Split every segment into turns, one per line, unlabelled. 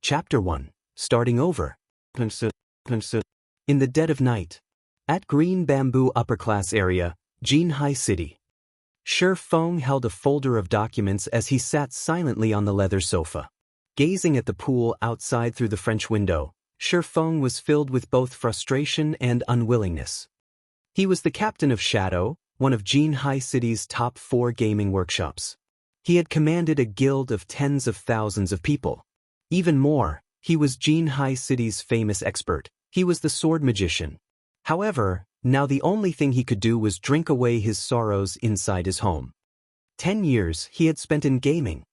Chapter 1. Starting over. In the dead of night. At Green Bamboo Upper-Class Area, Jinhai City. Shi Feng held a folder of documents as he sat silently on the leather sofa. Gazing at the pool outside through the French window, Shi Feng was filled with both frustration and unwillingness. He was the captain of Shadow, one of Jinhai City's top 4 gaming workshops. He had commanded a guild of tens of thousands of people. Even more, he was Jinhai City's famous expert. He was the sword magician. However, now the only thing he could do was drink away his sorrows inside his home. 10 years he had spent in gaming.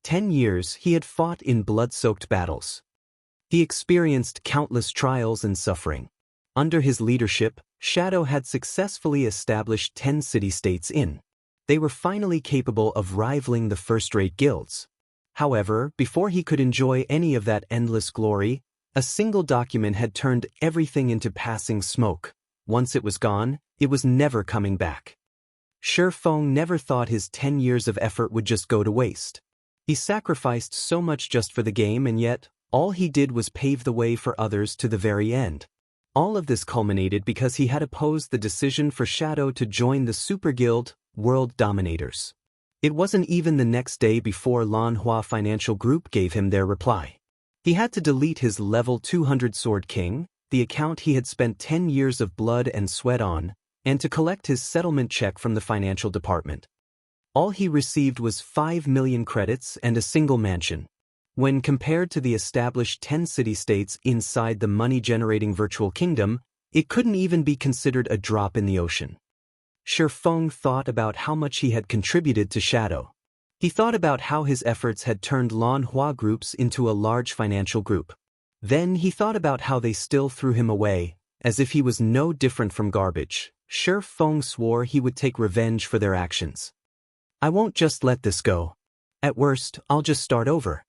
10 years he had fought in blood-soaked battles. He experienced countless trials and suffering. Under his leadership, Shadow had successfully established 10 city-states in. They were finally capable of rivaling the first-rate guilds. However, before he could enjoy any of that endless glory, a single document had turned everything into passing smoke. Once it was gone, it was never coming back. Shi Feng never thought his 10 years of effort would just go to waste. He sacrificed so much just for the game, and yet, all he did was pave the way for others to the very end. All of this culminated because he had opposed the decision for Shadow to join the Super Guild, World Dominators. It wasn't even the next day before Lanhua Financial Group gave him their reply. He had to delete his level 200 Sword King, the account he had spent 10 years of blood and sweat on, and to collect his settlement check from the financial department. All he received was 5 million credits and a single mansion. When compared to the established 10 city-states inside the money-generating virtual kingdom, it couldn't even be considered a drop in the ocean. Shi Feng thought about how much he had contributed to Shadow. He thought about how his efforts had turned Lanhua groups into a large financial group. Then he thought about how they still threw him away, as if he was no different from garbage. Shi Feng swore he would take revenge for their actions. I won't just let this go. At worst, I'll just start over.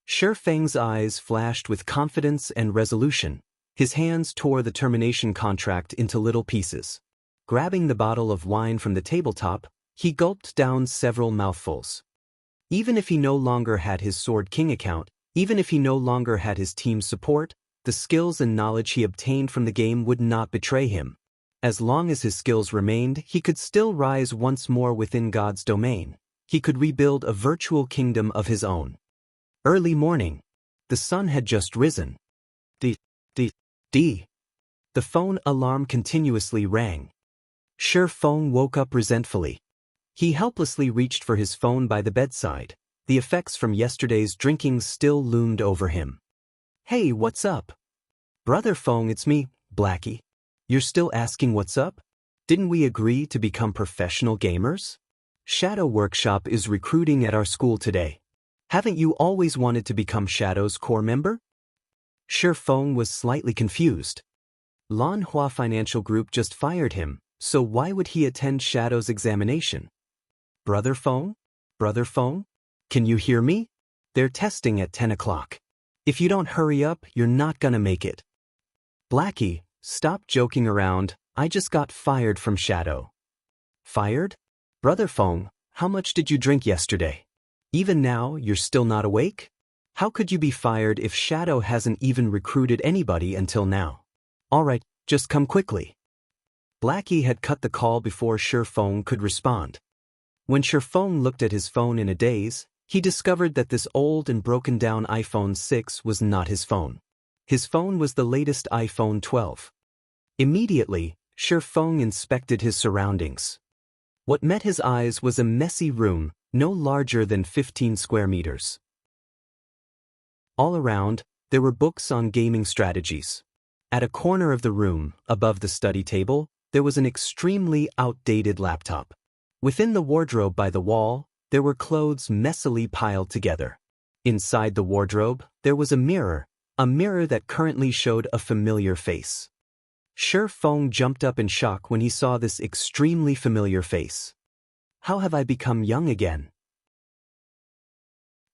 Shi Feng's eyes flashed with confidence and resolution. His hands tore the termination contract into little pieces. Grabbing the bottle of wine from the tabletop, he gulped down several mouthfuls. Even if he no longer had his Sword King account, even if he no longer had his team's support, the skills and knowledge he obtained from the game would not betray him. As long as his skills remained, he could still rise once more within God's domain. He could rebuild a virtual kingdom of his own. Early morning. The sun had just risen. The phone alarm continuously rang. Shi Feng woke up resentfully. He helplessly reached for his phone by the bedside. The effects from yesterday's drinking still loomed over him. Hey, what's up? Brother Feng, it's me, Blackie. You're still asking what's up? Didn't we agree to become professional gamers? Shadow Workshop is recruiting at our school today. Haven't you always wanted to become Shadow's core member? Shi Feng was slightly confused. Lanhua Financial Group just fired him, so why would he attend Shadow's examination? Brother Feng? Brother Feng? Can you hear me? They're testing at 10 o'clock. If you don't hurry up, you're not gonna make it. Blackie, stop joking around. I just got fired from Shadow. Fired? Brother Feng, how much did you drink yesterday? Even now, you're still not awake? How could you be fired if Shadow hasn't even recruited anybody until now? Alright, just come quickly. Blackie had cut the call before Shi Feng could respond. When Shi Feng looked at his phone in a daze, he discovered that this old and broken-down iPhone 6 was not his phone. His phone was the latest iPhone 12. Immediately, Shi Feng inspected his surroundings. What met his eyes was a messy room, no larger than 15 square meters. All around, there were books on gaming strategies. At a corner of the room, above the study table, there was an extremely outdated laptop. Within the wardrobe by the wall, there were clothes messily piled together. Inside the wardrobe, there was a mirror that currently showed a familiar face. Shi Feng jumped up in shock when he saw this extremely familiar face. How have I become young again?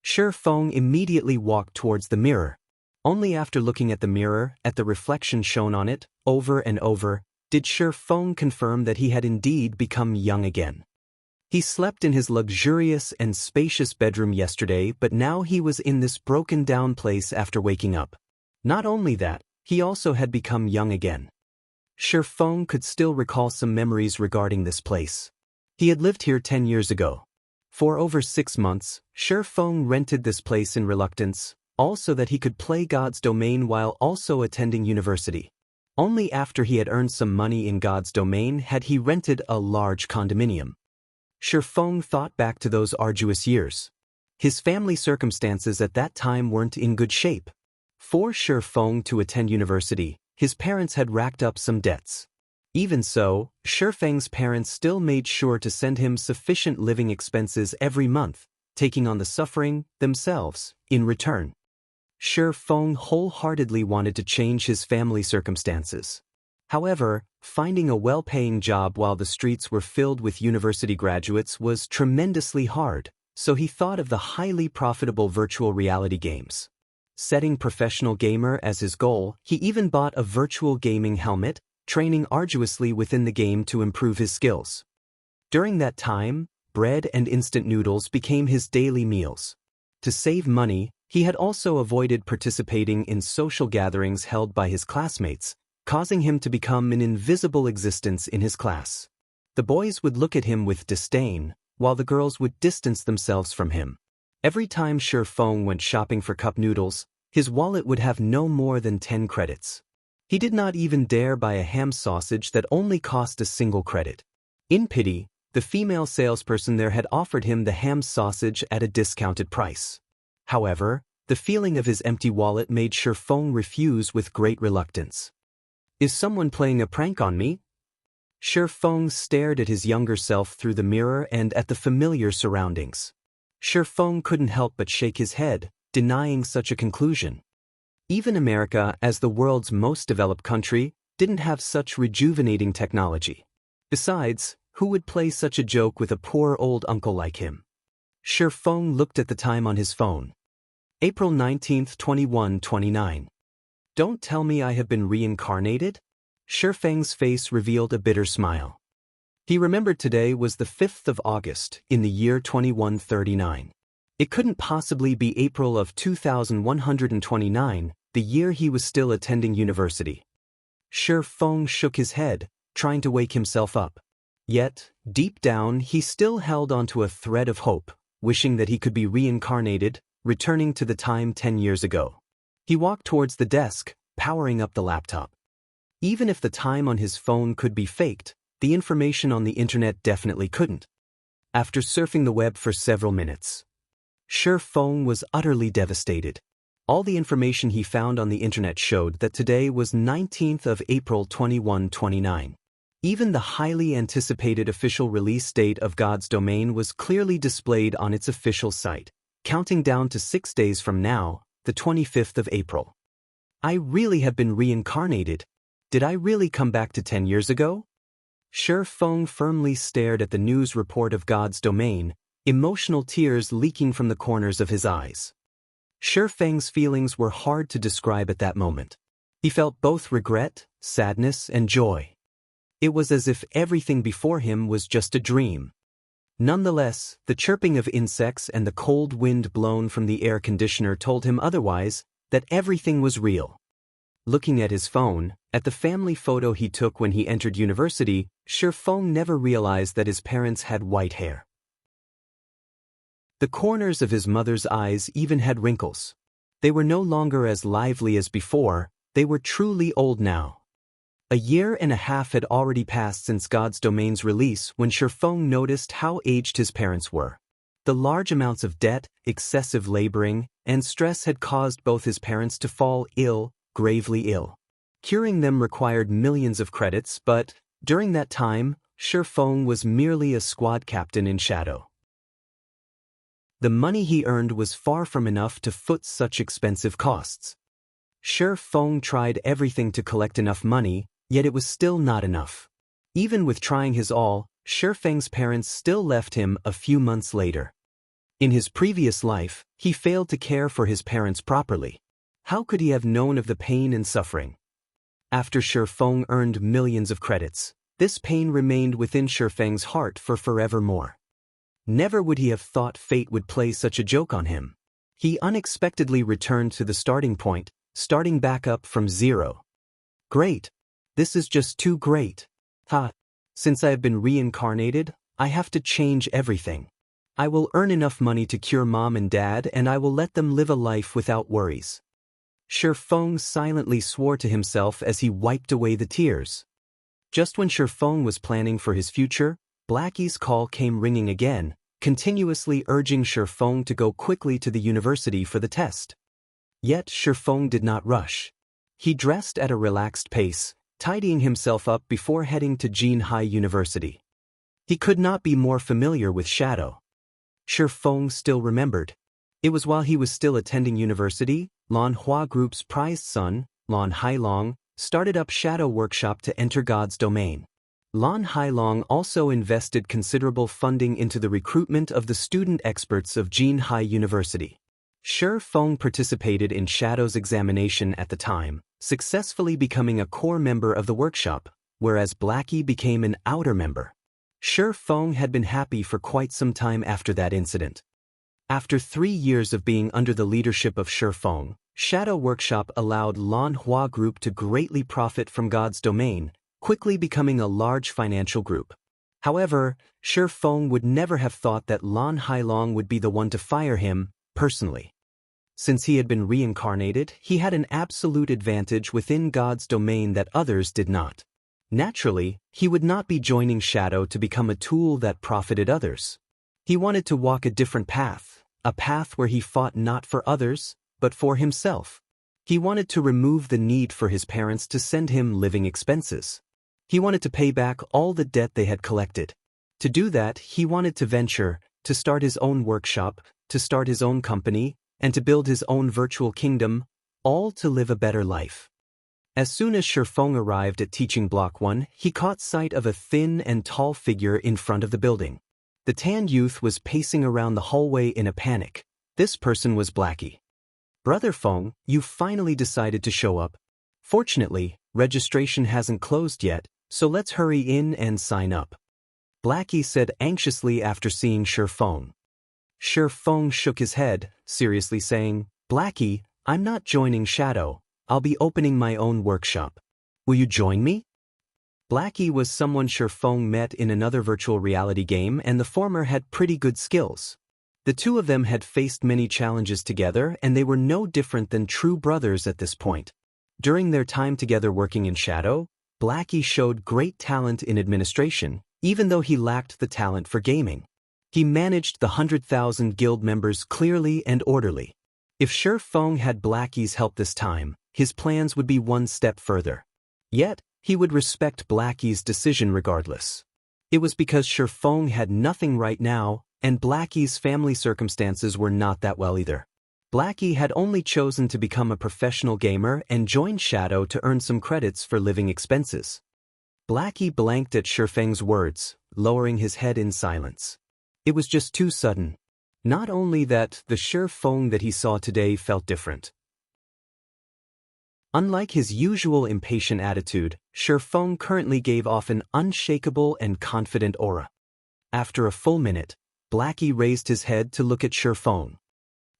Shi Feng immediately walked towards the mirror. Only after looking at the mirror, at the reflection shown on it, over and over, did Shi Feng confirm that he had indeed become young again. He slept in his luxurious and spacious bedroom yesterday, but now he was in this broken-down place after waking up. Not only that, he also had become young again. Shi Feng could still recall some memories regarding this place. He had lived here 10 years ago. For over 6 months, Shi Feng rented this place in reluctance, all so that he could play God's domain while also attending university. Only after he had earned some money in God's domain had he rented a large condominium. Shi Feng thought back to those arduous years. His family circumstances at that time weren't in good shape. For Shi Feng to attend university, his parents had racked up some debts. Even so, Shi Feng's parents still made sure to send him sufficient living expenses every month, taking on the suffering themselves in return. Shi Feng wholeheartedly wanted to change his family circumstances. However, finding a well-paying job while the streets were filled with university graduates was tremendously hard, so he thought of the highly profitable virtual reality games. Setting professional gamer as his goal, he even bought a virtual gaming helmet, training arduously within the game to improve his skills. During that time, bread and instant noodles became his daily meals. To save money, he had also avoided participating in social gatherings held by his classmates, causing him to become an invisible existence in his class. The boys would look at him with disdain, while the girls would distance themselves from him. Every time Shi Feng went shopping for cup noodles, his wallet would have no more than 10 credits. He did not even dare buy a ham sausage that only cost a single credit. In pity, the female salesperson there had offered him the ham sausage at a discounted price. However, the feeling of his empty wallet made Shi Feng refuse with great reluctance. Is someone playing a prank on me? Shi Feng stared at his younger self through the mirror and at the familiar surroundings. Shi Feng couldn't help but shake his head, denying such a conclusion. Even America, as the world's most developed country, didn't have such rejuvenating technology. Besides, who would play such a joke with a poor old uncle like him? Shi Feng looked at the time on his phone. April 19, 2129. Don't tell me I have been reincarnated? Shi Feng's face revealed a bitter smile. He remembered today was the 5th of August in the year 2139. It couldn't possibly be April of 2129, the year he was still attending university. Shi Feng shook his head, trying to wake himself up. Yet, deep down, he still held onto a thread of hope, wishing that he could be reincarnated, returning to the time 10 years ago. He walked towards the desk, powering up the laptop. Even if the time on his phone could be faked, the information on the internet definitely couldn't. After surfing the web for several minutes, Shi Feng was utterly devastated. All the information he found on the internet showed that today was 19th of April 2129. Even the highly anticipated official release date of God's domain was clearly displayed on its official site, counting down to 6 days from now, the 25th of April. I really have been reincarnated. Did I really come back to 10 years ago? Shi Feng firmly stared at the news report of God's domain, emotional tears leaking from the corners of his eyes. Shi Feng's feelings were hard to describe at that moment. He felt both regret, sadness, and joy. It was as if everything before him was just a dream. Nonetheless, the chirping of insects and the cold wind blown from the air conditioner told him otherwise, that everything was real. Looking at his phone, at the family photo he took when he entered university, Shi Feng never realized that his parents had white hair. The corners of his mother's eyes even had wrinkles. They were no longer as lively as before, they were truly old now. A year and a half had already passed since God's domain's release when Shi Feng noticed how aged his parents were. The large amounts of debt, excessive laboring, and stress had caused both his parents to fall ill, gravely ill. Curing them required millions of credits, but, during that time, Shi Feng was merely a squad captain in shadow. The money he earned was far from enough to foot such expensive costs. Shi Feng tried everything to collect enough money, yet it was still not enough. Even with trying his all, Shi Feng's parents still left him a few months later. In his previous life, he failed to care for his parents properly. How could he have known of the pain and suffering? After Shi Feng earned millions of credits, this pain remained within Shi Feng's heart for forevermore. Never would he have thought fate would play such a joke on him. He unexpectedly returned to the starting point, starting back up from zero. Great. This is just too great. Since I have been reincarnated, I have to change everything. I will earn enough money to cure mom and dad, and I will let them live a life without worries. Shi Feng silently swore to himself as he wiped away the tears. Just when Shi Feng was planning for his future, Blackie's call came ringing again, continuously urging Shi Feng to go quickly to the university for the test. Yet Shi Feng did not rush. He dressed at a relaxed pace, tidying himself up before heading to Jinhai University. He could not be more familiar with Shadow. Shi Feng still remembered. It was while he was still attending university, Lan Hua Group's prized son, Lan Hailong, started up Shadow Workshop to enter God's domain. Lan Hailong also invested considerable funding into the recruitment of the student experts of Jinhai University. Shi Feng participated in Shadow's examination at the time, successfully becoming a core member of the workshop, whereas Blackie became an outer member. Shi Feng had been happy for quite some time after that incident. After 3 years of being under the leadership of Shi Feng, Shadow Workshop allowed Lan Hua Group to greatly profit from God's domain, quickly becoming a large financial group. However, Shi Feng would never have thought that Lan Hailong would be the one to fire him, personally. Since he had been reincarnated, he had an absolute advantage within God's domain that others did not. Naturally, he would not be joining Shadow to become a tool that profited others. He wanted to walk a different path, a path where he fought not for others, but for himself. He wanted to remove the need for his parents to send him living expenses. He wanted to pay back all the debt they had collected. To do that, he wanted to venture, to start his own workshop, to start his own company, and to build his own virtual kingdom, all to live a better life. As soon as Shi Feng arrived at Teaching Block 1, he caught sight of a thin and tall figure in front of the building. The tanned youth was pacing around the hallway in a panic. This person was Blackie. "Brother Feng, you finally decided to show up. Fortunately, registration hasn't closed yet, so let's hurry in and sign up," Blackie said anxiously after seeing Shi Feng. Shi Feng shook his head, seriously saying, "Blackie, I'm not joining Shadow. I'll be opening my own workshop. Will you join me?" Blackie was someone Shi Feng met in another virtual reality game, and the former had pretty good skills. The two of them had faced many challenges together, and they were no different than true brothers at this point. During their time together working in Shadow, Blackie showed great talent in administration, even though he lacked the talent for gaming. He managed the 100,000 guild members clearly and orderly. If Shi Feng had Blackie's help this time, his plans would be one step further. Yet, he would respect Blackie's decision regardless. It was because Shi Feng had nothing right now, and Blackie's family circumstances were not that well either. Blackie had only chosen to become a professional gamer and join Shadow to earn some credits for living expenses. Blackie blanked at Shi Feng's words, lowering his head in silence. It was just too sudden. Not only that, the Shi Feng that he saw today felt different. Unlike his usual impatient attitude, Shi Feng currently gave off an unshakable and confident aura. After a full minute, Blackie raised his head to look at Shi Feng.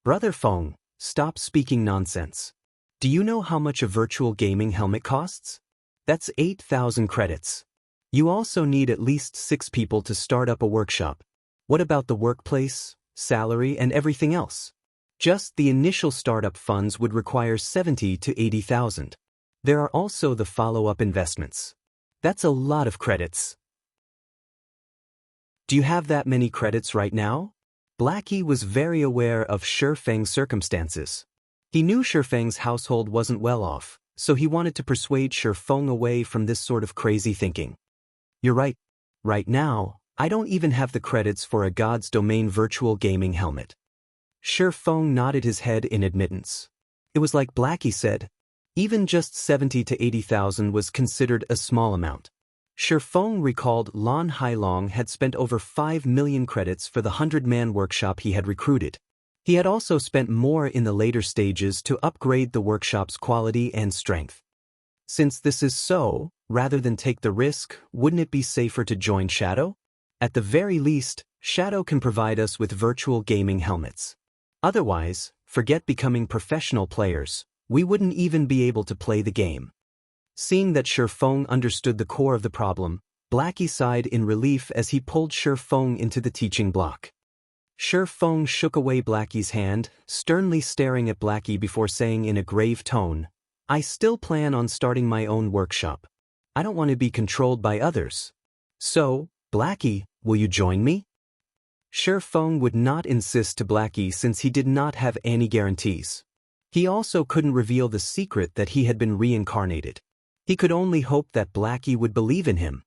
"Brother Feng, stop speaking nonsense. Do you know how much a virtual gaming helmet costs? That's 8,000 credits. You also need at least 6 people to start up a workshop. What about the workplace, salary, and everything else? Just the initial startup funds would require 70 to 80,000. There are also the follow-up investments. That's a lot of credits. Do you have that many credits right now?" Blackie was very aware of Shi Feng's circumstances. He knew Shi Feng's household wasn't well off, so he wanted to persuade Shi Feng away from this sort of crazy thinking. "You're right. Right now, I don't even have the credits for a God's Domain virtual gaming helmet." Shi Feng nodded his head in admittance. It was like Blackie said. Even just 70 to 80,000 was considered a small amount. Shi Feng recalled Lan Hailong had spent over 5 million credits for the 100-man workshop he had recruited. He had also spent more in the later stages to upgrade the workshop's quality and strength. Since this is so, rather than take the risk, wouldn't it be safer to join Shadow? At the very least, Shadow can provide us with virtual gaming helmets. Otherwise, forget becoming professional players, we wouldn't even be able to play the game. Seeing that Shifeng understood the core of the problem, Blackie sighed in relief as he pulled Shifeng into the teaching block. Shifeng shook away Blackie's hand, sternly staring at Blackie before saying in a grave tone, "I still plan on starting my own workshop. I don't want to be controlled by others. So, Blackie, will you join me?" Shifeng would not insist to Blackie since he did not have any guarantees. He also couldn't reveal the secret that he had been reincarnated. He could only hope that Blackie would believe in him.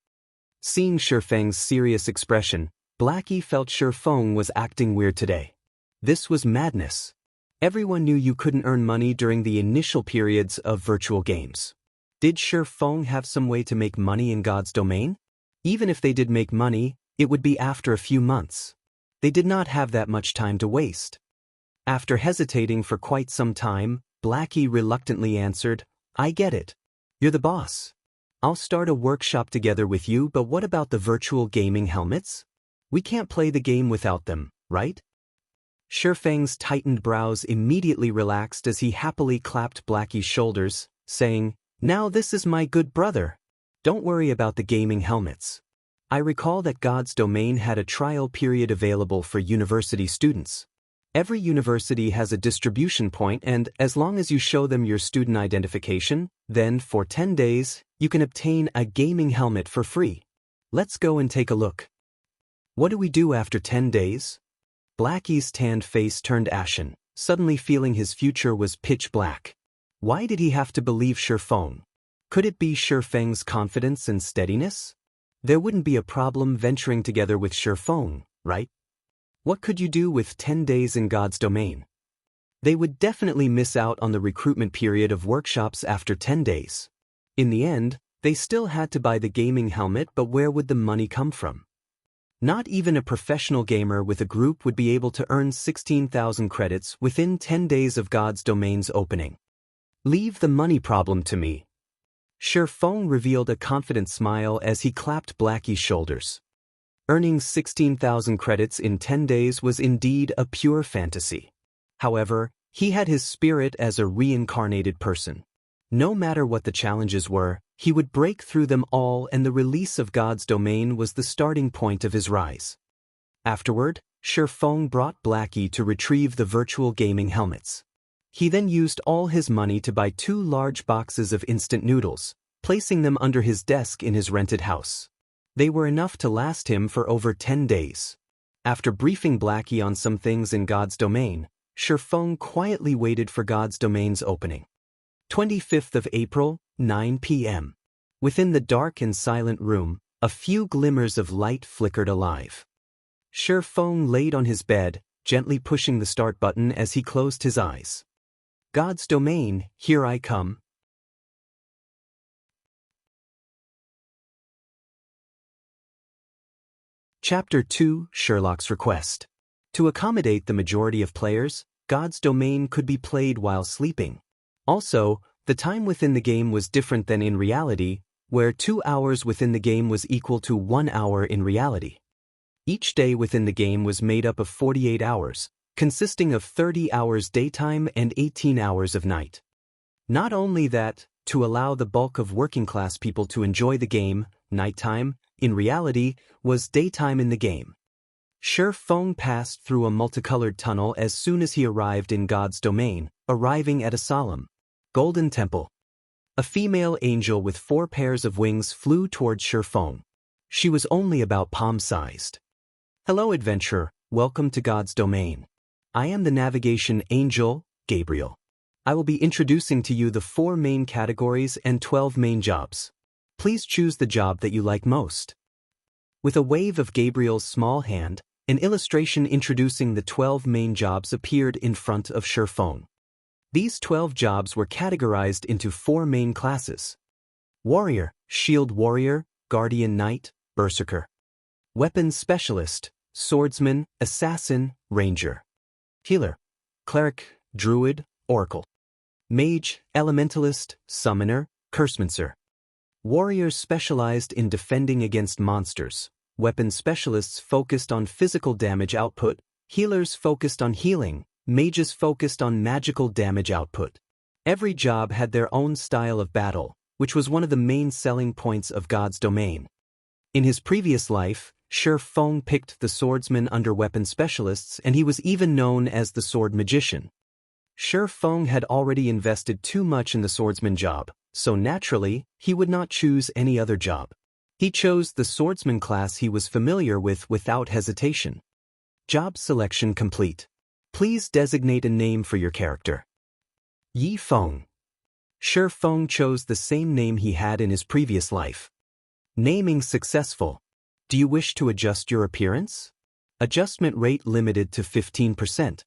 Seeing Shifeng's serious expression, Blackie felt Shifeng was acting weird today. This was madness. Everyone knew you couldn't earn money during the initial periods of virtual games. Did Shifeng have some way to make money in God's domain? Even if they did make money, it would be after a few months. They did not have that much time to waste. After hesitating for quite some time, Blackie reluctantly answered, "I get it. You're the boss. I'll start a workshop together with you, but what about the virtual gaming helmets? We can't play the game without them, right?" Shifeng's tightened brows immediately relaxed as he happily clapped Blackie's shoulders, saying, "Now this is my good brother. Don't worry about the gaming helmets. I recall that God's domain had a trial period available for university students. Every university has a distribution point, and as long as you show them your student identification, then for 10 days, you can obtain a gaming helmet for free. Let's go and take a look." "What do we do after 10 days? Blackie's tanned face turned ashen, suddenly feeling his future was pitch black. Why did he have to believe Shifeng? Could it be Shifeng's confidence and steadiness? There wouldn't be a problem venturing together with Shifeng, right? What could you do with 10 days in God's domain? They would definitely miss out on the recruitment period of workshops after 10 days. In the end, they still had to buy the gaming helmet, but where would the money come from? Not even a professional gamer with a group would be able to earn 16,000 credits within 10 days of God's domain's opening. "Leave the money problem to me." Shifeng revealed a confident smile as he clapped Blackie's shoulders. Earning 16,000 credits in 10 days was indeed a pure fantasy. However, he had his spirit as a reincarnated person. No matter what the challenges were, he would break through them all, and the release of God's domain was the starting point of his rise. Afterward, Shifeng brought Blackie to retrieve the virtual gaming helmets. He then used all his money to buy 2 large boxes of instant noodles, placing them under his desk in his rented house. They were enough to last him for over 10 days. After briefing Blackie on some things in God's domain, Shifeng quietly waited for God's domain's opening. 25th of April, 9 p.m. Within the dark and silent room, a few glimmers of light flickered alive. Shifeng laid on his bed, gently pushing the start button as he closed his eyes. God's domain, here I come. Chapter 2, Sherlock's Request. To accommodate the majority of players, God's domain could be played while sleeping. Also, the time within the game was different than in reality, where 2 hours within the game was equal to 1 hour in reality. Each day within the game was made up of 48 hours, consisting of 30 hours daytime and 18 hours of night. Not only that, to allow the bulk of working-class people to enjoy the game, nighttime, in reality, was daytime in the game. Shifeng passed through a multicolored tunnel as soon as he arrived in God's domain, arriving at a solemn, golden temple. A female angel with 4 pairs of wings flew towards Shifeng. She was only about palm-sized. "Hello, adventurer, welcome to God's domain. I am the navigation angel, Gabriel. I will be introducing to you the 4 main categories and 12 main jobs. Please choose the job that you like most." With a wave of Gabriel's small hand, an illustration introducing the 12 main jobs appeared in front of Shifeng. These 12 jobs were categorized into 4 main classes: Warrior, Shield Warrior, Guardian Knight, Berserker. Weapons Specialist, Swordsman, Assassin, Ranger. Healer, Cleric, Druid, Oracle. Mage, Elementalist, Summoner, Cursemancer. Warriors specialized in defending against monsters, Weapon specialists focused on physical damage output, healers focused on healing, mages focused on magical damage output. Every job had their own style of battle, which was one of the main selling points of God's domain. In his previous life, Shi Feng picked the swordsman under weapon specialists, and he was even known as the sword magician. Shi Feng had already invested too much in the swordsman job, so naturally, he would not choose any other job. He chose the swordsman class he was familiar with without hesitation. Job selection complete. Please designate a name for your character. Yi Feng. Shi Feng chose the same name he had in his previous life. Naming successful. Do you wish to adjust your appearance? Adjustment rate limited to 15%.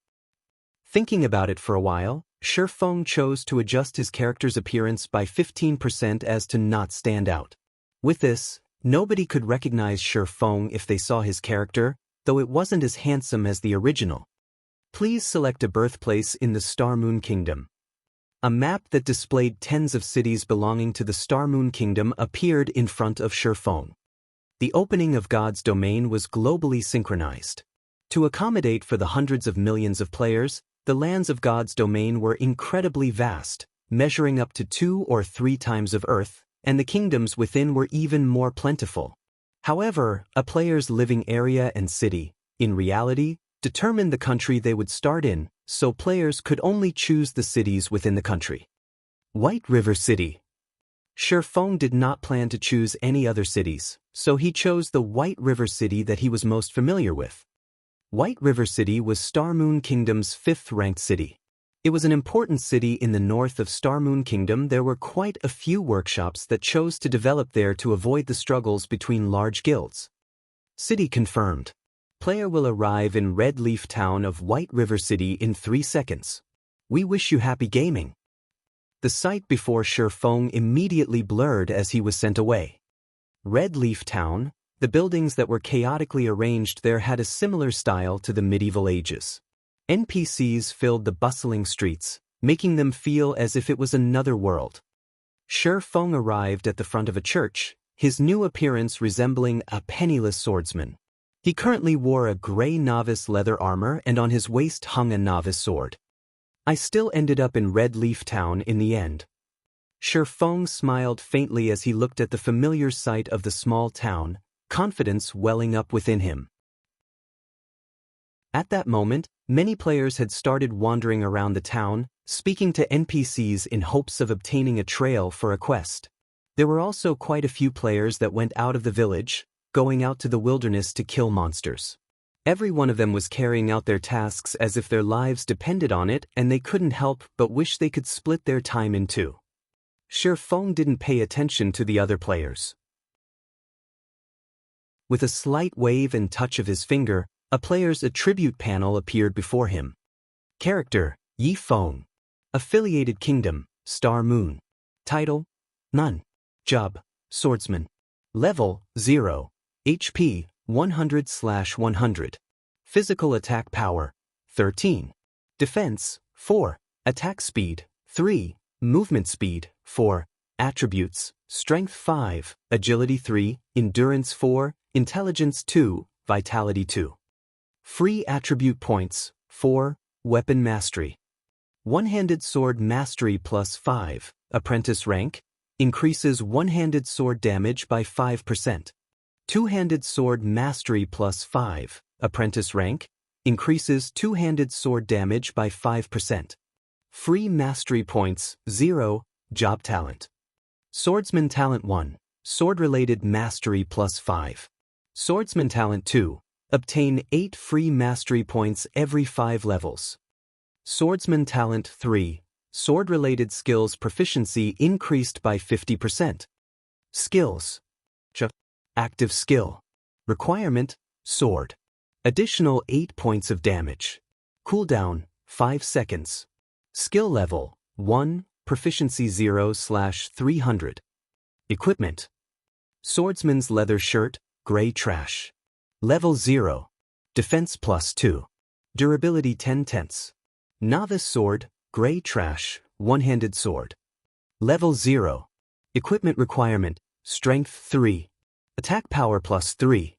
Thinking about it for a while, Shi Feng chose to adjust his character's appearance by 15% as to not stand out. With this, nobody could recognize Shi Feng if they saw his character, though it wasn't as handsome as the original. Please select a birthplace in the Star Moon Kingdom. A map that displayed tens of cities belonging to the Star Moon Kingdom appeared in front of Shi Feng. The opening of God's domain was globally synchronized. To accommodate for the hundreds of millions of players, the lands of God's domain were incredibly vast, measuring up to 2 or 3 times of Earth, and the kingdoms within were even more plentiful. However, a player's living area and city, in reality, determined the country they would start in, so players could only choose the cities within the country. White River City. Shi Feng did not plan to choose any other cities, so he chose the White River City that he was most familiar with. White River City was Star Moon Kingdom's 5th-ranked city. It was an important city in the north of Star Moon Kingdom. There were quite a few workshops that chose to develop there to avoid the struggles between large guilds. City confirmed. Player will arrive in Red Leaf Town of White River City in 3 seconds. We wish you happy gaming. The sight before Shi Feng immediately blurred as he was sent away. Red Leaf Town, the buildings that were chaotically arranged there had a similar style to the medieval ages. NPCs filled the bustling streets, making them feel as if it was another world. Shi Feng arrived at the front of a church, his new appearance resembling a penniless swordsman. He currently wore a gray novice leather armor and on his waist hung a novice sword. I still ended up in Red Leaf Town in the end. Shi Feng smiled faintly as he looked at the familiar sight of the small town, confidence welling up within him. At that moment, many players had started wandering around the town, speaking to NPCs in hopes of obtaining a trail for a quest. There were also quite a few players that went out of the village, going out to the wilderness to kill monsters. Every one of them was carrying out their tasks as if their lives depended on it, and they couldn't help but wish they could split their time in two. Shi Feng didn't pay attention to the other players. With a slight wave and touch of his finger, a player's attribute panel appeared before him. Character, Yi Feng. Affiliated Kingdom, Star Moon. Title, None. Job, Swordsman. Level, 0. HP, 100/100. Physical attack power, 13. Defense, 4. Attack speed, 3. Movement speed, 4. Attributes, Strength 5, Agility 3, Endurance 4, Intelligence 2, Vitality 2. Free attribute points, 4. Weapon Mastery. One-handed sword mastery plus 5. Apprentice rank. Increases one-handed sword damage by 5%. Two-handed sword mastery plus 5. Apprentice rank. Increases two-handed sword damage by 5%. Free mastery points, 0. Job talent. Swordsman talent 1. Sword-related mastery plus 5. Swordsman talent 2. Obtain 8 free mastery points every 5 levels. Swordsman talent 3. Sword-related skills proficiency increased by 50%. Skills. Active skill. Requirement, sword. Additional 8 points of damage. Cooldown, 5 seconds. Skill level, 1, proficiency 0/300. Equipment. Swordsman's leather shirt, gray trash. Level 0. Defense plus 2. Durability 10/10. Novice sword, gray trash, one-handed sword. Level 0. Equipment requirement, strength 3. Attack power plus 3.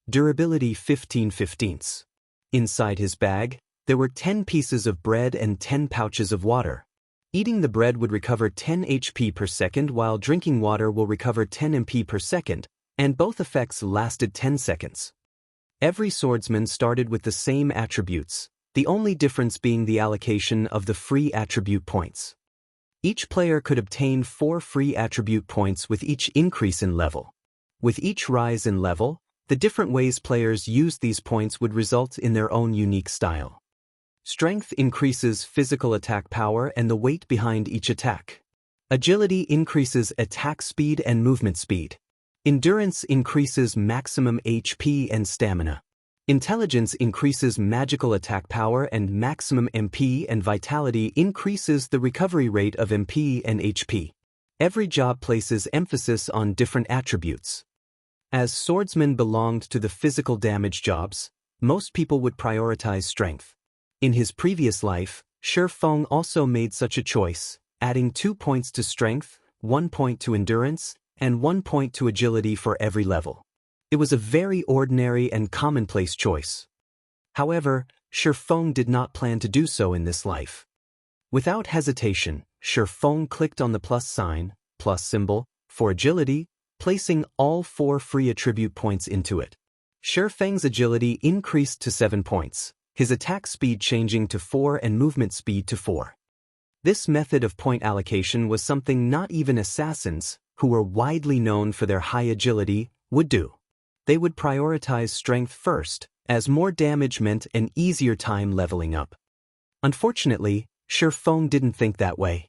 Durability 15/15. Inside his bag, there were 10 pieces of bread and 10 pouches of water. Eating the bread would recover 10 HP per second while drinking water will recover 10 MP per second, and both effects lasted 10 seconds. Every swordsman started with the same attributes, the only difference being the allocation of the free attribute points. Each player could obtain 4 free attribute points with each increase in level. With each rise in level, the different ways players used these points would result in their own unique style. Strength increases physical attack power and the weight behind each attack. Agility increases attack speed and movement speed. Endurance increases maximum HP and stamina. Intelligence increases magical attack power and maximum MP, and vitality increases the recovery rate of MP and HP. Every job places emphasis on different attributes. As swordsmen belonged to the physical damage jobs, most people would prioritize strength. In his previous life, Shi Feng also made such a choice, adding 2 points to strength, 1 point to endurance, and 1 point to agility for every level. It was a very ordinary and commonplace choice. However, Shi Feng did not plan to do so in this life. Without hesitation, Shi Feng clicked on the plus sign, plus symbol, for agility, placing all 4 free attribute points into it. Shi Feng's agility increased to 7 points, his attack speed changing to 4 and movement speed to 4. This method of point allocation was something not even assassins, who were widely known for their high agility, would do. They would prioritize strength first, as more damage meant an easier time leveling up. Unfortunately, Shi Feng didn't think that way.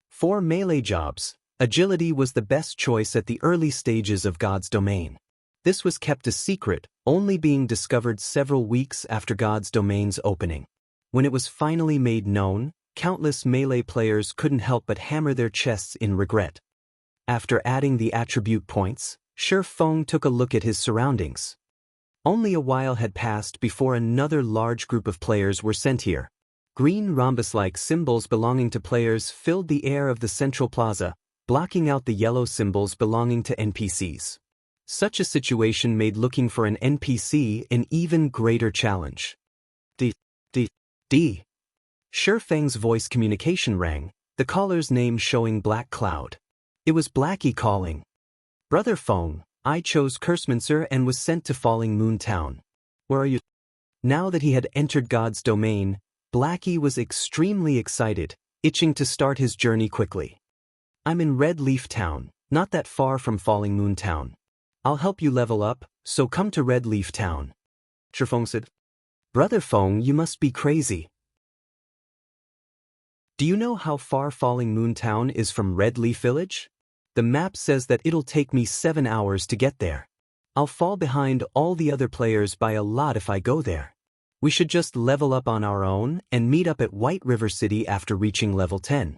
For melee jobs, agility was the best choice at the early stages of God's domain. This was kept a secret, only being discovered several weeks after God's domain's opening. When it was finally made known, countless melee players couldn't help but hammer their chests in regret. After adding the attribute points, Shi Feng took a look at his surroundings. Only a while had passed before another large group of players were sent here. Green rhombus-like symbols belonging to players filled the air of the central plaza, blocking out the yellow symbols belonging to NPCs. Such a situation made looking for an NPC an even greater challenge. Shi Feng's voice communication rang, the caller's name showing Black Cloud. It was Blackie calling. Brother Feng, I chose Cursemancer and was sent to Falling Moon Town. Where are you? Now that he had entered God's domain, Blackie was extremely excited, itching to start his journey quickly. I'm in Red Leaf Town, not that far from Falling Moon Town. I'll help you level up, so come to Red Leaf Town. Shi Feng said. Brother Feng, you must be crazy. Do you know how far Falling Moon Town is from Red Leaf Village? The map says that it'll take me 7 hours to get there. I'll fall behind all the other players by a lot if I go there. We should just level up on our own and meet up at White River City after reaching level 10.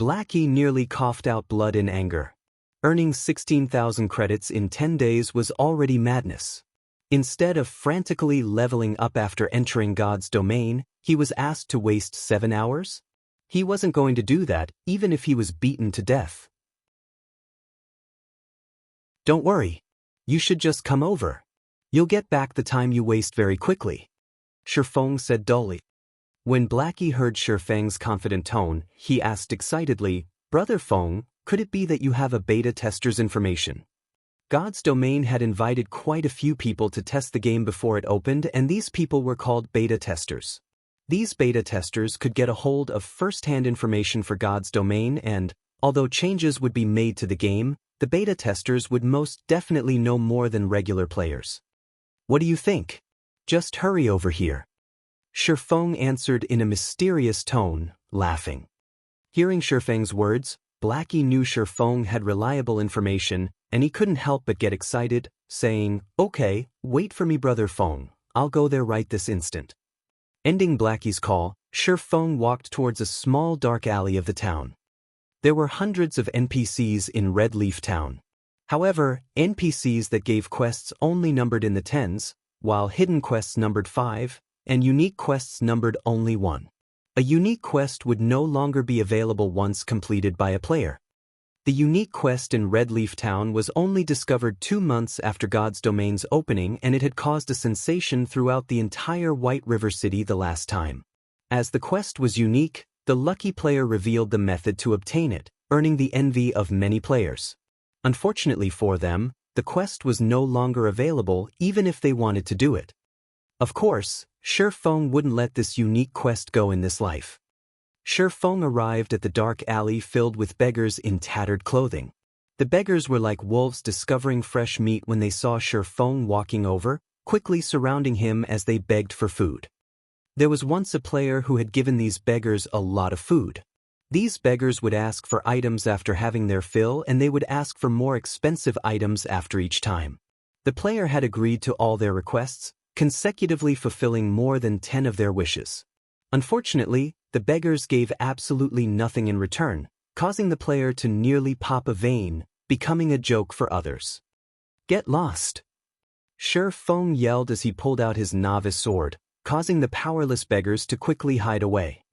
Blackie nearly coughed out blood in anger. Earning 16,000 credits in 10 days was already madness. Instead of frantically leveling up after entering God's domain, he was asked to waste 7 hours? He wasn't going to do that, even if he was beaten to death. Don't worry. You should just come over. You'll get back the time you waste very quickly. Shi Feng said dully. When Blackie heard Shi Feng's confident tone, he asked excitedly, Brother Feng, could it be that you have a beta tester's information? God's domain had invited quite a few people to test the game before it opened, and these people were called beta testers. These beta testers could get a hold of first-hand information for God's domain and, although changes would be made to the game, the beta testers would most definitely know more than regular players. What do you think? Just hurry over here. Shi Feng answered in a mysterious tone, laughing. Hearing Shi Feng's words, Blackie knew Shi Feng had reliable information, and he couldn't help but get excited, saying, Okay, wait for me Brother Feng, I'll go there right this instant. Ending Blackie's call, Shi Feng walked towards a small dark alley of the town. There were hundreds of NPCs in Red Leaf Town. However, NPCs that gave quests only numbered in the tens, while hidden quests numbered 5, and unique quests numbered only 1. A unique quest would no longer be available once completed by a player. The unique quest in Red Leaf Town was only discovered 2 months after God's Domain's opening, and it had caused a sensation throughout the entire White River City the last time. As the quest was unique, the lucky player revealed the method to obtain it, earning the envy of many players. Unfortunately for them, the quest was no longer available even if they wanted to do it. Of course, Shifeng wouldn't let this unique quest go in this life. Shifeng arrived at the dark alley filled with beggars in tattered clothing. The beggars were like wolves discovering fresh meat when they saw Shifeng walking over, quickly surrounding him as they begged for food. There was once a player who had given these beggars a lot of food. These beggars would ask for items after having their fill, and they would ask for more expensive items after each time. The player had agreed to all their requests, consecutively fulfilling more than 10 of their wishes. Unfortunately, the beggars gave absolutely nothing in return, causing the player to nearly pop a vein, becoming a joke for others. "Get lost!" Shifeng yelled as he pulled out his novice sword, causing the powerless beggars to quickly hide away.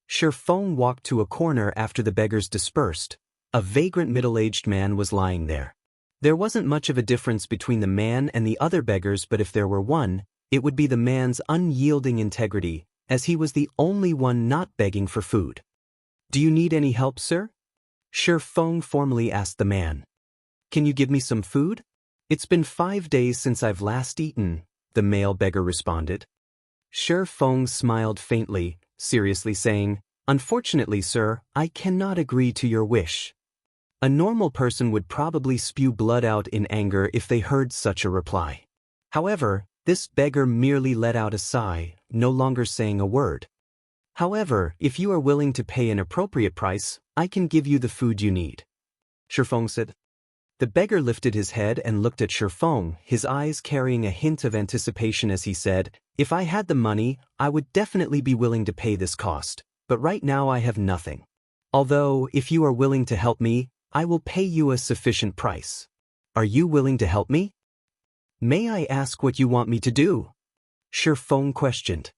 Shifeng walked to a corner after the beggars dispersed. A vagrant middle-aged man was lying there. There wasn't much of a difference between the man and the other beggars, but if there were one, it would be the man's unyielding integrity, as he was the only one not begging for food. "Do you need any help, sir?" Shifeng formally asked the man. "Can you give me some food? It's been 5 days since I've last eaten," the male beggar responded. Shifeng smiled faintly, seriously saying, "Unfortunately, sir, I cannot agree to your wish." A normal person would probably spew blood out in anger if they heard such a reply. However, this beggar merely let out a sigh, no longer saying a word. "However, if you are willing to pay an appropriate price, I can give you the food you need," Shifeng said. The beggar lifted his head and looked at Shifeng, his eyes carrying a hint of anticipation as he said, "If I had the money, I would definitely be willing to pay this cost, but right now I have nothing. Although, if you are willing to help me, I will pay you a sufficient price. Are you willing to help me?" "May I ask what you want me to do?" Shifeng questioned.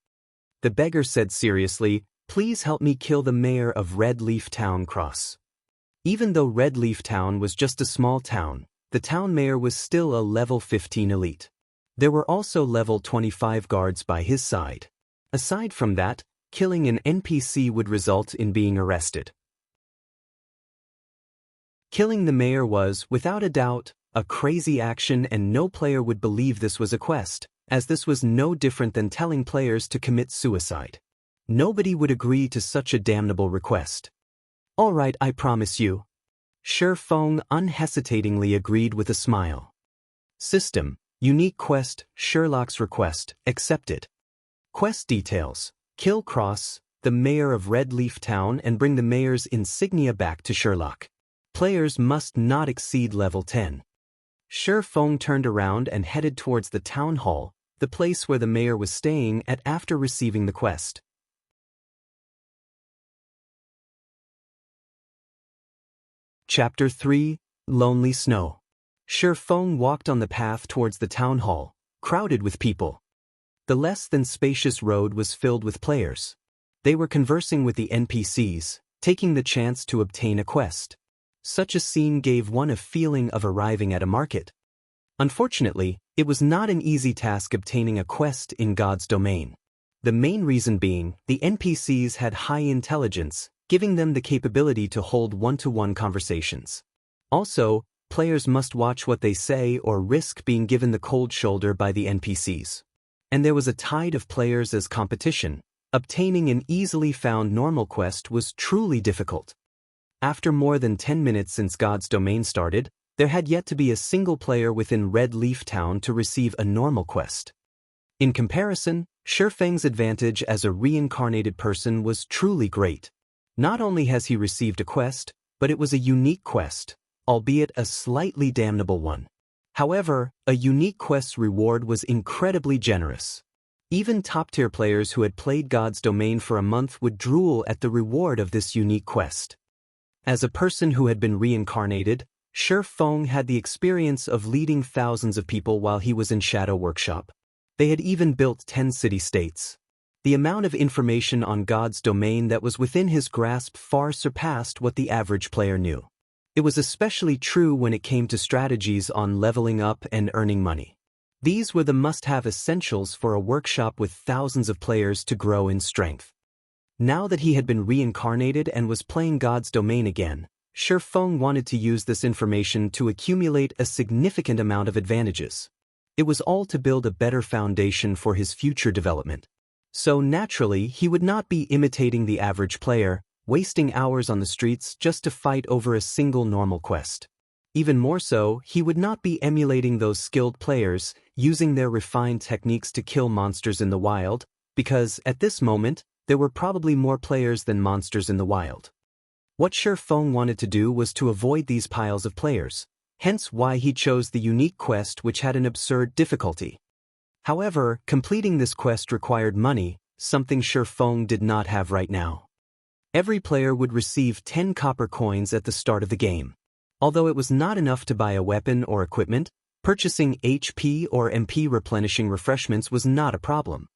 The beggar said seriously, "Please help me kill the mayor of Red Leaf Town Cross." Even though Red Leaf Town was just a small town, the town mayor was still a level 15 elite. There were also level 25 guards by his side. Aside from that, killing an NPC would result in being arrested. Killing the mayor was, without a doubt, a crazy action, and no player would believe this was a quest, as this was no different than telling players to commit suicide. Nobody would agree to such a damnable request. "All right, I promise you." Shifeng unhesitatingly agreed with a smile. System: Unique quest, Sherlock's request, accepted. Quest details: kill Cross, the mayor of Red Leaf Town, and bring the mayor's insignia back to Sherlock. Players must not exceed level 10. Shifeng turned around and headed towards the town hall, the place where the mayor was staying at after receiving the quest. Chapter 3: Lonely Snow. Shifeng walked on the path towards the town hall, crowded with people. The less than spacious road was filled with players. They were conversing with the NPCs, taking the chance to obtain a quest. Such a scene gave one a feeling of arriving at a market. Unfortunately, it was not an easy task obtaining a quest in God's domain. The main reason being, the NPCs had high intelligence, giving them the capability to hold one-to-one conversations. Also, players must watch what they say or risk being given the cold shoulder by the NPCs. And there was a tide of players as competition. Obtaining an easily found normal quest was truly difficult. After more than 10 minutes since God's domain started, there had yet to be a single player within Red Leaf Town to receive a normal quest. In comparison, Shifeng's advantage as a reincarnated person was truly great. Not only has he received a quest, but it was a unique quest, albeit a slightly damnable one. However, a unique quest's reward was incredibly generous. Even top-tier players who had played God's domain for a month would drool at the reward of this unique quest. As a person who had been reincarnated, Shifeng had the experience of leading thousands of people while he was in Shadow Workshop. They had even built 10 city-states. The amount of information on God's domain that was within his grasp far surpassed what the average player knew. It was especially true when it came to strategies on leveling up and earning money. These were the must-have essentials for a workshop with thousands of players to grow in strength. Now that he had been reincarnated and was playing God's domain again, Shi Feng wanted to use this information to accumulate a significant amount of advantages. It was all to build a better foundation for his future development. So naturally, he would not be imitating the average player, wasting hours on the streets just to fight over a single normal quest. Even more so, he would not be emulating those skilled players, using their refined techniques to kill monsters in the wild, because, at this moment, there were probably more players than monsters in the wild. What Shi Feng wanted to do was to avoid these piles of players, hence why he chose the unique quest which had an absurd difficulty. However, completing this quest required money, something Shi Feng did not have right now. Every player would receive 10 copper coins at the start of the game. Although it was not enough to buy a weapon or equipment, purchasing HP or MP replenishing refreshments was not a problem.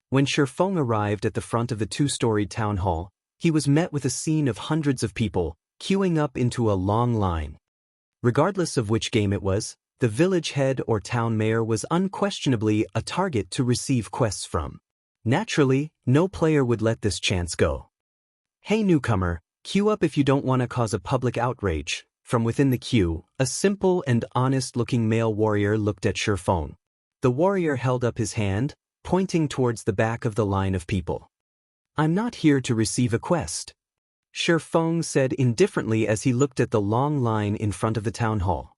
When Shi Feng arrived at the front of the two-storied town hall, he was met with a scene of hundreds of people, queuing up into a long line. Regardless of which game it was, the village head or town mayor was unquestionably a target to receive quests from. Naturally, no player would let this chance go. "Hey newcomer, queue up if you don't want to cause a public outrage." From within the queue, a simple and honest-looking male warrior looked at Shi Feng. The warrior held up his hand, pointing towards the back of the line of people. "I'm not here to receive a quest," Shi Feng said indifferently as he looked at the long line in front of the town hall.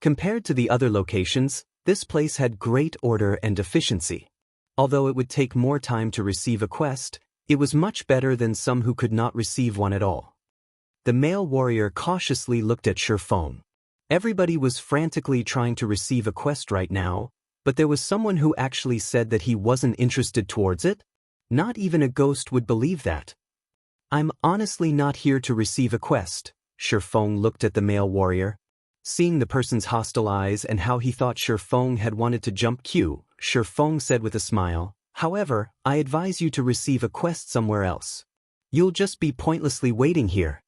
Compared to the other locations, this place had great order and efficiency. Although it would take more time to receive a quest, it was much better than some who could not receive one at all. The male warrior cautiously looked at Shi Feng. Everybody was frantically trying to receive a quest right now, but there was someone who actually said that he wasn't interested towards it? Not even a ghost would believe that. "I'm honestly not here to receive a quest," Shi Feng looked at the male warrior. Seeing the person's hostile eyes and how he thought Shi Feng had wanted to jump queue, Shi Feng said with a smile, "However, I advise you to receive a quest somewhere else. You'll just be pointlessly waiting here."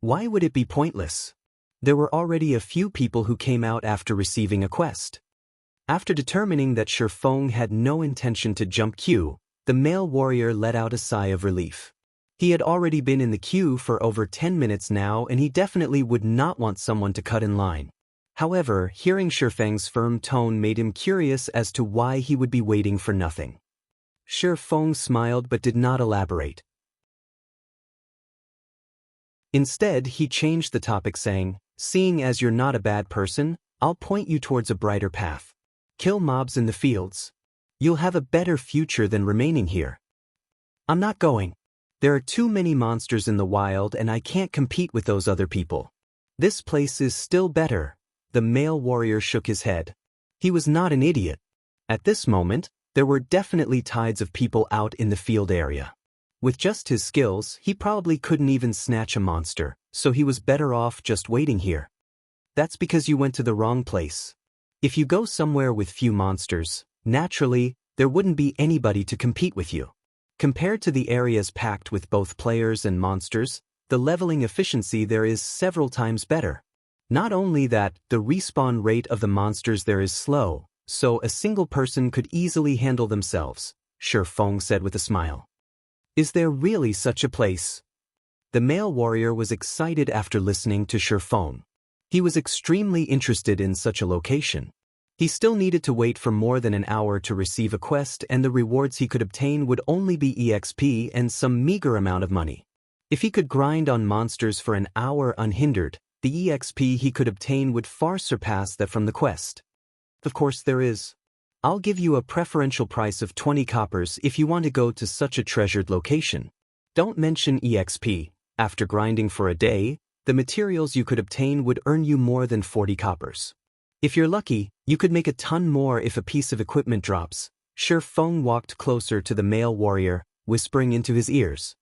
Why would it be pointless? There were already a few people who came out after receiving a quest. After determining that Shi Feng had no intention to jump queue, the male warrior let out a sigh of relief. He had already been in the queue for over 10 minutes now and he definitely would not want someone to cut in line. However, hearing Shi Feng's firm tone made him curious as to why he would be waiting for nothing. Shi Feng smiled but did not elaborate. Instead, he changed the topic saying, "Seeing as you're not a bad person, I'll point you towards a brighter path. Kill mobs in the fields. You'll have a better future than remaining here." "I'm not going. There are too many monsters in the wild and I can't compete with those other people. This place is still better." The male warrior shook his head. He was not an idiot. At this moment, there were definitely tides of people out in the field area. With just his skills, he probably couldn't even snatch a monster, so he was better off just waiting here. "That's because you went to the wrong place. If you go somewhere with few monsters, naturally, there wouldn't be anybody to compete with you. Compared to the areas packed with both players and monsters, the leveling efficiency there is several times better. Not only that, the respawn rate of the monsters there is slow, so a single person could easily handle themselves," Shi Feng said with a smile. "Is there really such a place?" The male warrior was excited after listening to Shi Feng. He was extremely interested in such a location. He still needed to wait for more than an hour to receive a quest and the rewards he could obtain would only be EXP and some meager amount of money. If he could grind on monsters for an hour unhindered, the EXP he could obtain would far surpass that from the quest. "Of course there is. I'll give you a preferential price of 20 coppers if you want to go to such a treasured location. Don't mention EXP. After grinding for a day, the materials you could obtain would earn you more than 40 coppers. If you're lucky, you could make a ton more if a piece of equipment drops." Shi Feng walked closer to the male warrior, whispering into his ears.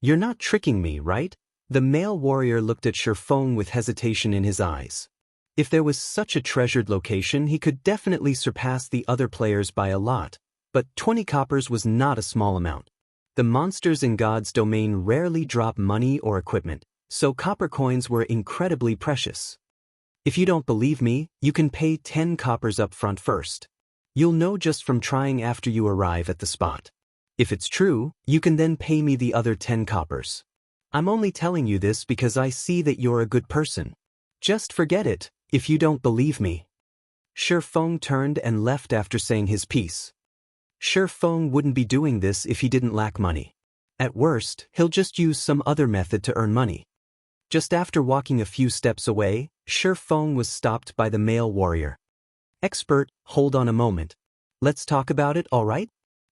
"You're not tricking me, right?" The male warrior looked at Shi Feng with hesitation in his eyes. If there was such a treasured location, he could definitely surpass the other players by a lot, but 20 coppers was not a small amount. The monsters in God's domain rarely drop money or equipment, so copper coins were incredibly precious. If you don't believe me, you can pay 10 coppers up front first. You'll know just from trying after you arrive at the spot. If it's true, you can then pay me the other 10 coppers. I'm only telling you this because I see that you're a good person. Just forget it, if you don't believe me. Shi Feng turned and left after saying his piece. Shi Feng wouldn't be doing this if he didn't lack money. At worst, he'll just use some other method to earn money. Just after walking a few steps away, Shi Feng was stopped by the male warrior. Expert, hold on a moment. Let's talk about it, alright?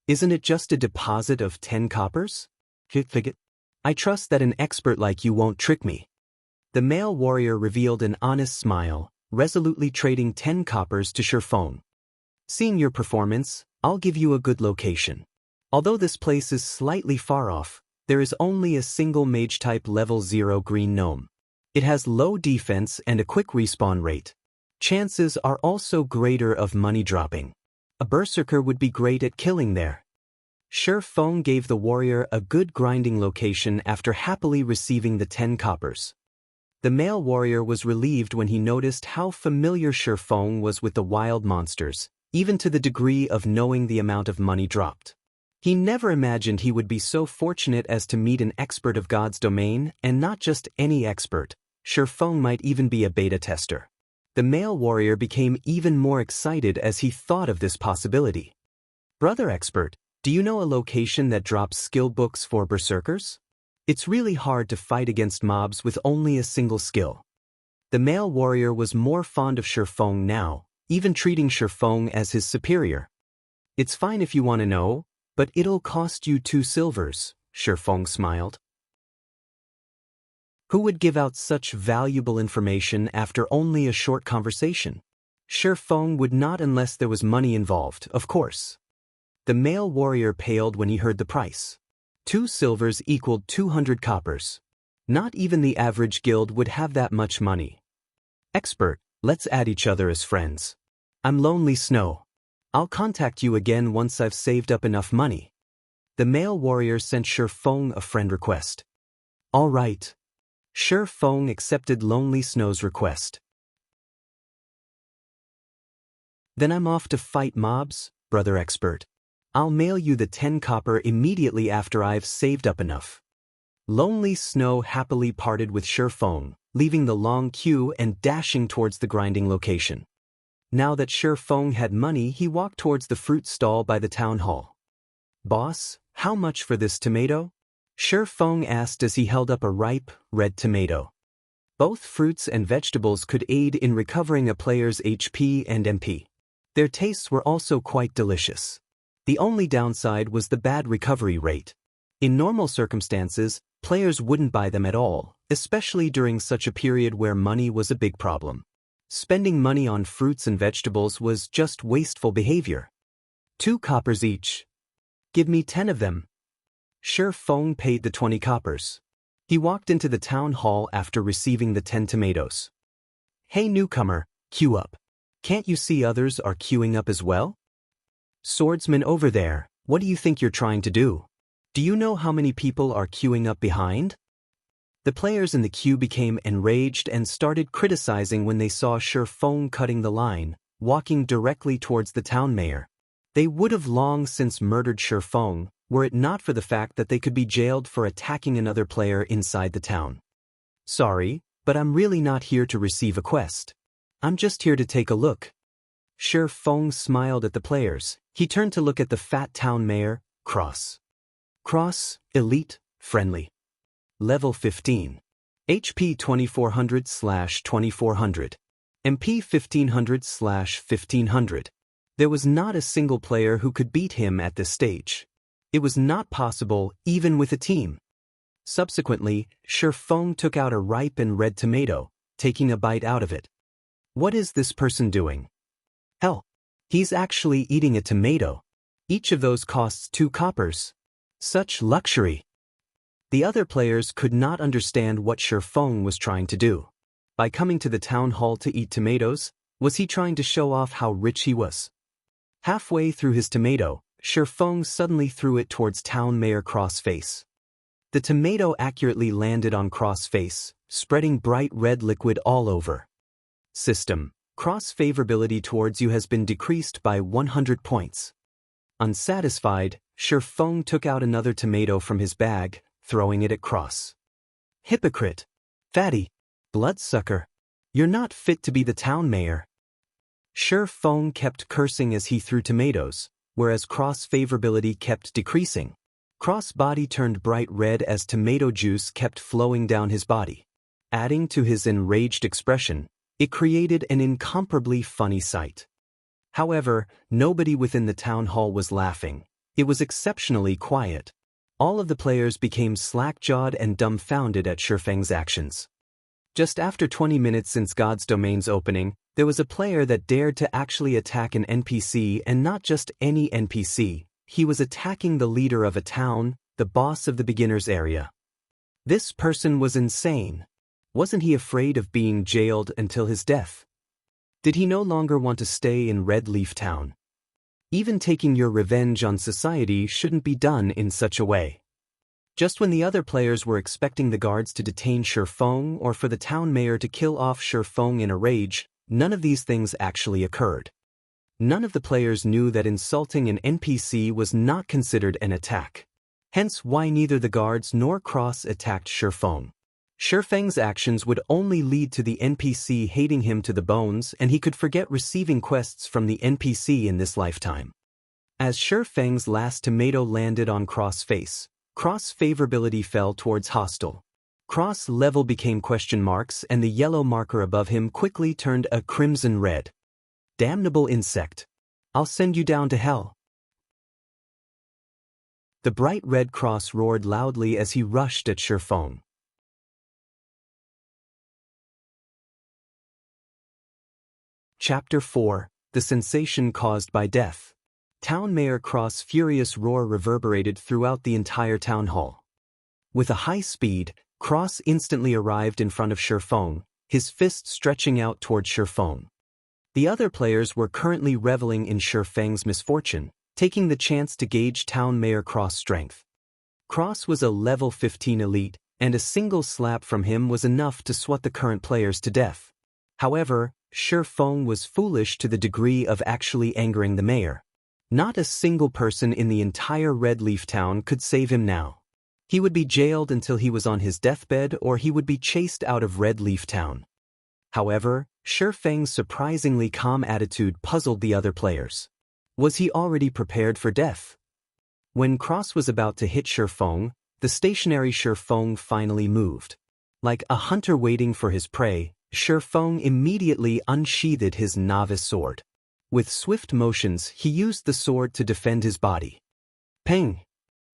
Isn't it just a deposit of 10 coppers? I trust that an expert like you won't trick me. The male warrior revealed an honest smile, resolutely trading 10 coppers to Shi Feng. Seeing your performance, I'll give you a good location. Although this place is slightly far off, there is only a single mage-type level 0 green gnome. It has low defense and a quick respawn rate. Chances are also greater of money dropping. A berserker would be great at killing there. Shi Feng gave the warrior a good grinding location after happily receiving the 10 coppers. The male warrior was relieved when he noticed how familiar Shi Feng was with the wild monsters, even to the degree of knowing the amount of money dropped. He never imagined he would be so fortunate as to meet an expert of God's domain, and not just any expert. Shi Feng might even be a beta tester. The male warrior became even more excited as he thought of this possibility. Brother expert, do you know a location that drops skill books for berserkers? It's really hard to fight against mobs with only a single skill. The male warrior was more fond of Shi Feng now, even treating Shi Feng as his superior. It's fine if you want to know, but it'll cost you 2 silvers, Shi Feng smiled. Who would give out such valuable information after only a short conversation? Shi Feng would not unless there was money involved, of course. The male warrior paled when he heard the price. 2 silvers equaled 200 coppers. Not even the average guild would have that much money. Expert, let's add each other as friends. I'm Lonely Snow. I'll contact you again once I've saved up enough money. The male warrior sent Shi Feng a friend request. All right. Shi Feng accepted Lonely Snow's request. Then I'm off to fight mobs, brother expert. I'll mail you the 10 copper immediately after I've saved up enough. Lonely Snow happily parted with Shi Feng, leaving the long queue and dashing towards the grinding location. Now that Shi Feng had money, he walked towards the fruit stall by the town hall. Boss, how much for this tomato? Shi Feng asked as he held up a ripe, red tomato. Both fruits and vegetables could aid in recovering a player's HP and MP. Their tastes were also quite delicious. The only downside was the bad recovery rate. In normal circumstances, players wouldn't buy them at all, especially during such a period where money was a big problem. Spending money on fruits and vegetables was just wasteful behavior. 2 coppers each. Give me 10 of them. Shi Feng paid the 20 coppers. He walked into the town hall after receiving the 10 tomatoes. Hey newcomer, queue up. Can't you see others are queuing up as well? Swordsman over there, what do you think you're trying to do? Do you know how many people are queuing up behind? The players in the queue became enraged and started criticizing when they saw Shi Feng cutting the line, walking directly towards the town mayor. They would have long since murdered Shi Feng, were it not for the fact that they could be jailed for attacking another player inside the town. Sorry, but I'm really not here to receive a quest. I'm just here to take a look. Shi Feng smiled at the players. He turned to look at the fat town mayor, Cross. Cross, elite, friendly. Level 15. HP 2400/2400. MP 1500/1500. There was not a single player who could beat him at this stage. It was not possible, even with a team. Subsequently, Shi Feng took out a ripe and red tomato, taking a bite out of it. What is this person doing? Hell, he's actually eating a tomato. Each of those costs 2 coppers. Such luxury. The other players could not understand what Shi Feng was trying to do. By coming to the town hall to eat tomatoes, was he trying to show off how rich he was? Halfway through his tomato, Shi Feng suddenly threw it towards Town Mayor Cross' face. The tomato accurately landed on Cross' face, spreading bright red liquid all over. System: Cross favorability towards you has been decreased by 100 points. Unsatisfied, Feng took out another tomato from his bag, throwing it at Cross. Hypocrite! Fatty! Bloodsucker! You're not fit to be the town mayor. Feng kept cursing as he threw tomatoes, whereas Cross favorability kept decreasing. Cross' body turned bright red as tomato juice kept flowing down his body. Adding to his enraged expression, it created an incomparably funny sight. However, nobody within the town hall was laughing. It was exceptionally quiet. All of the players became slack-jawed and dumbfounded at Feng's actions. Just after 20 minutes since God's Domain's opening, there was a player that dared to actually attack an NPC, and not just any NPC. He was attacking the leader of a town, the boss of the beginner's area. This person was insane. Wasn't he afraid of being jailed until his death? Did he no longer want to stay in Red Leaf Town? Even taking your revenge on society shouldn't be done in such a way. Just when the other players were expecting the guards to detain Feng or for the town mayor to kill off Feng in a rage, none of these things actually occurred. None of the players knew that insulting an NPC was not considered an attack. Hence why neither the guards nor Cross attacked Feng. Feng's actions would only lead to the NPC hating him to the bones, and he could forget receiving quests from the NPC in this lifetime. As Feng's last tomato landed on Cross' face, Cross favorability fell towards hostile. Cross level became question marks, and the yellow marker above him quickly turned a crimson red. Damnable insect! I'll send you down to hell! The bright red cross roared loudly as he rushed at Feng. Chapter 4: The Sensation Caused by Death. Town Mayor Cross' furious roar reverberated throughout the entire town hall. With a high speed, Cross instantly arrived in front of Feng, his fist stretching out toward Feng. The other players were currently reveling in Feng's misfortune, taking the chance to gauge Town Mayor Cross' strength. Cross was a level 15 elite, and a single slap from him was enough to swat the current players to death. However, Feng was foolish to the degree of actually angering the mayor. Not a single person in the entire Red Leaf Town could save him now. He would be jailed until he was on his deathbed, or he would be chased out of Red Leaf Town. However, Feng's surprisingly calm attitude puzzled the other players. Was he already prepared for death? When Cross was about to hit Feng, the stationary Feng finally moved. Like a hunter waiting for his prey, Feng immediately unsheathed his novice sword. With swift motions, he used the sword to defend his body. Peng!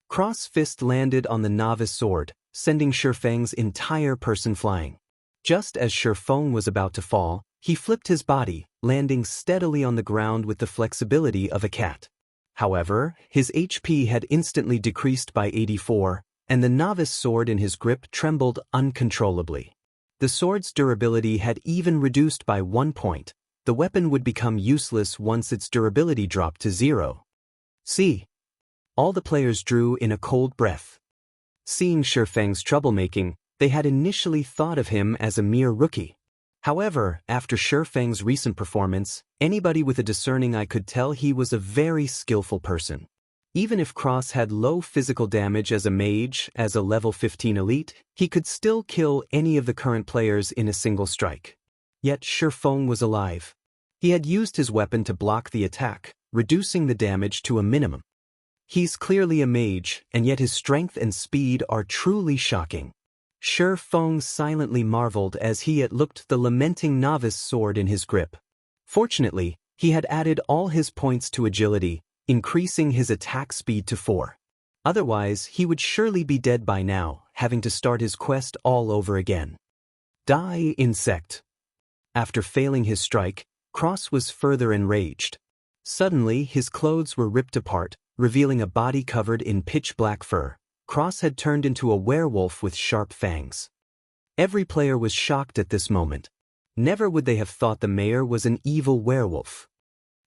Cross' fist landed on the novice sword, sending Feng's entire person flying. Just as Feng was about to fall, he flipped his body, landing steadily on the ground with the flexibility of a cat. However, his HP had instantly decreased by 84, and the novice sword in his grip trembled uncontrollably. The sword's durability had even reduced by 1 point. The weapon would become useless once its durability dropped to 0. See? All the players drew in a cold breath. Seeing Feng's troublemaking, they had initially thought of him as a mere rookie. However, after Feng's recent performance, anybody with a discerning eye could tell he was a very skillful person. Even if Cross had low physical damage as a mage, as a level 15 elite, he could still kill any of the current players in a single strike. Yet Feng was alive. He had used his weapon to block the attack, reducing the damage to a minimum. He's clearly a mage, and yet his strength and speed are truly shocking. Feng silently marveled as he looked the lamenting novice sword in his grip. Fortunately, he had added all his points to agility, increasing his attack speed to 4. Otherwise, he would surely be dead by now, having to start his quest all over again. Die, insect! After failing his strike, Cross was further enraged. Suddenly, his clothes were ripped apart, revealing a body covered in pitch-black fur. Cross had turned into a werewolf with sharp fangs. Every player was shocked at this moment. Never would they have thought the mayor was an evil werewolf.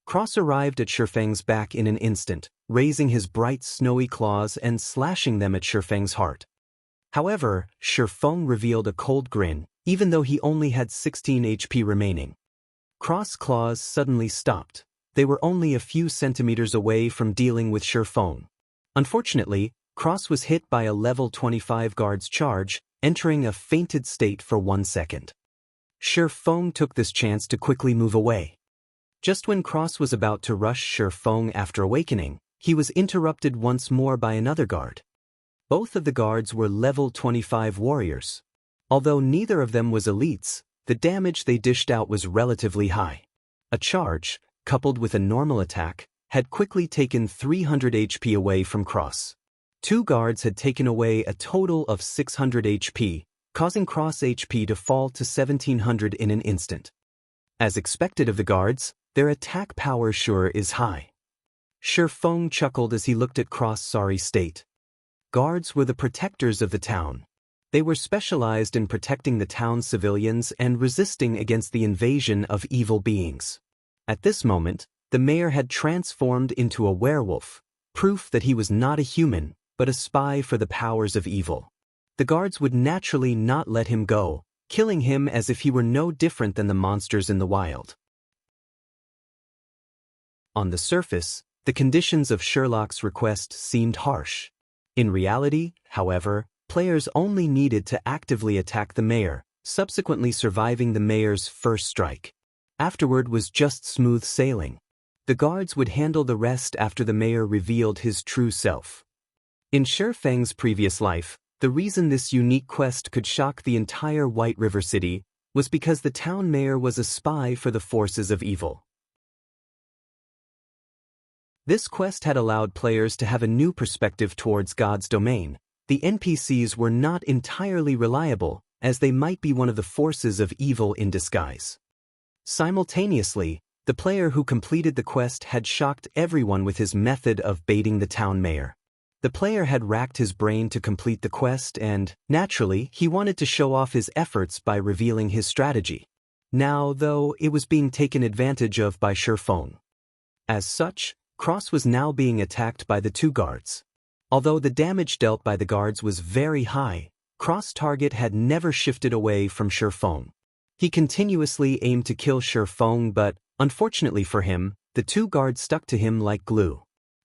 Cross arrived at Feng's back in an instant, raising his bright snowy claws and slashing them at Feng's heart. However, Shifeng revealed a cold grin, even though he only had 16 HP remaining. Cross claws suddenly stopped. They were only a few centimeters away from dealing with Shifeng. Unfortunately, Cross was hit by a level 25 guard's charge, entering a fainted state for 1 second. Shifeng took this chance to quickly move away. Just when Cross was about to rush Shifeng after awakening, he was interrupted once more by another guard. Both of the guards were level 25 warriors. Although neither of them was elites, the damage they dished out was relatively high. A charge, coupled with a normal attack, had quickly taken 300 HP away from Cross. 2 guards had taken away a total of 600 HP, causing Cross HP to fall to 1700 in an instant. As expected of the guards, their attack power sure is high. Shifeng chuckled as he looked at Cross' sorry state. Guards were the protectors of the town. They were specialized in protecting the town's civilians and resisting against the invasion of evil beings. At this moment, the mayor had transformed into a werewolf, proof that he was not a human, but a spy for the powers of evil. The guards would naturally not let him go, killing him as if he were no different than the monsters in the wild. On the surface, the conditions of Sherlock's request seemed harsh. In reality, however, players only needed to actively attack the mayor, subsequently surviving the mayor's first strike. Afterward was just smooth sailing. The guards would handle the rest after the mayor revealed his true self. In Shifeng's previous life, the reason this unique quest could shock the entire White River City was because the town mayor was a spy for the forces of evil. This quest had allowed players to have a new perspective towards God's domain. The NPCs were not entirely reliable, as they might be one of the forces of evil in disguise. Simultaneously, the player who completed the quest had shocked everyone with his method of baiting the town mayor. The player had racked his brain to complete the quest and, naturally, he wanted to show off his efforts by revealing his strategy. Now, though, it was being taken advantage of by Shifeng. As such, Cross was now being attacked by the 2 guards. Although the damage dealt by the guards was very high, Cross' target had never shifted away from Shifeng. He continuously aimed to kill Shifeng, but, unfortunately for him, the 2 guards stuck to him like glue.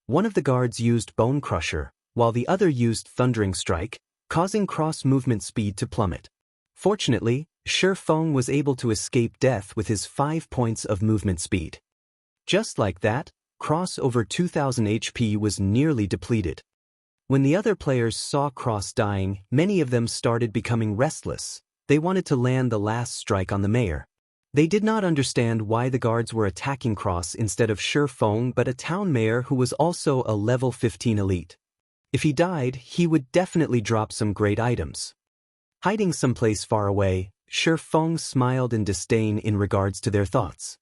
One of the guards used Bone Crusher, while the other used Thundering Strike, causing Cross' movement speed to plummet. Fortunately, Shifeng was able to escape death with his 5 points of movement speed. Just like that, Cross over 2000 HP was nearly depleted. When the other players saw Cross dying, many of them started becoming restless. They wanted to land the last strike on the mayor. They did not understand why the guards were attacking Cross instead of Shifeng but a town mayor who was also a level 15 elite. If he died, he would definitely drop some great items. Hiding someplace far away, Shifeng smiled in disdain in regards to their thoughts.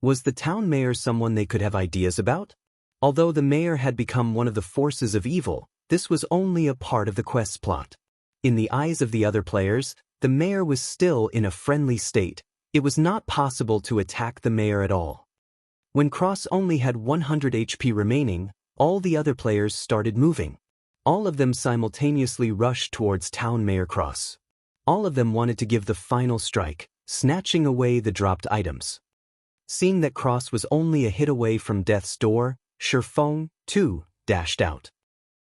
Was the town mayor someone they could have ideas about? Although the mayor had become one of the forces of evil, this was only a part of the quest's plot. In the eyes of the other players, the mayor was still in a friendly state. It was not possible to attack the mayor at all. When Cross only had 100 HP remaining, all the other players started moving. All of them simultaneously rushed towards Town Mayor Cross. All of them wanted to give the final strike, snatching away the dropped items. Seeing that Cross was only a hit away from death's door, Shifeng, too, dashed out.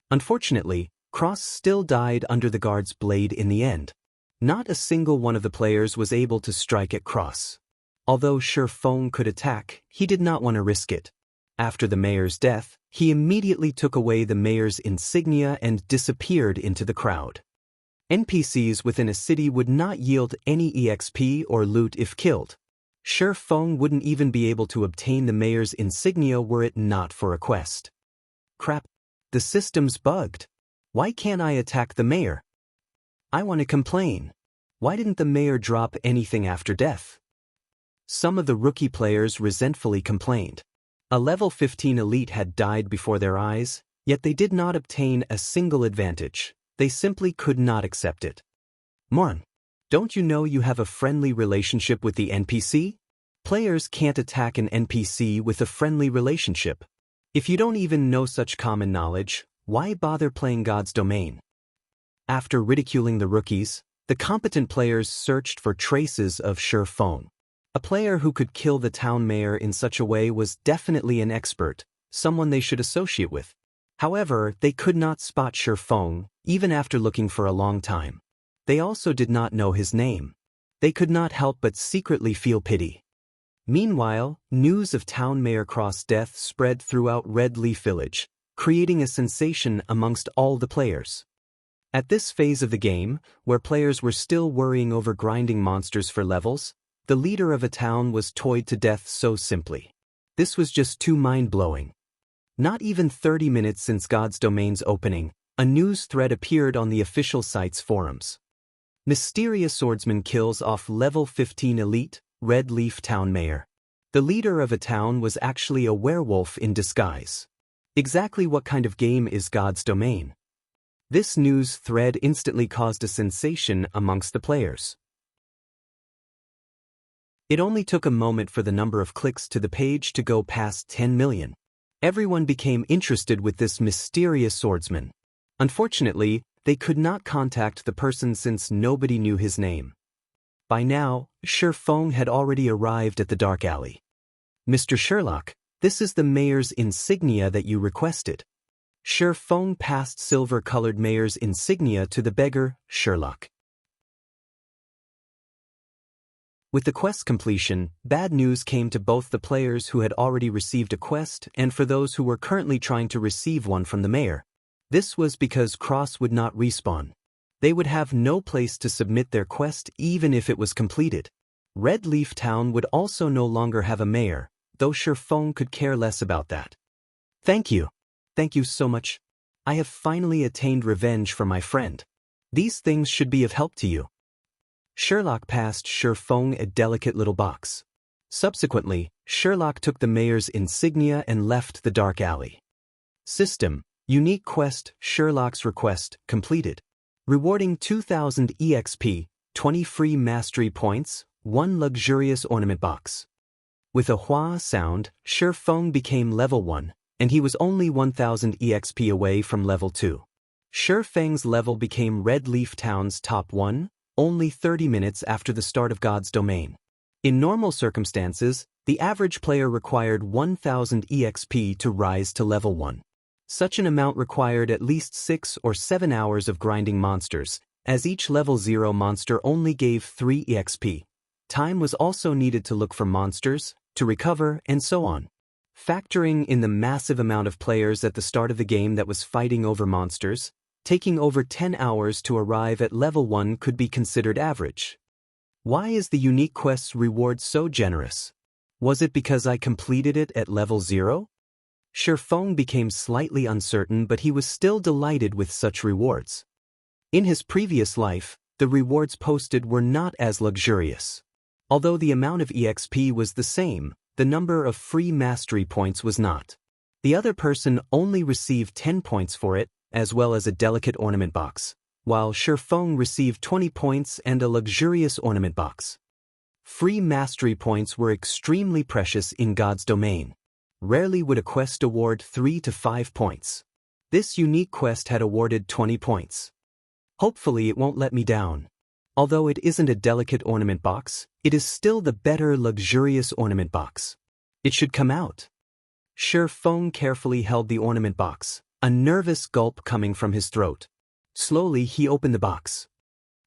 Unfortunately, Cross still died under the guard's blade in the end. Not a single one of the players was able to strike at Cross. Although Shifeng could attack, he did not want to risk it. After the mayor's death, he immediately took away the mayor's insignia and disappeared into the crowd. NPCs within a city would not yield any EXP or loot if killed. Shifeng wouldn't even be able to obtain the mayor's insignia were it not for a quest. Crap. The system's bugged. Why can't I attack the mayor? I want to complain. Why didn't the mayor drop anything after death? Some of the rookie players resentfully complained. A level 15 elite had died before their eyes, yet they did not obtain a single advantage. They simply could not accept it. Mon, don't you know you have a friendly relationship with the NPC? Players can't attack an NPC with a friendly relationship. If you don't even know such common knowledge, why bother playing God's domain? After ridiculing the rookies, the competent players searched for traces of Shi Feng. A player who could kill the town mayor in such a way was definitely an expert, someone they should associate with. However, they could not spot Shi Feng, even after looking for a long time. They also did not know his name. They could not help but secretly feel pity. Meanwhile, news of town mayor Cross' death spread throughout Red Leaf Village, creating a sensation amongst all the players. At this phase of the game, where players were still worrying over grinding monsters for levels, the leader of a town was toyed to death so simply. This was just too mind-blowing. Not even 30 minutes since God's Domain's opening, a news thread appeared on the official site's forums. Mysterious swordsman kills off level 15 elite, Red Leaf town mayor. The leader of a town was actually a werewolf in disguise. Exactly what kind of game is God's Domain? This news thread instantly caused a sensation amongst the players. It only took a moment for the number of clicks to the page to go past 10 million. Everyone became interested with this mysterious swordsman. Unfortunately, they could not contact the person since nobody knew his name. By now, Shi Feng had already arrived at the dark alley. Mr. Sherlock, this is the mayor's insignia that you requested. Shi Feng passed silver-colored mayor's insignia to the beggar, Sherlock. With the quest's completion, bad news came to both the players who had already received a quest and for those who were currently trying to receive one from the mayor. This was because Cross would not respawn. They would have no place to submit their quest even if it was completed. Red Leaf Town would also no longer have a mayor, though Shi Feng could care less about that. Thank you. Thank you so much. I have finally attained revenge for my friend. These things should be of help to you. Sherlock passed Shi Feng a delicate little box. Subsequently, Sherlock took the mayor's insignia and left the dark alley. System: Unique quest, Sherlock's request, completed. Rewarding 2,000 EXP, 20 free mastery points, 1 luxurious ornament box. With a hua sound, Shi Feng became level 1, and he was only 1,000 EXP away from level 2. Shi Feng's level became Red Leaf Town's top 1, only 30 minutes after the start of God's Domain. In normal circumstances, the average player required 1,000 EXP to rise to level 1. Such an amount required at least 6 or 7 hours of grinding monsters, as each level 0 monster only gave 3 EXP. Time was also needed to look for monsters, to recover, and so on. Factoring in the massive amount of players at the start of the game that was fighting over monsters, taking over 10 hours to arrive at level 1 could be considered average. Why is the unique quest's reward so generous? Was it because I completed it at level 0? Shi Feng became slightly uncertain, but he was still delighted with such rewards. In his previous life, the rewards posted were not as luxurious. Although the amount of EXP was the same, the number of free mastery points was not. The other person only received 10 points for it, as well as a delicate ornament box, while Shi Feng received 20 points and a luxurious ornament box. Free mastery points were extremely precious in God's Domain. Rarely would a quest award 3 to 5 points. This unique quest had awarded 20 points. Hopefully it won't let me down. Although it isn't a delicate ornament box, it is still the better luxurious ornament box. It should come out. Shi Feng carefully held the ornament box, a nervous gulp coming from his throat. Slowly he opened the box.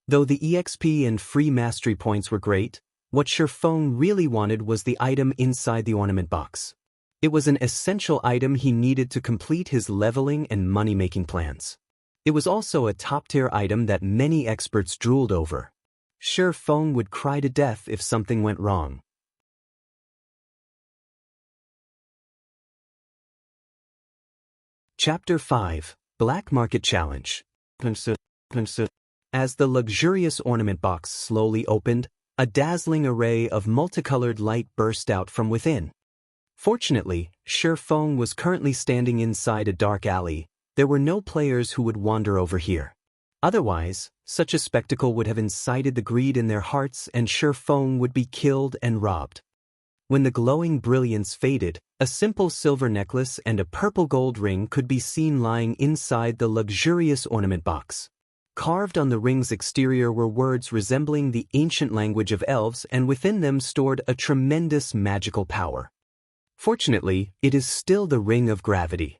Though the EXP and free mastery points were great, what Shi Feng really wanted was the item inside the ornament box. It was an essential item he needed to complete his leveling and money-making plans. It was also a top-tier item that many experts drooled over. Shi Feng would cry to death if something went wrong. Chapter 5: Black Market Challenge. As the luxurious ornament box slowly opened, a dazzling array of multicolored light burst out from within. Fortunately, Shi Feng was currently standing inside a dark alley. There were no players who would wander over here. Otherwise, such a spectacle would have incited the greed in their hearts and Shi Feng would be killed and robbed. When the glowing brilliance faded, a simple silver necklace and a purple gold ring could be seen lying inside the luxurious ornament box. Carved on the ring's exterior were words resembling the ancient language of elves, and within them stored a tremendous magical power. Fortunately, it is still the Ring of Gravity.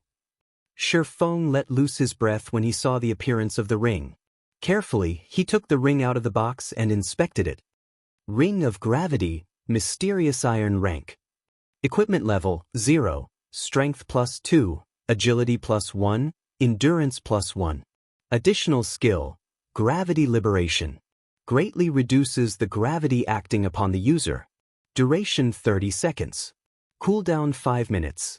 Shi Feng let loose his breath when he saw the appearance of the ring. Carefully, he took the ring out of the box and inspected it. Ring of Gravity, Mysterious Iron Rank. Equipment level, 0, Strength +2, Agility +1, Endurance +1. Additional skill, Gravity Liberation. Greatly reduces the gravity acting upon the user. Duration 30 seconds. Cooldown 5 minutes.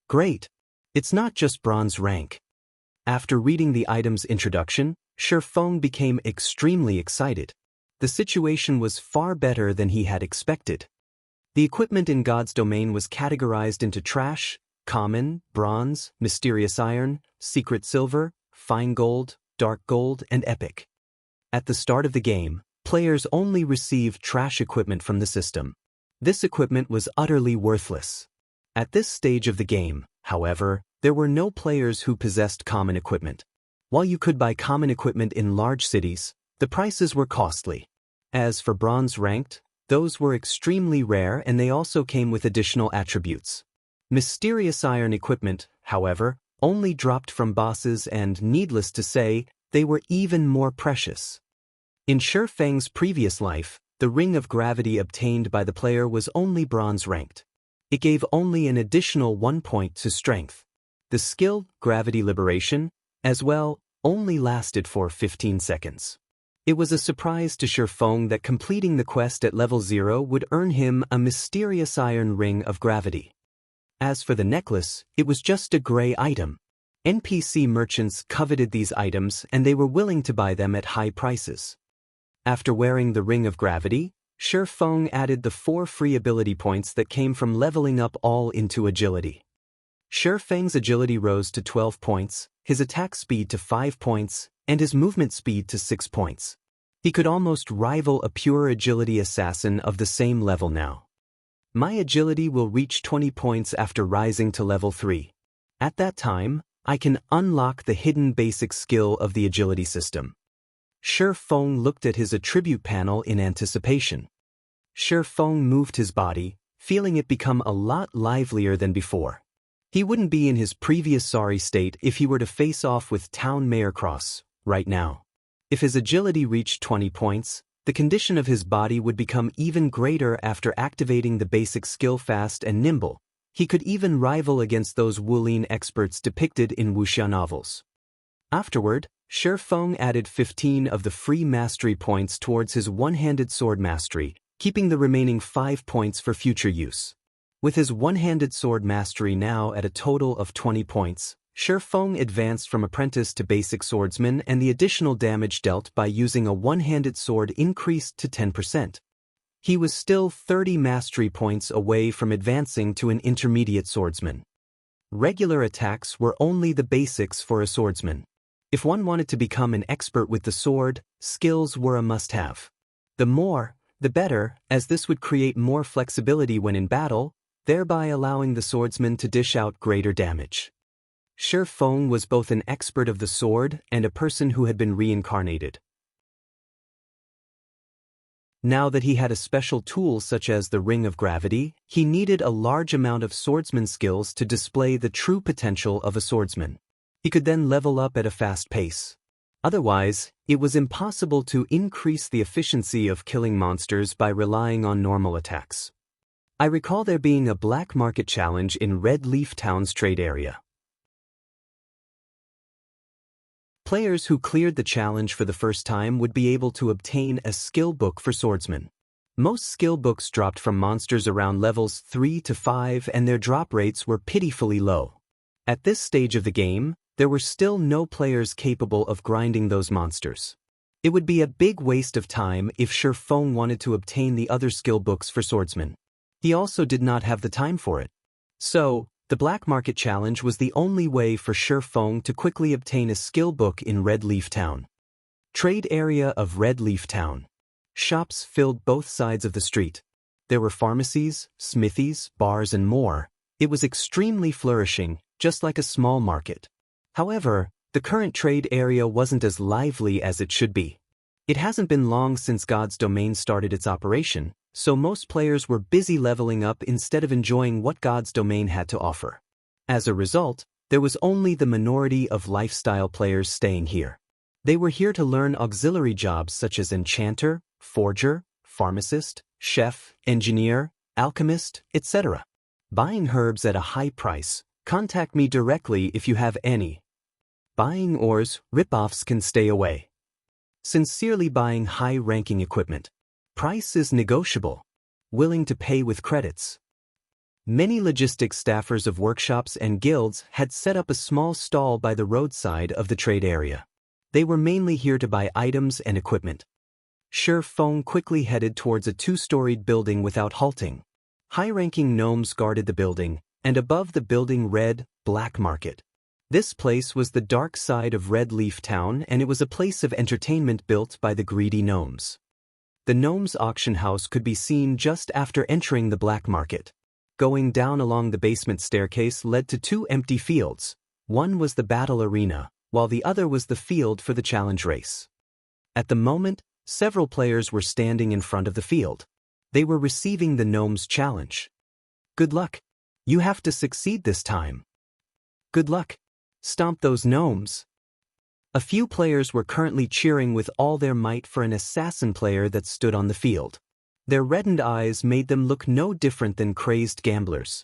Great! It's not just bronze rank. After reading the item's introduction, Shi Feng became extremely excited. The situation was far better than he had expected. The equipment in God's domain was categorized into trash, common, bronze, mysterious iron, secret silver, fine gold, dark gold, and epic. At the start of the game, players only received trash equipment from the system. This equipment was utterly worthless. At this stage of the game, however, there were no players who possessed common equipment. While you could buy common equipment in large cities, the prices were costly. As for bronze ranked, those were extremely rare, and they also came with additional attributes. Mysterious iron equipment, however, only dropped from bosses, and needless to say, they were even more precious. In Shi Feng's previous life, the Ring of Gravity obtained by the player was only bronze ranked. It gave only an additional 1 point to strength. The skill, Gravity Liberation, as well, only lasted for 15 seconds. It was a surprise to Shi Feng that completing the quest at level 0 would earn him a mysterious iron ring of gravity. As for the necklace, it was just a gray item. NPC merchants coveted these items, and they were willing to buy them at high prices. After wearing the Ring of Gravity, Shi Feng added the 4 free ability points that came from leveling up all into agility. Shi Feng's agility rose to 12 points, his attack speed to 5 points, and his movement speed to 6 points. He could almost rival a pure agility assassin of the same level now. My agility will reach 20 points after rising to level 3. At that time, I can unlock the hidden basic skill of the agility system. Shi Feng looked at his attribute panel in anticipation. Shi Feng moved his body, feeling it become a lot livelier than before. He wouldn't be in his previous sorry state if he were to face off with Town Mayor Cross right now. If his agility reached 20 points, the condition of his body would become even greater after activating the basic skill Fast and Nimble. He could even rival against those Wulin experts depicted in Wuxia novels. Afterward, Shi Feng added 15 of the free mastery points towards his one-handed sword mastery, keeping the remaining 5 points for future use. With his one-handed sword mastery now at a total of 20 points, Shi Feng advanced from apprentice to basic swordsman, and the additional damage dealt by using a one-handed sword increased to 10%. He was still 30 mastery points away from advancing to an intermediate swordsman. Regular attacks were only the basics for a swordsman. If one wanted to become an expert with the sword, skills were a must-have. The more, the better, as this would create more flexibility when in battle, thereby allowing the swordsman to dish out greater damage. Shi Feng was both an expert of the sword and a person who had been reincarnated. Now that he had a special tool such as the Ring of Gravity, he needed a large amount of swordsman skills to display the true potential of a swordsman. He could then level up at a fast pace. Otherwise, it was impossible to increase the efficiency of killing monsters by relying on normal attacks. I recall there being a black market challenge in Red Leaf Town's trade area. Players who cleared the challenge for the first time would be able to obtain a skill book for swordsmen. Most skill books dropped from monsters around levels 3 to 5, and their drop rates were pitifully low. At this stage of the game, there were still no players capable of grinding those monsters. It would be a big waste of time if Shi Feng wanted to obtain the other skill books for swordsmen. He also did not have the time for it. So, the Black Market Challenge was the only way for Shi Feng to quickly obtain a skill book in Red Leaf Town. Trade area of Red Leaf Town. Shops filled both sides of the street. There were pharmacies, smithies, bars, and more. It was extremely flourishing, just like a small market. However, The current trade area wasn't as lively as it should be. It hasn't been long since God's domain started its operation, so most players were busy leveling up instead of enjoying what God's domain had to offer. As a result, there was only the minority of lifestyle players staying here. They were here to learn auxiliary jobs such as enchanter, forger, pharmacist, chef, engineer, alchemist, etc. Buying herbs at a high price. Contact me directly if you have any. Buying ores, rip-offs can stay away. Sincerely buying high-ranking equipment. Price is negotiable. Willing to pay with credits. Many logistics staffers of workshops and guilds had set up a small stall by the roadside of the trade area. They were mainly here to buy items and equipment. Shi Feng quickly headed towards a two-storied building without halting. High-ranking gnomes guarded the building, and above the building read, Black Market. This place was the dark side of Red Leaf Town, and it was a place of entertainment built by the greedy gnomes. The gnomes' auction house could be seen just after entering the black market. Going down along the basement staircase led to two empty fields. One was the battle arena, while the other was the field for the challenge race. At the moment, several players were standing in front of the field. They were receiving the gnomes' challenge. Good luck. You have to succeed this time. Good luck. Stomp those gnomes. A few players were currently cheering with all their might for an assassin player that stood on the field. Their reddened eyes made them look no different than crazed gamblers.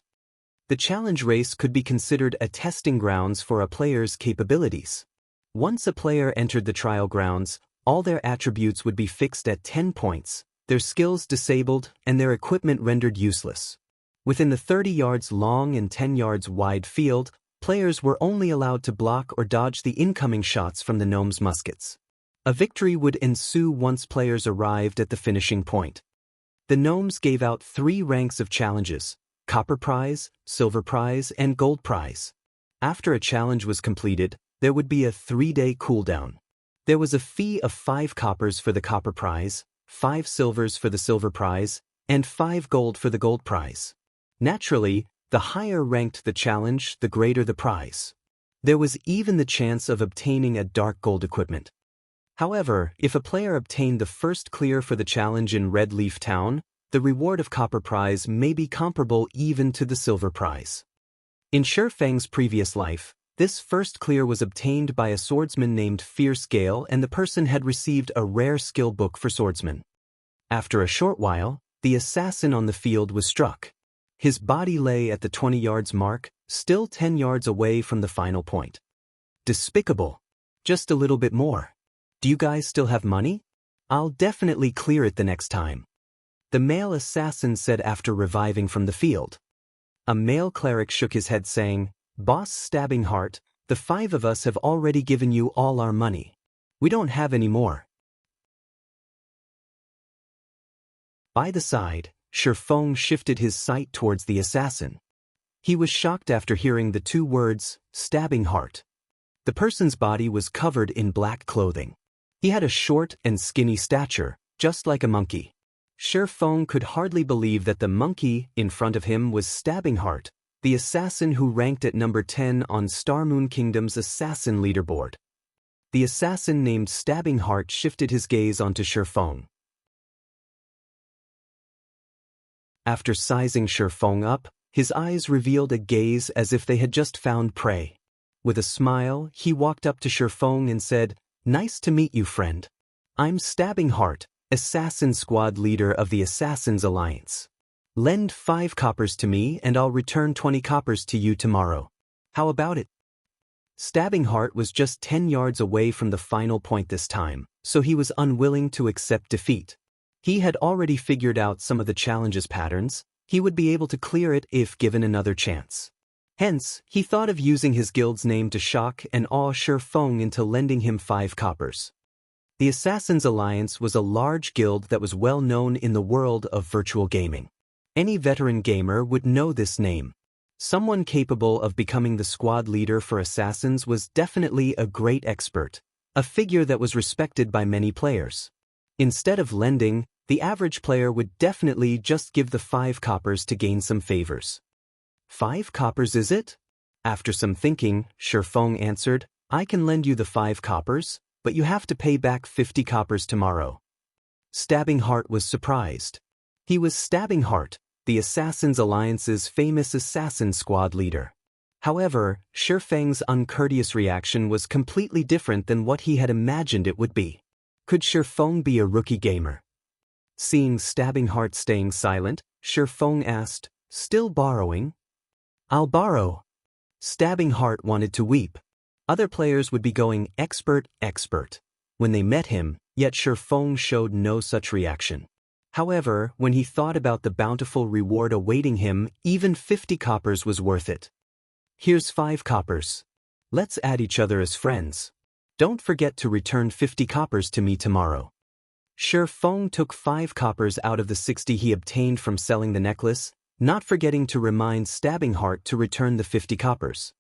The challenge race could be considered a testing grounds for a player's capabilities. Once a player entered the trial grounds, all their attributes would be fixed at 10 points, their skills disabled, and their equipment rendered useless. Within the 30 yards long and 10 yards wide field, players were only allowed to block or dodge the incoming shots from the gnomes' muskets. A victory would ensue once players arrived at the finishing point. The gnomes gave out 3 ranks of challenges: copper prize, silver prize, and gold prize. After a challenge was completed, there would be a 3-day cooldown. There was a fee of 5 coppers for the copper prize, 5 silvers for the silver prize, and 5 gold for the gold prize. Naturally, the higher ranked the challenge, the greater the prize. There was even the chance of obtaining a dark gold equipment. However, if a player obtained the first clear for the challenge in Red Leaf Town, the reward of copper prize may be comparable even to the silver prize. In Shi Feng's previous life, this first clear was obtained by a swordsman named Fierce Gale, and the person had received a rare skill book for swordsmen. After a short while, the assassin on the field was struck. His body lay at the 20 yards mark, still 10 yards away from the final point. Despicable. Just a little bit more. Do you guys still have money? I'll definitely clear it the next time. The male assassin said after reviving from the field. A male cleric shook his head saying, "Boss Stabbing Heart, the 5 of us have already given you all our money. We don't have any more." By the side, Shi Feng shifted his sight towards the assassin. He was shocked after hearing the 2 words, stabbing heart. The person's body was covered in black clothing. He had a short and skinny stature, just like a monkey. Shi Feng could hardly believe that the monkey in front of him was Stabbing Heart, the assassin who ranked at number 10 on Star Moon Kingdom's assassin leaderboard. The assassin named Stabbing Heart shifted his gaze onto Shi Feng. After sizing Shi Feng up, his eyes revealed a gaze as if they had just found prey. With a smile, he walked up to Shi Feng and said, "Nice to meet you, friend. I'm Stabbing Heart, assassin squad leader of the Assassins Alliance. Lend 5 coppers to me and I'll return 20 coppers to you tomorrow. How about it?" Stabbing Heart was just 10 yards away from the final point this time, so he was unwilling to accept defeat. He had already figured out some of the challenge's patterns. He would be able to clear it if given another chance. Hence, he thought of using his guild's name to shock and awe Shi Feng into lending him 5 coppers. The Assassins Alliance was a large guild that was well known in the world of virtual gaming. Any veteran gamer would know this name. Someone capable of becoming the squad leader for assassins was definitely a great expert, a figure that was respected by many players. Instead of lending, the average player would definitely just give the 5 coppers to gain some favors. 5 coppers is it? After some thinking, Shi Feng answered, I can lend you the 5 coppers, but you have to pay back 50 coppers tomorrow. Stabbing Heart was surprised. He was Stabbing Heart, the Assassin's Alliance's famous assassin squad leader. However, Shifeng's uncourteous reaction was completely different than what he had imagined it would be. Could Shifeng be a rookie gamer? Seeing Stabbing Heart staying silent, Shifeng asked, "Still borrowing?" "I'll borrow." Stabbing Heart wanted to weep. Other players would be going expert when they met him, yet Shifeng showed no such reaction. However, when he thought about the bountiful reward awaiting him, even 50 coppers was worth it. "Here's 5 coppers. Let's add each other as friends. Don't forget to return 50 coppers to me tomorrow." Shifeng took 5 coppers out of the 60 he obtained from selling the necklace, not forgetting to remind Stabbing Heart to return the 50 coppers.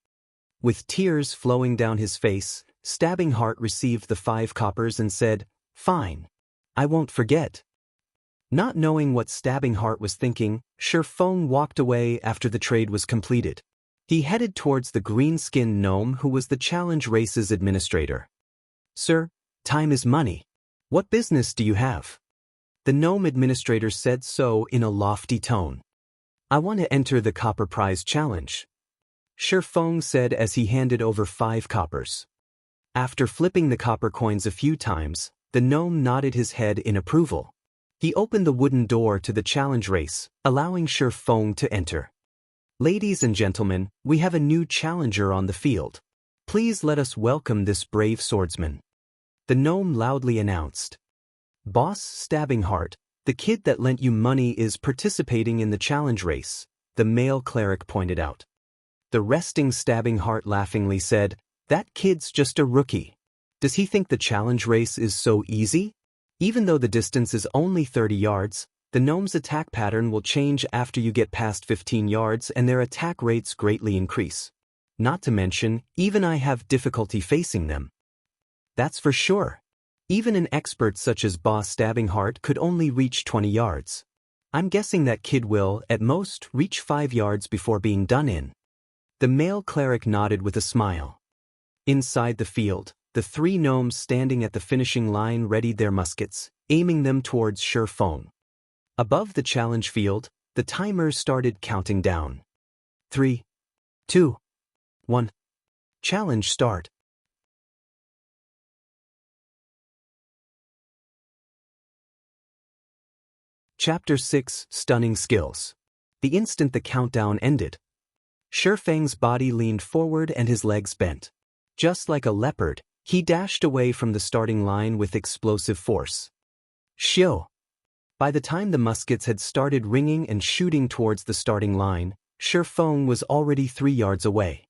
With tears flowing down his face, Stabbing Heart received the 5 coppers and said, "Fine. I won't forget." Not knowing what Stabbing Heart was thinking, Shifeng walked away after the trade was completed. He headed towards the green-skinned gnome who was the challenge race's administrator. "Sir, time is money. What business do you have?" The gnome administrator said so in a lofty tone. "I want to enter the copper prize challenge," Shifeng said as he handed over 5 coppers. After flipping the copper coins a few times, the gnome nodded his head in approval. He opened the wooden door to the challenge race, allowing Shifeng to enter. "Ladies and gentlemen, we have a new challenger on the field. Please let us welcome this brave swordsman," the gnome loudly announced. "Boss Stabbing Heart, the kid that lent you money is participating in the challenge race," the male cleric pointed out. The resting Stabbing Heart laughingly said, "That kid's just a rookie. Does he think the challenge race is so easy? Even though the distance is only 30 yards, the gnome's attack pattern will change after you get past 15 yards and their attack rates greatly increase. Not to mention, even I have difficulty facing them." "That's for sure. Even an expert such as Boss Stabbing Heart could only reach 20 yards. I'm guessing that kid will, at most, reach 5 yards before being done in." The male cleric nodded with a smile. Inside the field, the 3 gnomes standing at the finishing line readied their muskets, aiming them towards Shifeng. Above the challenge field, the timer started counting down. 3, 2, 1. Challenge start. Chapter 6: Stunning Skills. The instant the countdown ended, Shifeng's body leaned forward and his legs bent. Just like a leopard, he dashed away from the starting line with explosive force. Shio! By the time the muskets had started ringing and shooting towards the starting line, Shifeng was already 3 yards away.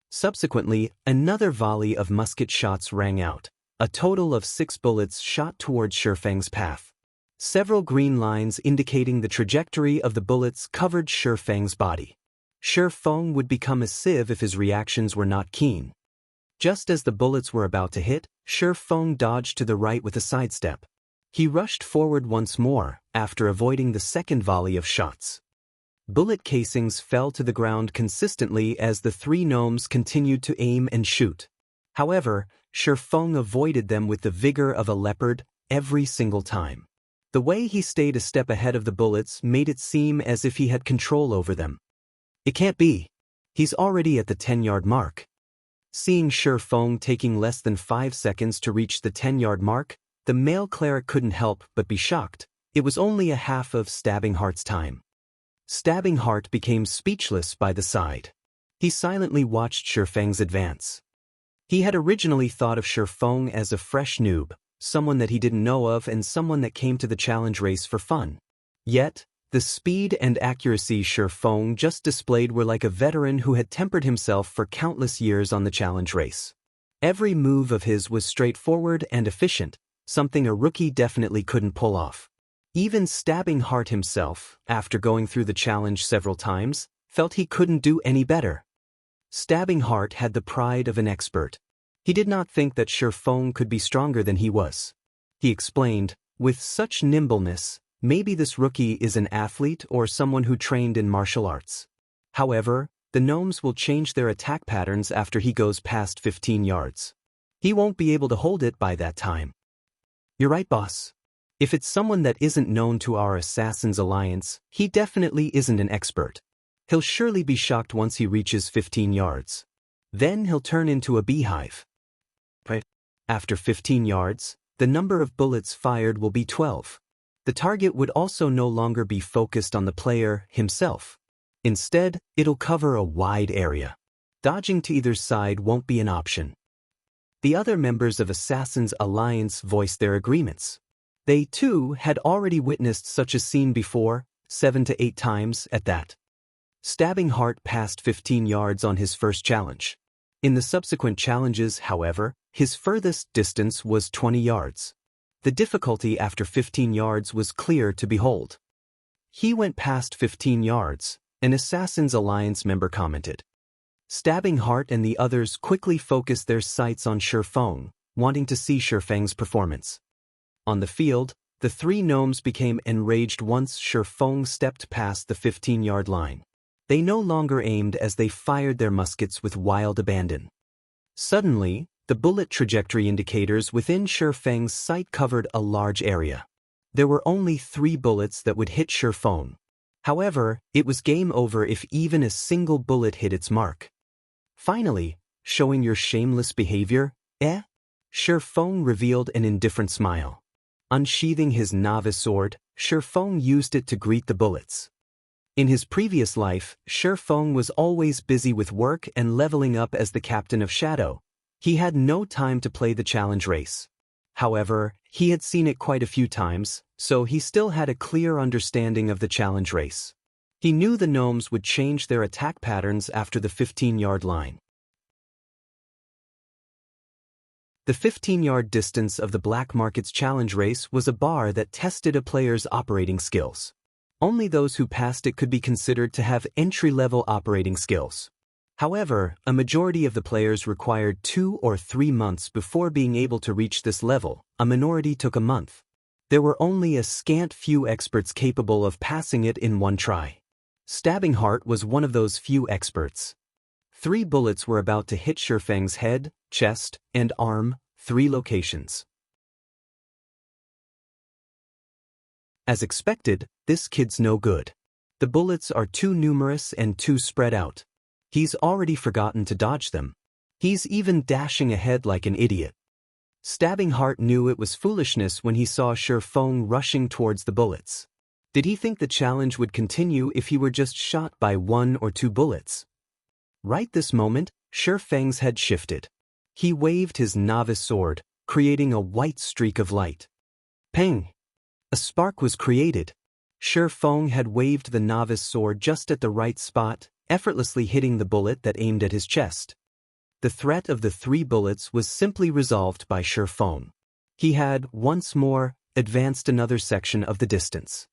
Subsequently, another volley of musket shots rang out. A total of 6 bullets shot towards Shifeng's path. Several green lines indicating the trajectory of the bullets covered Shifeng's body. Shifeng would become a sieve if his reactions were not keen. Just as the bullets were about to hit, Shifeng dodged to the right with a sidestep. He rushed forward once more, after avoiding the second volley of shots. Bullet casings fell to the ground consistently as the 3 gnomes continued to aim and shoot. However, Shifeng avoided them with the vigor of a leopard every single time. The way he stayed a step ahead of the bullets made it seem as if he had control over them. It can't be. He's already at the 10-yard mark. Seeing Shifeng taking less than 5 seconds to reach the 10-yard mark, the male cleric couldn't help but be shocked. It was only a half of Stabbing Heart's time. Stabbing Heart became speechless by the side. He silently watched Shifeng's advance. He had originally thought of Shifeng as a fresh noob, someone that he didn't know of and someone that came to the challenge race for fun. Yet, the speed and accuracy Shifeng just displayed were like a veteran who had tempered himself for countless years on the challenge race. Every move of his was straightforward and efficient, something a rookie definitely couldn't pull off. Even Stabbing Heart himself, after going through the challenge several times, felt he couldn't do any better. Stabbing Heart had the pride of an expert. He did not think that Shifeng could be stronger than he was. He explained, with such nimbleness, maybe this rookie is an athlete or someone who trained in martial arts. However, the gnomes will change their attack patterns after he goes past 15 yards. He won't be able to hold it by that time. You're right, boss. If it's someone that isn't known to our Assassin's Alliance, he definitely isn't an expert. He'll surely be shocked once he reaches 15 yards. Then he'll turn into a beehive. But after 15 yards, the number of bullets fired will be 12. The target would also no longer be focused on the player himself. Instead, it'll cover a wide area. Dodging to either side won't be an option. The other members of Assassin's Alliance voiced their agreements. They, too, had already witnessed such a scene before, 7 to 8 times at that. Stabbing Heart passed 15 yards on his first challenge. In the subsequent challenges, however, his furthest distance was 20 yards. The difficulty after 15 yards was clear to behold. He went past 15 yards, an Assassin's Alliance member commented. Stabbing Heart and the others quickly focused their sights on Shifeng, wanting to see Shifeng's performance. On the field, the 3 gnomes became enraged once Shifeng stepped past the 15-yard line. They no longer aimed as they fired their muskets with wild abandon. Suddenly, the bullet trajectory indicators within Shifeng's sight covered a large area. There were only 3 bullets that would hit Shifeng. However, it was game over if even a single bullet hit its mark. Finally, showing your shameless behavior, Shifeng revealed an indifferent smile. Unsheathing his novice sword, Shifeng used it to greet the bullets. In his previous life, Shifeng was always busy with work and leveling up as the captain of Shadow. He had no time to play the challenge race. However, he had seen it quite a few times, so he still had a clear understanding of the challenge race. He knew the gnomes would change their attack patterns after the 15-yard line. The 15-yard distance of the Black Market's challenge race was a bar that tested a player's operating skills. Only those who passed it could be considered to have entry-level operating skills. However, a majority of the players required 2 or 3 months before being able to reach this level. A minority took a month. There were only a scant few experts capable of passing it in one try. Stabbing Heart was one of those few experts. 3 bullets were about to hit Shifeng's head, chest, and arm, 3 locations. As expected, this kid's no good. The bullets are too numerous and too spread out. He's already forgotten to dodge them. He's even dashing ahead like an idiot. Stabbing Heart knew it was foolishness when he saw Shifeng rushing towards the bullets. Did he think the challenge would continue if he were just shot by 1 or 2 bullets? Right this moment, Shifeng's head shifted. He waved his novice sword, creating a white streak of light. Peng! A spark was created. Shifeng had waved the novice sword just at the right spot, effortlessly hitting the bullet that aimed at his chest. The threat of the 3 bullets was simply resolved by Shifeng. He had, once more, advanced another section of the distance.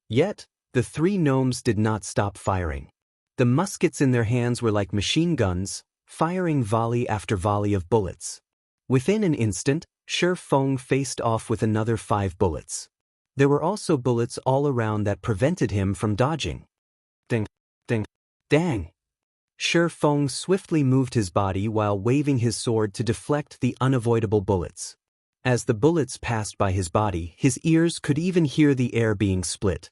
Yet, the 3 gnomes did not stop firing. The muskets in their hands were like machine guns, firing volley after volley of bullets. Within an instant, Shifeng faced off with another 5 bullets. There were also bullets all around that prevented him from dodging. Ding, ding, dang! Shifeng swiftly moved his body while waving his sword to deflect the unavoidable bullets. As the bullets passed by his body, his ears could even hear the air being split.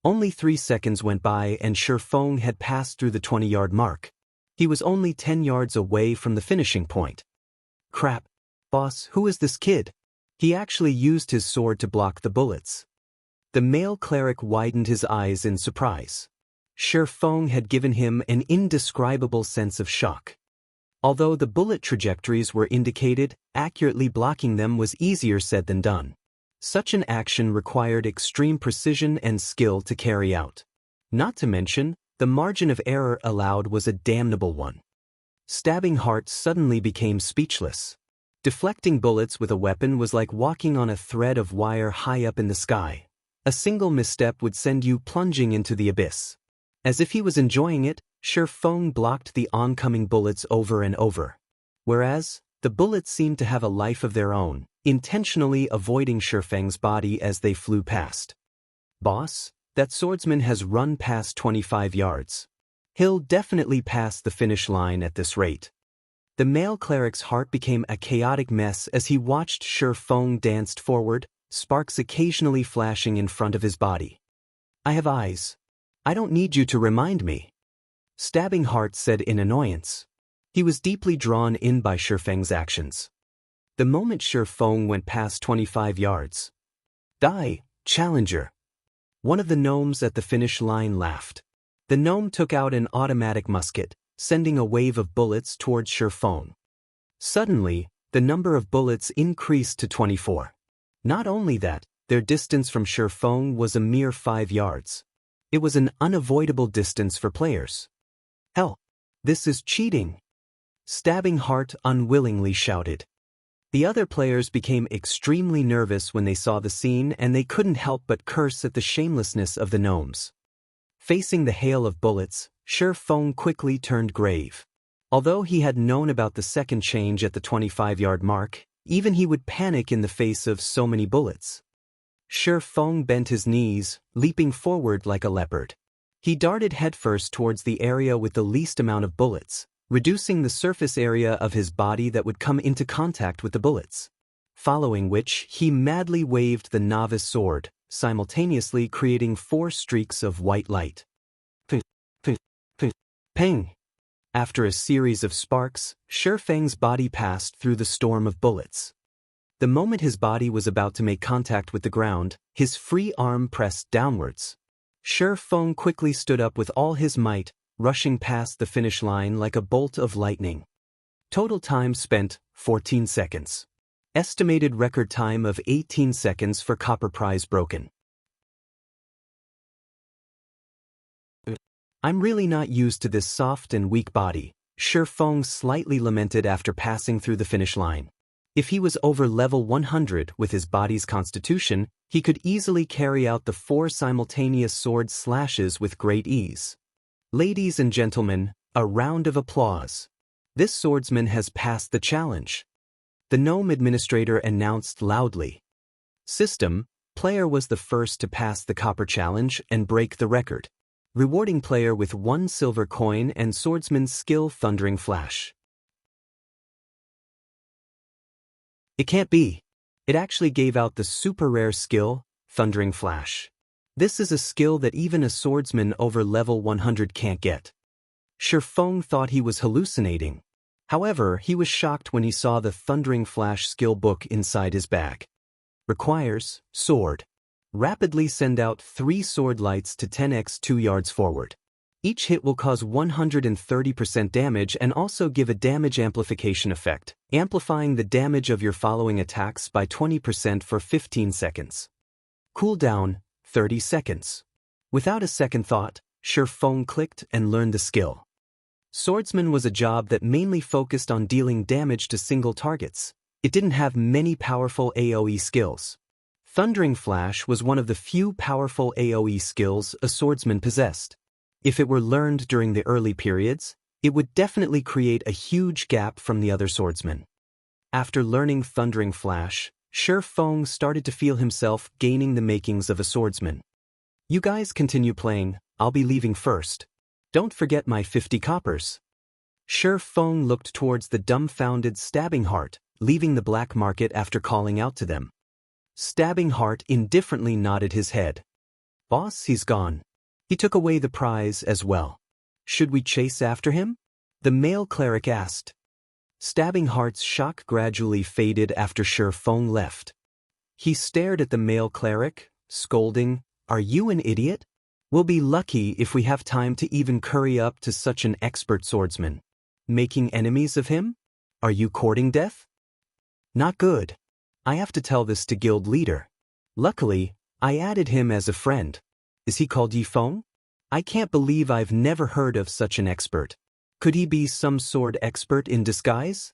Only 3 seconds went by and Shifeng had passed through the 20-yard mark. He was only 10 yards away from the finishing point. Crap. Boss, who is this kid? He actually used his sword to block the bullets. The male cleric widened his eyes in surprise. Shifeng had given him an indescribable sense of shock. Although the bullet trajectories were indicated, accurately blocking them was easier said than done. Such an action required extreme precision and skill to carry out. Not to mention, the margin of error allowed was a damnable one. Stabbing Heart suddenly became speechless. Deflecting bullets with a weapon was like walking on a thread of wire high up in the sky. A single misstep would send you plunging into the abyss. As if he was enjoying it, Shifeng blocked the oncoming bullets over and over. Whereas, the bullets seemed to have a life of their own, intentionally avoiding Shifeng's body as they flew past. Boss, that swordsman has run past 25 yards. He'll definitely pass the finish line at this rate. The male cleric's heart became a chaotic mess as he watched Shi Feng danced forward, sparks occasionally flashing in front of his body. I have eyes. I don't need you to remind me. Stabbing Heart said in annoyance. He was deeply drawn in by Shi Feng's actions. The moment Shi Feng went past 25 yards. Die, challenger. One of the gnomes at the finish line laughed. The gnome took out an automatic musket, sending a wave of bullets towards Shi Feng. Suddenly, the number of bullets increased to 24. Not only that, their distance from Shi Feng was a mere 5 yards. It was an unavoidable distance for players. Hell, this is cheating! Stabbing Heart unwillingly shouted. The other players became extremely nervous when they saw the scene, and they couldn't help but curse at the shamelessness of the gnomes. Facing the hail of bullets, Shi Feng quickly turned grave. Although he had known about the second change at the 25-yard mark, even he would panic in the face of so many bullets. Shi Feng bent his knees, leaping forward like a leopard. He darted headfirst towards the area with the least amount of bullets, reducing the surface area of his body that would come into contact with the bullets. Following which, he madly waved the novice sword, simultaneously creating 4 streaks of white light. Ping! After a series of sparks, Shi Feng's body passed through the storm of bullets. The moment his body was about to make contact with the ground, his free arm pressed downwards. Shi Feng quickly stood up with all his might, rushing past the finish line like a bolt of lightning. Total time spent, 14 seconds. Estimated record time of 18 seconds for copper prize broken. I'm really not used to this soft and weak body, Shi Feng slightly lamented after passing through the finish line. If he was over level 100 with his body's constitution, he could easily carry out the 4 simultaneous sword slashes with great ease. Ladies and gentlemen, a round of applause. This swordsman has passed the challenge. The gnome administrator announced loudly. System, player was the first to pass the copper challenge and break the record. Rewarding player with 1 silver coin and swordsman's skill thundering flash. It can't be. It actually gave out the super rare skill, thundering flash. This is a skill that even a swordsman over level 100 can't get. Shi Feng thought he was hallucinating. However, he was shocked when he saw the thundering flash skill book inside his bag. Requires, sword. Rapidly send out 3 sword lights to 10x 2 yards forward. Each hit will cause 130% damage and also give a damage amplification effect, amplifying the damage of your following attacks by 20% for 15 seconds. Cooldown, 30 seconds. Without a second thought, Shi Feng clicked and learned the skill. Swordsman was a job that mainly focused on dealing damage to single targets. It didn't have many powerful AoE skills. Thundering Flash was one of the few powerful AoE skills a swordsman possessed. If it were learned during the early periods, it would definitely create a huge gap from the other swordsmen. After learning Thundering Flash, Shi Feng started to feel himself gaining the makings of a swordsman. You guys continue playing, I'll be leaving first. Don't forget my 50 coppers. Shi Feng looked towards the dumbfounded Stabbing Heart, leaving the black market after calling out to them. Stabbing Heart indifferently nodded his head. Boss, he's gone. He took away the prize as well. Should we chase after him? The male cleric asked. Stabbing Heart's shock gradually faded after Shi Feng left. He stared at the male cleric, scolding, "Are you an idiot? We'll be lucky if we have time to even curry up to such an expert swordsman. Making enemies of him? Are you courting death? Not good. I have to tell this to guild leader. Luckily, I added him as a friend. Is he called Yifeng? I can't believe I've never heard of such an expert. Could he be some sword expert in disguise?"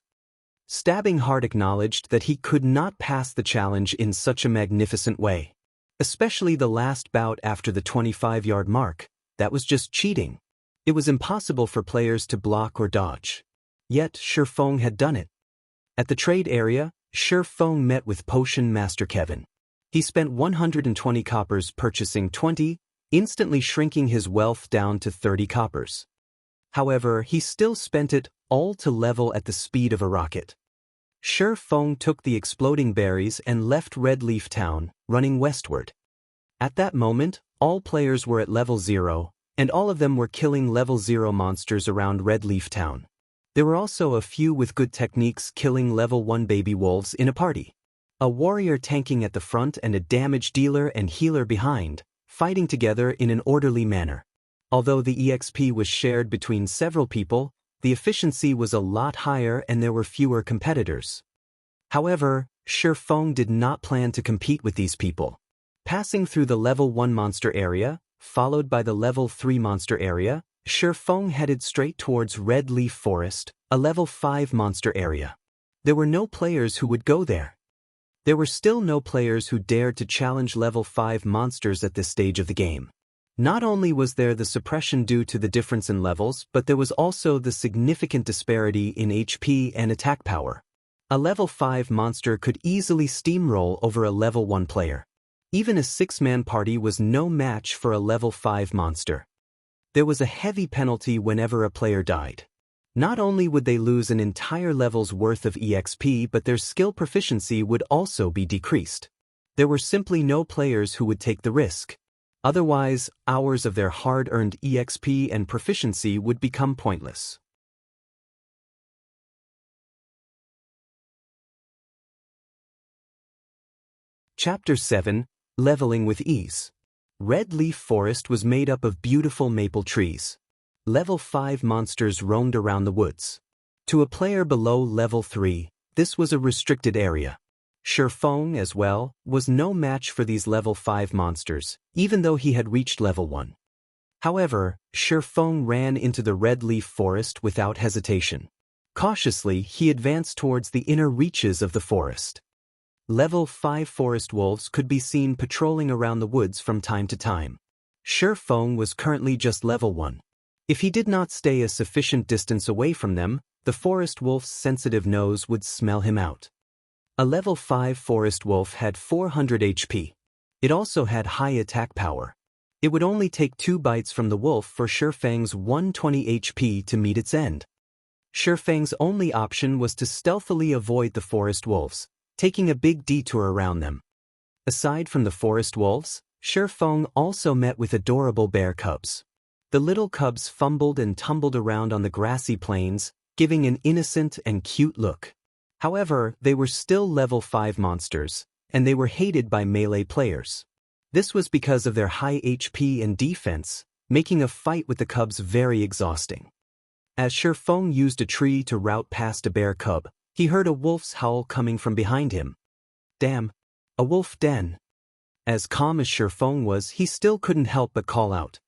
Stabbing Heart acknowledged that he could not pass the challenge in such a magnificent way. Especially the last bout after the 25-yard mark, that was just cheating. It was impossible for players to block or dodge. Yet Shi Feng had done it. At the trade area, Shi Feng met with Potion Master Kevin. He spent 120 coppers purchasing 20, instantly shrinking his wealth down to 30 coppers. However, he still spent it all to level at the speed of a rocket. Shi Feng took the exploding berries and left Red Leaf Town, running westward. At that moment, all players were at level 0, and all of them were killing level 0 monsters around Red Leaf Town. There were also a few with good techniques killing level 1 baby wolves in a party. A warrior tanking at the front and a damage dealer and healer behind, fighting together in an orderly manner. Although the EXP was shared between several people, the efficiency was a lot higher and there were fewer competitors. However, Shi Feng did not plan to compete with these people. Passing through the level 1 monster area, followed by the level 3 monster area, Shi Feng headed straight towards Red Leaf Forest, a level 5 monster area. There were no players who would go there. There were still no players who dared to challenge level 5 monsters at this stage of the game. Not only was there the suppression due to the difference in levels, but there was also the significant disparity in HP and attack power. A level 5 monster could easily steamroll over a level 1 player. Even a 6-man party was no match for a level 5 monster. There was a heavy penalty whenever a player died. Not only would they lose an entire level's worth of EXP, but their skill proficiency would also be decreased. There were simply no players who would take the risk. Otherwise, hours of their hard-earned EXP and proficiency would become pointless. Chapter 7, Leveling with Ease. Red Leaf Forest was made up of beautiful maple trees. Level 5 monsters roamed around the woods. To a player below level 3, this was a restricted area. Shi Feng, as well, was no match for these level 5 monsters, even though he had reached level 1. However, Shi Feng ran into the Red Leaf Forest without hesitation. Cautiously, he advanced towards the inner reaches of the forest. Level 5 forest wolves could be seen patrolling around the woods from time to time. Shi Feng was currently just level 1. If he did not stay a sufficient distance away from them, the forest wolf's sensitive nose would smell him out. A level 5 forest wolf had 400 HP. It also had high attack power. It would only take 2 bites from the wolf for Shi Feng's 120 HP to meet its end. Shi Feng's only option was to stealthily avoid the forest wolves, taking a big detour around them. Aside from the forest wolves, Shi Feng also met with adorable bear cubs. The little cubs fumbled and tumbled around on the grassy plains, giving an innocent and cute look. However, they were still level 5 monsters, and they were hated by melee players. This was because of their high HP and defense, making a fight with the cubs very exhausting. As Shi Feng used a tree to route past a bear cub, he heard a wolf's howl coming from behind him. Damn, a wolf den. As calm as Shi Feng was, he still couldn't help but call out.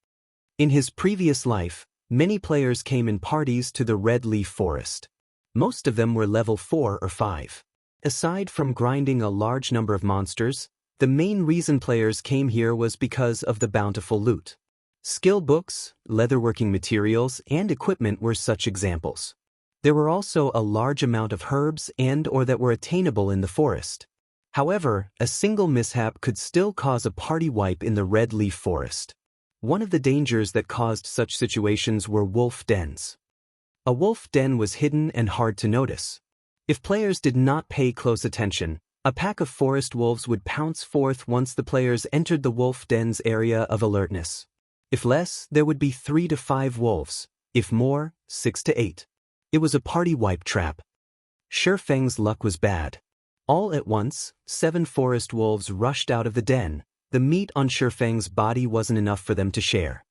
In his previous life, many players came in parties to the Red Leaf Forest. Most of them were level 4 or 5. Aside from grinding a large number of monsters, the main reason players came here was because of the bountiful loot. Skill books, leatherworking materials, and equipment were such examples. There were also a large amount of herbs and/or that were attainable in the forest. However, a single mishap could still cause a party wipe in the Red Leaf Forest. One of the dangers that caused such situations were wolf dens. A wolf den was hidden and hard to notice. If players did not pay close attention, a pack of forest wolves would pounce forth once the players entered the wolf den's area of alertness. If less, there would be 3 to 5 wolves. If more, 6 to 8. It was a party wipe trap. Shi Feng's luck was bad. All at once, 7 forest wolves rushed out of the den. The meat on Shi Feng's body wasn't enough for them to share.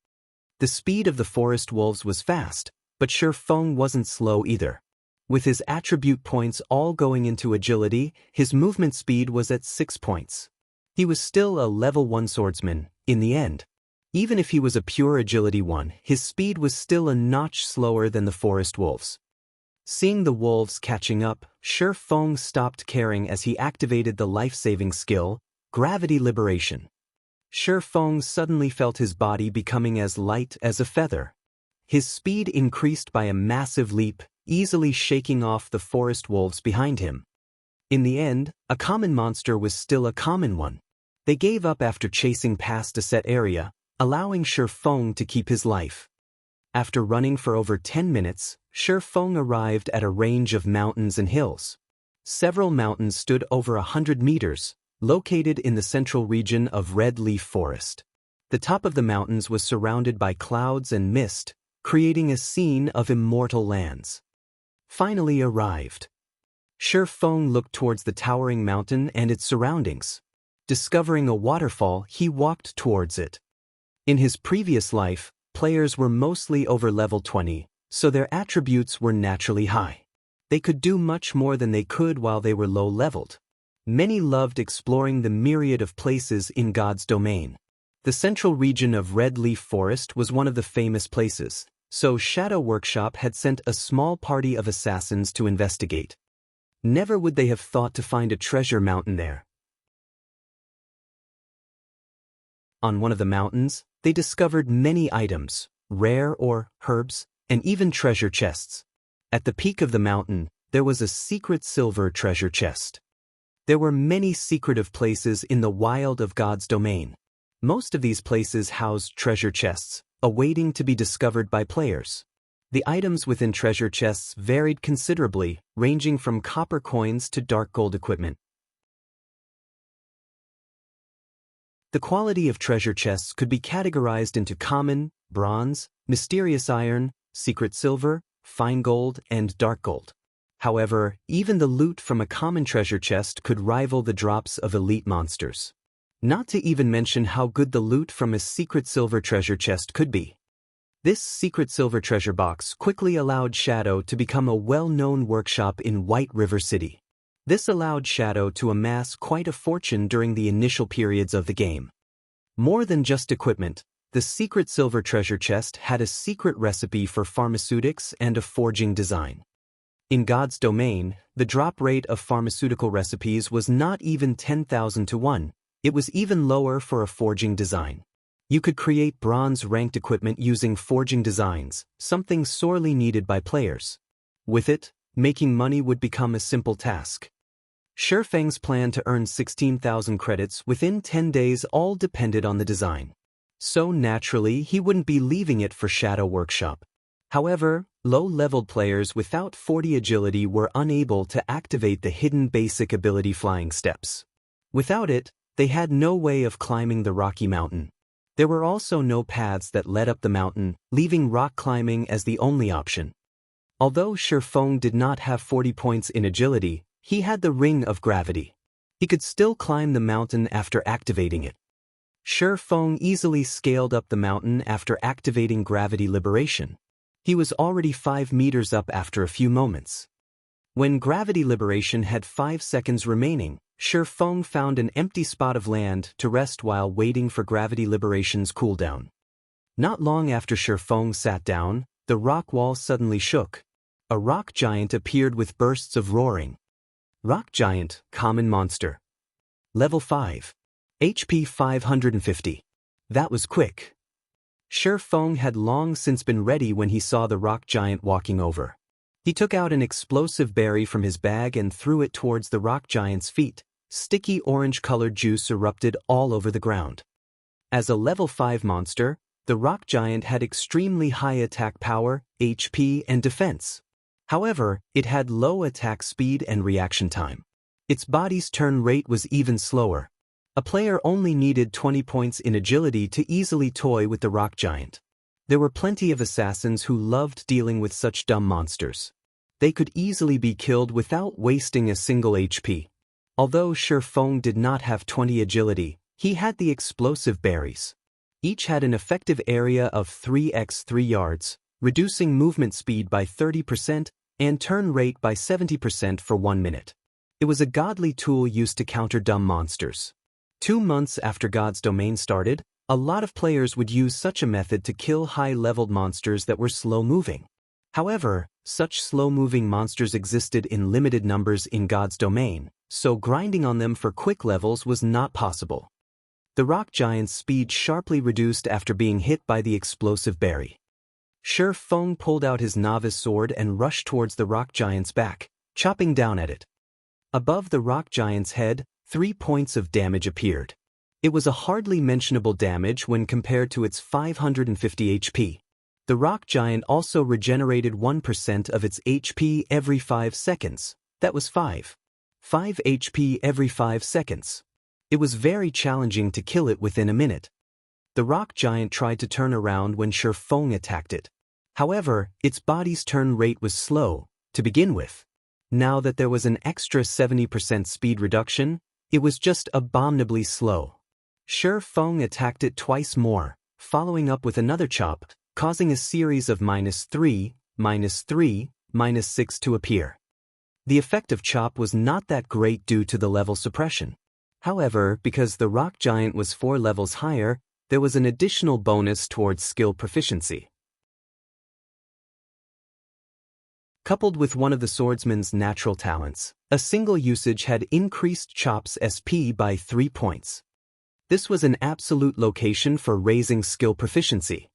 The speed of the forest wolves was fast, but Shi Feng wasn't slow either. With his attribute points all going into agility, his movement speed was at 6 points. He was still a level 1 swordsman, in the end. Even if he was a pure agility 1, his speed was still a notch slower than the forest wolves. Seeing the wolves catching up, Shi Feng stopped caring as he activated the life-saving skill, Gravity Liberation. Shi Feng suddenly felt his body becoming as light as a feather. His speed increased by a massive leap, easily shaking off the forest wolves behind him. In the end, a common monster was still a common one. They gave up after chasing past a set area, allowing Shi Feng to keep his life. After running for over 10 minutes, Shi Feng arrived at a range of mountains and hills. Several mountains stood over 100 meters, located in the central region of Red Leaf Forest. The top of the mountains was surrounded by clouds and mist, creating a scene of immortal lands. Finally arrived. Shi Feng looked towards the towering mountain and its surroundings. Discovering a waterfall, he walked towards it. In his previous life, players were mostly over level 20, so their attributes were naturally high. They could do much more than they could while they were low-leveled. Many loved exploring the myriad of places in God's domain. The central region of Red Leaf Forest was one of the famous places, so Shadow Workshop had sent a small party of assassins to investigate. Never would they have thought to find a treasure mountain there. On one of the mountains, they discovered many items, rare or herbs, and even treasure chests. At the peak of the mountain, there was a secret silver treasure chest. There were many secretive places in the wild of God's domain. Most of these places housed treasure chests, awaiting to be discovered by players. The items within treasure chests varied considerably, ranging from copper coins to dark gold equipment. The quality of treasure chests could be categorized into common, bronze, mysterious iron, secret silver, fine gold, and dark gold. However, even the loot from a common treasure chest could rival the drops of elite monsters. Not to even mention how good the loot from a secret silver treasure chest could be. This secret silver treasure box quickly allowed Shadow to become a well-known workshop in White River City. This allowed Shadow to amass quite a fortune during the initial periods of the game. More than just equipment, the secret silver treasure chest had a secret recipe for pharmaceutics and a forging design. In God's domain, the drop rate of pharmaceutical recipes was not even 10,000 to 1, it was even lower for a forging design. You could create bronze-ranked equipment using forging designs, something sorely needed by players. With it, making money would become a simple task. Shi Feng's plan to earn 16,000 credits within 10 days all depended on the design. So naturally, he wouldn't be leaving it for Shadow Workshop. However, low-leveled players without 40 agility were unable to activate the hidden basic ability flying steps. Without it, they had no way of climbing the rocky mountain. There were also no paths that led up the mountain, leaving rock climbing as the only option. Although Shi Feng did not have 40 points in agility, he had the Ring of Gravity. He could still climb the mountain after activating it. Shi Feng easily scaled up the mountain after activating Gravity Liberation. He was already 5 meters up after a few moments. When Gravity Liberation had 5 seconds remaining, Shi Feng found an empty spot of land to rest while waiting for Gravity Liberation's cooldown. Not long after Shi Feng sat down, the rock wall suddenly shook. A rock giant appeared with bursts of roaring. Rock Giant, Common Monster. Level 5. HP 550. That was quick. Shi Feng had long since been ready when he saw the rock giant walking over. He took out an explosive berry from his bag and threw it towards the rock giant's feet. Sticky orange-colored juice erupted all over the ground. As a level 5 monster, the rock giant had extremely high attack power, HP, and defense. However, it had low attack speed and reaction time. Its body's turn rate was even slower. A player only needed 20 points in agility to easily toy with the rock giant. There were plenty of assassins who loved dealing with such dumb monsters. They could easily be killed without wasting a single HP. Although Shi Feng did not have 20 agility, he had the explosive berries. Each had an effective area of 3x3 yards, reducing movement speed by 30% and turn rate by 70% for 1 minute. It was a godly tool used to counter dumb monsters. 2 months after God's domain started, a lot of players would use such a method to kill high-leveled monsters that were slow-moving. However, such slow-moving monsters existed in limited numbers in God's domain, so grinding on them for quick levels was not possible. The rock giant's speed sharply reduced after being hit by the explosive berry. Shi Feng pulled out his novice sword and rushed towards the rock giant's back, chopping down at it. Above the rock giant's head, 3 points of damage appeared. It was a hardly mentionable damage when compared to its 550 HP. The rock giant also regenerated 1% of its HP every 5 seconds. That was 5 HP every 5 seconds. It was very challenging to kill it within a minute. The rock giant tried to turn around when Shi Feng attacked it. However, its body's turn rate was slow, to begin with. Now that there was an extra 70% speed reduction, it was just abominably slow. Shi Feng attacked it twice more, following up with another chop, causing a series of -3, -3, -6 to appear. The effect of chop was not that great due to the level suppression. However, because the rock giant was 4 levels higher, there was an additional bonus towards skill proficiency. Coupled with one of the swordsman's natural talents, a single usage had increased Chop's SP by 3 points. This was an absolute location for raising skill proficiency.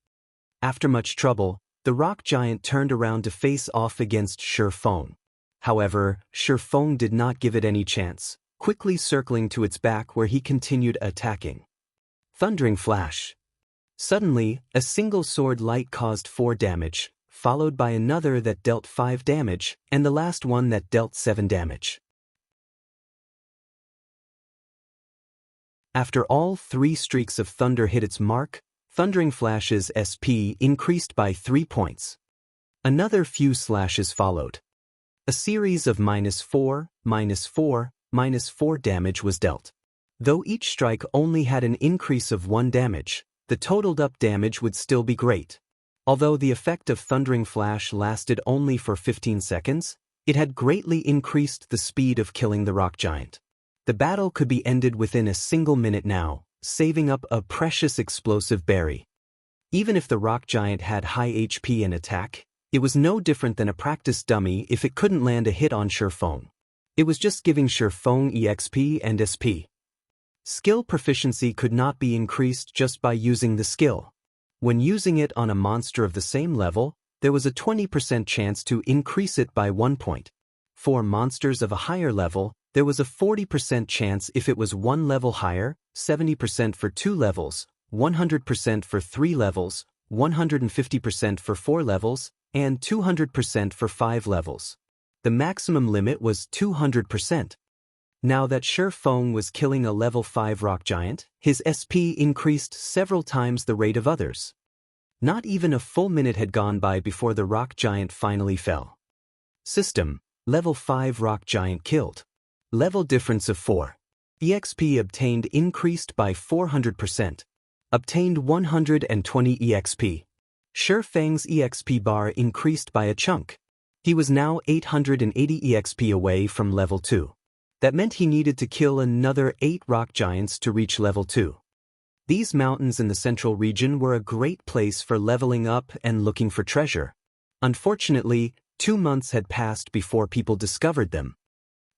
After much trouble, the rock giant turned around to face off against Shi Feng. However, Shi Feng did not give it any chance, quickly circling to its back where he continued attacking. Thundering flash. Suddenly, a single sword light caused 4 damage, followed by another that dealt 5 damage, and the last one that dealt 7 damage. After all 3 streaks of thunder hit its mark, Thundering Flash's SP increased by 3 points. Another few slashes followed. A series of -4, -4, -4 damage was dealt. Though each strike only had an increase of 1 damage, the totaled up damage would still be great. Although the effect of Thundering Flash lasted only for 15 seconds, it had greatly increased the speed of killing the rock giant. The battle could be ended within a single minute now, saving up a precious explosive berry. Even if the rock giant had high HP and attack, it was no different than a practice dummy if it couldn't land a hit on Shi Feng. It was just giving Shi Feng EXP and SP. Skill proficiency could not be increased just by using the skill. When using it on a monster of the same level, there was a 20% chance to increase it by 1 point. For monsters of a higher level, there was a 40% chance if it was 1 level higher, 70% for 2 levels, 100% for 3 levels, 150% for 4 levels, and 200% for 5 levels. The maximum limit was 200%. Now that Shi Feng was killing a level 5 rock giant, his SP increased several times the rate of others. Not even a full minute had gone by before the rock giant finally fell. System: level 5 rock giant killed. Level difference of 4. EXP obtained increased by 400%. Obtained 120 EXP. Shi Feng's EXP bar increased by a chunk. He was now 880 EXP away from level 2. That meant he needed to kill another 8 rock giants to reach level 2. These mountains in the central region were a great place for leveling up and looking for treasure. Unfortunately, 2 months had passed before people discovered them.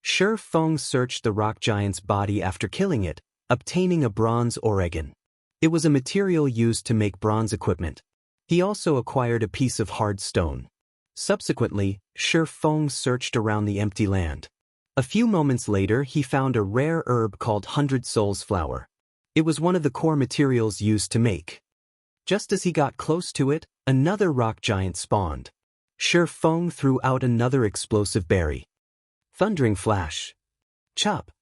Shi Feng searched the rock giant's body after killing it, obtaining a bronze oregon. It was a material used to make bronze equipment. He also acquired a piece of hard stone. Subsequently, Shi Feng searched around the empty land. A few moments later, he found a rare herb called 100 Souls Flower. It was one of the core materials used to make. Just as he got close to it, another rock giant spawned. Shi Feng threw out another explosive berry. Thundering Flash. Chop.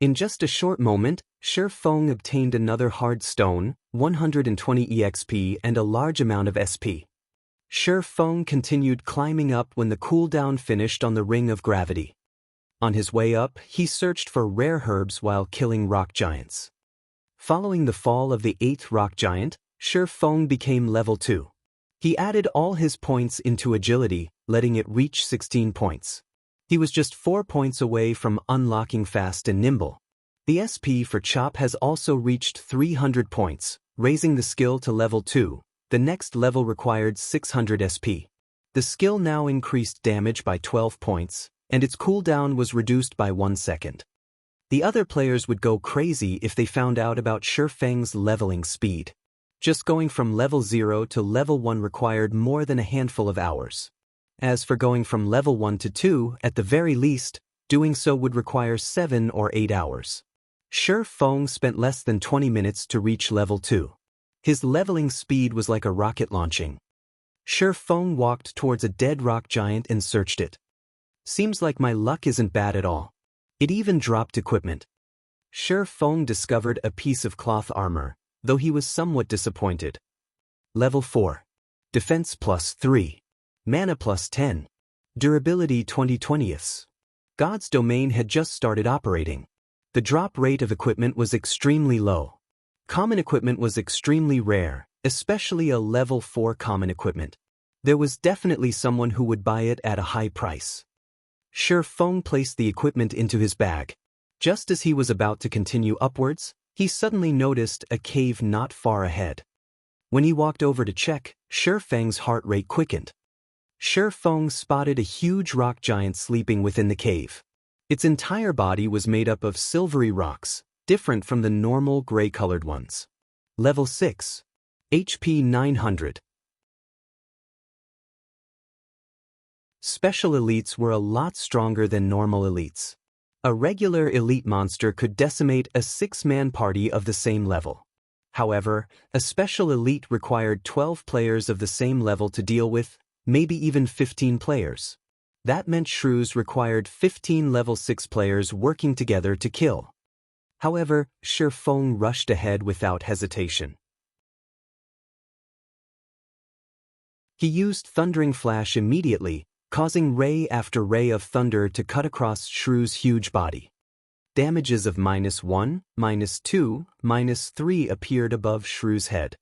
In just a short moment, Shi Feng obtained another hard stone, 120 EXP and a large amount of SP. Shi Feng continued climbing up when the cooldown finished on the Ring of Gravity. On his way up, he searched for rare herbs while killing rock giants. Following the fall of the 8th rock giant, Shi Feng became level 2. He added all his points into agility, letting it reach 16 points. He was just 4 points away from unlocking fast and nimble. The SP for Chop has also reached 300 points, raising the skill to level 2. The next level required 600 SP. The skill now increased damage by 12 points, and its cooldown was reduced by 1 second. The other players would go crazy if they found out about Shi Feng's leveling speed. Just going from level 0 to level 1 required more than a handful of hours. As for going from level 1 to 2, at the very least, doing so would require 7 or 8 hours. Shi Feng spent less than 20 minutes to reach level 2. His leveling speed was like a rocket launching. Shi Feng walked towards a dead rock giant and searched it. Seems like my luck isn't bad at all. It even dropped equipment. Shi Feng discovered a piece of cloth armor, though he was somewhat disappointed. Level 4. Defense plus 3. Mana plus 10. Durability 20/20ths. God's domain had just started operating. The drop rate of equipment was extremely low. Common equipment was extremely rare, especially a level 4 common equipment. There was definitely someone who would buy it at a high price. Shi Feng placed the equipment into his bag. Just as he was about to continue upwards, he suddenly noticed a cave not far ahead. When he walked over to check, Shi Feng's heart rate quickened. Shi Feng spotted a huge rock giant sleeping within the cave. Its entire body was made up of silvery rocks, different from the normal gray-colored ones. Level 6. HP 900. Special elites were a lot stronger than normal elites. A regular elite monster could decimate a 6-man party of the same level. However, a special elite required 12 players of the same level to deal with, maybe even 15 players. That meant shrews required 15 level 6 players working together to kill. However, Shi Feng rushed ahead without hesitation. He used Thundering Flash immediately, causing ray after ray of thunder to cut across Shrew's huge body. Damages of -1, -2, -3 appeared above Shrew's head.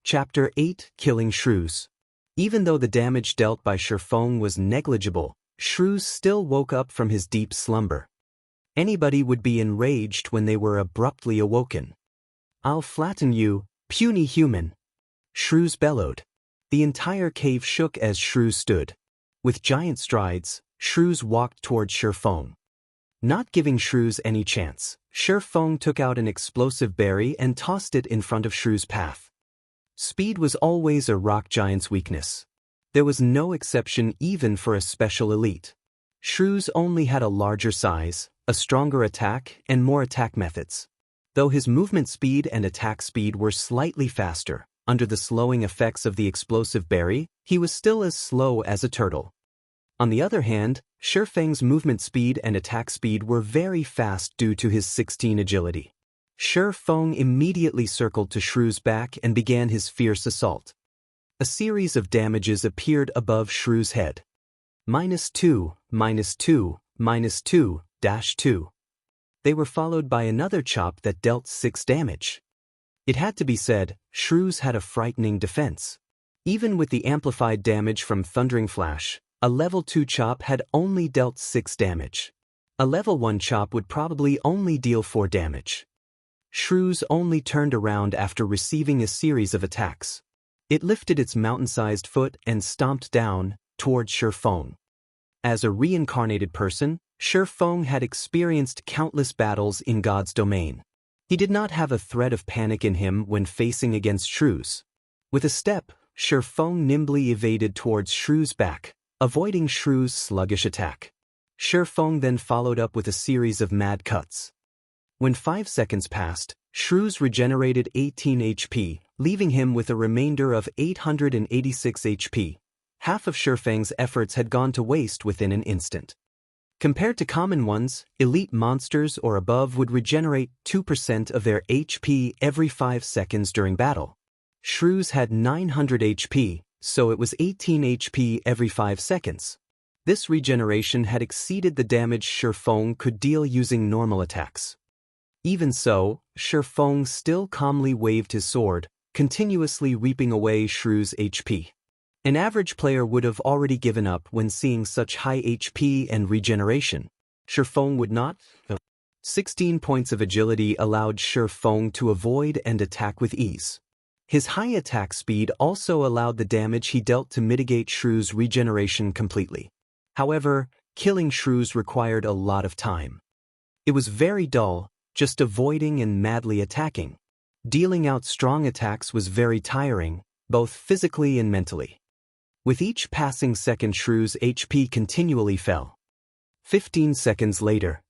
Chapter 8: Killing Shrews. Even though the damage dealt by Shi Feng was negligible, Shrews still woke up from his deep slumber. Anybody would be enraged when they were abruptly awoken. "I'll flatten you, puny human!" Shrews bellowed. The entire cave shook as Shrews stood. With giant strides, Shrews walked toward Shi Feng. Not giving Shrews any chance, Shi Feng took out an explosive berry and tossed it in front of Shrew's path. Speed was always a rock giant's weakness. There was no exception even for a special elite. Shrews only had a larger size, a stronger attack, and more attack methods. Though his movement speed and attack speed were slightly faster, under the slowing effects of the explosive berry, he was still as slow as a turtle. On the other hand, Shi Feng's movement speed and attack speed were very fast due to his 16 agility. Shi Feng immediately circled to Shrew's back and began his fierce assault. A series of damages appeared above Shrew's head. -2, -2, -2, -2. They were followed by another chop that dealt 6 damage. It had to be said, Shrews had a frightening defense. Even with the amplified damage from Thundering Flash, a level 2 chop had only dealt 6 damage. A level 1 chop would probably only deal 4 damage. Shrews only turned around after receiving a series of attacks. It lifted its mountain-sized foot and stomped down toward Shi Feng. As a reincarnated person, Shi Feng had experienced countless battles in God's domain. He did not have a thread of panic in him when facing against Shrews. With a step, Shi Feng nimbly evaded towards Shrew's back, avoiding Shrew's sluggish attack. Shi Feng then followed up with a series of mad cuts. When 5 seconds passed, Shrews regenerated 18 HP, leaving him with a remainder of 886 HP. Half of Shi Feng's efforts had gone to waste within an instant. Compared to common ones, elite monsters or above would regenerate 2% of their HP every 5 seconds during battle. Shrews had 900 HP, so it was 18 HP every 5 seconds. This regeneration had exceeded the damage Shi Feng could deal using normal attacks. Even so, Shi Feng still calmly waved his sword, continuously reaping away Shrew's HP. An average player would have already given up when seeing such high HP and regeneration. Shi Feng would not. 16 points of agility allowed Shi Feng to avoid and attack with ease. His high attack speed also allowed the damage he dealt to mitigate Shrew's regeneration completely. However, killing Shrews required a lot of time. It was very dull, just avoiding and madly attacking. Dealing out strong attacks was very tiring, both physically and mentally. With each passing second, Shrew's HP continually fell. 15 seconds later.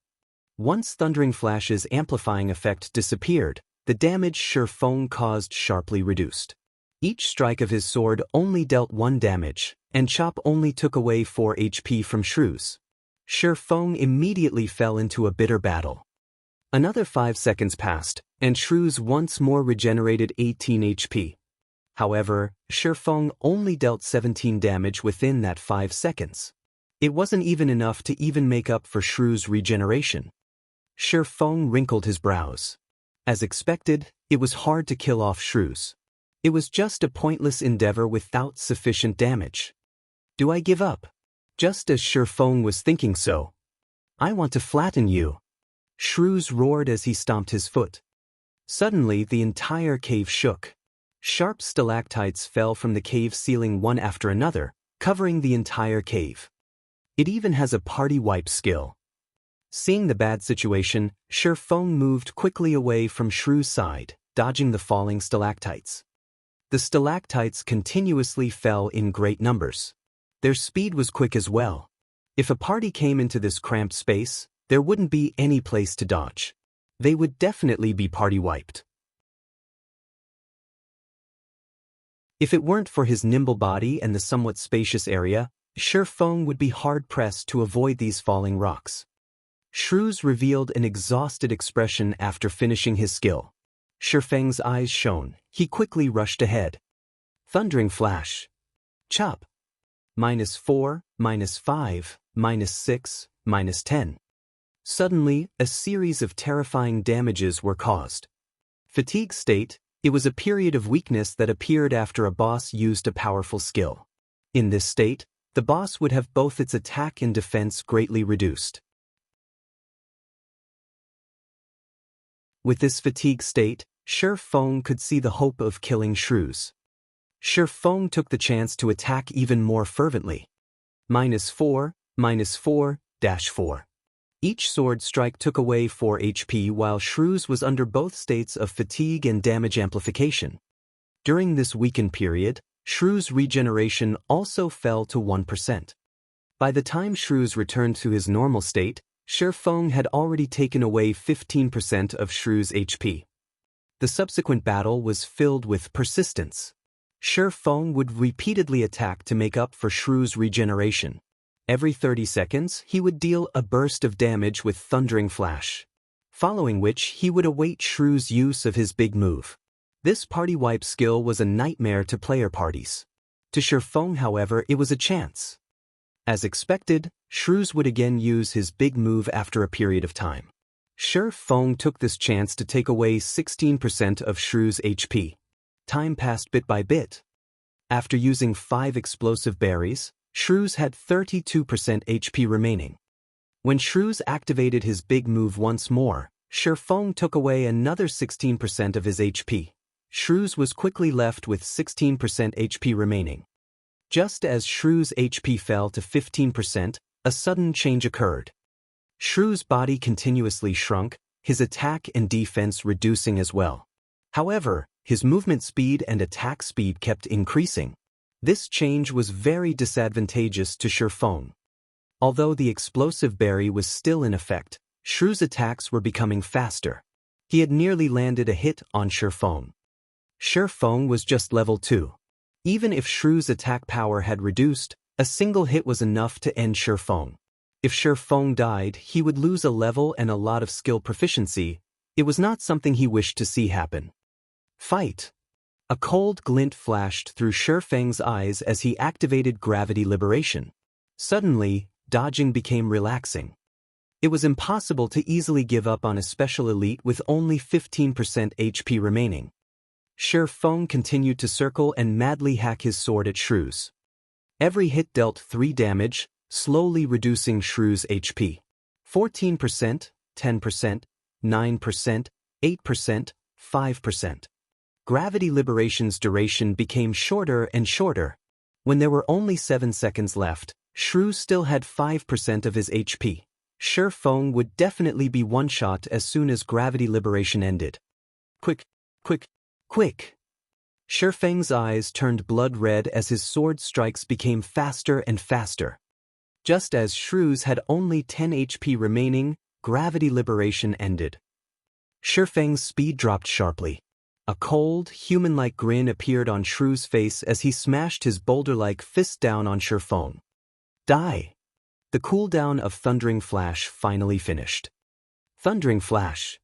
Once Thundering Flash's amplifying effect disappeared, the damage Shi Feng caused sharply reduced. Each strike of his sword only dealt 1 damage, and chop only took away 4 HP from Shrews. Shi Feng immediately fell into a bitter battle. Another 5 seconds passed, and Shrews once more regenerated 18 HP. However, Shi Feng only dealt 17 damage within that 5 seconds. It wasn't even enough to even make up for Shrews' regeneration. Shi Feng wrinkled his brows. As expected, it was hard to kill off Shrews. It was just a pointless endeavor without sufficient damage. Do I give up? Just as Shi Feng was thinking so. I want to flatten you. Shrews roared as he stomped his foot. Suddenly the entire cave shook. Sharp stalactites fell from the cave ceiling one after another, covering the entire cave. It even has a party wipe skill. Seeing the bad situation, Shi Feng moved quickly away from Shrew's side, dodging the falling stalactites. The stalactites continuously fell in great numbers. Their speed was quick as well. If a party came into this cramped space, there wouldn't be any place to dodge. They would definitely be party wiped. If it weren't for his nimble body and the somewhat spacious area, Shi Feng would be hard-pressed to avoid these falling rocks. Shrews revealed an exhausted expression after finishing his skill. Shi Feng's eyes shone. He quickly rushed ahead. Thundering Flash. Chop. -4, -5, -6, -10. Suddenly, a series of terrifying damages were caused. Fatigue state. It was a period of weakness that appeared after a boss used a powerful skill. In this state, the boss would have both its attack and defense greatly reduced. With this fatigue state, Shi Feng could see the hope of killing Shrews. Shi Feng took the chance to attack even more fervently. -4, -4, -4. Each sword strike took away 4 HP while Shrews was under both states of fatigue and damage amplification. During this weakened period, Shrews' regeneration also fell to 1%. By the time Shrews returned to his normal state, Shi Feng had already taken away 15% of Shrews' HP. The subsequent battle was filled with persistence. Shi Feng would repeatedly attack to make up for Shrews' regeneration. Every 30 seconds, he would deal a burst of damage with Thundering Flash, following which he would await Shrews' use of his big move. This party wipe skill was a nightmare to player parties. To Shi Feng, however, it was a chance. As expected, Shrews would again use his big move after a period of time. Shi Feng took this chance to take away 16% of Shrews' HP. Time passed bit by bit. After using 5 explosive berries, Shrews had 32% HP remaining. When Shrews activated his big move once more, Shi Feng took away another 16% of his HP. Shrews was quickly left with 16% HP remaining. Just as Shrews' HP fell to 15%, a sudden change occurred. Shrews' body continuously shrunk, his attack and defense reducing as well. However, his movement speed and attack speed kept increasing. This change was very disadvantageous to Shi Feng. Although the explosive berry was still in effect, Shrews' attacks were becoming faster. He had nearly landed a hit on Shi Feng. Shi Feng was just level 2. Even if Shrews' attack power had reduced, a single hit was enough to end Shi Feng. If Shi Feng died, he would lose a level and a lot of skill proficiency. It was not something he wished to see happen. Fight! A cold glint flashed through Shi Feng's eyes as he activated gravity liberation. Suddenly, dodging became relaxing. It was impossible to easily give up on a special elite with only 15% HP remaining. Shi Feng continued to circle and madly hack his sword at Shrews. Every hit dealt 3 damage, slowly reducing Shrews' HP. 14%, 10%, 9%, 8%, 5%. Gravity liberation's duration became shorter and shorter. When there were only 7 seconds left, Shrews still had 5% of his HP. Shi Feng would definitely be one-shot as soon as gravity liberation ended. Quick, quick, quick! Shi Feng's eyes turned blood red as his sword strikes became faster and faster. Just as Shrews had only 10 HP remaining, gravity liberation ended. Shifeng's speed dropped sharply. A cold, human-like grin appeared on Shu's face as he smashed his boulder-like fist down on Shifeng. Die! The cooldown of Thundering Flash finally finished. Thundering Flash.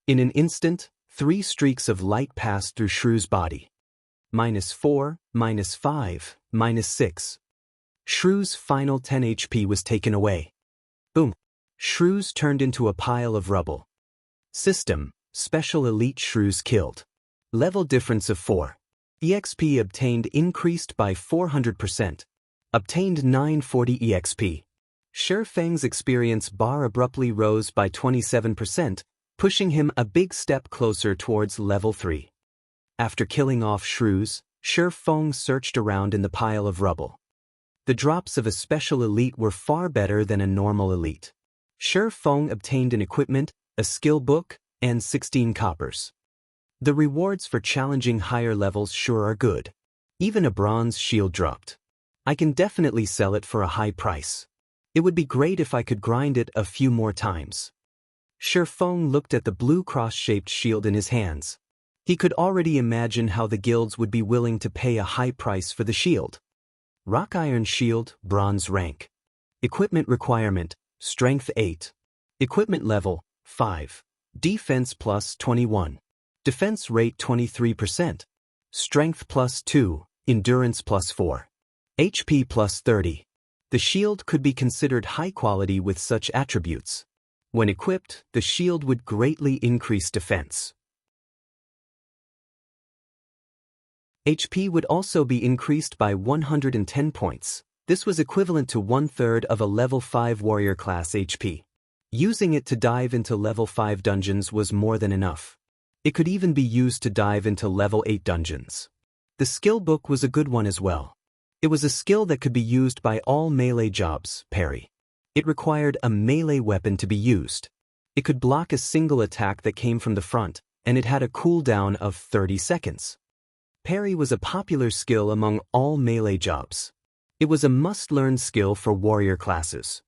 In an instant, 3 streaks of light passed through Shu's body. -4, -5, -6. Shu's final 10 HP was taken away. Boom. Shu's turned into a pile of rubble. System, Special Elite Shu's killed. Level difference of 4. EXP obtained increased by 400%. Obtained 940 EXP. Shifeng's experience bar abruptly rose by 27%, pushing him a big step closer towards level 3. After killing off Shu's, Shifeng searched around in the pile of rubble. The drops of a special elite were far better than a normal elite. Shifeng obtained an equipment, a skill book, and 16 coppers. The rewards for challenging higher levels sure are good. Even a bronze shield dropped. I can definitely sell it for a high price. It would be great if I could grind it a few more times. Shifeng looked at the blue cross-shaped shield in his hands. He could already imagine how the guilds would be willing to pay a high price for the shield. Rock Iron Shield, Bronze Rank. Equipment Requirement, Strength 8. Equipment Level, 5. Defense plus 21. Defense Rate 23%. Strength plus 2, Endurance plus 4. HP plus 30. The shield could be considered high quality with such attributes. When equipped, the shield would greatly increase defense. HP would also be increased by 110 points. This was equivalent to 1/3 of a level 5 warrior class HP. Using it to dive into level 5 dungeons was more than enough. It could even be used to dive into level 8 dungeons. The skill book was a good one as well. It was a skill that could be used by all melee jobs, parry. It required a melee weapon to be used. It could block a single attack that came from the front, and it had a cooldown of 30 seconds. Parry was a popular skill among all melee jobs. It was a must-learn skill for warrior classes.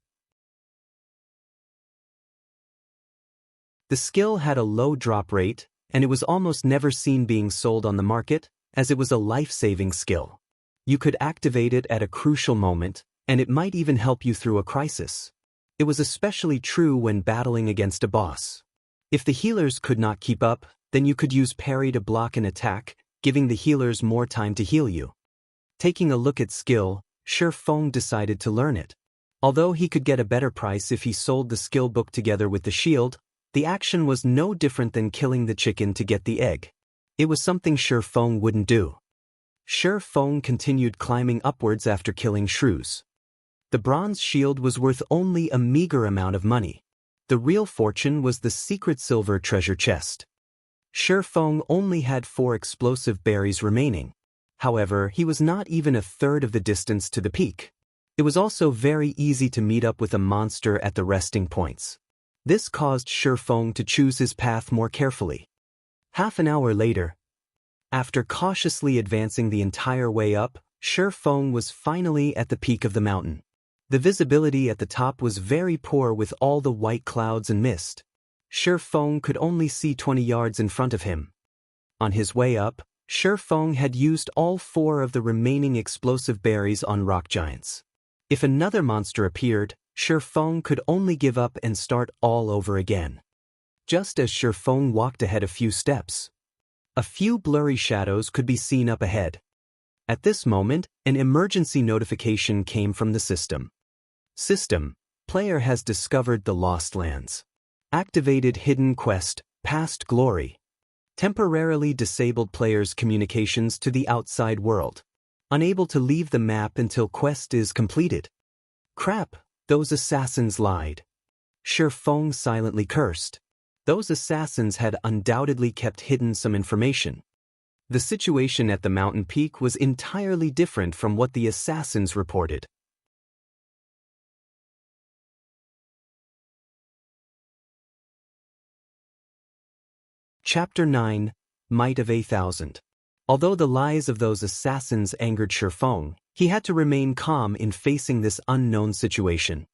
The skill had a low drop rate, and it was almost never seen being sold on the market, as it was a life-saving skill. You could activate it at a crucial moment, and it might even help you through a crisis. It was especially true when battling against a boss. If the healers could not keep up, then you could use parry to block an attack, giving the healers more time to heal you. Taking a look at skill, Shifeng decided to learn it. Although he could get a better price if he sold the skill book together with the shield, the action was no different than killing the chicken to get the egg. It was something Shifeng wouldn't do. Shifeng continued climbing upwards after killing Shu's. The bronze shield was worth only a meager amount of money. The real fortune was the secret silver treasure chest. Shifeng only had 4 explosive berries remaining. However, he was not even a third of the distance to the peak. It was also very easy to meet up with a monster at the resting points. This caused Shifeng to choose his path more carefully. Half an hour later, after cautiously advancing the entire way up, Shifeng was finally at the peak of the mountain. The visibility at the top was very poor with all the white clouds and mist. Shifeng could only see 20 yards in front of him. On his way up, Shifeng had used all 4 of the remaining explosive berries on rock giants. If another monster appeared, Shifeng could only give up and start all over again. Just as Shifeng walked ahead a few steps, a few blurry shadows could be seen up ahead. At this moment, an emergency notification came from the system. System, player has discovered the Lost Lands. Activated hidden quest, Past Glory. Temporarily disabled players' communications to the outside world. Unable to leave the map until quest is completed. Crap, those assassins lied. Shifeng silently cursed. Those assassins had undoubtedly kept hidden some information. The situation at the mountain peak was entirely different from what the assassins reported. Chapter 9, Might of 8,000. Although the lies of those assassins angered Shifeng, he had to remain calm in facing this unknown situation.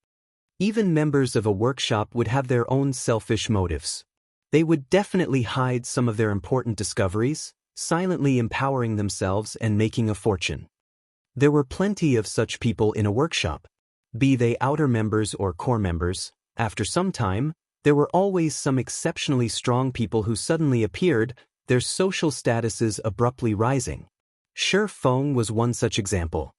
Even members of a workshop would have their own selfish motives. They would definitely hide some of their important discoveries, silently empowering themselves and making a fortune. There were plenty of such people in a workshop. Be they outer members or core members, after some time, there were always some exceptionally strong people who suddenly appeared, their social statuses abruptly rising. Shi Feng was one such example.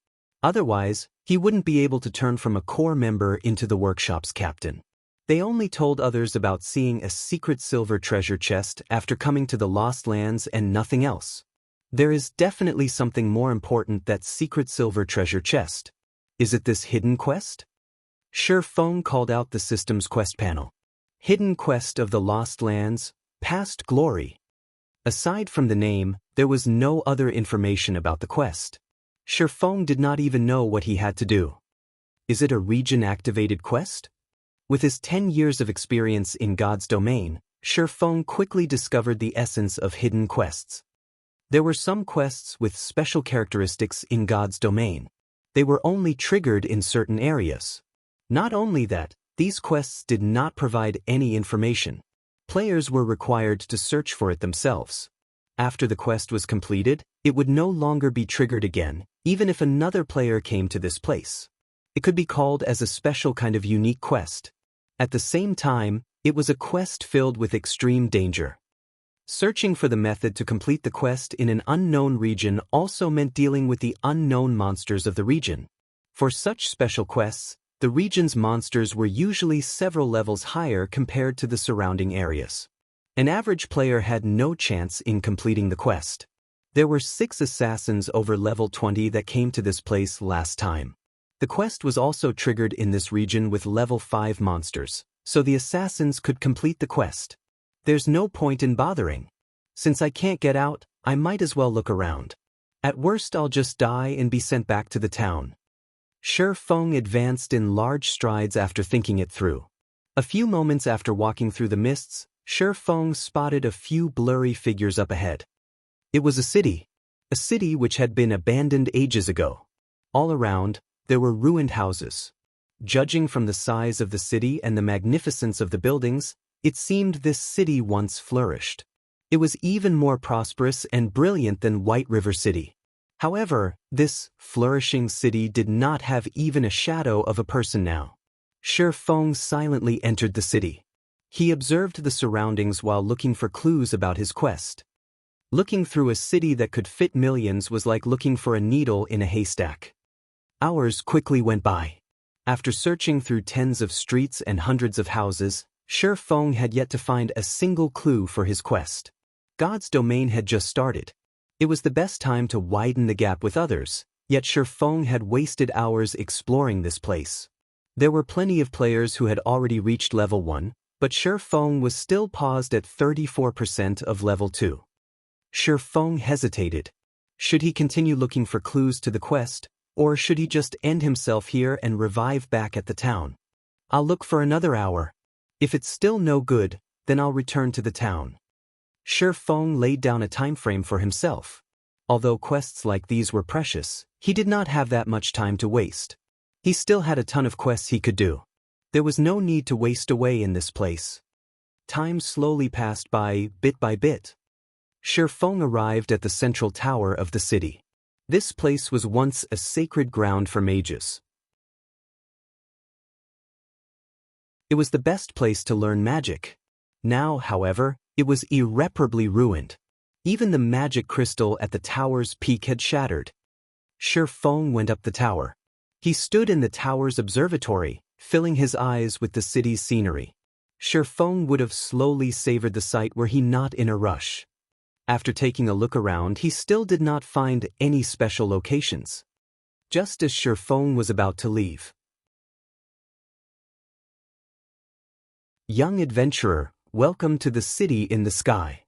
Otherwise, he wouldn't be able to turn from a core member into the workshop's captain. They only told others about seeing a secret silver treasure chest after coming to the Lost Lands and nothing else. There is definitely something more important than that secret silver treasure chest. Is it this hidden quest? Shi Feng called out the system's quest panel. Hidden Quest of the Lost Lands, Past Glory. Aside from the name, there was no other information about the quest. Shi Feng did not even know what he had to do. Is it a region-activated quest? With his 10 years of experience in God's domain, Shi Feng quickly discovered the essence of hidden quests. There were some quests with special characteristics in God's domain. They were only triggered in certain areas. Not only that, these quests did not provide any information. Players were required to search for it themselves. After the quest was completed, it would no longer be triggered again, even if another player came to this place. It could be called as a special kind of unique quest. At the same time, it was a quest filled with extreme danger. Searching for the method to complete the quest in an unknown region also meant dealing with the unknown monsters of the region. For such special quests, the region's monsters were usually several levels higher compared to the surrounding areas. An average player had no chance in completing the quest. There were 6 assassins over level 20 that came to this place last time. The quest was also triggered in this region with level 5 monsters, so the assassins could complete the quest. There's no point in bothering. Since I can't get out, I might as well look around. At worst I'll just die and be sent back to the town. Shi Feng advanced in large strides after thinking it through. A few moments after walking through the mists, Shi Feng spotted a few blurry figures up ahead. It was a city which had been abandoned ages ago. All around, there were ruined houses. Judging from the size of the city and the magnificence of the buildings, it seemed this city once flourished. It was even more prosperous and brilliant than White River City. However, this flourishing city did not have even a shadow of a person now. Shi Feng silently entered the city. He observed the surroundings while looking for clues about his quest. Looking through a city that could fit millions was like looking for a needle in a haystack. Hours quickly went by. After searching through tens of streets and hundreds of houses, Shi Feng had yet to find a single clue for his quest. God's domain had just started. It was the best time to widen the gap with others, yet Shi Feng had wasted hours exploring this place. There were plenty of players who had already reached level 1, but Shi Feng was still paused at 34% of level 2. Shi Feng hesitated. Should he continue looking for clues to the quest, or should he just end himself here and revive back at the town? I'll look for another hour. If it's still no good, then I'll return to the town. Shi Feng laid down a time frame for himself. Although quests like these were precious, he did not have that much time to waste. He still had a ton of quests he could do. There was no need to waste away in this place. Time slowly passed by, bit by bit. Shi Feng arrived at the central tower of the city. This place was once a sacred ground for mages. It was the best place to learn magic. Now, however, it was irreparably ruined. Even the magic crystal at the tower's peak had shattered. Shi Feng went up the tower. He stood in the tower's observatory, filling his eyes with the city's scenery. Shi Feng would have slowly savored the sight were he not in a rush. After taking a look around, he still did not find any special locations. Just as Shi Feng was about to leave. Young adventurer, welcome to the city in the sky.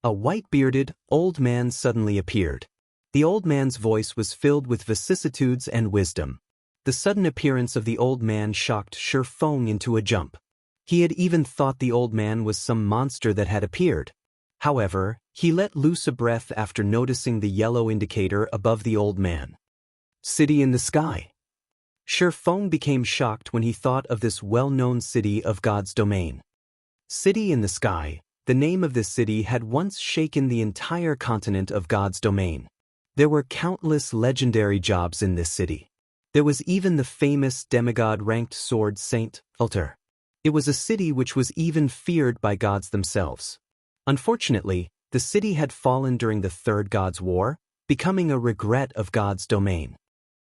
A white-bearded, old man suddenly appeared. The old man's voice was filled with vicissitudes and wisdom. The sudden appearance of the old man shocked Shi Feng into a jump. He had even thought the old man was some monster that had appeared. However, he let loose a breath after noticing the yellow indicator above the old man. City in the sky. Shi Feng became shocked when he thought of this well-known city of God's domain. City in the Sky, the name of this city had once shaken the entire continent of God's domain. There were countless legendary jobs in this city. There was even the famous demigod-ranked sword saint, Altar. It was a city which was even feared by gods themselves. Unfortunately, the city had fallen during the Third God's War, becoming a regret of God's domain.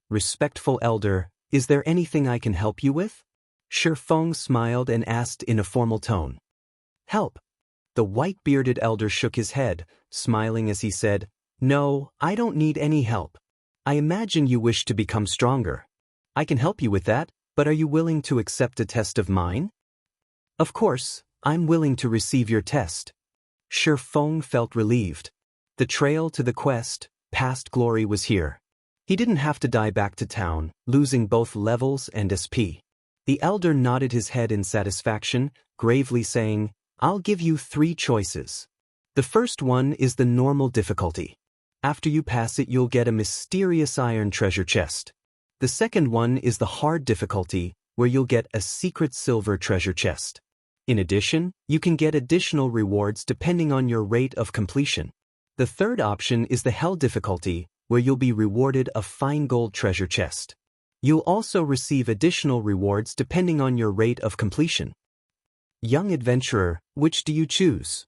Respectful elder, is there anything I can help you with? Shi Feng smiled and asked in a formal tone. Help. The white-bearded elder shook his head, smiling as he said, No, I don't need any help. I imagine you wish to become stronger. I can help you with that, but are you willing to accept a test of mine? Of course, I'm willing to receive your test. Shi Feng felt relieved. The trail to the quest, past glory, was here. He didn't have to die back to town, losing both levels and SP. The elder nodded his head in satisfaction, gravely saying, I'll give you 3 choices. The first one is the normal difficulty. After you pass it, you'll get a mysterious iron treasure chest. The second one is the hard difficulty, where you'll get a secret silver treasure chest. In addition, you can get additional rewards depending on your rate of completion. The third option is the hell difficulty, where you'll be rewarded a fine gold treasure chest. You'll also receive additional rewards depending on your rate of completion. Young adventurer, which do you choose?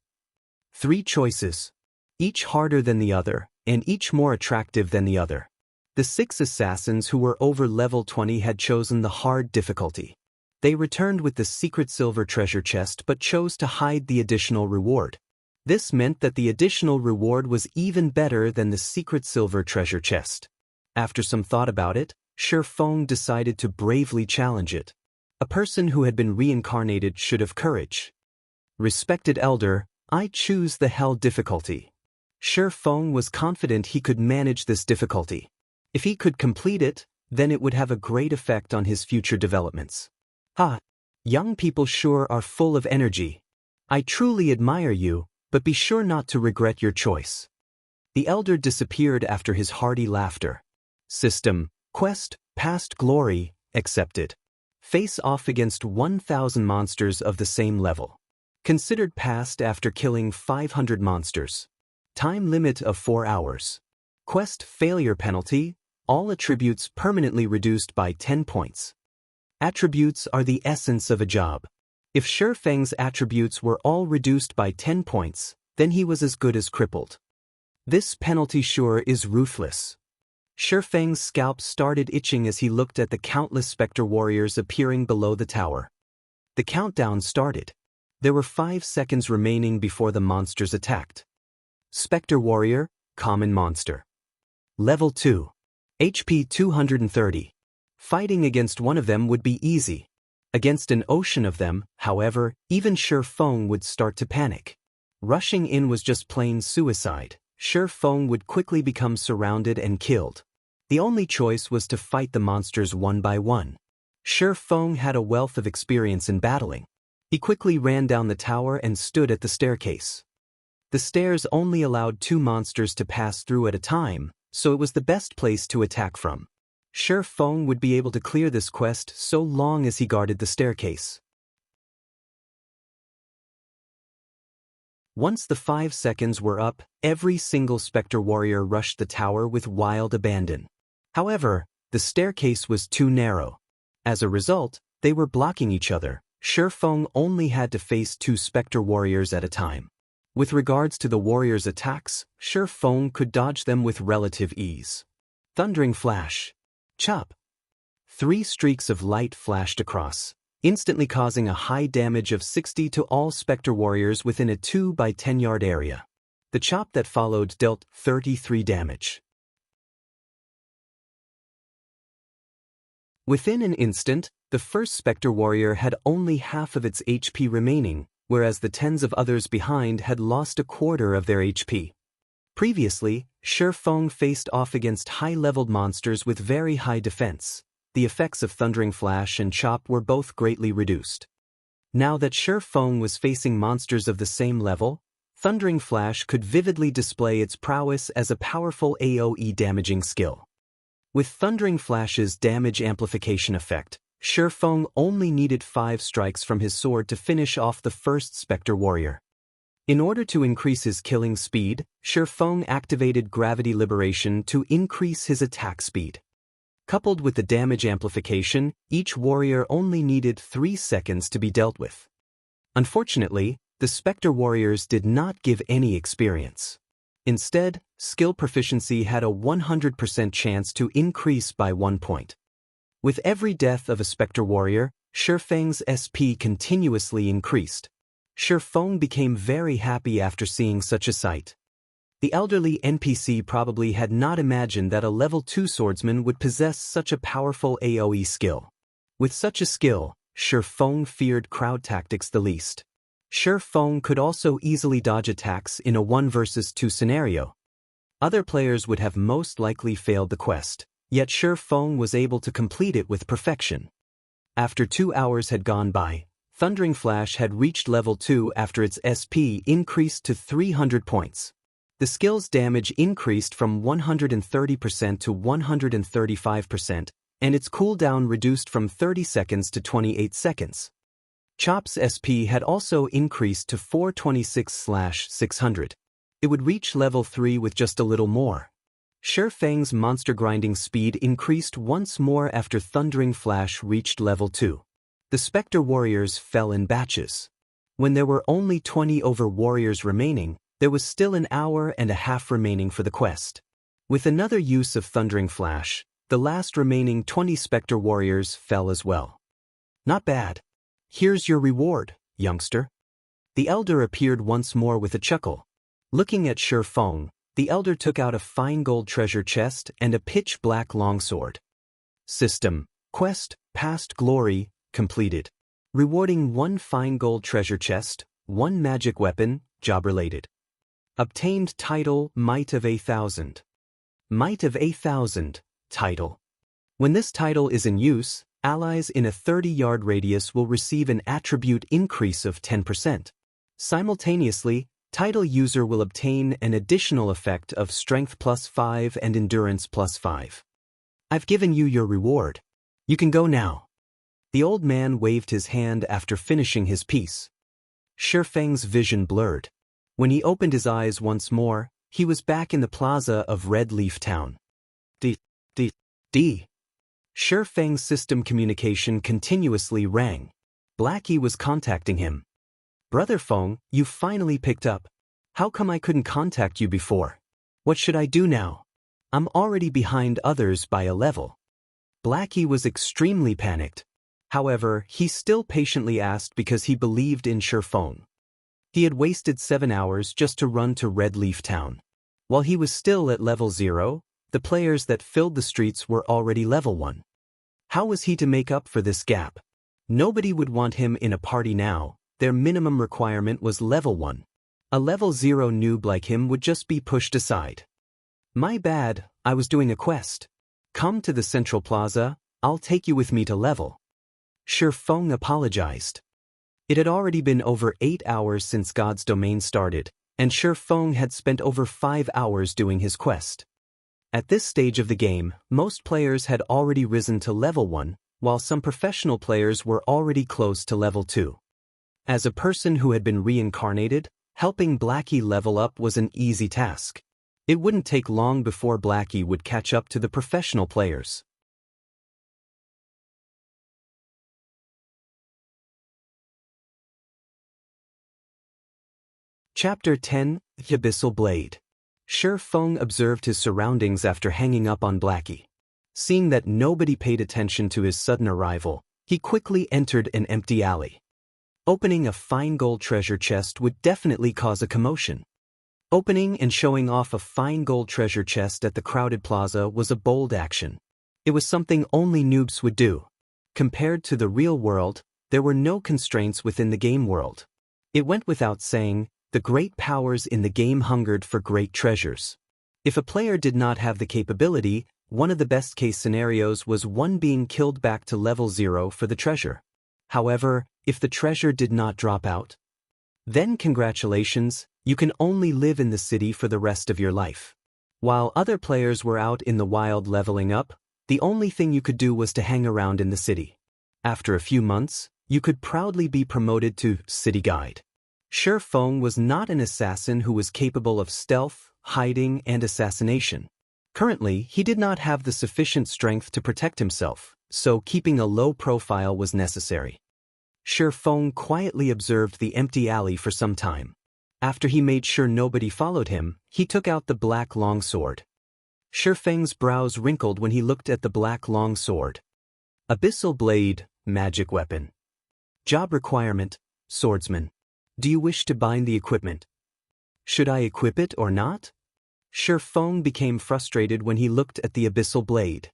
3 choices. Each harder than the other, and each more attractive than the other. The 6 assassins who were over level 20 had chosen the hard difficulty. They returned with the secret silver treasure chest but chose to hide the additional reward. This meant that the additional reward was even better than the secret silver treasure chest. After some thought about it, Shi Feng decided to bravely challenge it. A person who had been reincarnated should have courage. Respected elder, I choose the hell difficulty. Shi Feng was confident he could manage this difficulty. If he could complete it, then it would have a great effect on his future developments. Young people sure are full of energy. I truly admire you, but be sure not to regret your choice. The elder disappeared after his hearty laughter. System, quest, past glory, accepted. Face off against 1,000 monsters of the same level. Considered passed after killing 500 monsters. Time limit of 4 hours. Quest failure penalty, all attributes permanently reduced by 10 points. Attributes are the essence of a job. If Shi Feng's attributes were all reduced by 10 points, then he was as good as crippled. This penalty sure is ruthless. Shi Feng's scalp started itching as he looked at the countless specter warriors appearing below the tower. The countdown started. There were 5 seconds remaining before the monsters attacked. Specter warrior, common monster. Level 2. HP 230. Fighting against one of them would be easy. Against an ocean of them, however, even Shi Feng would start to panic. Rushing in was just plain suicide. Shi Feng would quickly become surrounded and killed. The only choice was to fight the monsters one by one. Shi Feng had a wealth of experience in battling. He quickly ran down the tower and stood at the staircase. The stairs only allowed 2 monsters to pass through at a time, so it was the best place to attack from. Shi Feng would be able to clear this quest so long as he guarded the staircase. Once the 5 seconds were up, every single specter warrior rushed the tower with wild abandon. However, the staircase was too narrow. As a result, they were blocking each other. Shi Feng only had to face 2 specter warriors at a time. With regards to the warriors' attacks, Shi Feng could dodge them with relative ease. Thundering flash. Chop. 3 streaks of light flashed across, instantly causing a high damage of 60 to all specter warriors within a 2 by 10 yard area. The chop that followed dealt 33 damage. Within an instant, the first specter warrior had only half of its HP remaining, whereas the tens of others behind had lost a quarter of their HP. Previously, Shi Feng faced off against high-leveled monsters with very high defense. The effects of Thundering Flash and Chop were both greatly reduced. Now that Shi Feng was facing monsters of the same level, Thundering Flash could vividly display its prowess as a powerful AoE damaging skill. With Thundering Flash's damage amplification effect, Shi Feng only needed 5 strikes from his sword to finish off the first Spectre Warrior. In order to increase his killing speed, Shi Feng activated Gravity Liberation to increase his attack speed. Coupled with the damage amplification, each warrior only needed 3 seconds to be dealt with. Unfortunately, the Spectre Warriors did not give any experience. Instead, skill proficiency had a 100% chance to increase by 1 point. With every death of a Spectre Warrior, Shi Feng's SP continuously increased. Shi Feng became very happy after seeing such a sight. The elderly NPC probably had not imagined that a level 2 swordsman would possess such a powerful AoE skill. With such a skill, Shi Feng feared crowd tactics the least. Shi Feng could also easily dodge attacks in a 1 versus 2 scenario. Other players would have most likely failed the quest, yet Shi Feng was able to complete it with perfection. After 2 hours had gone by, Thundering Flash had reached level 2 after its SP increased to 300 points. The skill's damage increased from 130% to 135%, and its cooldown reduced from 30 seconds to 28 seconds. Chop's SP had also increased to 426/600. It would reach level 3 with just a little more. Shi Feng's monster grinding speed increased once more after Thundering Flash reached level 2. The Spectre Warriors fell in batches. When there were only 20 warriors remaining, there was still an hour and a half remaining for the quest. With another use of Thundering Flash, the last remaining 20 Spectre Warriors fell as well. Not bad. Here's your reward, youngster. The elder appeared once more with a chuckle. Looking at Shi Feng, the elder took out a fine gold treasure chest and a pitch-black longsword. System: Quest, Past Glory, completed. Rewarding 1 fine gold treasure chest, 1 magic weapon, job-related. Obtained title, Might of 8,000. Might of 8,000, title. When this title is in use, allies in a 30-yard radius will receive an attribute increase of 10%. Simultaneously, title user will obtain an additional effect of Strength +5 and Endurance +5. I've given you your reward. You can go now. The old man waved his hand after finishing his piece. Shi Feng's vision blurred. When he opened his eyes once more, he was back in the plaza of Red Leaf Town. D. Shi Feng's system communication continuously rang. Blackie was contacting him. Brother Feng, you finally picked up. How come I couldn't contact you before? What should I do now? I'm already behind others by a level. Blackie was extremely panicked. However, he still patiently asked because he believed in Shi Feng. He had wasted 7 hours just to run to Red Leaf Town. While he was still at level 0, the players that filled the streets were already level 1. How was he to make up for this gap? Nobody would want him in a party now. Their minimum requirement was level 1. A level 0 noob like him would just be pushed aside. My bad, I was doing a quest. Come to the Central Plaza, I'll take you with me to level. Shi Feng apologized. It had already been over 8 hours since God's domain started, and Shi Feng had spent over 5 hours doing his quest. At this stage of the game, most players had already risen to level 1, while some professional players were already close to level 2. As a person who had been reincarnated, helping Blackie level up was an easy task. It wouldn't take long before Blackie would catch up to the professional players. Chapter 10, The Abyssal Blade. Shi Feng observed his surroundings after hanging up on Blackie. Seeing that nobody paid attention to his sudden arrival, he quickly entered an empty alley. Opening a fine gold treasure chest would definitely cause a commotion. Opening and showing off a fine gold treasure chest at the crowded plaza was a bold action. It was something only noobs would do. Compared to the real world, there were no constraints within the game world. It went without saying, the great powers in the game hungered for great treasures. If a player did not have the capability, one of the best-case scenarios was one being killed back to level 0 for the treasure. However, if the treasure did not drop out, then congratulations, you can only live in the city for the rest of your life. While other players were out in the wild leveling up, The only thing you could do was to hang around in the city. After a few months, you could proudly be promoted to city guide. Shi Feng was not an assassin who was capable of stealth, hiding, and assassination. Currently, he did not have the sufficient strength to protect himself, so keeping a low profile was necessary. Shi Feng quietly observed the empty alley for some time. After he made sure nobody followed him, he took out the black longsword. Shi Feng's brows wrinkled when he looked at the black longsword. Abyssal blade, magic weapon. Job requirement, swordsman. Do you wish to bind the equipment? Should I equip it or not? Shi Feng became frustrated when he looked at the abyssal blade.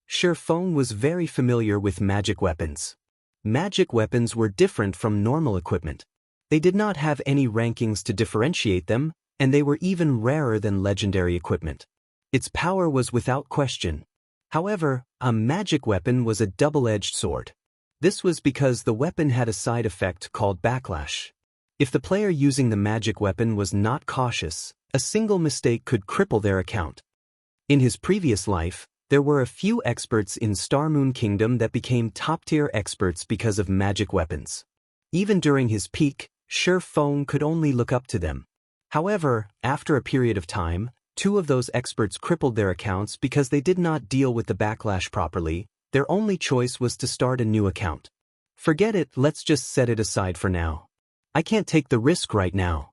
Shi Feng was very familiar with magic weapons. Magic weapons were different from normal equipment. They did not have any rankings to differentiate them, and they were even rarer than legendary equipment. Its power was without question. However, a magic weapon was a double-edged sword. This was because the weapon had a side effect called backlash. If the player using the magic weapon was not cautious, a single mistake could cripple their account. In his previous life, there were a few experts in Star Moon Kingdom that became top-tier experts because of magic weapons. Even during his peak, Shi Feng could only look up to them. However, after a period of time, 2 of those experts crippled their accounts because they did not deal with the backlash properly. Their only choice was to start a new account. Forget it, let's just set it aside for now. I can't take the risk right now.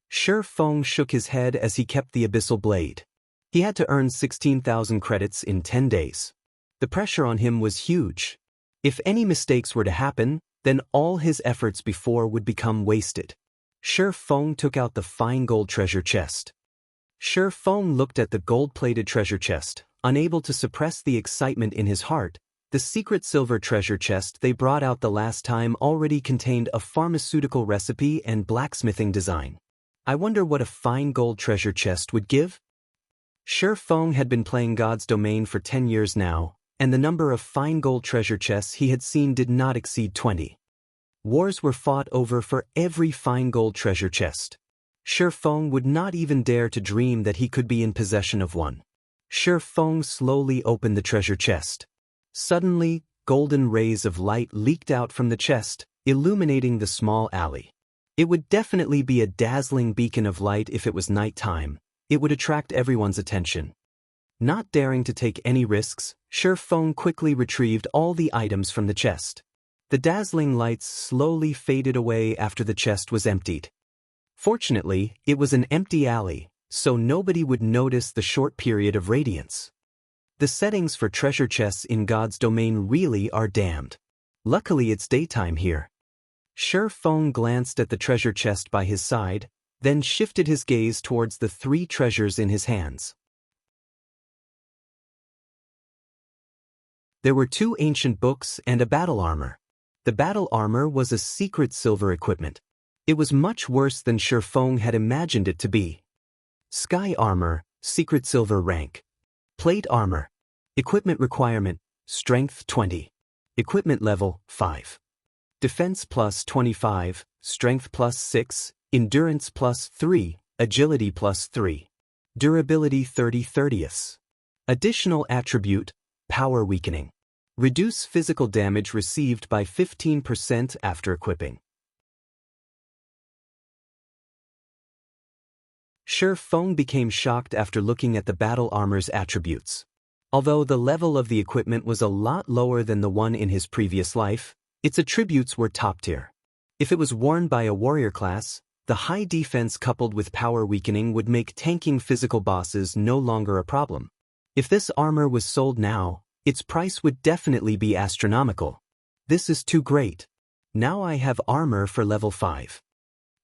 Shi Feng shook his head as he kept the abyssal blade. He had to earn 16,000 credits in 10 days. The pressure on him was huge. If any mistakes were to happen, then all his efforts before would become wasted. Shi Feng took out the fine gold treasure chest. Shi Feng looked at the gold-plated treasure chest, unable to suppress the excitement in his heart. The secret silver treasure chest they brought out the last time already contained a pharmaceutical recipe and blacksmithing design. I wonder what a fine gold treasure chest would give? Shi Feng had been playing God's Domain for 10 years now, and the number of fine gold treasure chests he had seen did not exceed 20. Wars were fought over for every fine gold treasure chest. Shi Feng would not even dare to dream that he could be in possession of one. Shi Feng slowly opened the treasure chest. Suddenly, golden rays of light leaked out from the chest, illuminating the small alley. It would definitely be a dazzling beacon of light if it was nighttime. It would attract everyone's attention. Not daring to take any risks, Shi Feng quickly retrieved all the items from the chest. The dazzling lights slowly faded away after the chest was emptied. Fortunately, it was an empty alley, so nobody would notice the short period of radiance. The settings for treasure chests in God's Domain really are damned. Luckily it's daytime here. Shi Feng glanced at the treasure chest by his side, then shifted his gaze towards the 3 treasures in his hands. There were 2 ancient books and a battle armor. The battle armor was a secret silver equipment. It was much worse than Shi Feng had imagined it to be. Sky armor, secret silver rank. Plate armor. Equipment requirement, strength 20. Equipment level, 5. Defense plus 25, strength plus 6, endurance plus 3, agility plus 3. Durability 30/30. Additional attribute, power weakening. Reduce physical damage received by 15% after equipping. Shi Feng became shocked after looking at the battle armor's attributes. Although the level of the equipment was a lot lower than the one in his previous life, its attributes were top tier. If it was worn by a warrior class, the high defense coupled with power weakening would make tanking physical bosses no longer a problem. If this armor was sold now, its price would definitely be astronomical. This is too great. Now I have armor for level 5.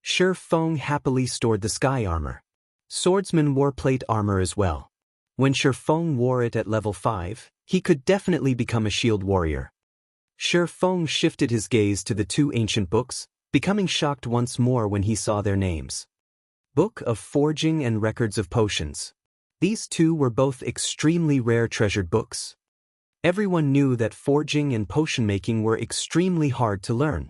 Shi Feng happily stored the sky armor. Swordsman wore plate armor as well. When Shi Feng wore it at level 5, he could definitely become a shield warrior. Shi Feng shifted his gaze to the 2 ancient books, becoming shocked once more when he saw their names. Book of Forging and Records of Potions. These 2 were both extremely rare treasured books. Everyone knew that forging and potion making were extremely hard to learn.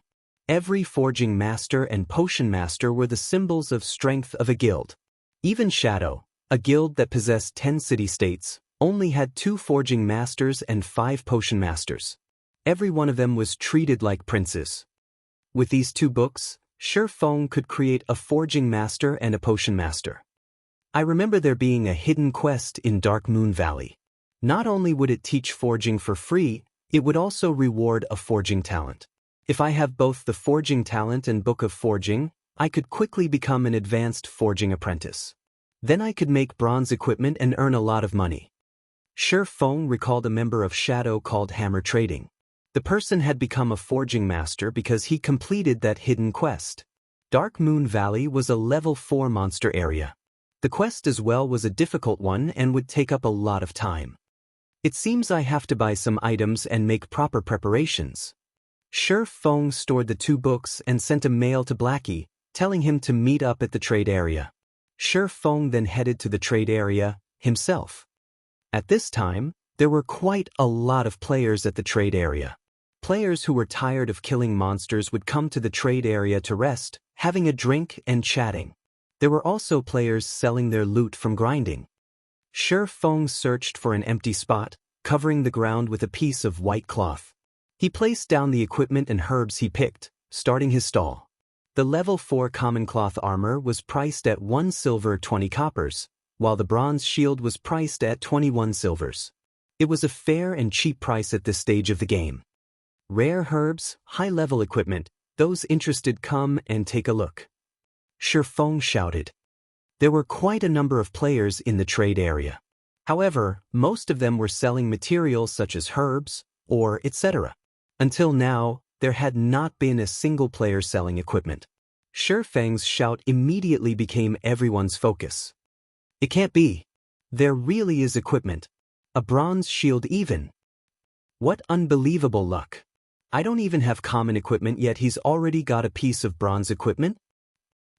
Every forging master and potion master were the symbols of strength of a guild. Even Shadow, a guild that possessed 10 city-states, only had 2 forging masters and 5 potion masters. Every one of them was treated like princes. With these 2 books, Shi Feng could create a forging master and a potion master. I remember there being a hidden quest in Dark Moon Valley. Not only would it teach forging for free, it would also reward a forging talent. If I have both the forging talent and book of forging, I could quickly become an advanced forging apprentice. Then I could make bronze equipment and earn a lot of money. Shi Feng recalled a member of Shadow called Hammer Trading. The person had become a forging master because he completed that hidden quest. Dark Moon Valley was a level 4 monster area. The quest as well was a difficult one and would take up a lot of time. It seems I have to buy some items and make proper preparations. Shi Feng stored the 2 books and sent a mail to Blackie, telling him to meet up at the trade area. Shi Feng then headed to the trade area himself. At this time, there were quite a lot of players at the trade area. Players who were tired of killing monsters would come to the trade area to rest, having a drink and chatting. There were also players selling their loot from grinding. Shi Feng searched for an empty spot, covering the ground with a piece of white cloth. He placed down the equipment and herbs he picked, starting his stall. The level 4 common cloth armor was priced at 1 silver 20 coppers, while the bronze shield was priced at 21 silvers. It was a fair and cheap price at this stage of the game. Rare herbs, high-level equipment, those interested come and take a look. Shi Feng shouted. There were quite a number of players in the trade area. However, most of them were selling materials such as herbs, ore, etc. Until now, there had not been a single player selling equipment. Shi Feng's shout immediately became everyone's focus. It can't be. There really is equipment. A bronze shield even. What unbelievable luck. I don't even have common equipment yet he's already got a piece of bronze equipment?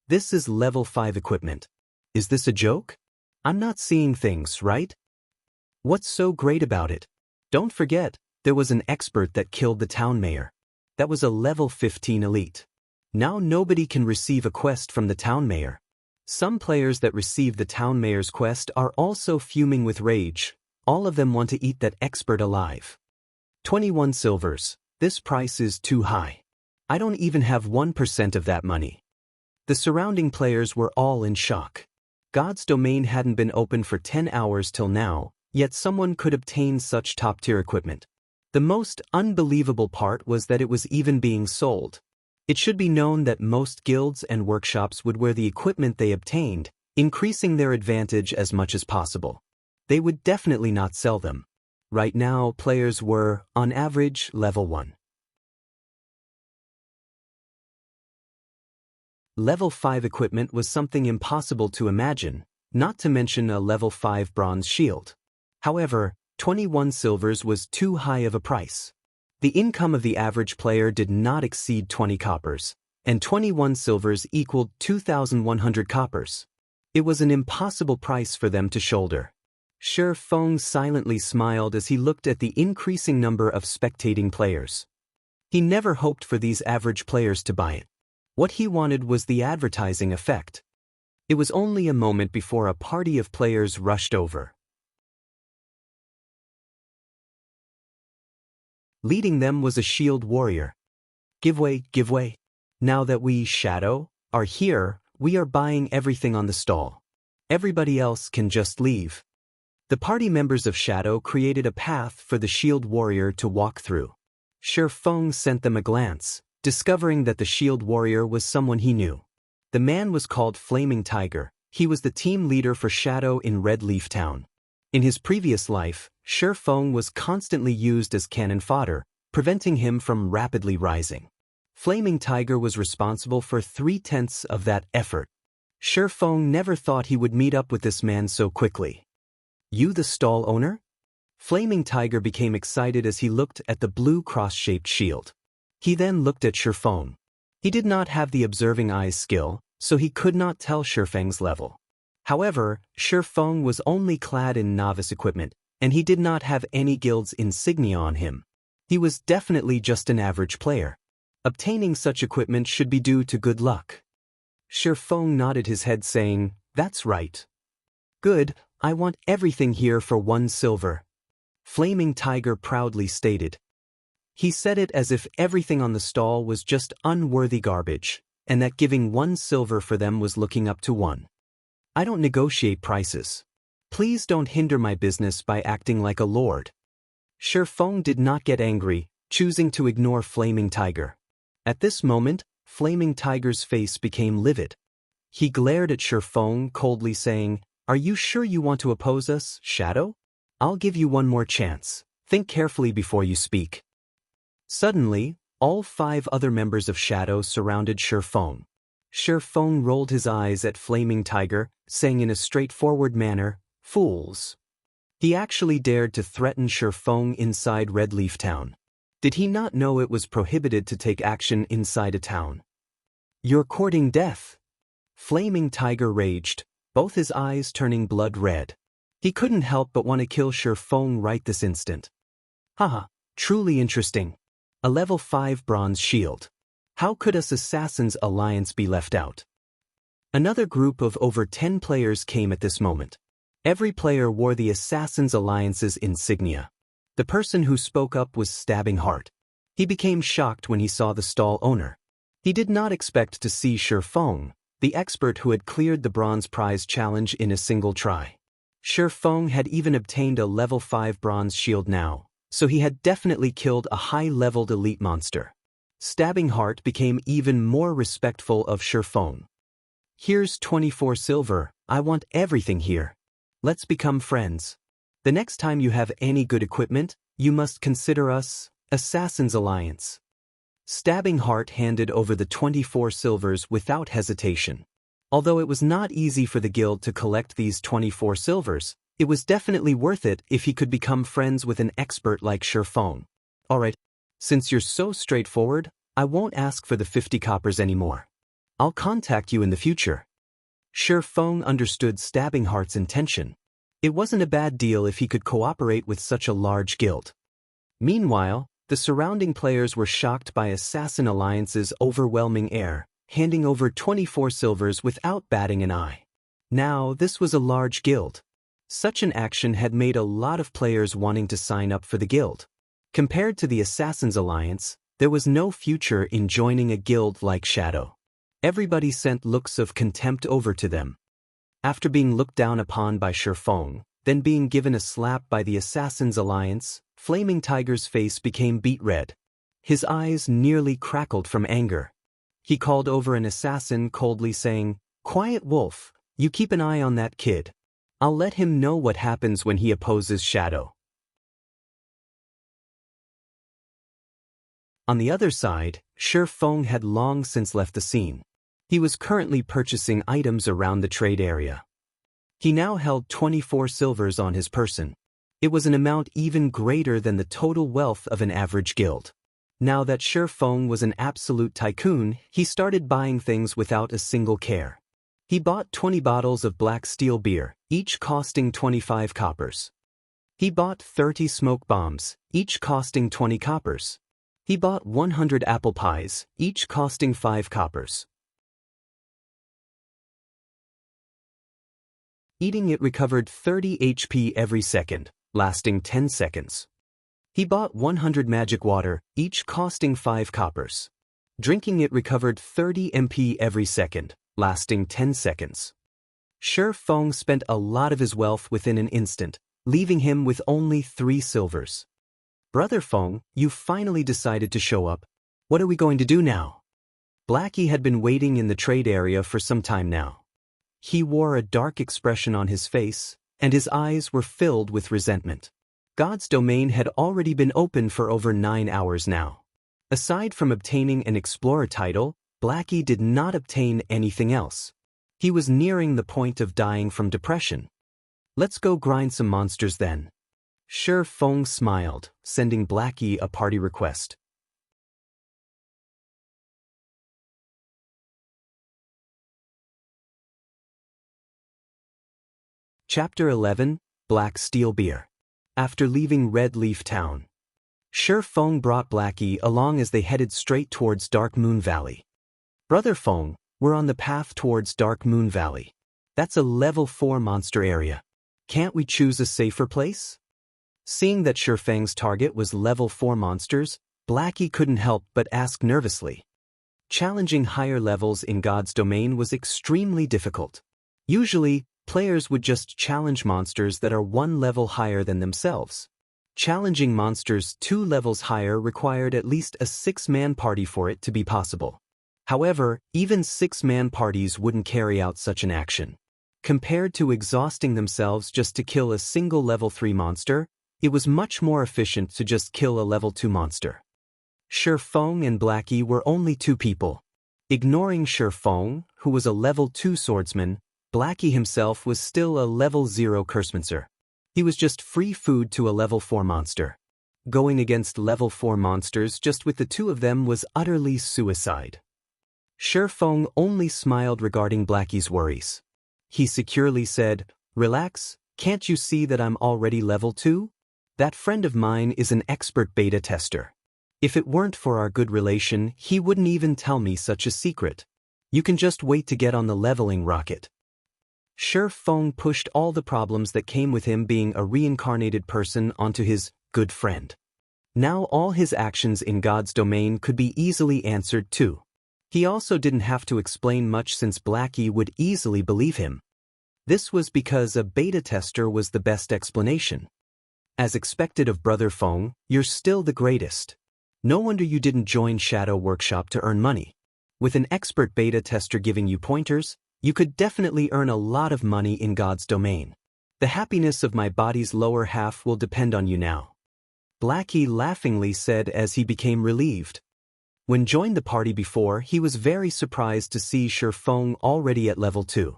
This is level 5 equipment. Is this a joke? I'm not seeing things, right? What's so great about it? Don't forget, there was an expert that killed the town mayor. That was a level 15 elite. Now nobody can receive a quest from the town mayor. Some players that receive the town mayor's quest are also fuming with rage. All of them want to eat that expert alive. 21 silvers. This price is too high. I don't even have 1% of that money. The surrounding players were all in shock. God's domain hadn't been open for 10 hours till now, yet someone could obtain such top-tier equipment. The most unbelievable part was that it was even being sold. It should be known that most guilds and workshops would wear the equipment they obtained, increasing their advantage as much as possible. They would definitely not sell them. Right now, players were, on average, level 1. Level 5 equipment was something impossible to imagine, not to mention a level 5 bronze shield. However, 21 silvers was too high of a price. The income of the average player did not exceed 20 coppers, and 21 silvers equaled 2,100 coppers. It was an impossible price for them to shoulder. Shi Feng silently smiled as he looked at the increasing number of spectating players. He never hoped for these average players to buy it. What he wanted was the advertising effect. It was only a moment before a party of players rushed over. Leading them was a shield warrior. Give way, give way. Now that we, Shadow, are here, we are buying everything on the stall. Everybody else can just leave. The party members of Shadow created a path for the shield warrior to walk through. Shi Feng sent them a glance, discovering that the shield warrior was someone he knew. The man was called Flaming Tiger. He was the team leader for Shadow in Red Leaf Town. In his previous life, Shi Feng was constantly used as cannon fodder, preventing him from rapidly rising. Flaming Tiger was responsible for 3/10 of that effort. Shi Feng never thought he would meet up with this man so quickly. You the stall owner? Flaming Tiger became excited as he looked at the blue cross-shaped shield. He then looked at Shi Feng. He did not have the observing eyes skill, so he could not tell Shi Feng's level. However, Shi Feng was only clad in novice equipment, and he did not have any guild's insignia on him. He was definitely just an average player. Obtaining such equipment should be due to good luck. Shi Feng nodded his head saying, "That's right." "Good, I want everything here for 1 silver. Flaming Tiger proudly stated. He said it as if everything on the stall was just unworthy garbage, and that giving 1 silver for them was looking up to 1. I don't negotiate prices. Please don't hinder my business by acting like a lord. Shifeng did not get angry, choosing to ignore Flaming Tiger. At this moment, Flaming Tiger's face became livid. He glared at Shifeng coldly saying, "Are you sure you want to oppose us, Shadow? I'll give you 1 more chance. Think carefully before you speak." Suddenly, all 5 other members of Shadow surrounded Shifeng. Shifeng rolled his eyes at Flaming Tiger, saying in a straightforward manner, "Fools." He actually dared to threaten Shifeng inside Red Leaf Town. Did he not know it was prohibited to take action inside a town? "You're courting death." Flaming Tiger raged, both his eyes turning blood red. He couldn't help but want to kill Shifeng right this instant. Haha, truly interesting. A level 5 bronze shield. How could us Assassins Alliance be left out? Another group of over 10 players came at this moment. Every player wore the Assassins Alliance's insignia. The person who spoke up was Stabbing Heart. He became shocked when he saw the stall owner. He did not expect to see Shifeng, the expert who had cleared the bronze prize challenge in a single try. Shifeng had even obtained a level 5 bronze shield now, so he had definitely killed a high-leveled elite monster. Stabbing Heart became even more respectful of Shifeng. "Here's 24 silver, I want everything here. Let's become friends. The next time you have any good equipment, you must consider us, Assassins Alliance." Stabbing Heart handed over the 24 silvers without hesitation. Although it was not easy for the guild to collect these 24 silvers, it was definitely worth it if he could become friends with an expert like Shifeng. "Alright, since you're so straightforward, I won't ask for the 50 coppers anymore. I'll contact you in the future." Shifeng understood Stabbing Heart's intention. It wasn't a bad deal if he could cooperate with such a large guild. Meanwhile, the surrounding players were shocked by Assassin Alliance's overwhelming air, handing over 24 silvers without batting an eye. Now, this was a large guild. Such an action had made a lot of players wanting to sign up for the guild. Compared to the Assassins Alliance, there was no future in joining a guild like Shadow. Everybody sent looks of contempt over to them. After being looked down upon by Shifeng, then being given a slap by the Assassins Alliance, Flaming Tiger's face became beet red. His eyes nearly crackled from anger. He called over an assassin coldly saying, "Quiet Wolf, you keep an eye on that kid. I'll let him know what happens when he opposes Shadow." On the other side, Shifeng had long since left the scene. He was currently purchasing items around the trade area. He now held 24 silvers on his person. It was an amount even greater than the total wealth of an average guild. Now that Shifeng was an absolute tycoon, he started buying things without a single care. He bought 20 bottles of black steel beer, each costing 25 coppers. He bought 30 smoke bombs, each costing 20 coppers. He bought 100 apple pies, each costing 5 coppers. Eating it recovered 30 HP every second, lasting 10 seconds. He bought 100 magic water, each costing 5 coppers. Drinking it recovered 30 MP every second, lasting 10 seconds. Shifeng spent a lot of his wealth within an instant, leaving him with only 3 silvers. "Brother Feng, you finally decided to show up. What are we going to do now?" Blackie had been waiting in the trade area for some time now. He wore a dark expression on his face, and his eyes were filled with resentment. God's domain had already been open for over 9 hours now. Aside from obtaining an explorer title, Blackie did not obtain anything else. He was nearing the point of dying from depression. "Let's go grind some monsters then." Shifeng smiled, sending Blackie a party request. Chapter 11, Black Steel Beer. After leaving Red Leaf Town, Shifeng brought Blackie along as they headed straight towards Dark Moon Valley. "Brother Feng, we're on the path towards Dark Moon Valley. That's a level 4 monster area. Can't we choose a safer place? Seeing that Shifeng's target was level 4 monsters, Blackie couldn't help but ask nervously. Challenging higher levels in God's domain was extremely difficult. Usually, players would just challenge monsters that are 1 level higher than themselves. Challenging monsters 2 levels higher required at least a 6-man party for it to be possible. However, even 6-man parties wouldn't carry out such an action. Compared to exhausting themselves just to kill a single level 3 monster, it was much more efficient to just kill a level 2 monster. Shifeng and Blackie were only 2 people. Ignoring Shifeng, who was a level 2 swordsman, Blackie himself was still a level 0 cursemancer. He was just free food to a level 4 monster. Going against level 4 monsters just with the 2 of them was utterly suicide. Shifeng only smiled regarding Blackie's worries. He securely said, "Relax, can't you see that I'm already level 2? That friend of mine is an expert beta tester. If it weren't for our good relation, he wouldn't even tell me such a secret. You can just wait to get on the leveling rocket." Shifeng pushed all the problems that came with him being a reincarnated person onto his good friend. Now all his actions in God's domain could be easily answered too. He also didn't have to explain much since Blackie would easily believe him. This was because a beta tester was the best explanation. As expected of Brother Feng, you're still the greatest. No wonder you didn't join Shadow Workshop to earn money. With an expert beta tester giving you pointers, you could definitely earn a lot of money in God's domain. The happiness of my body's lower half will depend on you now. Blackie laughingly said as he became relieved. When joined the party before, he was very surprised to see Shifeng already at level 2.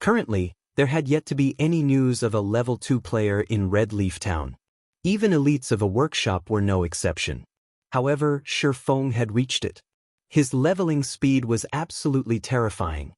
Currently, there had yet to be any news of a level 2 player in Red Leaf Town. Even elites of a workshop were no exception. However, Shifeng had reached it. His leveling speed was absolutely terrifying.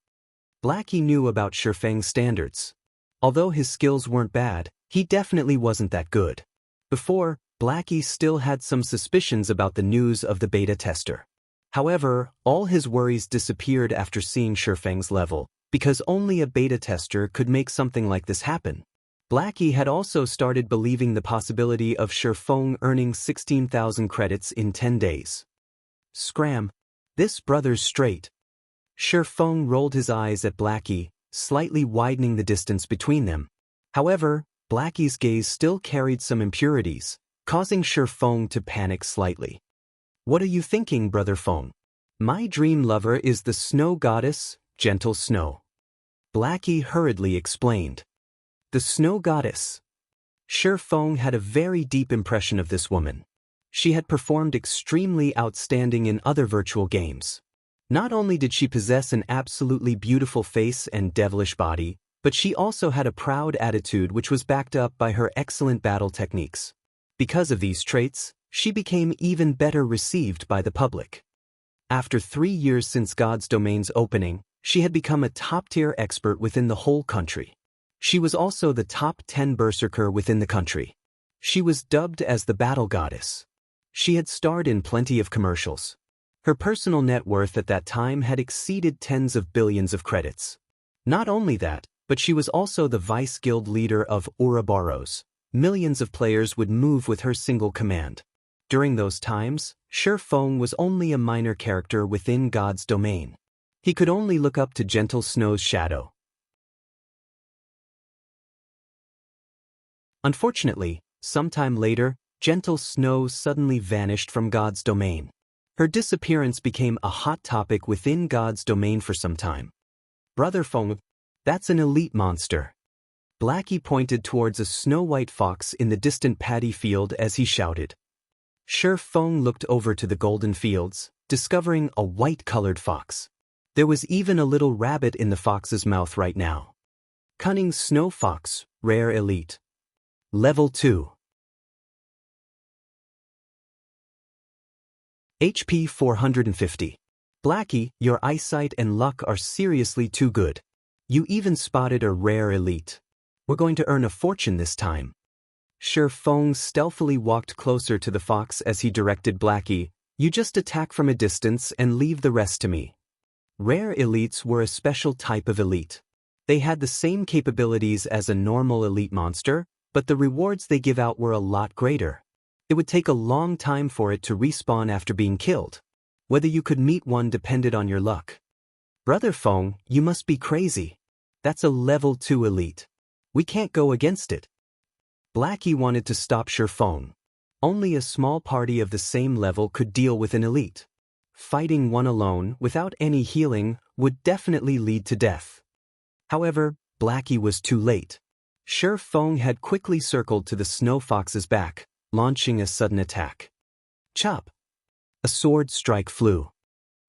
Blackie knew about Shifeng's standards. Although his skills weren't bad, he definitely wasn't that good. Before, Blackie still had some suspicions about the news of the beta tester. However, all his worries disappeared after seeing Shifeng's level, because only a beta tester could make something like this happen. Blackie had also started believing the possibility of Shifeng earning 16,000 credits in 10 days. Scram! This brother's straight. Shifeng rolled his eyes at Blackie, slightly widening the distance between them. However, Blackie's gaze still carried some impurities, causing Shifeng to panic slightly. "What are you thinking, Brother Feng? My dream lover is the snow goddess, Gentle Snow." Blackie hurriedly explained. The snow goddess. Shifeng had a very deep impression of this woman. She had performed extremely outstanding in other virtual games. Not only did she possess an absolutely beautiful face and devilish body, but she also had a proud attitude which was backed up by her excellent battle techniques. Because of these traits, she became even better received by the public. After 3 years since God's domain's opening, she had become a top-tier expert within the whole country. She was also the top 10 berserker within the country. She was dubbed as the Battle Goddess. She had starred in plenty of commercials. Her personal net worth at that time had exceeded tens of billions of credits. Not only that, but she was also the vice guild leader of Ouroboros. Millions of players would move with her single command. During those times, Shifeng was only a minor character within God's domain. He could only look up to Gentle Snow's shadow. Unfortunately, sometime later, Gentle Snow suddenly vanished from God's domain. Her disappearance became a hot topic within God's domain for some time. Brother Feng, that's an elite monster. Blackie pointed towards a snow-white fox in the distant paddy field as he shouted. Shifeng looked over to the golden fields, discovering a white-colored fox. There was even a little rabbit in the fox's mouth right now. Cunning Snow Fox, Rare Elite. Level 2. HP 450. Blackie, your eyesight and luck are seriously too good. You even spotted a rare elite. We're going to earn a fortune this time. Shifeng stealthily walked closer to the fox as he directed Blackie, you just attack from a distance and leave the rest to me. Rare elites were a special type of elite. They had the same capabilities as a normal elite monster, but the rewards they give out were a lot greater. It would take a long time for it to respawn after being killed. Whether you could meet one depended on your luck. Brother Feng, you must be crazy. That's a level 2 elite. We can't go against it. Blackie wanted to stop Feng. Only a small party of the same level could deal with an elite. Fighting one alone, without any healing, would definitely lead to death. However, Blackie was too late. Feng had quickly circled to the snow fox's back, launching a sudden attack. Chop! A sword strike flew.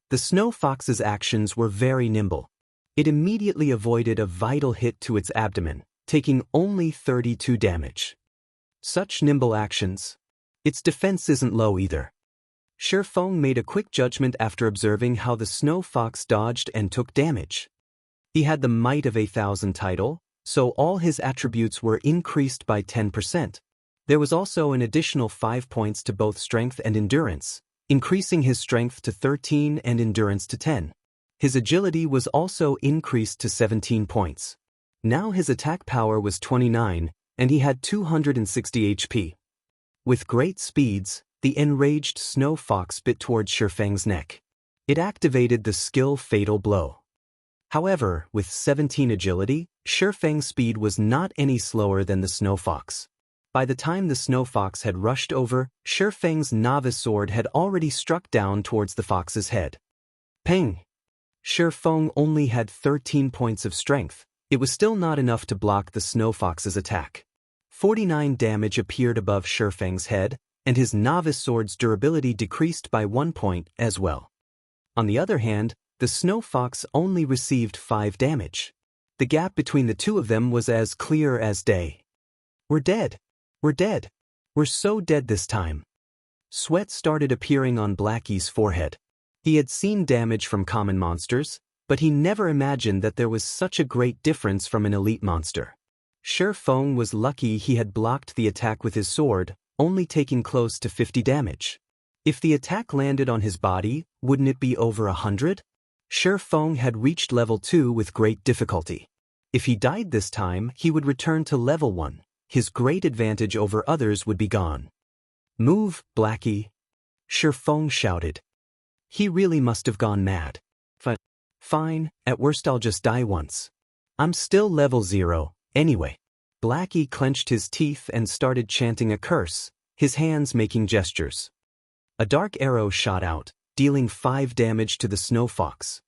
The snow fox's actions were very nimble. It immediately avoided a vital hit to its abdomen, taking only 32 damage. Such nimble actions. Its defense isn't low either. Feng made a quick judgment after observing how the snow fox dodged and took damage. He had the Might of 1,000 title, so all his attributes were increased by 10%. There was also an additional 5 points to both strength and endurance, increasing his strength to 13 and endurance to 10. His agility was also increased to 17 points. Now his attack power was 29, and he had 260 HP. With great speeds, the enraged snow fox bit towards Feng's neck. It activated the skill Fatal Blow. However, with 17 agility, Feng's speed was not any slower than the snow fox. By the time the snow fox had rushed over, Feng's novice sword had already struck down towards the fox's head. Peng! Feng only had 13 points of strength. It was still not enough to block the snow fox's attack. 49 damage appeared above Feng's head, and his novice sword's durability decreased by 1 point as well. On the other hand, the snow fox only received 5 damage. The gap between the two of them was as clear as day. We're dead. We're dead. We're so dead this time. Sweat started appearing on Blackie's forehead. He had seen damage from common monsters, but he never imagined that there was such a great difference from an elite monster. Feng was lucky he had blocked the attack with his sword, only taking close to 50 damage. If the attack landed on his body, wouldn't it be over 100? Feng had reached level 2 with great difficulty. If he died this time, he would return to level 1. His great advantage over others would be gone. Move, Blackie! Feng shouted. He really must have gone mad. Fine, at worst I'll just die once. I'm still level 0, anyway. Blackie clenched his teeth and started chanting a curse, his hands making gestures. A dark arrow shot out, dealing 5 damage to the snow fox.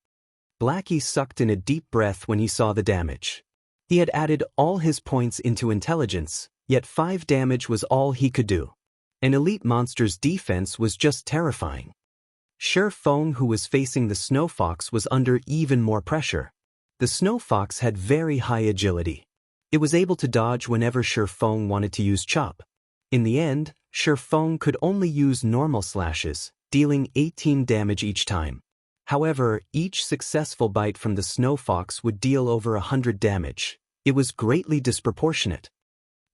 Blackie sucked in a deep breath when he saw the damage. He had added all his points into intelligence, yet 5 damage was all he could do. An elite monster's defense was just terrifying. Feng, who was facing the snow fox, was under even more pressure. The snow fox had very high agility. It was able to dodge whenever Feng wanted to use chop. In the end, Feng could only use normal slashes, dealing 18 damage each time. However, each successful bite from the snow fox would deal over 100 damage. It was greatly disproportionate.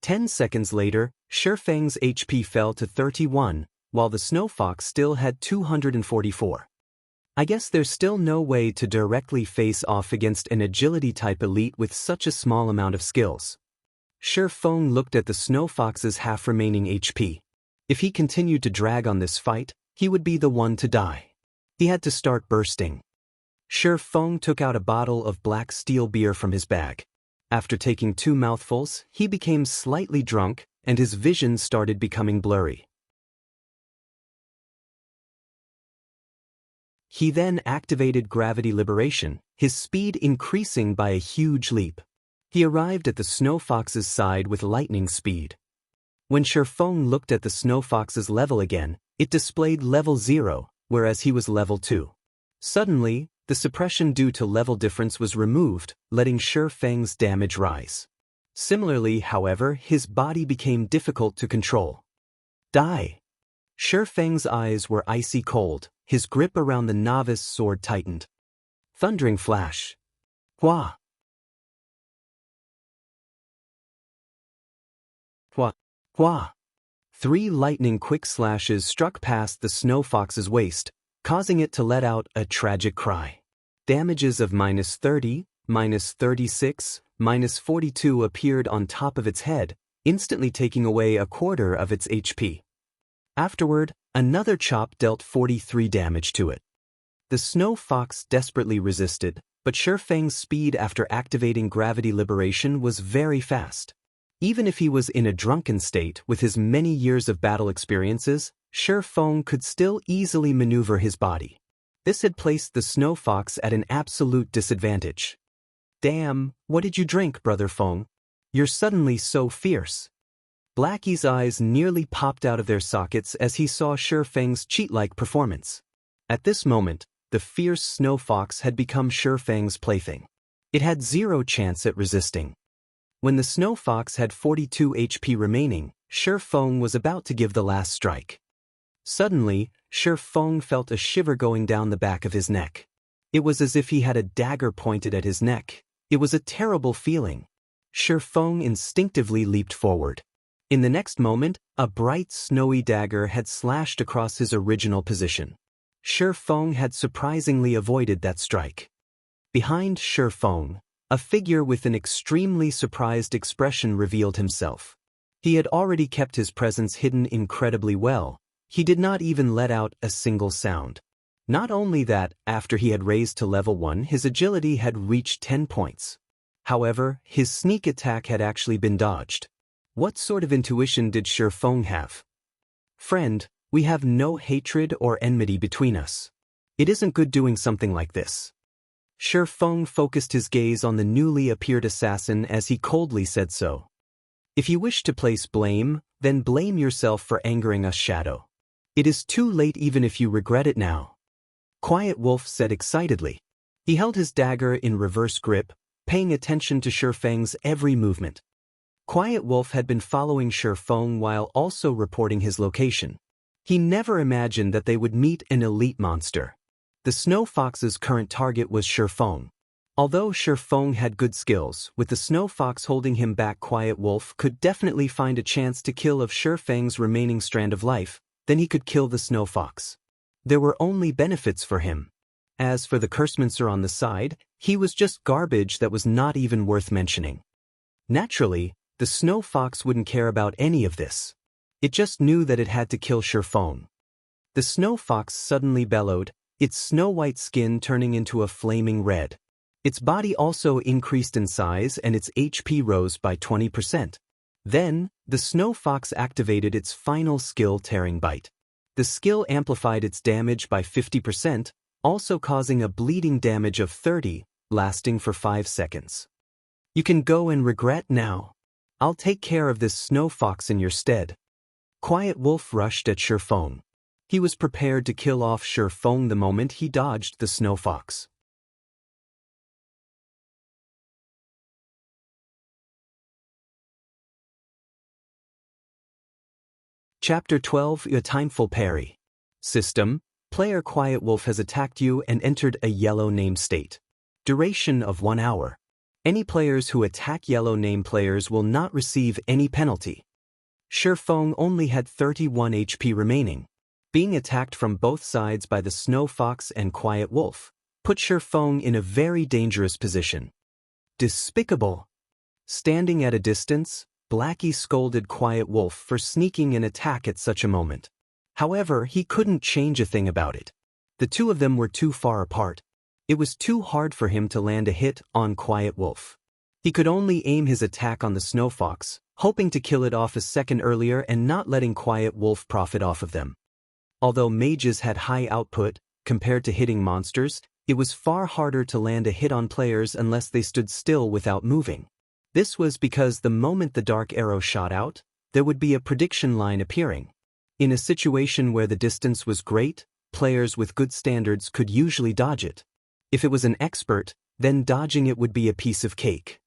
10 seconds later, Feng's HP fell to 31, while the snow fox still had 244. I guess there's still no way to directly face off against an agility-type elite with such a small amount of skills. Feng looked at the snow fox's half-remaining HP. If he continued to drag on this fight, he would be the one to die. He had to start bursting. Feng took out a bottle of black steel beer from his bag. After taking 2 mouthfuls, he became slightly drunk, and his vision started becoming blurry. He then activated gravity liberation, his speed increasing by a huge leap. He arrived at the snow fox's side with lightning speed. When Feng looked at the snow fox's level again, it displayed level 0, whereas he was level 2. Suddenly, the suppression due to level difference was removed, letting Feng's damage rise. Similarly, however, his body became difficult to control. Die! Feng's eyes were icy cold, his grip around the novice sword tightened. Thundering flash. Hua! Hua! Hua! 3 lightning quick slashes struck past the snow fox's waist, causing it to let out a tragic cry. Damages of -30, -36, -42 appeared on top of its head, instantly taking away a quarter of its HP. Afterward, another chop dealt 43 damage to it. The snow fox desperately resisted, but Shifeng's speed after activating gravity liberation was very fast. Even if he was in a drunken state with his many years of battle experiences, Shifeng could still easily maneuver his body. This had placed the snow fox at an absolute disadvantage. "Damn, what did you drink, Brother Feng? You're suddenly so fierce." Blackie's eyes nearly popped out of their sockets as he saw Shifeng's cheat-like performance. At this moment, the fierce snow fox had become Shifeng's plaything. It had zero chance at resisting. When the snow fox had 42 HP remaining, Shifeng was about to give the last strike. Suddenly, Shifeng felt a shiver going down the back of his neck. It was as if he had a dagger pointed at his neck. It was a terrible feeling. Shifeng instinctively leaped forward. In the next moment, a bright snowy dagger had slashed across his original position. Shifeng had surprisingly avoided that strike. Behind Shifeng, a figure with an extremely surprised expression revealed himself. He had already kept his presence hidden incredibly well. He did not even let out a single sound. Not only that, after he had raised to level 1, his agility had reached 10 points. However, his sneak attack had actually been dodged. What sort of intuition did Shifeng have? "Friend, we have no hatred or enmity between us. It isn't good doing something like this." Shifeng focused his gaze on the newly appeared assassin as he coldly said so. "If you wish to place blame, then blame yourself for angering us, Shadow. It is too late even if you regret it now." Quiet Wolf said excitedly. He held his dagger in reverse grip, paying attention to Shifeng's every movement. Quiet Wolf had been following Shifeng while also reporting his location. He never imagined that they would meet an elite monster. The snow fox's current target was Shifeng. Although Shifeng had good skills, with the snow fox holding him back, Quiet Wolf could definitely find a chance to kill of Shifeng's remaining strand of life. Then he could kill the snow fox. There were only benefits for him. As for the Cursemancer on the side, he was just garbage that was not even worth mentioning. Naturally, the snow fox wouldn't care about any of this. It just knew that it had to kill Shifeng. The snow fox suddenly bellowed, its snow-white skin turning into a flaming red. Its body also increased in size and its HP rose by 20%. Then, the snow fox activated its final skill, Tearing Bite. The skill amplified its damage by 50%, also causing a bleeding damage of 30, lasting for 5 seconds. "You can go and regret now. I'll take care of this snow fox in your stead." Quiet Wolf rushed at Shifeng. He was prepared to kill off Shifeng the moment he dodged the snow fox. Chapter 12: A Timeful Parry. System: Player Quiet Wolf has attacked you and entered a yellow name state. Duration of 1 hour. Any players who attack yellow name players will not receive any penalty. Shifeng only had 31 HP remaining. Being attacked from both sides by the snow fox and Quiet Wolf put Shifeng in a very dangerous position. Despicable! Standing at a distance, Blackie scolded Quiet Wolf for sneaking an attack at such a moment. However, he couldn't change a thing about it. The two of them were too far apart. It was too hard for him to land a hit on Quiet Wolf. He could only aim his attack on the snow fox, hoping to kill it off a second earlier and not letting Quiet Wolf profit off of them. Although mages had high output, compared to hitting monsters, it was far harder to land a hit on players unless they stood still without moving. This was because the moment the dark arrow shot out, there would be a prediction line appearing. In a situation where the distance was great, players with good standards could usually dodge it. If it was an expert, then dodging it would be a piece of cake.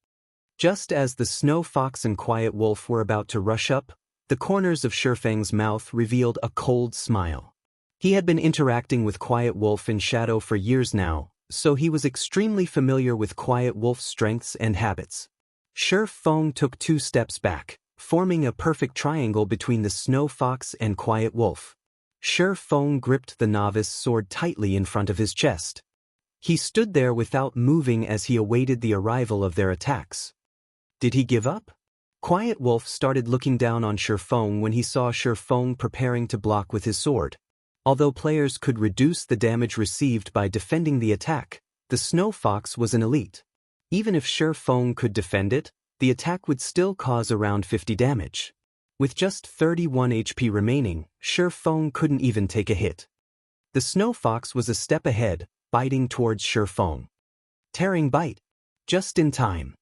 Just as the snow fox and Quiet Wolf were about to rush up, the corners of Shifeng's mouth revealed a cold smile. He had been interacting with Quiet Wolf in shadow for years now, so he was extremely familiar with Quiet Wolf's strengths and habits. Shifeng took 2 steps back, forming a perfect triangle between the snow fox and Quiet Wolf. Shifeng gripped the novice sword tightly in front of his chest. He stood there without moving as he awaited the arrival of their attacks. Did he give up? Quiet Wolf started looking down on Shifeng when he saw Shifeng preparing to block with his sword. Although players could reduce the damage received by defending the attack, the Snow Fox was an elite. Even if Shifeng could defend it, the attack would still cause around 50 damage. With just 31 HP remaining, Shifeng couldn't even take a hit. The Snow Fox was a step ahead, biting towards Shifeng. Tearing bite. Just in time.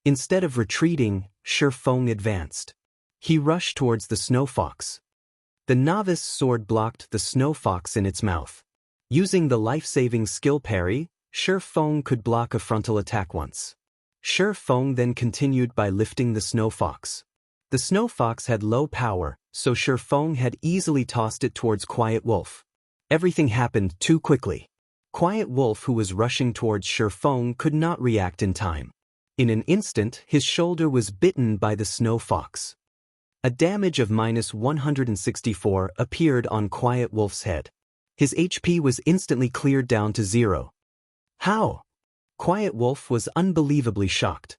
Instead of retreating, Shifeng advanced. He rushed towards the Snow Fox. The novice sword blocked the Snow Fox in its mouth. Using the life-saving skill parry, Shifeng could block a frontal attack once. Shifeng then continued by lifting the Snow Fox. The Snow Fox had low power, so Shifeng had easily tossed it towards Quiet Wolf. Everything happened too quickly. Quiet Wolf, who was rushing towards Shifeng, could not react in time. In an instant, his shoulder was bitten by the Snow Fox. A damage of -164 appeared on Quiet Wolf's head. His HP was instantly cleared down to 0. How? Quiet Wolf was unbelievably shocked.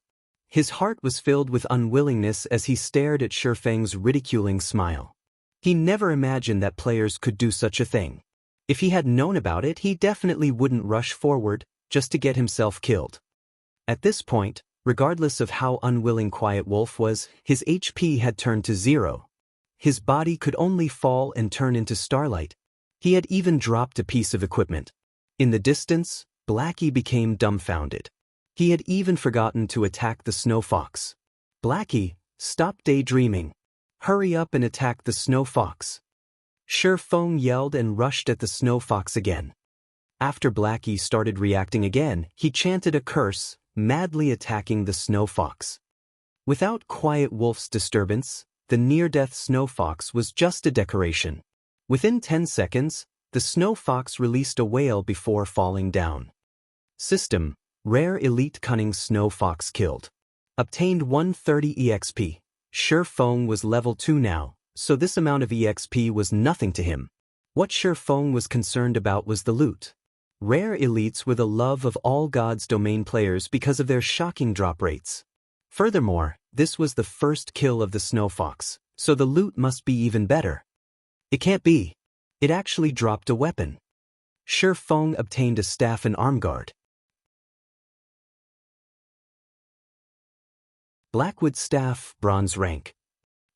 His heart was filled with unwillingness as he stared at Shifeng's ridiculing smile. He never imagined that players could do such a thing. If he had known about it, he definitely wouldn't rush forward just to get himself killed. At this point, regardless of how unwilling Quiet Wolf was, his HP had turned to 0. His body could only fall and turn into starlight. He had even dropped a piece of equipment. In the distance, Blackie became dumbfounded. He had even forgotten to attack the Snow Fox. Blackie, stop daydreaming. Hurry up and attack the Snow Fox. Shifeng yelled and rushed at the Snow Fox again. After Blackie started reacting again, he chanted a curse, madly attacking the Snow Fox. Without Quiet Wolf's disturbance, the near-death Snow Fox was just a decoration. Within 10 seconds, the Snow Fox released a wail before falling down. System: Rare Elite Cunning Snow Fox killed. Obtained 130 EXP. Shifeng was level 2 now, so this amount of EXP was nothing to him. What Shifeng was concerned about was the loot. Rare elites were the love of all God's domain players because of their shocking drop rates. Furthermore, this was the first kill of the Snow Fox, so the loot must be even better. It can't be. It actually dropped a weapon. Shifeng obtained a staff and arm guard. Blackwood Staff, Bronze Rank.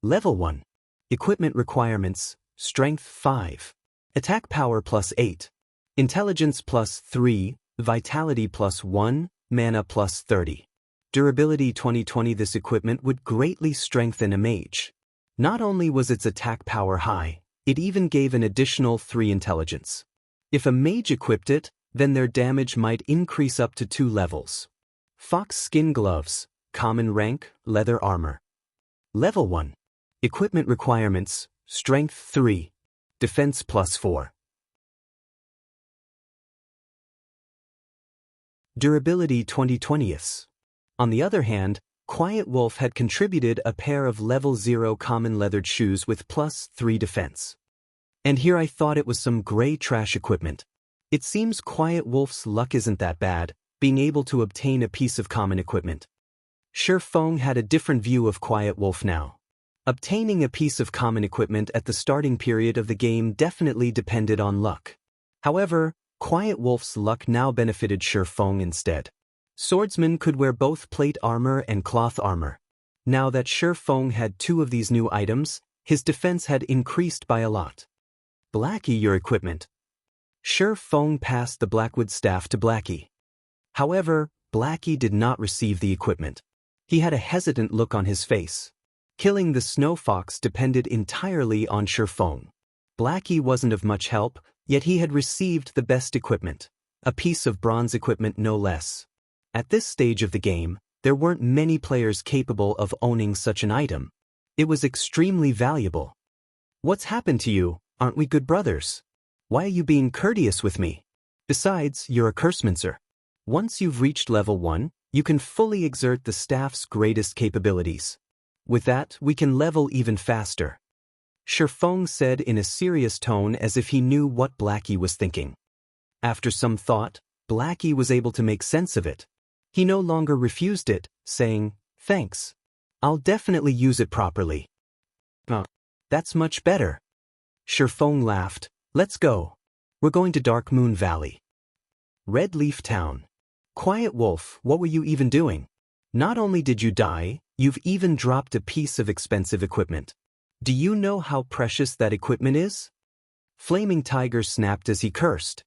Level 1. Equipment requirements: Strength 5. Attack Power +8. Intelligence +3, Vitality +1, Mana +30. Durability 2020. This equipment would greatly strengthen a mage. Not only was its attack power high, it even gave an additional 3 intelligence. If a mage equipped it, then their damage might increase up to 2 levels. Fox Skin Gloves, Common Rank, Leather Armor. Level 1. Equipment requirements: Strength 3. Defense +4. Durability 2020. On the other hand, Quiet Wolf had contributed a pair of level 0 common leathered shoes with +3 defense. And here I thought it was some grey trash equipment. It seems Quiet Wolf's luck isn't that bad, being able to obtain a piece of common equipment. Shifeng had a different view of Quiet Wolf now. Obtaining a piece of common equipment at the starting period of the game definitely depended on luck. However, Quiet Wolf's luck now benefited Shifeng instead. Swordsmen could wear both plate armor and cloth armor. Now that Shifeng had 2 of these new items, his defense had increased by a lot. Blackie, your equipment. Shifeng passed the Blackwood Staff to Blackie. However, Blackie did not receive the equipment. He had a hesitant look on his face. Killing the Snow Fox depended entirely on Shifeng. Blackie wasn't of much help, yet he had received the best equipment. A piece of bronze equipment no less. At this stage of the game, there weren't many players capable of owning such an item. It was extremely valuable. What's happened to you? Aren't we good brothers? Why are you being courteous with me? Besides, you're a cursemancer. Once you've reached level 1, you can fully exert the staff's greatest capabilities. With that, we can level even faster. Shifeng said in a serious tone as if he knew what Blackie was thinking. After some thought, Blackie was able to make sense of it. He no longer refused it, saying, "Thanks. I'll definitely use it properly." "Oh, that's much better." Shifeng laughed. "Let's go. We're going to Dark Moon Valley." Red Leaf Town. Quiet Wolf, what were you even doing? Not only did you die, you've even dropped a piece of expensive equipment. Do you know how precious that equipment is? Flaming Tiger snapped as he cursed.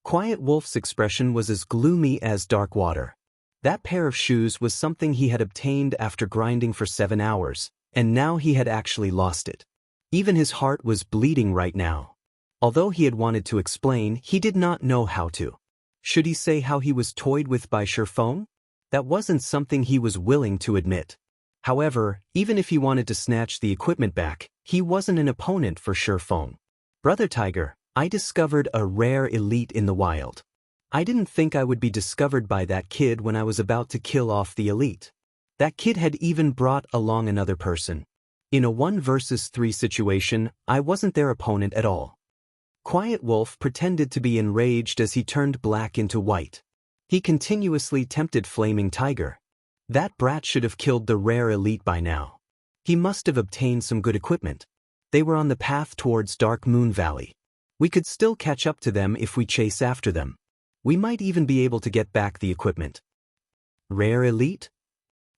Quiet Wolf's expression was as gloomy as dark water. That pair of shoes was something he had obtained after grinding for 7 hours, and now he had actually lost it. Even his heart was bleeding right now. Although he had wanted to explain, he did not know how to. Should he say how he was toyed with by Shifeng? That wasn't something he was willing to admit. However, even if he wanted to snatch the equipment back, he wasn't an opponent for Shifeng. "Brother Tiger, I discovered a rare elite in the wild. I didn't think I would be discovered by that kid when I was about to kill off the elite. That kid had even brought along another person. In a 1 versus 3 situation, I wasn't their opponent at all." Quiet Wolf pretended to be enraged as he turned black into white. He continuously tempted Flaming Tiger. That brat should have killed the rare elite by now. He must have obtained some good equipment. They were on the path towards Dark Moon Valley. We could still catch up to them if we chase after them. We might even be able to get back the equipment. Rare elite?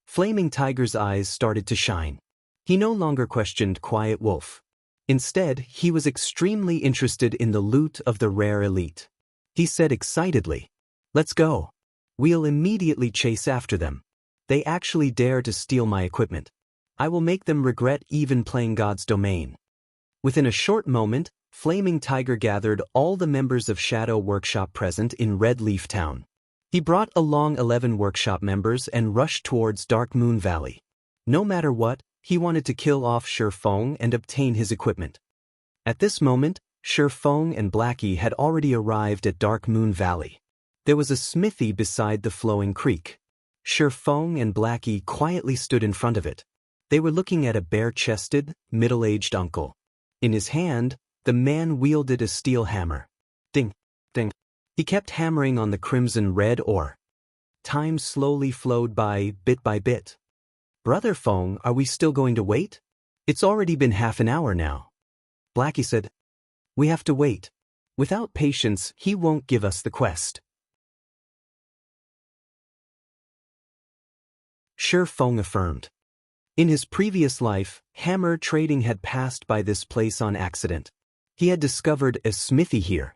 Flaming Tiger's eyes started to shine. He no longer questioned Quiet Wolf. Instead, he was extremely interested in the loot of the rare elite. He said excitedly, "Let's go. We'll immediately chase after them. They actually dare to steal my equipment. I will make them regret even playing God's domain." Within a short moment, Flaming Tiger gathered all the members of Shadow Workshop present in Red Leaf Town. He brought along 11 workshop members and rushed towards Dark Moon Valley. No matter what, he wanted to kill off Shifeng and obtain his equipment. At this moment, Shifeng and Blackie had already arrived at Dark Moon Valley. There was a smithy beside the flowing creek. Shifeng and Blackie quietly stood in front of it. They were looking at a bare-chested, middle-aged uncle. In his hand, the man wielded a steel hammer. Ding, ding. He kept hammering on the crimson-red ore. Time slowly flowed by bit. "Brother Feng, are we still going to wait? It's already been half an hour now." Blackie said, "We have to wait. Without patience, he won't give us the quest." Shifeng affirmed. In his previous life, hammer trading had passed by this place on accident. He had discovered a smithy here.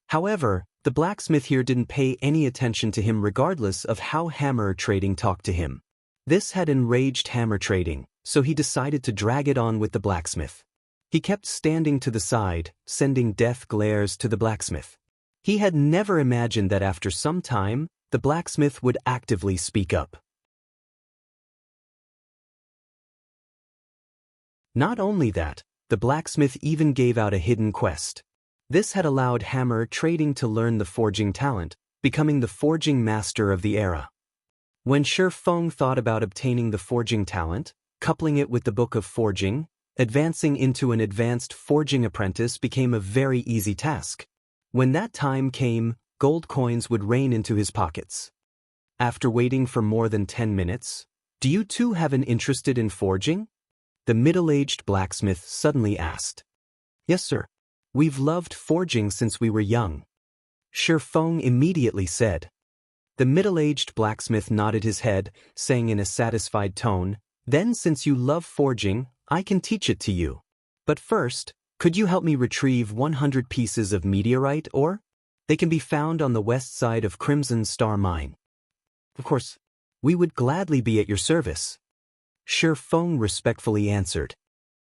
However, the blacksmith here didn't pay any attention to him regardless of how hammer trading talked to him. This had enraged hammer trading, so he decided to drag it on with the blacksmith. He kept standing to the side, sending death glares to the blacksmith. He had never imagined that after some time, the blacksmith would actively speak up. Not only that, the blacksmith even gave out a hidden quest. This had allowed hammer trading to learn the forging talent, becoming the forging master of the era. When Shifeng thought about obtaining the forging talent, coupling it with the book of forging, advancing into an advanced forging apprentice became a very easy task. When that time came, gold coins would rain into his pockets. After waiting for more than 10 minutes, "Do you two have an interest in forging?" the middle-aged blacksmith suddenly asked. "Yes, sir. We've loved forging since we were young," Shifeng immediately said. The middle-aged blacksmith nodded his head, saying in a satisfied tone, "Then since you love forging, I can teach it to you. But first, could you help me retrieve 100 pieces of meteorite ore? They can be found on the west side of Crimson Star Mine." "Of course, we would gladly be at your service," Shifeng respectfully answered.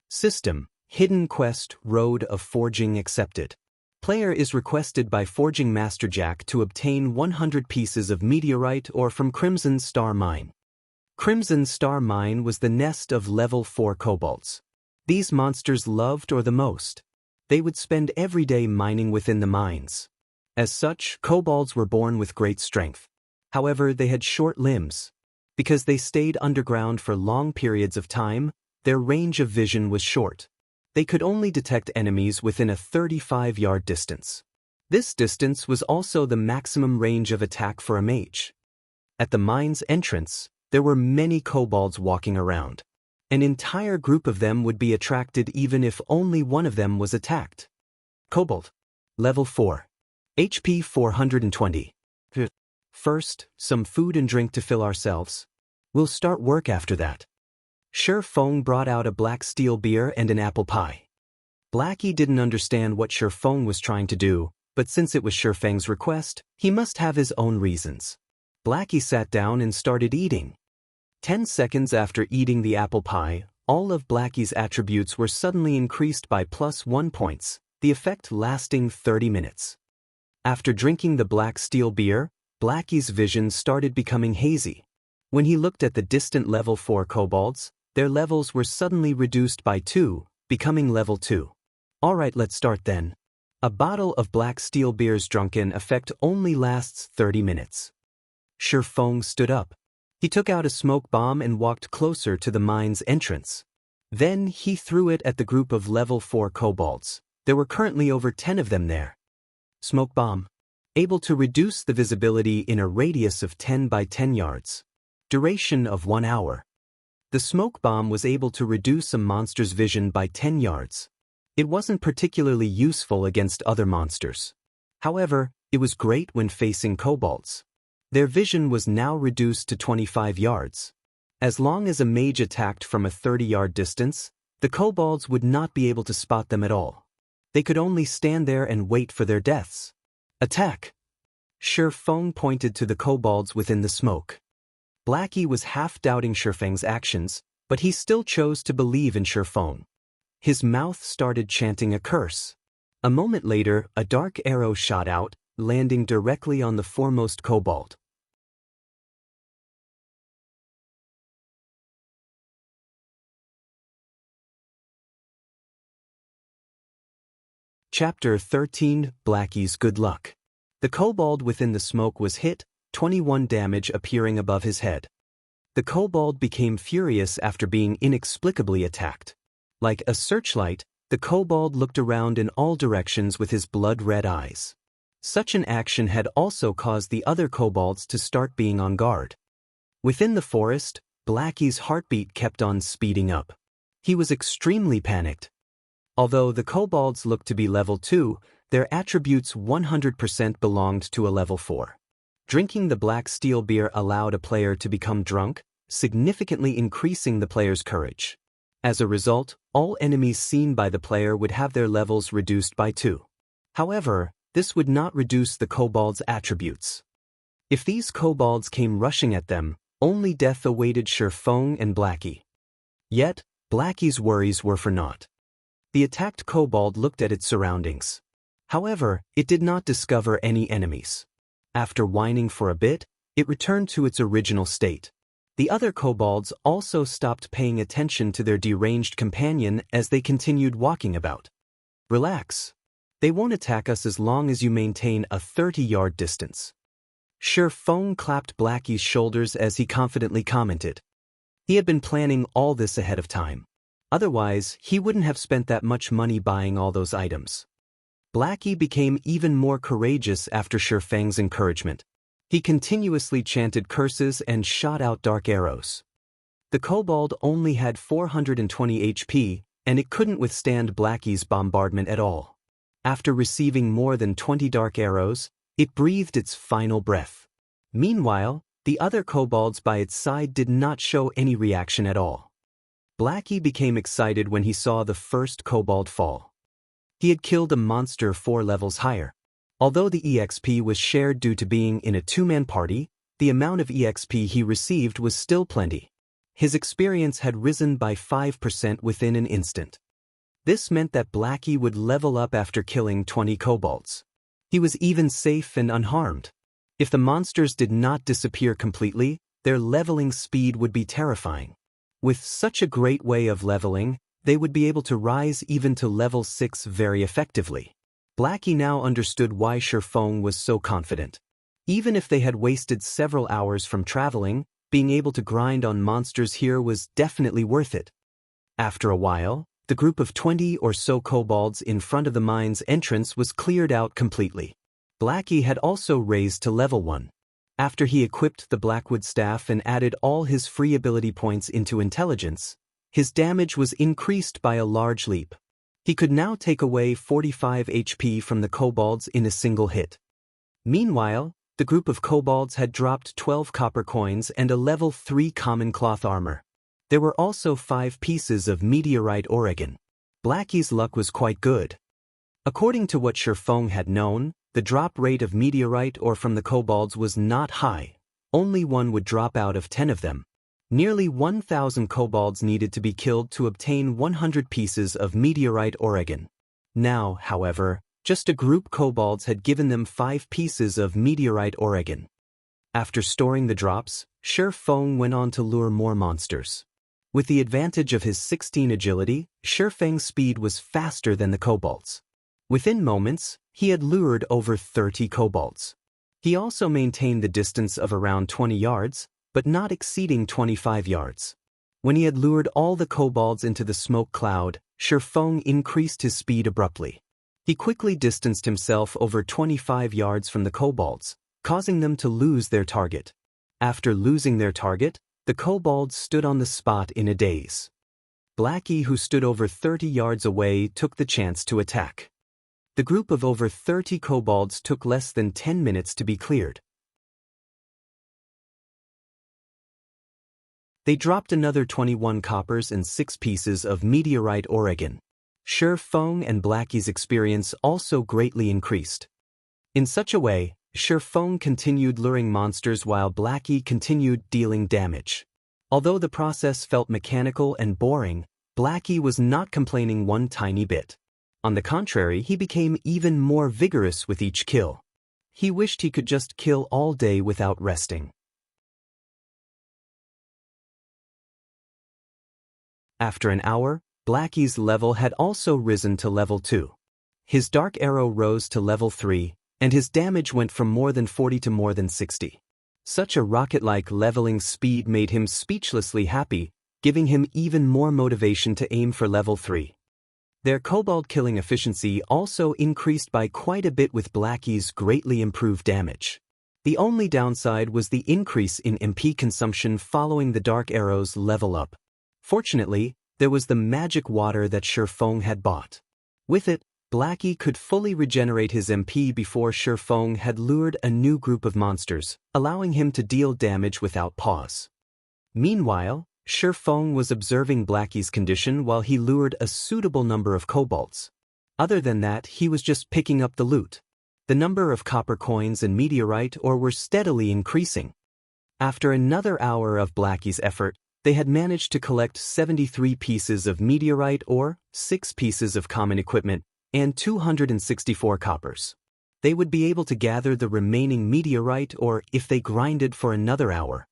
System: Hidden Quest Road of Forging accepted. Player is requested by Forging Master Jack to obtain 100 pieces of meteorite ore from Crimson Star Mine. Crimson Star Mine was the nest of level 4 kobolds. These monsters loved ore the most. They would spend every day mining within the mines. As such, kobolds were born with great strength. However, they had short limbs. Because they stayed underground for long periods of time, their range of vision was short. They could only detect enemies within a 35-yard distance. This distance was also the maximum range of attack for a mage. At the mine's entrance, there were many kobolds walking around. An entire group of them would be attracted even if only one of them was attacked. Kobold. Level 4. HP 420. First, some food and drink to fill ourselves. We'll start work after that. Shi Feng brought out a black steel beer and an apple pie. Blackie didn't understand what Shi Feng was trying to do, but since it was Shi Feng's request, he must have his own reasons. Blackie sat down and started eating. 10 seconds after eating the apple pie, all of Blackie's attributes were suddenly increased by +1 points, the effect lasting 30 minutes. After drinking the black steel beer, Blackie's vision started becoming hazy. When he looked at the distant level 4 kobolds, their levels were suddenly reduced by 2, becoming level 2. Alright, let's start then. A bottle of black steel beer's drunken effect only lasts 30 minutes. Shi Feng stood up. He took out a smoke bomb and walked closer to the mine's entrance. Then he threw it at the group of level 4 kobolds. There were currently over 10 of them there. Smoke bomb. Able to reduce the visibility in a radius of 10 by 10 yards. Duration of 1 hour. The smoke bomb was able to reduce a monster's vision by 10 yards. It wasn't particularly useful against other monsters. However, it was great when facing kobolds. Their vision was now reduced to 25 yards. As long as a mage attacked from a 30-yard distance, the kobolds would not be able to spot them at all. They could only stand there and wait for their deaths. Attack! Shi Feng pointed to the kobolds within the smoke. Blackie was half doubting Shi Feng's actions, but he still chose to believe in Shi Feng. His mouth started chanting a curse. A moment later, a dark arrow shot out, landing directly on the foremost kobold. Chapter 13, Blackie's Good Luck. The kobold within the smoke was hit, 21 damage appearing above his head. The kobold became furious after being inexplicably attacked. Like a searchlight, the kobold looked around in all directions with his blood-red eyes. Such an action had also caused the other kobolds to start being on guard. Within the forest, Blackie's heartbeat kept on speeding up. He was extremely panicked. Although the kobolds looked to be level 2, their attributes 100% belonged to a level 4. Drinking the black steel beer allowed a player to become drunk, significantly increasing the player's courage. As a result, all enemies seen by the player would have their levels reduced by 2. However, this would not reduce the kobolds' attributes. If these kobolds came rushing at them, only death awaited Shi Feng and Blackie. Yet, Blackie's worries were for naught. The attacked kobold looked at its surroundings. However, it did not discover any enemies. After whining for a bit, it returned to its original state. The other kobolds also stopped paying attention to their deranged companion as they continued walking about. Relax. They won't attack us as long as you maintain a 30-yard distance. Shi Feng clapped Blackie's shoulders as he confidently commented. He had been planning all this ahead of time. Otherwise, he wouldn't have spent that much money buying all those items. Blackie became even more courageous after Shi Feng's encouragement. He continuously chanted curses and shot out dark arrows. The kobold only had 420 HP, and it couldn't withstand Blackie's bombardment at all. After receiving more than 20 dark arrows, it breathed its final breath. Meanwhile, the other kobolds by its side did not show any reaction at all. Blackie became excited when he saw the first kobold fall. He had killed a monster 4 levels higher. Although the EXP was shared due to being in a 2-man party, the amount of EXP he received was still plenty. His experience had risen by 5% within an instant. This meant that Blackie would level up after killing 20 kobolds. He was even safe and unharmed. If the monsters did not disappear completely, their leveling speed would be terrifying. With such a great way of leveling, they would be able to rise even to level 6 very effectively. Blackie now understood why Shi Feng was so confident. Even if they had wasted several hours from traveling, being able to grind on monsters here was definitely worth it. After a while, the group of 20 or so kobolds in front of the mine's entrance was cleared out completely. Blackie had also raised to level 1. After he equipped the Blackwood staff and added all his free ability points into intelligence, his damage was increased by a large leap. He could now take away 45 HP from the kobolds in a single hit. Meanwhile, the group of kobolds had dropped 12 copper coins and a level 3 common cloth armor. There were also 5 pieces of meteorite Oregon. Blackie's luck was quite good. According to what Shifeng had known, the drop rate of meteorite ore from the kobolds was not high. Only one would drop out of 10 of them. Nearly 1,000 kobolds needed to be killed to obtain 100 pieces of meteorite Oregon. Now, however, just a group kobolds had given them 5 pieces of meteorite Oregon. After storing the drops, Shifeng went on to lure more monsters. With the advantage of his 16 agility, Shifeng's speed was faster than the kobolds. Within moments, he had lured over 30 kobolds. He also maintained the distance of around 20 yards, but not exceeding 25 yards. When he had lured all the kobolds into the smoke cloud, Shifeng increased his speed abruptly. He quickly distanced himself over 25 yards from the kobolds, causing them to lose their target. After losing their target, the kobolds stood on the spot in a daze. Blackie, who stood over 30 yards away, took the chance to attack. The group of over 30 kobolds took less than 10 minutes to be cleared. They dropped another 21 coppers and 6 pieces of meteorite Oregon. Shifeng and Blackie's experience also greatly increased. In such a way, Shifeng continued luring monsters while Blackie continued dealing damage. Although the process felt mechanical and boring, Blackie was not complaining one tiny bit. On the contrary, he became even more vigorous with each kill. He wished he could just kill all day without resting. After an hour, Blackie's level had also risen to level 2. His dark arrow rose to level 3, and his damage went from more than 40 to more than 60. Such a rocket-like leveling speed made him speechlessly happy, giving him even more motivation to aim for level 3. Their kobold killing efficiency also increased by quite a bit with Blackie's greatly improved damage. The only downside was the increase in MP consumption following the dark arrow's level up. Fortunately, there was the magic water that Shifeng had bought. With it, Blackie could fully regenerate his MP before Shifeng had lured a new group of monsters, allowing him to deal damage without pause. Meanwhile, Shifeng was observing Blackie's condition while he lured a suitable number of kobolds. Other than that, he was just picking up the loot. The number of copper coins and meteorite ore were steadily increasing. After another hour of Blackie's effort, they had managed to collect 73 pieces of meteorite ore, 6 pieces of common equipment, and 264 coppers. They would be able to gather the remaining meteorite ore if they grinded for another hour.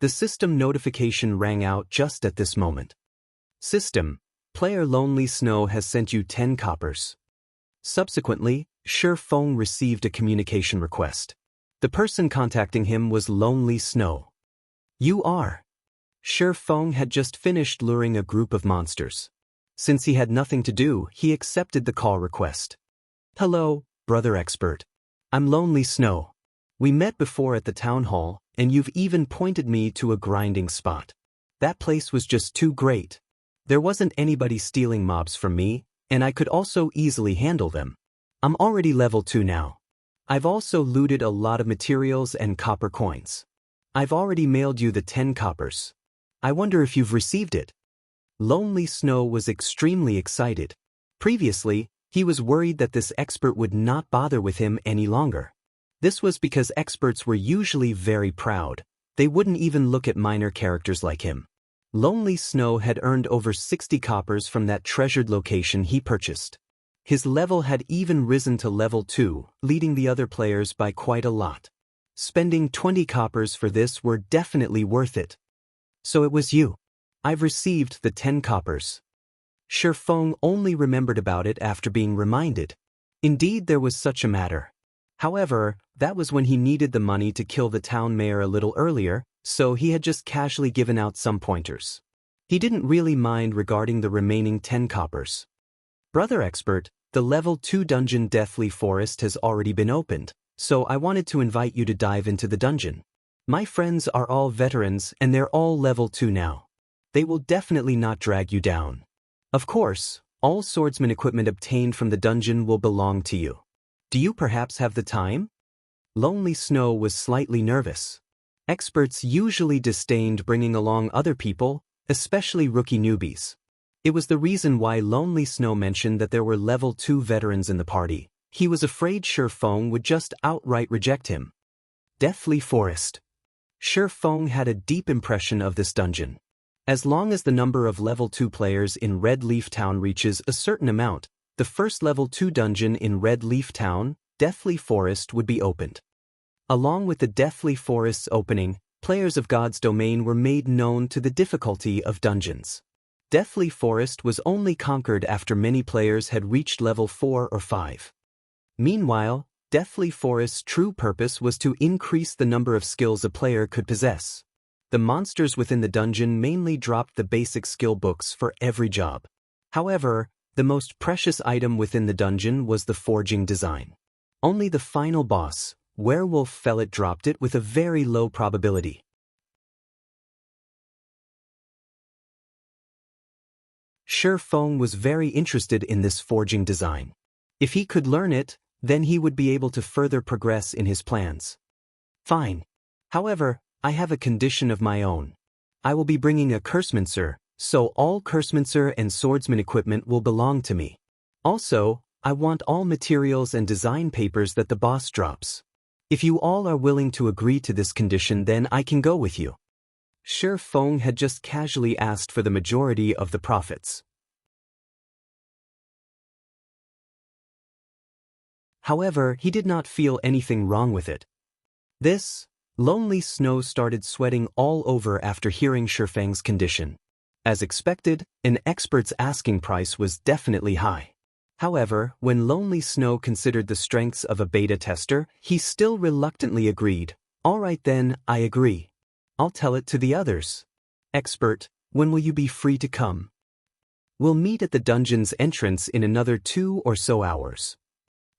The system notification rang out just at this moment. System, player Lonely Snow has sent you 10 coppers. Subsequently, Shifeng received a communication request. The person contacting him was Lonely Snow. You are. Shifeng had just finished luring a group of monsters. Since he had nothing to do, he accepted the call request. Hello, brother expert. I'm Lonely Snow. We met before at the town hall, and you've even pointed me to a grinding spot. That place was just too great. There wasn't anybody stealing mobs from me, and I could also easily handle them. I'm already level 2 now. I've also looted a lot of materials and copper coins. I've already mailed you the 10 coppers. I wonder if you've received it. Lonely Snow was extremely excited. Previously, he was worried that this expert would not bother with him any longer. This was because experts were usually very proud. They wouldn't even look at minor characters like him. Lonely Snow had earned over 60 coppers from that treasured location he purchased. His level had even risen to level 2, leading the other players by quite a lot. Spending 20 coppers for this were definitely worth it. So it was you. I've received the 10 coppers. Shifeng only remembered about it after being reminded. Indeed, there was such a matter. However, that was when he needed the money to kill the town mayor a little earlier, so he had just casually given out some pointers. He didn't really mind regarding the remaining 10 coppers. Brother Expert, the level 2 dungeon Deathly Forest has already been opened, so I wanted to invite you to dive into the dungeon. My friends are all veterans and they're all level 2 now. They will definitely not drag you down. Of course, all swordsman equipment obtained from the dungeon will belong to you. Do you perhaps have the time? Lonely Snow was slightly nervous. Experts usually disdained bringing along other people, especially rookie newbies. It was the reason why Lonely Snow mentioned that there were level 2 veterans in the party. He was afraid Shi Feng would just outright reject him. Deathly Forest. Shi Feng had a deep impression of this dungeon. As long as the number of level 2 players in Red Leaf Town reaches a certain amount, the first level 2 dungeon in Red Leaf Town, Deathly Forest, would be opened. Along with the Deathly Forest's opening, players of God's Domain were made known to the difficulty of dungeons. Deathly Forest was only conquered after many players had reached level 4 or 5. Meanwhile, Deathly Forest's true purpose was to increase the number of skills a player could possess. The monsters within the dungeon mainly dropped the basic skill books for every job. However, the most precious item within the dungeon was the forging design. Only the final boss, Werewolf Fellet, dropped it with a very low probability. Shi Feng was very interested in this forging design. If he could learn it, then he would be able to further progress in his plans. Fine. However, I have a condition of my own. I will be bringing a Cursemancer, so all Cursemancer and swordsman equipment will belong to me. Also, I want all materials and design papers that the boss drops. If you all are willing to agree to this condition, then I can go with you. Shi Feng had just casually asked for the majority of the profits. However, he did not feel anything wrong with it. Lonely Snow started sweating all over after hearing Shi Feng's condition. As expected, an expert's asking price was definitely high. However, when Lonely Snow considered the strengths of a beta tester, he still reluctantly agreed. All right then, I agree. I'll tell it to the others. Expert, when will you be free to come? We'll meet at the dungeon's entrance in another 2 or so hours.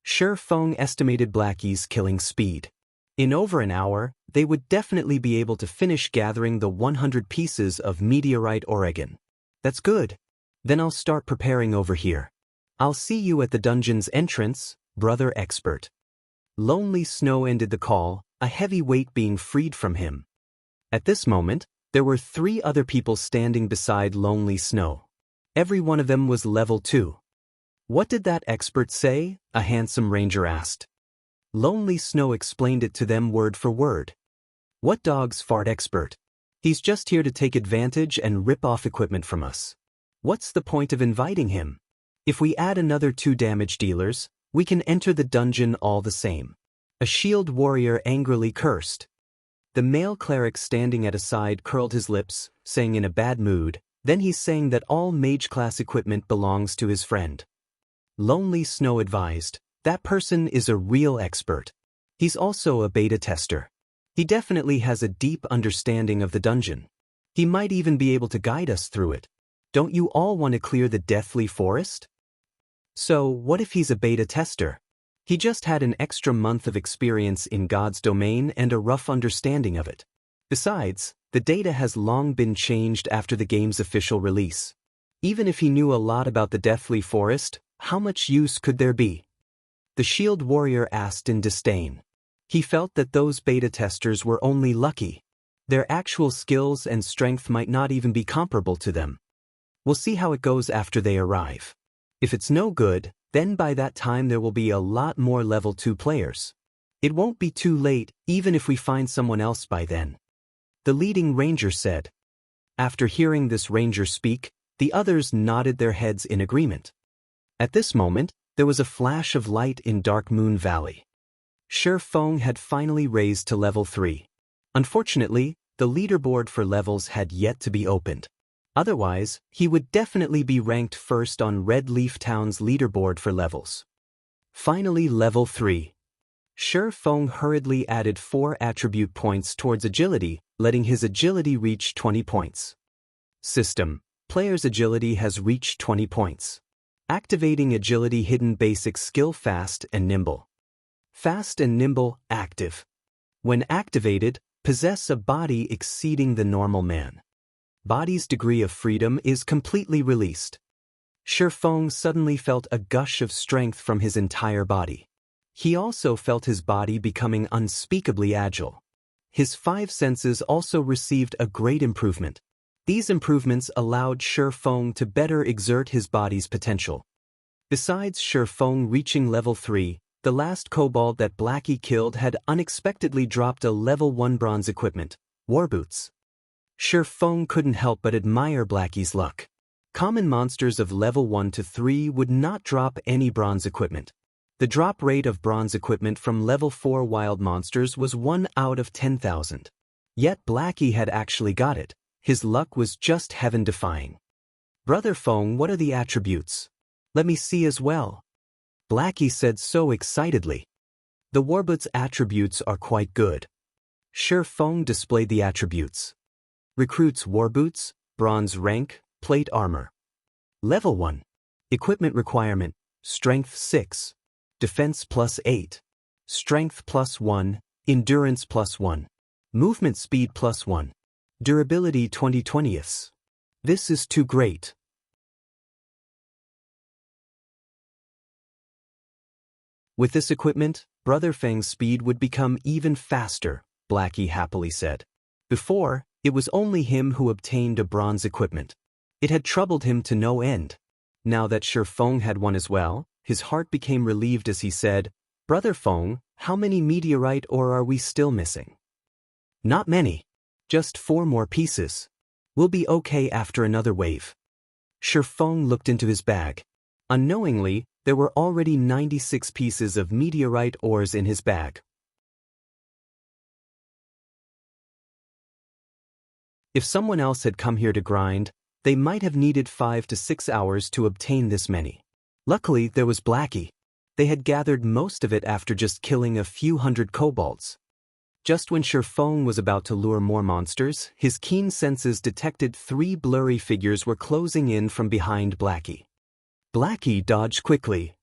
Shi Feng estimated Blackie's killing speed. In over an hour, they would definitely be able to finish gathering the 100 pieces of meteorite Oregon. That's good. Then I'll start preparing over here. I'll see you at the dungeon's entrance, Brother Expert. Lonely Snow ended the call, a heavy weight being freed from him. At this moment, there were 3 other people standing beside Lonely Snow. Every one of them was level 2. What did that expert say? A handsome ranger asked. Lonely Snow explained it to them word for word. What dog's fart expert? He's just here to take advantage and rip off equipment from us. What's the point of inviting him? If we add another 2 damage dealers, we can enter the dungeon all the same. A shield warrior angrily cursed. The male cleric standing at a side curled his lips, saying in a bad mood, then he's saying that all mage class equipment belongs to his friend. Lonely Snow advised, that person is a real expert. He's also a beta tester. He definitely has a deep understanding of the dungeon. He might even be able to guide us through it. Don't you all want to clear the Deathly Forest? So, what if he's a beta tester? He just had an extra month of experience in God's Domain and a rough understanding of it. Besides, the data has long been changed after the game's official release. Even if he knew a lot about the Deathly Forest, how much use could there be? The shield warrior asked in disdain. He felt that those beta testers were only lucky. Their actual skills and strength might not even be comparable to them. We'll see how it goes after they arrive. If it's no good, then by that time there will be a lot more level 2 players. It won't be too late, even if we find someone else by then. The leading ranger said. After hearing this ranger speak, the others nodded their heads in agreement. At this moment, there was a flash of light in Dark Moon Valley. Shi Feng had finally raised to level 3. Unfortunately, the leaderboard for levels had yet to be opened. Otherwise, he would definitely be ranked first on Red Leaf Town's leaderboard for levels. Finally, level 3. Shi Feng hurriedly added 4 attribute points towards agility, letting his agility reach 20 points. System: player's agility has reached 20 points. Activating agility hidden basic skill fast and nimble. Fast and nimble, active. When activated, possess a body exceeding the normal man. Body's degree of freedom is completely released. Shifeng suddenly felt a gush of strength from his entire body. He also felt his body becoming unspeakably agile. His 5 senses also received a great improvement. These improvements allowed Shifeng to better exert his body's potential. Besides Shifeng reaching level 3, the last kobold that Blackie killed had unexpectedly dropped a level 1 bronze equipment, war boots. Shifeng couldn't help but admire Blackie's luck. Common monsters of level 1 to 3 would not drop any bronze equipment. The drop rate of bronze equipment from level 4 wild monsters was 1 out of 10,000. Yet Blackie had actually got it. His luck was just heaven-defying. Brother Feng, what are the attributes? Let me see as well. Blackie said so excitedly. The warboots attributes are quite good. Shifeng displayed the attributes. Recruits warboots, bronze rank, plate armor. Level 1. Equipment requirement, strength 6. Defense +8. Strength +1, endurance +1. Movement speed +1. Durability 20/20ths. This is too great. With this equipment, Brother Feng's speed would become even faster, Blackie happily said. Before, it was only him who obtained a bronze equipment. It had troubled him to no end. Now that Shifeng had one as well, his heart became relieved as he said, Brother Feng, how many meteorite ore are we still missing? Not many. Just 4 more pieces. We'll be okay after another wave. Shifeng looked into his bag. Unknowingly, there were already 96 pieces of meteorite ores in his bag. If someone else had come here to grind, they might have needed 5 to 6 hours to obtain this many. Luckily, there was Blackie. They had gathered most of it after just killing a few hundred kobolds. Just when Shifeng was about to lure more monsters, his keen senses detected 3 blurry figures were closing in from behind Blackie. Blackie dodged quickly.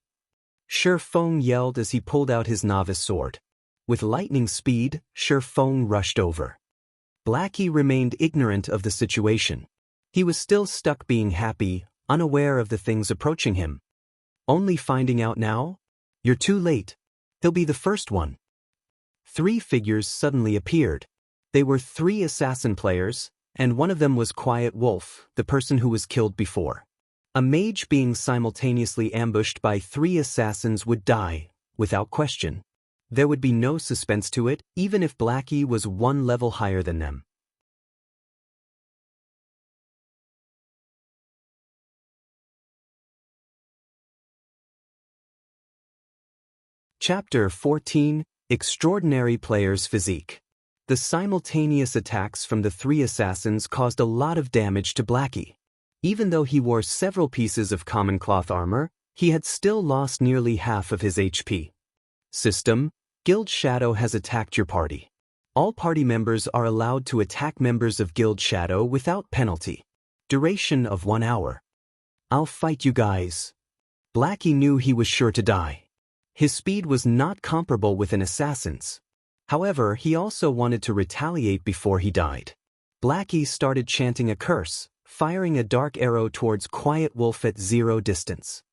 Shifeng yelled as he pulled out his novice sword. With lightning speed, Shifeng rushed over. Blackie remained ignorant of the situation. He was still stuck being happy, unaware of the things approaching him. Only finding out now? You're too late. He'll be the first one. 3 figures suddenly appeared. They were 3 assassin players, and one of them was Quiet Wolf, the person who was killed before. A mage being simultaneously ambushed by 3 assassins would die, without question. There would be no suspense to it, even if Blackie was 1 level higher than them. Chapter 14, Extraordinary Player's Physique. The simultaneous attacks from the 3 assassins caused a lot of damage to Blackie. Even though he wore several pieces of common cloth armor, he had still lost nearly half of his HP. System: Guild Shadow has attacked your party. All party members are allowed to attack members of Guild Shadow without penalty. Duration of 1 hour. I'll fight you guys. Blackie knew he was sure to die. His speed was not comparable with an assassin's. However, he also wanted to retaliate before he died. Blackie started chanting a curse, firing a dark arrow towards Quiet Wolf at 0 distance.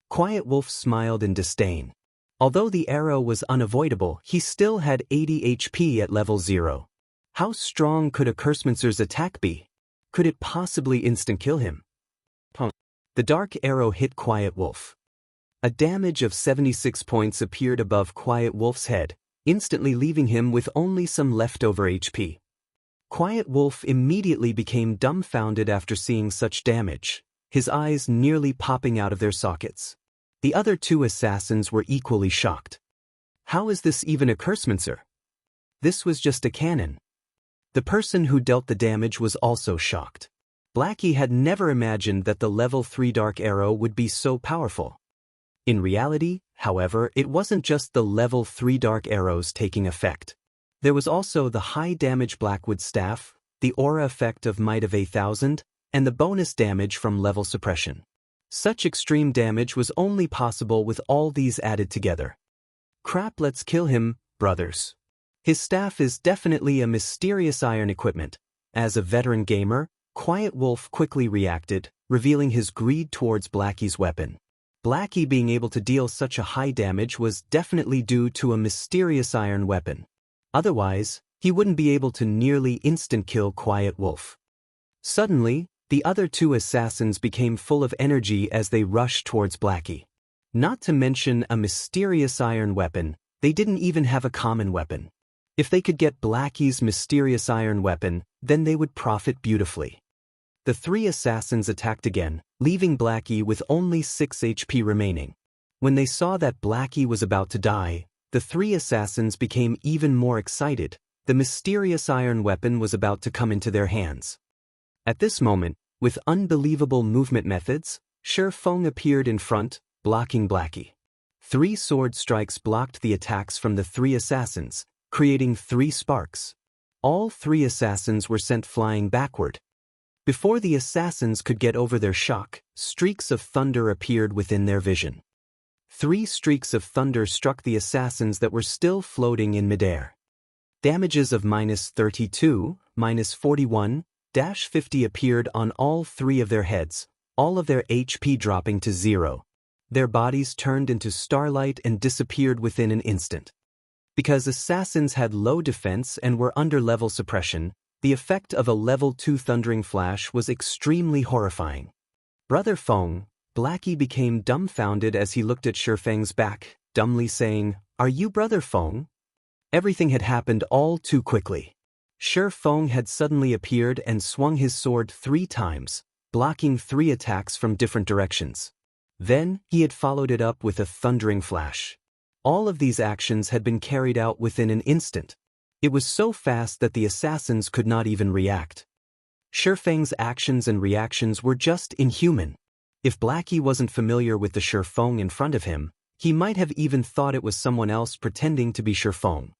Quiet Wolf smiled in disdain. Although the arrow was unavoidable, he still had 80 HP at level 0. How strong could a Cursemancer's attack be? Could it possibly instant-kill him? The dark arrow hit Quiet Wolf. A damage of 76 points appeared above Quiet Wolf's head, instantly leaving him with only some leftover HP. Quiet Wolf immediately became dumbfounded after seeing such damage, his eyes nearly popping out of their sockets. The other 2 assassins were equally shocked. How is this even a Cursemancer? This was just a cannon. The person who dealt the damage was also shocked. Blackie had never imagined that the level 3 dark arrow would be so powerful. In reality, however, it wasn't just the level 3 dark arrows taking effect. There was also the high damage Blackwood staff, the aura effect of Might of 8,000, and the bonus damage from level suppression. Such extreme damage was only possible with all these added together. Crap, let's kill him, brothers. His staff is definitely a mysterious iron equipment. As a veteran gamer, Quiet Wolf quickly reacted, revealing his greed towards Blackie's weapon. Blackie being able to deal such a high damage was definitely due to a mysterious iron weapon. Otherwise, he wouldn't be able to nearly instant-kill Quiet Wolf. Suddenly, the other two assassins became full of energy as they rushed towards Blackie. Not to mention a mysterious iron weapon, they didn't even have a common weapon. If they could get Blackie's mysterious iron weapon, then they would profit beautifully. The three assassins attacked again, leaving Blackie with only 6 HP remaining. When they saw that Blackie was about to die, the three assassins became even more excited. The mysterious iron weapon was about to come into their hands. At this moment, with unbelievable movement methods, Shi Feng appeared in front, blocking Blackie. 3 sword strikes blocked the attacks from the 3 assassins, creating 3 sparks. All 3 assassins were sent flying backward. Before the assassins could get over their shock, streaks of thunder appeared within their vision. 3 streaks of thunder struck the assassins that were still floating in midair. Damages of -32, -41, -50 appeared on all 3 of their heads, all of their HP dropping to 0. Their bodies turned into starlight and disappeared within an instant. Because assassins had low defense and were under level suppression, the effect of a level 2 thundering flash was extremely horrifying. Brother Feng, Blackie became dumbfounded as he looked at Shi Feng's back, dumbly saying, "Are you Brother Feng?" Everything had happened all too quickly. Shi Feng had suddenly appeared and swung his sword 3 times, blocking 3 attacks from different directions. Then, he had followed it up with a thundering flash. All of these actions had been carried out within an instant. It was so fast that the assassins could not even react. Shi Feng's actions and reactions were just inhuman. If Blackie wasn't familiar with the Shi Feng in front of him, he might have even thought it was someone else pretending to be Shi Feng.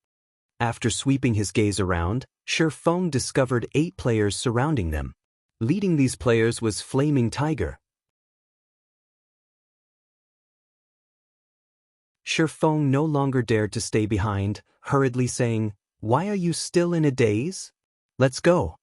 After sweeping his gaze around, Shi Feng discovered 8 players surrounding them. Leading these players was Flaming Tiger. Shi Feng no longer dared to stay behind, hurriedly saying, "Why are you still in a daze? Let's go."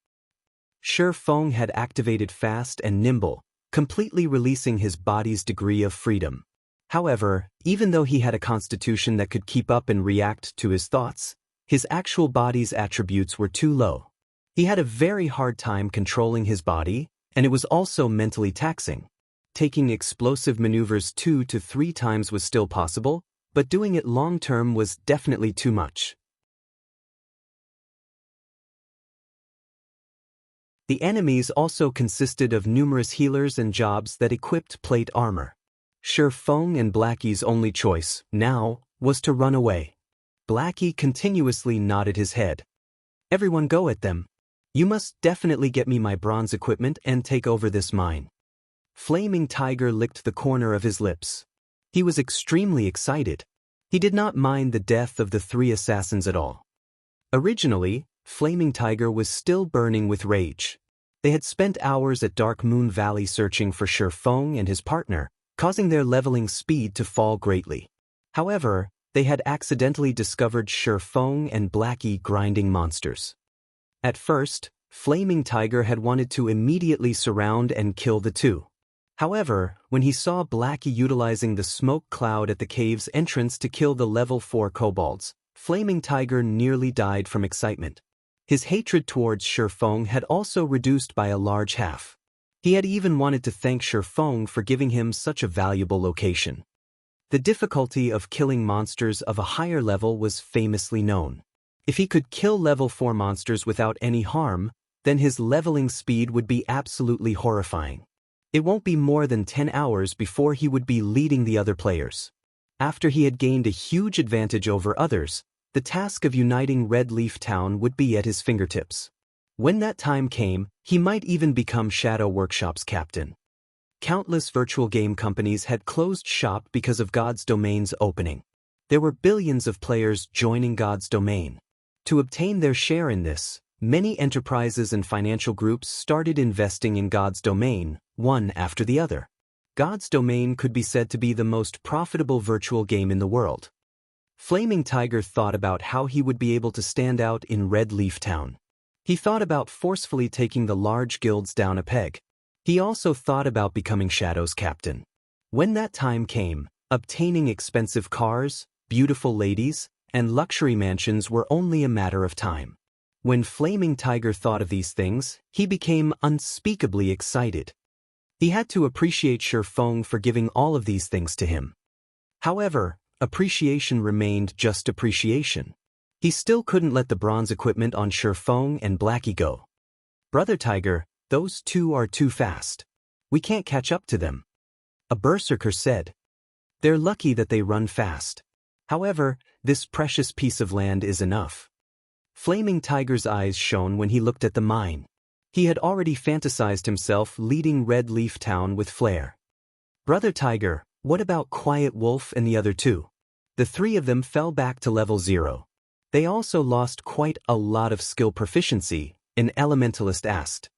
Shi Feng had activated fast and nimble, completely releasing his body's degree of freedom. However, even though he had a constitution that could keep up and react to his thoughts, his actual body's attributes were too low. He had a very hard time controlling his body, and it was also mentally taxing. Taking explosive maneuvers 2 to 3 times was still possible, but doing it long-term was definitely too much. The enemies also consisted of numerous healers and jobs that equipped plate armor. Shi Feng and Blackie's only choice, now, was to run away. Blackie continuously nodded his head. "Everyone go at them. You must definitely get me my bronze equipment and take over this mine." Flaming Tiger licked the corner of his lips. He was extremely excited. He did not mind the death of the 3 assassins at all. Originally, Flaming Tiger was still burning with rage. They had spent hours at Dark Moon Valley searching for Shi Feng and his partner, causing their leveling speed to fall greatly. However, they had accidentally discovered Shi Feng and Blackie grinding monsters. At first, Flaming Tiger had wanted to immediately surround and kill the 2. However, when he saw Blackie utilizing the smoke cloud at the cave's entrance to kill the level 4 kobolds, Flaming Tiger nearly died from excitement. His hatred towards Shi Feng had also reduced by a large half. He had even wanted to thank Shi Feng for giving him such a valuable location. The difficulty of killing monsters of a higher level was famously known. If he could kill level 4 monsters without any harm, then his leveling speed would be absolutely horrifying. It won't be more than 10 hours before he would be leading the other players. After he had gained a huge advantage over others, the task of uniting Red Leaf Town would be at his fingertips. When that time came, he might even become Shadow Workshop's captain. Countless virtual game companies had closed shop because of God's Domain's opening. There were billions of players joining God's Domain. To obtain their share in this, Many enterprises and financial groups started investing in God's domain, one after the other. God's domain could be said to be the most profitable virtual game in the world. Flaming Tiger thought about how he would be able to stand out in Red Leaf Town. He thought about forcefully taking the large guilds down a peg. He also thought about becoming Shadow's captain. When that time came, obtaining expensive cars, beautiful ladies, and luxury mansions were only a matter of time. When Flaming Tiger thought of these things, he became unspeakably excited. He had to appreciate Shifeng for giving all of these things to him. However, appreciation remained just appreciation. He still couldn't let the bronze equipment on Shifeng and Blackie go. Brother Tiger, those two are too fast. We can't catch up to them. A berserker said. They're lucky that they run fast. However, this precious piece of land is enough. Flaming Tiger's eyes shone when he looked at the mine. He had already fantasized himself leading Red Leaf Town with flair. Brother Tiger, what about Quiet Wolf and the other two? The three of them fell back to level 0. They also lost quite a lot of skill proficiency, an elementalist asked.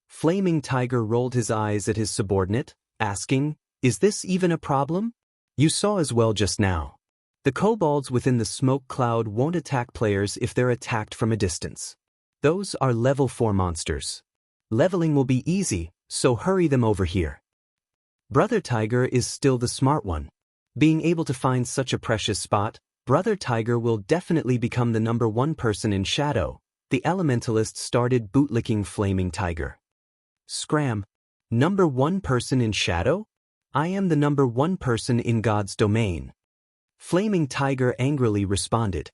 Flaming Tiger rolled his eyes at his subordinate, asking, is this even a problem? You saw as well just now. The kobolds within the smoke cloud won't attack players if they're attacked from a distance. Those are level 4 monsters. Leveling will be easy, so hurry them over here. Brother Tiger is still the smart one. Being able to find such a precious spot, Brother Tiger will definitely become the #1 person in Shadow. The elementalist started bootlicking Flaming Tiger. Scram. #1 person in Shadow? I am the #1 person in God's domain. Flaming Tiger angrily responded.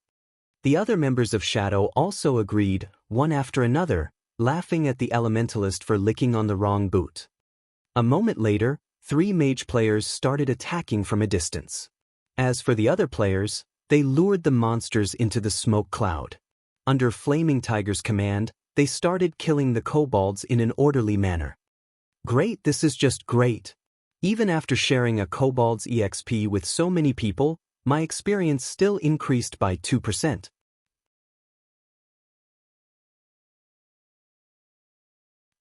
The other members of Shadow also agreed, one after another, laughing at the elementalist for licking on the wrong boot. A moment later, 3 mage players started attacking from a distance. As for the other players, they lured the monsters into the smoke cloud. Under Flaming Tiger's command, they started killing the kobolds in an orderly manner. Great, this is just great. Even after sharing a kobold's EXP with so many people, my experience still increased by 2%.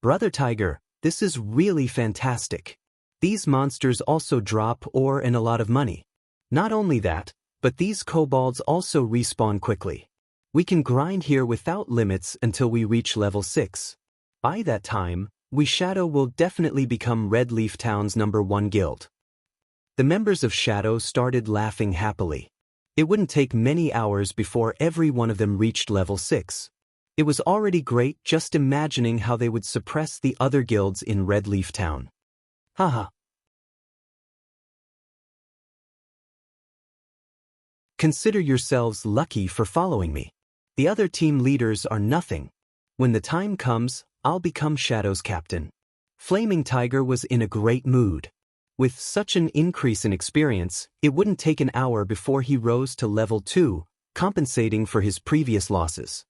Brother Tiger, this is really fantastic. These monsters also drop ore and a lot of money. Not only that, but these kobolds also respawn quickly. We can grind here without limits until we reach level 6. By that time, we Shadow will definitely become Red Leaf Town's #1 guild. The members of Shadow started laughing happily. It wouldn't take many hours before every one of them reached level 6. It was already great just imagining how they would suppress the other guilds in Red Leaf Town. Haha. Consider yourselves lucky for following me. The other team leaders are nothing. When the time comes, I'll become Shadow's captain. Flaming Tiger was in a great mood. With such an increase in experience, it wouldn't take an hour before he rose to level 2, compensating for his previous losses.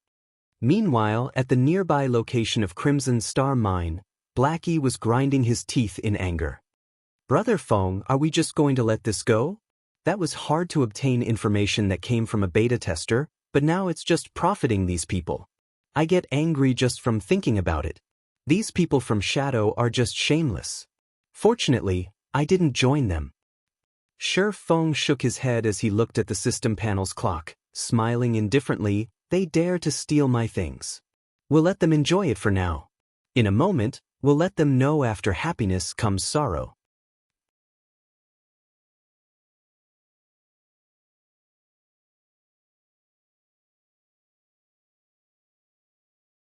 Meanwhile, at the nearby location of Crimson Star Mine, Blackie was grinding his teeth in anger. Brother Feng, are we just going to let this go? That was hard to obtain information that came from a beta tester, but now it's just profiting these people. I get angry just from thinking about it. These people from Shadow are just shameless. Fortunately, I didn't join them. Shifeng shook his head as he looked at the system panel's clock, smiling indifferently. They dare to steal my things. We'll let them enjoy it for now. In a moment, we'll let them know after happiness comes sorrow.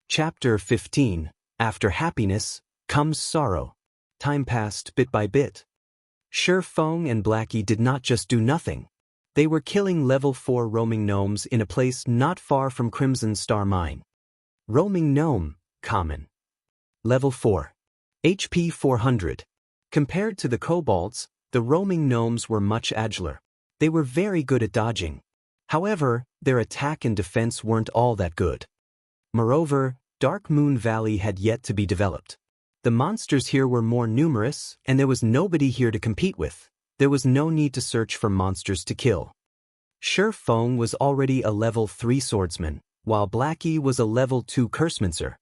Chapter 15. After happiness comes sorrow. Time passed bit by bit. Shifeng and Blackie did not just do nothing. They were killing level 4 roaming gnomes in a place not far from Crimson Star Mine. Roaming gnome, common. Level 4. HP 400. Compared to the kobolds, the roaming gnomes were much agiler. They were very good at dodging. However, their attack and defense weren't all that good. Moreover, Dark Moon Valley had yet to be developed. The monsters here were more numerous, and there was nobody here to compete with. There was no need to search for monsters to kill. Shifeng was already a level 3 swordsman, while Blackie was a level 2 cursemancer.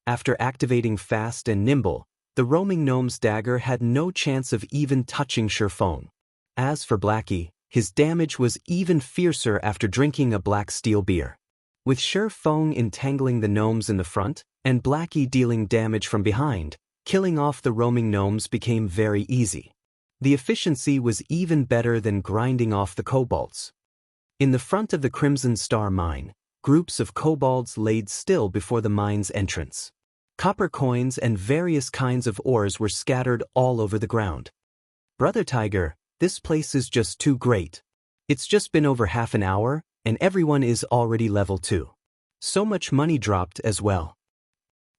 After activating Fast and Nimble, the roaming gnome's dagger had no chance of even touching Shifeng. As for Blackie, his damage was even fiercer after drinking a black steel beer. With Shifeng entangling the gnomes in the front, and Blackie dealing damage from behind, killing off the roaming gnomes became very easy. The efficiency was even better than grinding off the kobolds. In the front of the Crimson Star mine, groups of kobolds laid still before the mine's entrance. Copper coins and various kinds of ores were scattered all over the ground. "Brother Tiger, this place is just too great. It's just been over half an hour, and everyone is already level 2. So much money dropped as well.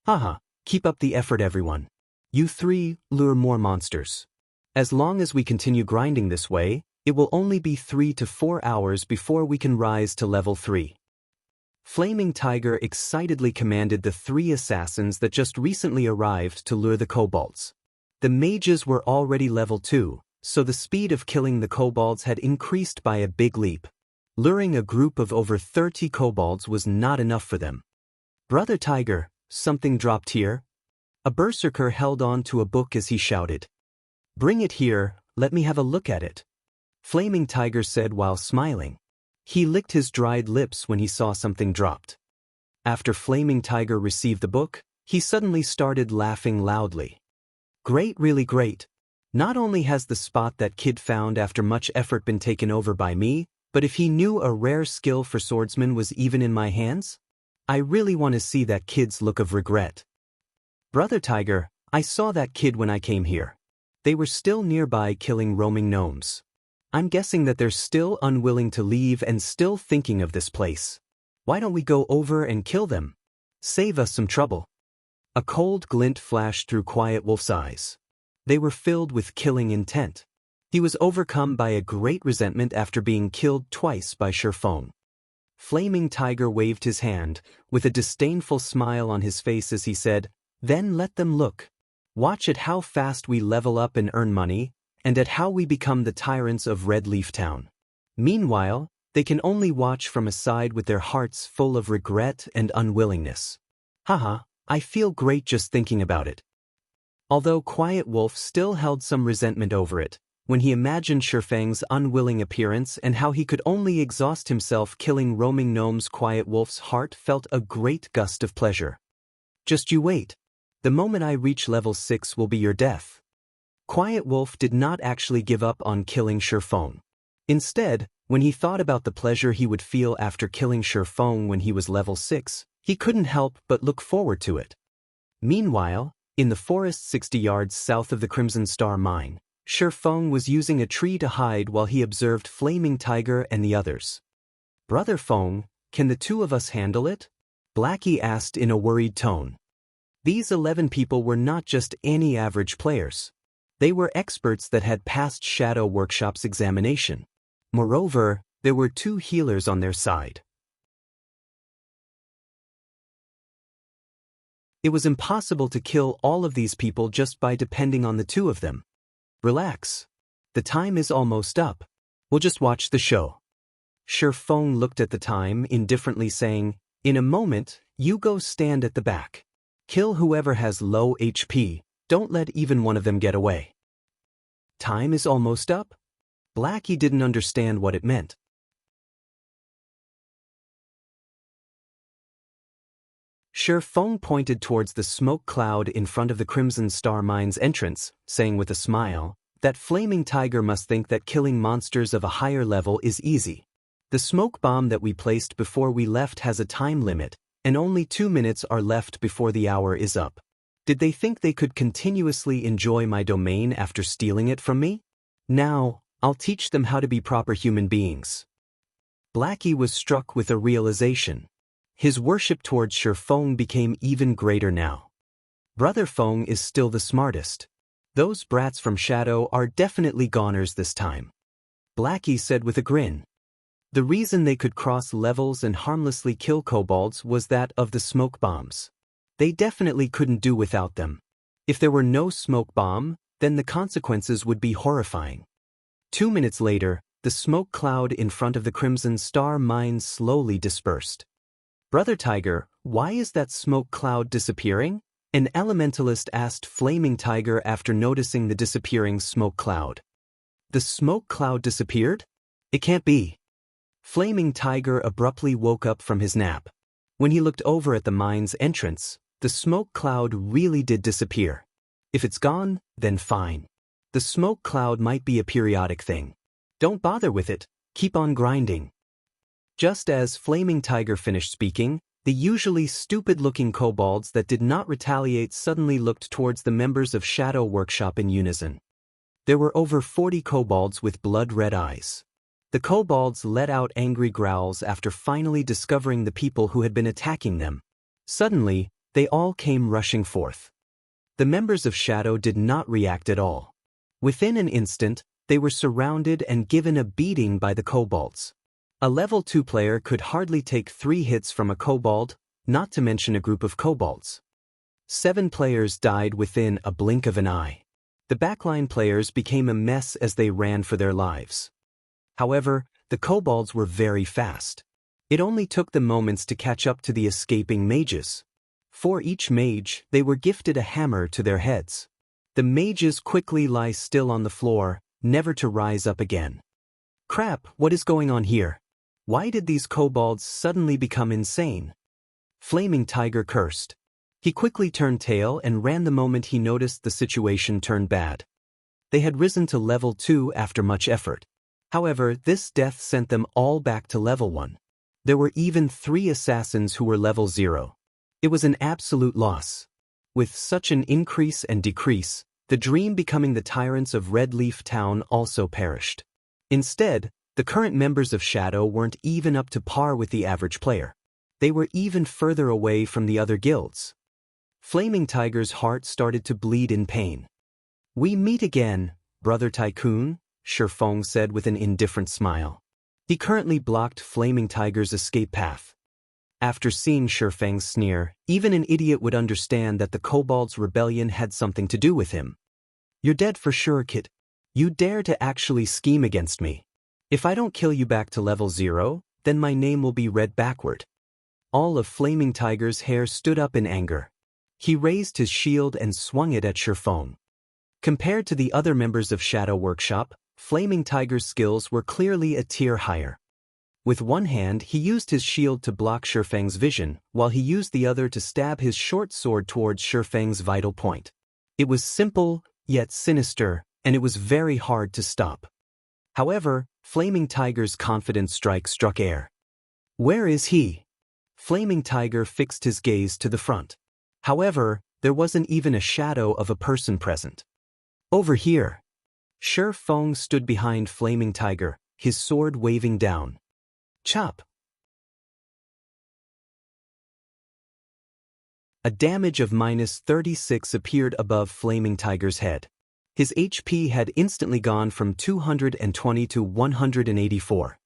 Haha, keep up the effort everyone. You three lure more monsters. As long as we continue grinding this way, it will only be 3 to 4 hours before we can rise to level 3. Flaming Tiger excitedly commanded the 3 assassins that just recently arrived to lure the kobolds. The mages were already level 2, so the speed of killing the kobolds had increased by a big leap. Luring a group of over 30 kobolds was not enough for them. "Brother Tiger, something dropped here." A berserker held on to a book as he shouted. "Bring it here, let me have a look at it," Flaming Tiger said while smiling. He licked his dried lips when he saw something dropped. After Flaming Tiger received the book, he suddenly started laughing loudly. "Great, really great. Not only has the spot that kid found after much effort been taken over by me, but if he knew a rare skill for swordsman was even in my hands? I really want to see that kid's look of regret." "Brother Tiger, I saw that kid when I came here. They were still nearby killing roaming gnomes. I'm guessing that they're still unwilling to leave and still thinking of this place. Why don't we go over and kill them? Save us some trouble." A cold glint flashed through Quiet Wolf's eyes. They were filled with killing intent. He was overcome by a great resentment after being killed twice by Shifeng. Flaming Tiger waved his hand, with a disdainful smile on his face as he said, "Then let them look. Watch at how fast we level up and earn money, and at how we become the tyrants of Red Leaf Town. Meanwhile, they can only watch from a side with their hearts full of regret and unwillingness. Haha, I feel great just thinking about it." Although Quiet Wolf still held some resentment over it, when he imagined Shifeng's unwilling appearance and how he could only exhaust himself killing roaming gnomes, Quiet Wolf's heart felt a great gust of pleasure. "Just you wait. The moment I reach level 6 will be your death." Quiet Wolf did not actually give up on killing Shifeng. Instead, when he thought about the pleasure he would feel after killing Shifeng when he was level 6, he couldn't help but look forward to it. Meanwhile, in the forest 60 yards south of the Crimson Star mine, Shifeng was using a tree to hide while he observed Flaming Tiger and the others. "Brother Feng, can the two of us handle it?" Blackie asked in a worried tone. These 11 people were not just any average players. They were experts that had passed Shadow Workshop's examination. Moreover, there were 2 healers on their side. It was impossible to kill all of these people just by depending on the 2 of them. "Relax. The time is almost up. We'll just watch the show." Shifeng looked at the time indifferently saying, "In a moment, you go stand at the back. Kill whoever has low HP. Don't let even one of them get away." Time is almost up? Blackie didn't understand what it meant. Shifeng pointed towards the smoke cloud in front of the Crimson Star mine's entrance, saying with a smile, "That Flaming Tiger must think that killing monsters of a higher level is easy. The smoke bomb that we placed before we left has a time limit, and only 2 minutes are left before the hour is up. Did they think they could continuously enjoy my domain after stealing it from me? Now, I'll teach them how to be proper human beings." Blackie was struck with a realization. His worship towards Shifeng became even greater now. Brother Feng is still the smartest. Those brats from Shadow are definitely goners this time, Blackie said with a grin. The reason they could cross levels and harmlessly kill kobolds was that of the smoke bombs. They definitely couldn't do without them. If there were no smoke bomb, then the consequences would be horrifying. 2 minutes later, the smoke cloud in front of the Crimson Star mine slowly dispersed. "Brother Tiger, why is that smoke cloud disappearing?" An elementalist asked Flaming Tiger after noticing the disappearing smoke cloud. "The smoke cloud disappeared? It can't be." Flaming Tiger abruptly woke up from his nap. When he looked over at the mine's entrance, the smoke cloud really did disappear. If it's gone, then fine. The smoke cloud might be a periodic thing. Don't bother with it, keep on grinding. Just as Flaming Tiger finished speaking, the usually stupid-looking kobolds that did not retaliate suddenly looked towards the members of Shadow Workshop in unison. There were over 40 kobolds with blood-red eyes. The kobolds let out angry growls after finally discovering the people who had been attacking them. Suddenly, they all came rushing forth. The members of Shadow did not react at all. Within an instant, they were surrounded and given a beating by the kobolds. A level 2 player could hardly take 3 hits from a kobold, not to mention a group of kobolds. 7 players died within a blink of an eye. The backline players became a mess as they ran for their lives. However, the kobolds were very fast. It only took them moments to catch up to the escaping mages. For each mage, they were gifted a hammer to their heads. The mages quickly lie still on the floor, never to rise up again. Crap, what is going on here? Why did these kobolds suddenly become insane? Flaming Tiger cursed. He quickly turned tail and ran the moment he noticed the situation turned bad. They had risen to level 2 after much effort. However, this death sent them all back to level 1. There were even 3 assassins who were level 0. It was an absolute loss. With such an increase and decrease, the dream becoming the tyrants of Red Leaf Town also perished. Instead, the current members of Shadow weren't even up to par with the average player. They were even further away from the other guilds. Flaming Tiger's heart started to bleed in pain. "We meet again, Brother Tycoon," Shifeng said with an indifferent smile. He currently blocked Flaming Tiger's escape path. After seeing Shifeng's sneer, even an idiot would understand that the kobold's rebellion had something to do with him. "You're dead for sure, kid. You dare to actually scheme against me. If I don't kill you back to level 0, then my name will be read backward." All of Flaming Tiger's hair stood up in anger. He raised his shield and swung it at Shifeng. Compared to the other members of Shadow Workshop, Flaming Tiger's skills were clearly a tier higher. With one hand, he used his shield to block Shifeng's vision, while he used the other to stab his short sword towards Shifeng's vital point. It was simple, yet sinister, and it was very hard to stop. However, Flaming Tiger's confident strike struck air. "Where is he?" Flaming Tiger fixed his gaze to the front. However, there wasn't even a shadow of a person present. "Over here." Shifeng stood behind Flaming Tiger, his sword waving down. Chop! A damage of -36 appeared above Flaming Tiger's head. His HP had instantly gone from 220 to 184.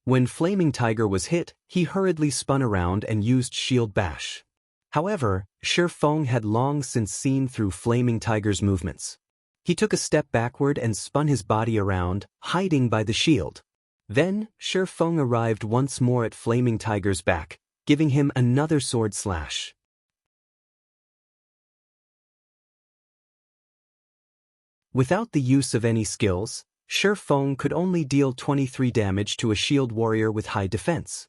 When Flaming Tiger was hit, he hurriedly spun around and used Shield Bash. However, Shifeng had long since seen through Flaming Tiger's movements. He took a step backward and spun his body around, hiding by the shield. Then, Shifeng arrived once more at Flaming Tiger's back, giving him another sword slash. Without the use of any skills, Shifeng could only deal 23 damage to a shield warrior with high defense.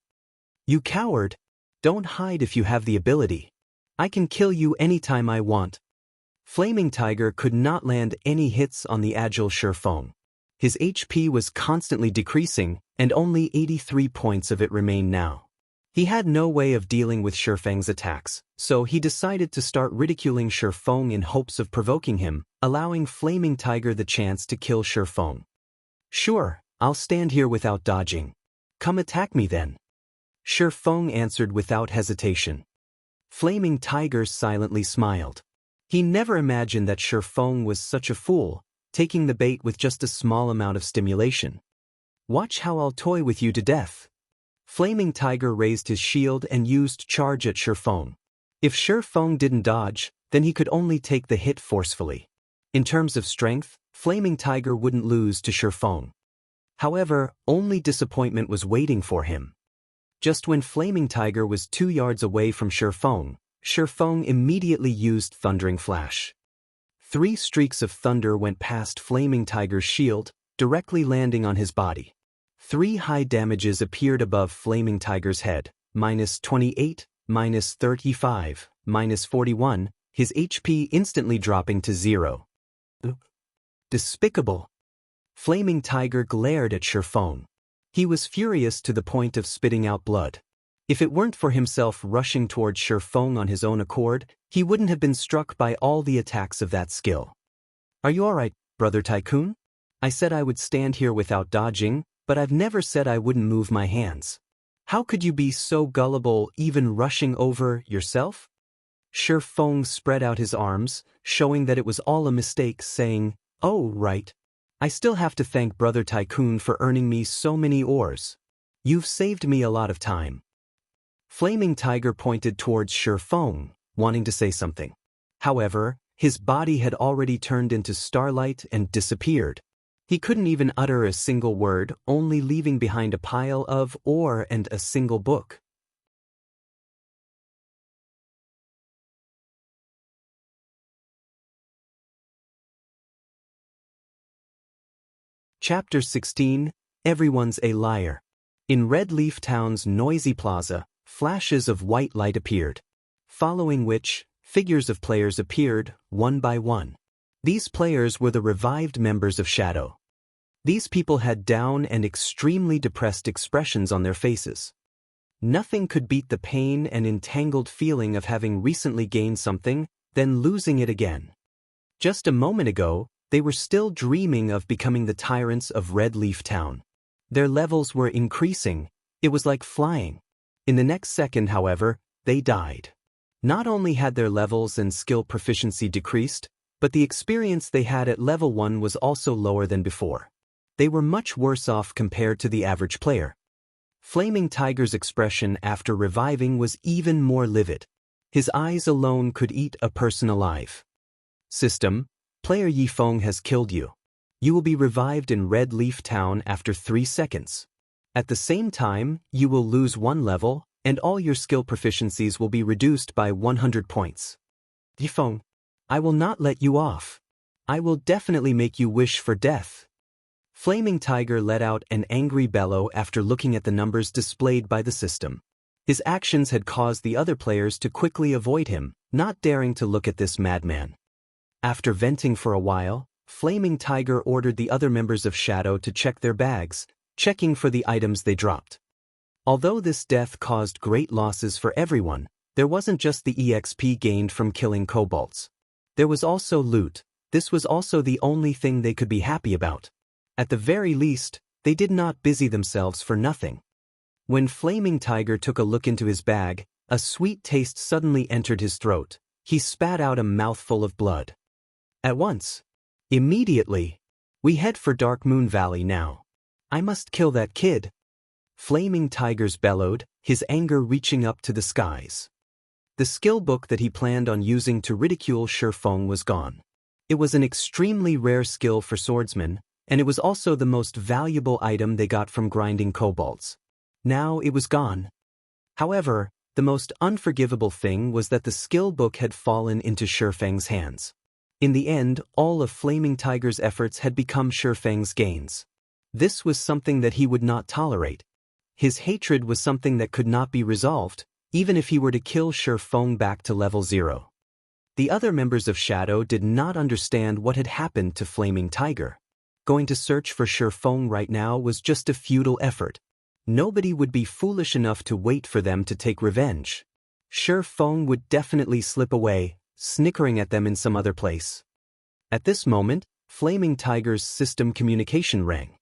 "You coward! Don't hide if you have the ability. I can kill you anytime I want." Flaming Tiger could not land any hits on the agile Shifeng. His HP was constantly decreasing, and only 83 points of it remained now. He had no way of dealing with Shifeng's attacks, so he decided to start ridiculing Shifeng in hopes of provoking him, allowing Flaming Tiger the chance to kill Shifeng. "Sure, I'll stand here without dodging. Come attack me then." Shifeng answered without hesitation. Flaming Tiger silently smiled. He never imagined that Shifeng was such a fool, taking the bait with just a small amount of stimulation. "Watch how I'll toy with you to death." Flaming Tiger raised his shield and used charge at Shifeng. If Shifeng didn't dodge, then he could only take the hit forcefully. In terms of strength, Flaming Tiger wouldn't lose to Shifeng. However, only disappointment was waiting for him. Just when Flaming Tiger was 2 yards away from Shi Feng immediately used Thundering Flash. 3 streaks of thunder went past Flaming Tiger's shield, directly landing on his body. 3 high damages appeared above Flaming Tiger's head, -28, -35, -41, his HP instantly dropping to 0. Despicable. Flaming Tiger glared at Shi Feng. He was furious to the point of spitting out blood. If it weren't for himself rushing towards Shi Feng on his own accord, he wouldn't have been struck by all the attacks of that skill. Are you alright, Brother Tycoon? I said I would stand here without dodging, but I've never said I wouldn't move my hands. How could you be so gullible, even rushing over yourself? Shi Feng spread out his arms, showing that it was all a mistake, saying, "Oh, right. I still have to thank Brother Tycoon for earning me so many ores. You've saved me a lot of time." Flaming Tiger pointed towards Shi Feng, wanting to say something. However, his body had already turned into starlight and disappeared. He couldn't even utter a single word, only leaving behind a pile of ore and a single book. Chapter 16, Everyone's a Liar. In Red Leaf Town's noisy plaza, flashes of white light appeared, following which, figures of players appeared, one by one. These players were the revived members of Shadow. These people had down and extremely depressed expressions on their faces. Nothing could beat the pain and entangled feeling of having recently gained something, then losing it again. Just a moment ago, they were still dreaming of becoming the tyrants of Red Leaf Town. Their levels were increasing. It was like flying. In the next second, however, they died. Not only had their levels and skill proficiency decreased, but the experience they had at level 1 was also lower than before. They were much worse off compared to the average player. Flaming Tiger's expression after reviving was even more livid. His eyes alone could eat a person alive. System: Player Yifeng has killed you. You will be revived in Red Leaf Town after 3 seconds. At the same time, you will lose 1 level, and all your skill proficiencies will be reduced by 100 points. Yifeng, I will not let you off. I will definitely make you wish for death. Flaming Tiger let out an angry bellow after looking at the numbers displayed by the system. His actions had caused the other players to quickly avoid him, not daring to look at this madman. After venting for a while, Flaming Tiger ordered the other members of Shadow to check their bags, checking for the items they dropped. Although this death caused great losses for everyone, there wasn't just the EXP gained from killing kobolds. There was also loot. This was also the only thing they could be happy about. At the very least, they did not busy themselves for nothing. When Flaming Tiger took a look into his bag, a sweet taste suddenly entered his throat. He spat out a mouthful of blood. At once. Immediately. We head for Dark Moon Valley now. I must kill that kid. Flaming Tigers bellowed, his anger reaching up to the skies. The skill book that he planned on using to ridicule Shi Feng was gone. It was an extremely rare skill for swordsmen, and it was also the most valuable item they got from grinding kobolds. Now it was gone. However, the most unforgivable thing was that the skill book had fallen into Shi Feng's hands. In the end, all of Flaming Tiger's efforts had become Shi Feng's gains. This was something that he would not tolerate. His hatred was something that could not be resolved, even if he were to kill Shi Feng back to level 0. The other members of Shadow did not understand what had happened to Flaming Tiger. Going to search for Shi Feng right now was just a futile effort. Nobody would be foolish enough to wait for them to take revenge. Shi Feng would definitely slip away, snickering at them in some other place. At this moment, Flaming Tiger's system communication rang.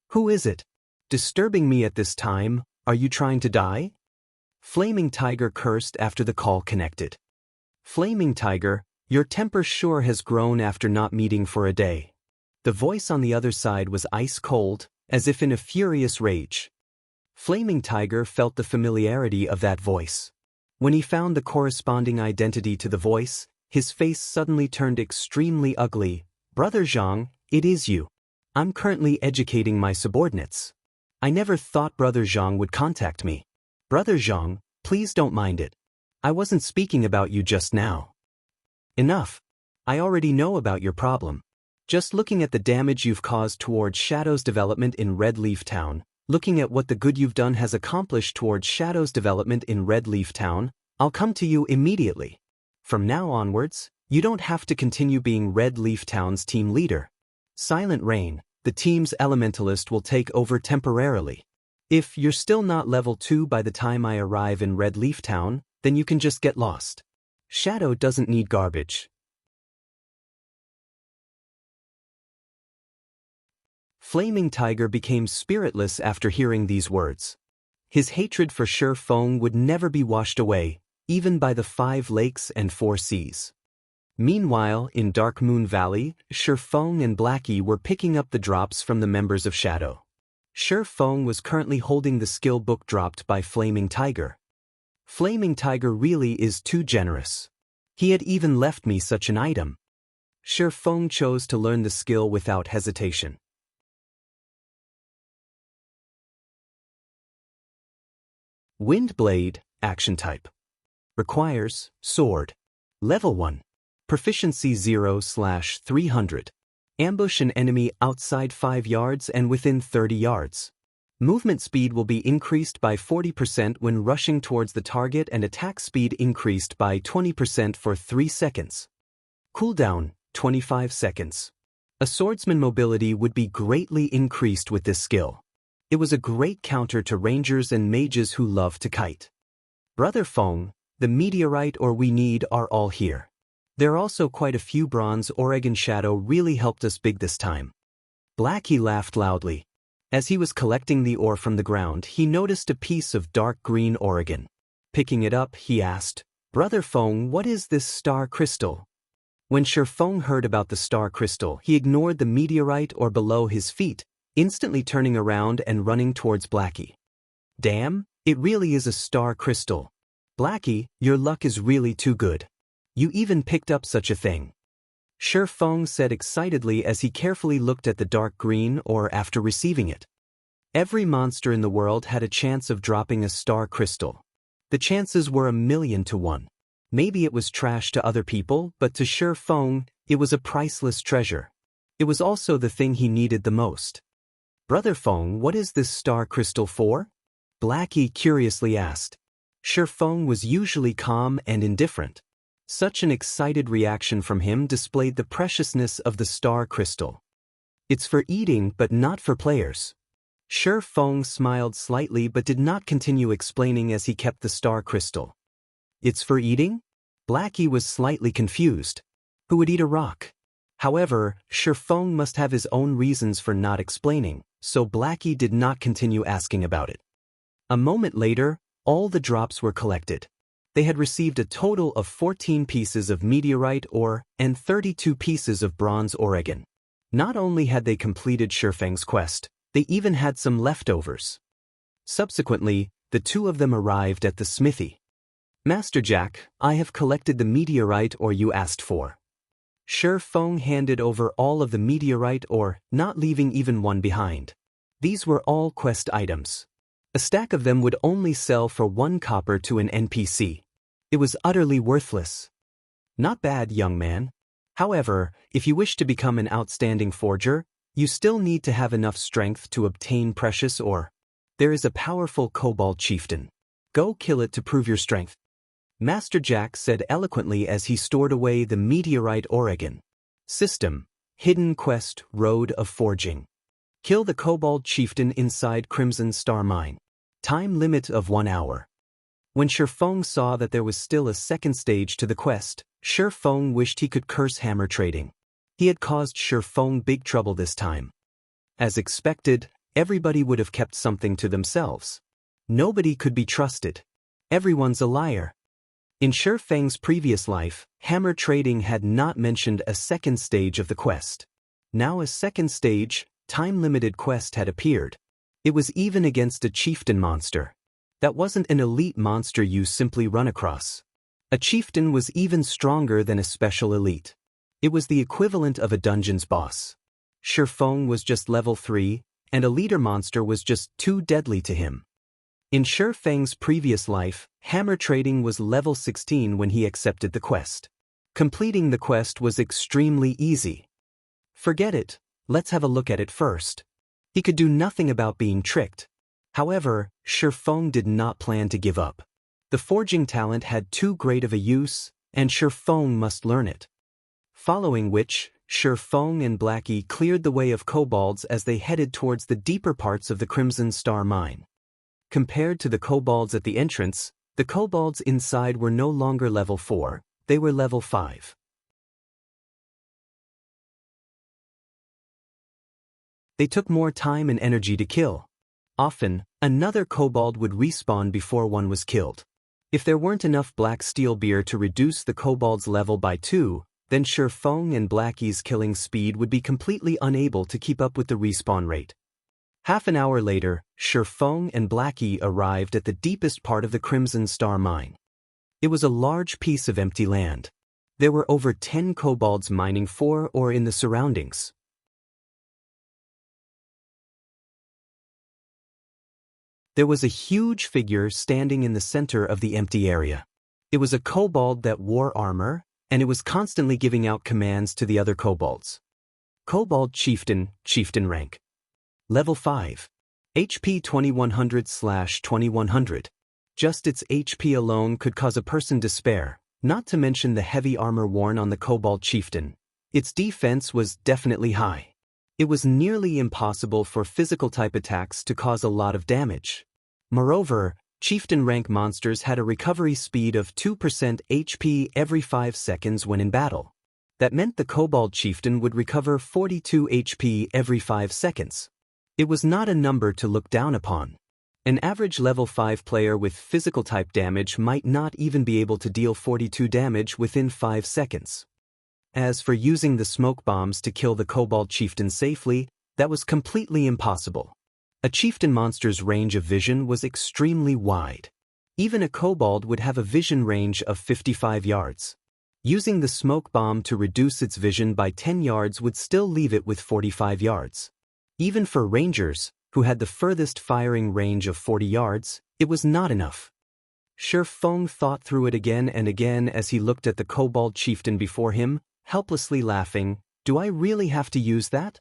Who is it? Disturbing me at this time, are you trying to die? Flaming Tiger cursed after the call connected. Flaming Tiger, your temper sure has grown after not meeting for a day. The voice on the other side was ice cold, as if in a furious rage. Flaming Tiger felt the familiarity of that voice. When he found the corresponding identity to the voice, his face suddenly turned extremely ugly. Brother Zhang, it is you. I'm currently educating my subordinates. I never thought Brother Zhang would contact me. Brother Zhang, please don't mind it. I wasn't speaking about you just now. Enough. I already know about your problem. Just looking at the damage you've caused towards Shadow's development in Red Leaf Town, looking at what the good you've done has accomplished towards Shadow's development in Red Leaf Town, I'll come to you immediately. From now onwards, you don't have to continue being Red Leaf Town's team leader. Silent Rain, the team's elementalist, will take over temporarily. If you're still not level 2 by the time I arrive in Red Leaf Town, then you can just get lost. Shadow doesn't need garbage. Flaming Tiger became spiritless after hearing these words. His hatred for Shi Feng would never be washed away, even by the 5 lakes and 4 seas. Meanwhile, in Dark Moon Valley, Shi Feng and Blackie were picking up the drops from the members of Shadow. Shi Feng was currently holding the skill book dropped by Flaming Tiger. Flaming Tiger really is too generous. He had even left me such an item. Shi Feng chose to learn the skill without hesitation. Windblade, action type. Requires, sword. Level 1. Proficiency 0/300. Ambush an enemy outside 5 yards and within 30 yards. Movement speed will be increased by 40% when rushing towards the target and attack speed increased by 20% for 3 seconds. Cooldown, 25 seconds. A swordsman mobility would be greatly increased with this skill. It was a great counter to rangers and mages who love to kite. Brother Feng, the meteorite ore we need are all here. There are also quite a few bronze. Oregon Shadow really helped us big this time. Blackie laughed loudly. As he was collecting the ore from the ground, he noticed a piece of dark green Oregon. Picking it up, he asked, Brother Feng, what is this star crystal? When Shi Feng heard about the star crystal, he ignored the meteorite ore below his feet, instantly turning around and running towards Blackie. Damn, it really is a star crystal. Blackie, your luck is really too good. You even picked up such a thing. Shi Feng said excitedly as he carefully looked at the dark green ore after receiving it. Every monster in the world had a chance of dropping a star crystal. The chances were 1,000,000 to 1. Maybe it was trash to other people, but to Shi Feng, it was a priceless treasure. It was also the thing he needed the most. Brother Feng, what is this star crystal for? Blackie curiously asked. Shi Feng was usually calm and indifferent. Such an excited reaction from him displayed the preciousness of the star crystal. It's for eating but not for players. Shi Feng smiled slightly but did not continue explaining as he kept the star crystal. It's for eating? Blackie was slightly confused. Who would eat a rock? However, Shi Feng must have his own reasons for not explaining, so Blackie did not continue asking about it. A moment later, all the drops were collected. They had received a total of 14 pieces of meteorite ore and 32 pieces of bronze Oregon. Not only had they completed Shi Feng's quest, they even had some leftovers. Subsequently, the two of them arrived at the smithy. Master Jack, I have collected the meteorite ore you asked for. Shi Feng handed over all of the meteorite ore, not leaving even one behind. These were all quest items. A stack of them would only sell for 1 copper to an NPC. It was utterly worthless. Not bad, young man. However, if you wish to become an outstanding forger, you still need to have enough strength to obtain precious ore. There is a powerful kobold chieftain. Go kill it to prove your strength. Master Jack said eloquently as he stored away the meteorite Oregon. System: Hidden Quest Road of Forging. Kill the kobold chieftain inside Crimson Star Mine. Time limit of 1 hour. When Shi Feng saw that there was still a second stage to the quest, Shi Feng wished he could curse hammer trading. He had caused Shi Feng big trouble this time. As expected, everybody would have kept something to themselves. Nobody could be trusted. Everyone's a liar. In Shi Feng's previous life, hammer trading had not mentioned a second stage of the quest. Now a second stage, time-limited quest had appeared. It was even against a chieftain monster. That wasn't an elite monster you simply run across. A chieftain was even stronger than a special elite. It was the equivalent of a dungeon's boss. Shi Feng was just level 3, and a leader monster was just too deadly to him. In Shi Feng's previous life, hammer trading was level 16 when he accepted the quest. Completing the quest was extremely easy. Forget it, let's have a look at it first. He could do nothing about being tricked. However, Shi Feng did not plan to give up. The forging talent had too great of a use, and Shi Feng must learn it. Following which, Shi Feng and Blackie cleared the way of kobolds as they headed towards the deeper parts of the Crimson Star Mine. Compared to the kobolds at the entrance, the kobolds inside were no longer level 4, they were level 5. They took more time and energy to kill. Often, another kobold would respawn before one was killed. If there weren't enough black steel beer to reduce the kobold's level by 2, then Shi Feng and Blackie's killing speed would be completely unable to keep up with the respawn rate. Half an hour later, Shi Feng and Blackie arrived at the deepest part of the Crimson Star Mine. It was a large piece of empty land. There were over 10 kobolds mining for or in the surroundings. There was a huge figure standing in the center of the empty area. It was a kobold that wore armor, and it was constantly giving out commands to the other kobolds. Kobold Chieftain, Chieftain rank. Level 5. HP 2100/2100. Just its HP alone could cause a person despair, not to mention the heavy armor worn on the Kobold Chieftain. Its defense was definitely high. It was nearly impossible for physical-type attacks to cause a lot of damage. Moreover, Chieftain rank monsters had a recovery speed of 2% HP every 5 seconds when in battle. That meant the Kobold Chieftain would recover 42 HP every 5 seconds. It was not a number to look down upon. An average level 5 player with physical-type damage might not even be able to deal 42 damage within 5 seconds. As for using the smoke bombs to kill the Kobold Chieftain safely, that was completely impossible. A chieftain monster's range of vision was extremely wide. Even a kobold would have a vision range of 55 yards. Using the smoke bomb to reduce its vision by 10 yards would still leave it with 45 yards. Even for rangers, who had the furthest firing range of 40 yards, it was not enough. Shi Feng thought through it again and again as he looked at the Kobold Chieftain before him, helplessly laughing. Do I really have to use that?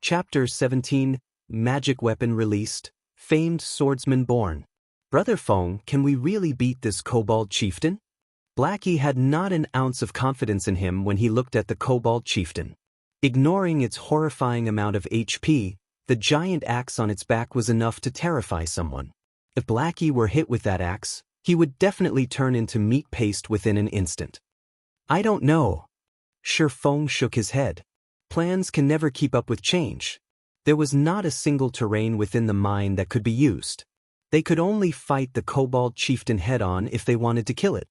Chapter 17, Magic Weapon Released, Famed Swordsman Born. Brother Feng, can we really beat this Kobold Chieftain? Blackie had not an ounce of confidence in him when he looked at the Kobold Chieftain. Ignoring its horrifying amount of HP, the giant axe on its back was enough to terrify someone. If Blackie were hit with that axe, he would definitely turn into meat paste within an instant. I don't know. Shi Feng shook his head. Plans can never keep up with change. There was not a single terrain within the mine that could be used. They could only fight the Kobold Chieftain head-on if they wanted to kill it.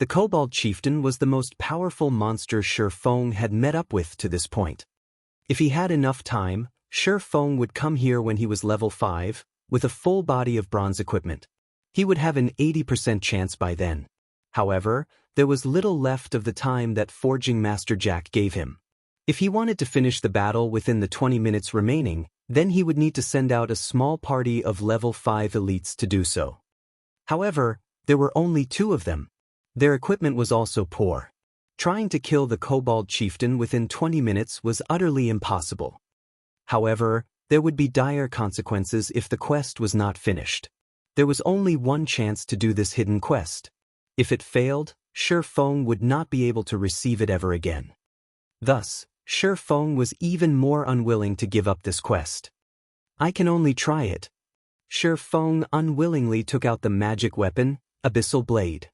The Kobold Chieftain was the most powerful monster Shi Feng had met up with to this point. If he had enough time, Shi Feng would come here when he was level 5, with a full body of bronze equipment. He would have an 80% chance by then. However, there was little left of the time that Forging Master Jack gave him. If he wanted to finish the battle within the 20 minutes remaining, then he would need to send out a small party of level 5 elites to do so. However, there were only 2 of them. Their equipment was also poor. Trying to kill the Kobold Chieftain within 20 minutes was utterly impossible. However, there would be dire consequences if the quest was not finished. There was only one chance to do this hidden quest. If it failed, Shi Feng would not be able to receive it ever again. Thus, Shi Feng was even more unwilling to give up this quest. I can only try it. Shi Feng unwillingly took out the magic weapon, Abyssal Blade.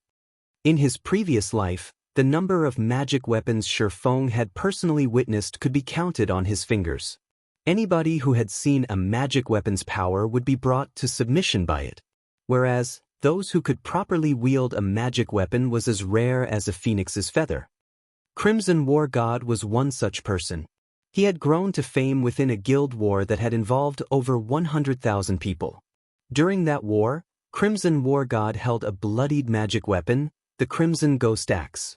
In his previous life, the number of magic weapons Shi Feng had personally witnessed could be counted on his fingers. Anybody who had seen a magic weapon's power would be brought to submission by it, whereas those who could properly wield a magic weapon was as rare as a phoenix's feather. Crimson War God was one such person. He had grown to fame within a guild war that had involved over 100,000 people. During that war, Crimson War God held a bloodied magic weapon, the Crimson Ghost Axe.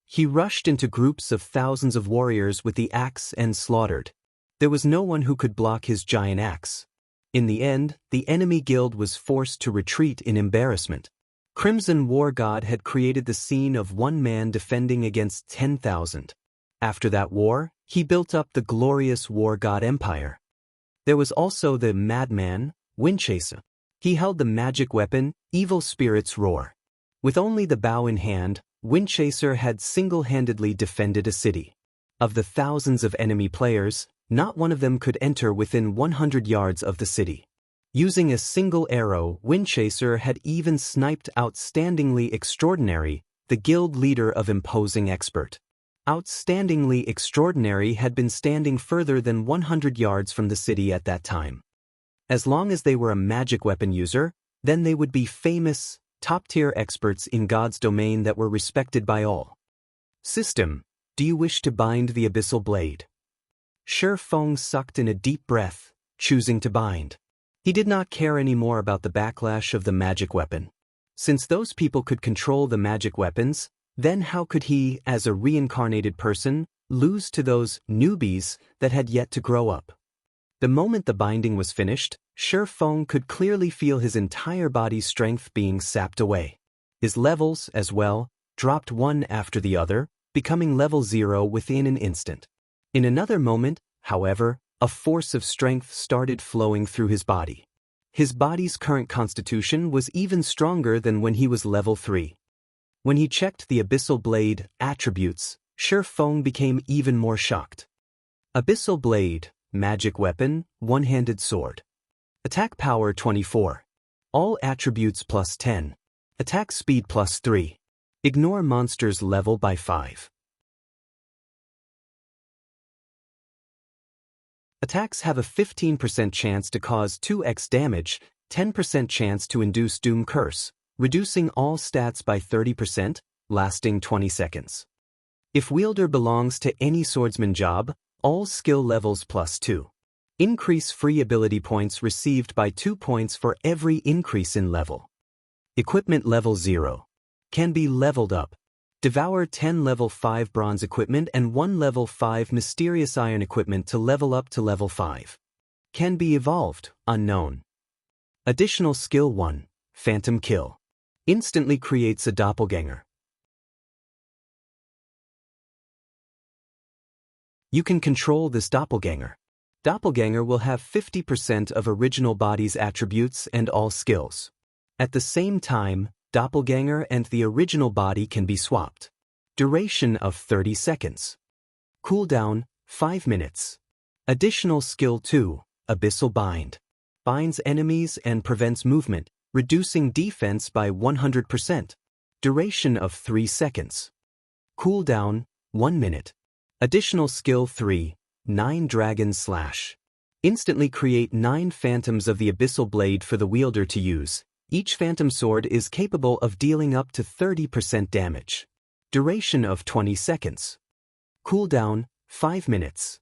He rushed into groups of thousands of warriors with the axe and slaughtered. There was no one who could block his giant axe. In the end, the enemy guild was forced to retreat in embarrassment. Crimson War God had created the scene of one man defending against 10,000. After that war, he built up the glorious War God Empire. There was also the madman, Windchaser. He held the magic weapon, Evil Spirit's Roar. With only the bow in hand, Windchaser had single-handedly defended a city. Of the thousands of enemy players, not one of them could enter within 100 yards of the city. Using a single arrow, Windchaser had even sniped Outstandingly Extraordinary, the guild leader of Imposing Expert. Outstandingly Extraordinary had been standing further than 100 yards from the city at that time. As long as they were a magic weapon user, then they would be famous, top-tier experts in God's domain that were respected by all. System, do you wish to bind the abyssal blade? Shi Feng sucked in a deep breath, choosing to bind. He did not care anymore about the backlash of the magic weapon. Since those people could control the magic weapons, then how could he, as a reincarnated person, lose to those newbies that had yet to grow up? The moment the binding was finished, Shi Feng could clearly feel his entire body's strength being sapped away. His levels, as well, dropped one after the other, becoming level 0 within an instant. In another moment, however, a force of strength started flowing through his body. His body's current constitution was even stronger than when he was level 3. When he checked the Abyssal Blade attributes, Shi Feng became even more shocked. Abyssal Blade, magic weapon, one-handed sword. Attack power 24. All attributes plus 10. Attack speed plus 3. Ignore monsters level by 5. Attacks have a 15% chance to cause 2x damage, 10% chance to induce Doom Curse, reducing all stats by 30%, lasting 20 seconds. If wielder belongs to any swordsman job, all skill levels plus 2. Increase free ability points received by 2 points for every increase in level. Equipment level 0. Can be leveled up. Devour 10 level 5 bronze equipment and 1 level 5 mysterious iron equipment to level up to level 5. Can be evolved, unknown. Additional skill 1, Phantom Kill. Instantly creates a doppelganger. You can control this doppelganger. Doppelganger will have 50% of original body's attributes and all skills. At the same time, doppelganger and the original body can be swapped. Duration of 30 seconds. Cooldown, 5 minutes. Additional skill 2, Abyssal Bind. Binds enemies and prevents movement, reducing defense by 100%. Duration of 3 seconds. Cooldown, 1 minute. Additional skill 3, 9 Dragon Slash. Instantly create 9 phantoms of the Abyssal Blade for the wielder to use. Each phantom sword is capable of dealing up to 30% damage. Duration of 20 seconds. Cooldown, 5 minutes.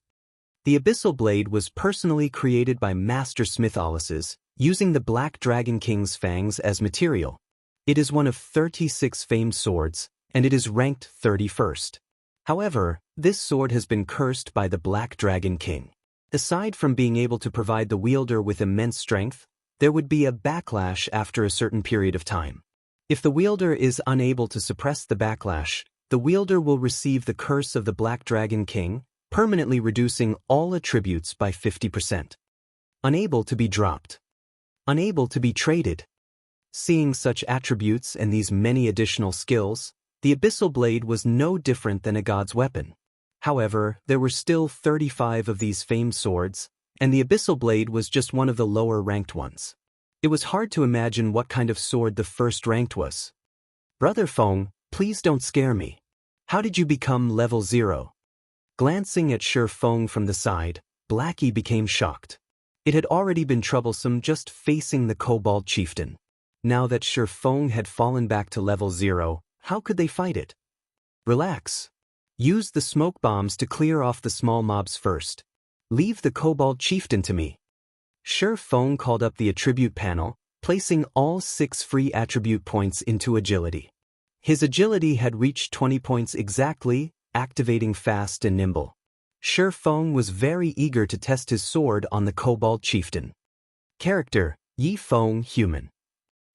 The Abyssal Blade was personally created by Master Smith Alice's, using the Black Dragon King's fangs as material. It is one of 36 famed swords, and it is ranked 31st. However, this sword has been cursed by the Black Dragon King. Aside from being able to provide the wielder with immense strength, there would be a backlash after a certain period of time. If the wielder is unable to suppress the backlash, the wielder will receive the curse of the Black Dragon King, permanently reducing all attributes by 50%. Unable to be dropped. Unable to be traded. Seeing such attributes and these many additional skills, the Abyssal Blade was no different than a god's weapon. However, there were still 35 of these famed swords, and the Abyssal Blade was just one of the lower-ranked ones. It was hard to imagine what kind of sword the first-ranked was. Brother Feng, please don't scare me. How did you become level 0? Glancing at Shi Feng from the side, Blackie became shocked. It had already been troublesome just facing the Kobold Chieftain. Now that Shi Feng had fallen back to level 0, how could they fight it? Relax. Use the smoke bombs to clear off the small mobs first. Leave the Kobold Chieftain to me. Shi Feng called up the attribute panel, placing all 6 free attribute points into agility. His agility had reached 20 points exactly, activating fast and nimble. Shi Feng was very eager to test his sword on the Kobold Chieftain. Character: Yi Feng, human.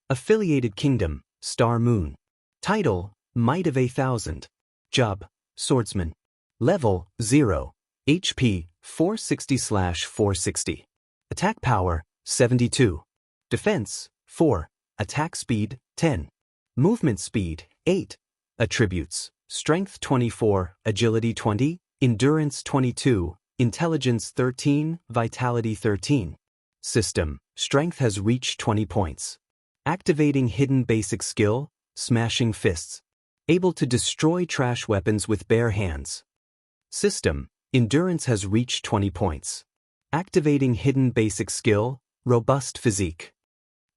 Affiliated Kingdom: Star Moon. Title: Might of 1000. Job: Swordsman. Level: 0. HP: 460/460. Attack Power: 72. Defense: 4. Attack Speed: 10. Movement Speed: 8. Attributes: Strength 24, Agility 20, Endurance 22, Intelligence 13, Vitality 13. System: Strength has reached 20 points. Activating Hidden Basic Skill: Smashing Fists. Able to destroy trash weapons with bare hands. System: Endurance has reached 20 points. Activating Hidden Basic Skill: Robust Physique.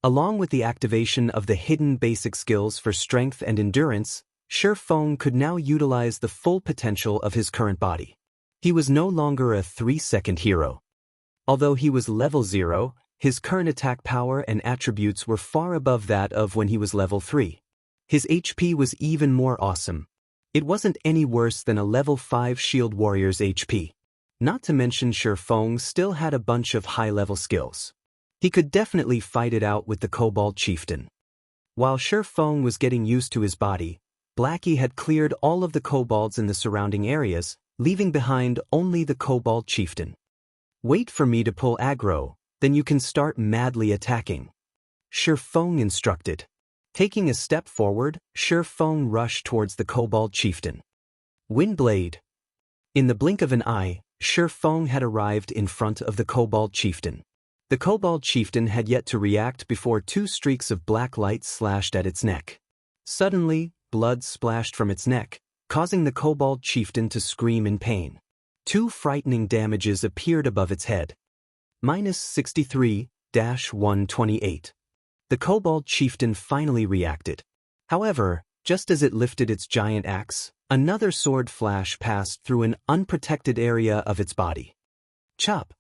Along with the activation of the hidden basic skills for strength and endurance, Shi Feng could now utilize the full potential of his current body. He was no longer a 3-second hero. Although he was level 0, his current attack power and attributes were far above that of when he was level 3. His HP was even more awesome. It wasn't any worse than a level 5 shield warrior's HP. Not to mention Shi Feng still had a bunch of high-level skills. He could definitely fight it out with the Kobold Chieftain. While Shi Feng was getting used to his body, Blackie had cleared all of the kobolds in the surrounding areas, leaving behind only the Kobold Chieftain. Wait for me to pull aggro, then you can start madly attacking. Shi Feng instructed. Taking a step forward, Shi Feng rushed towards the Kobold Chieftain. Windblade. In the blink of an eye, Shi Feng had arrived in front of the Kobold Chieftain. The Kobold Chieftain had yet to react before 2 streaks of black light slashed at its neck. Suddenly, blood splashed from its neck, causing the Kobold Chieftain to scream in pain. 2 frightening damages appeared above its head. -63-128. The Kobold Chieftain finally reacted. However, just as it lifted its giant axe, another sword flash passed through an unprotected area of its body. Chop!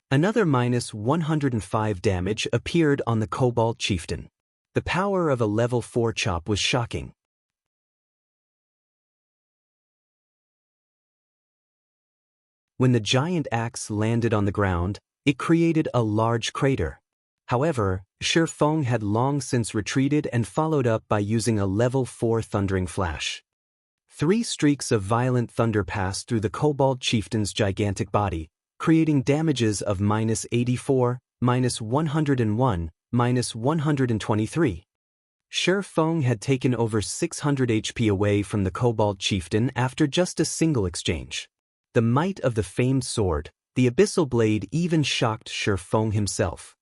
Another -105 damage appeared on the Kobold Chieftain. The power of a level 4 chop was shocking. When the giant axe landed on the ground, it created a large crater. However, Shi Feng had long since retreated and followed up by using a level 4 thundering flash. 3 streaks of violent thunder passed through the Kobold Chieftain's gigantic body, creating damages of -84, -101, -123. Shi Feng had taken over 600 HP away from the Kobold Chieftain after just a single exchange. The might of the famed sword, the Abyssal Blade, even shocked Shi Feng himself.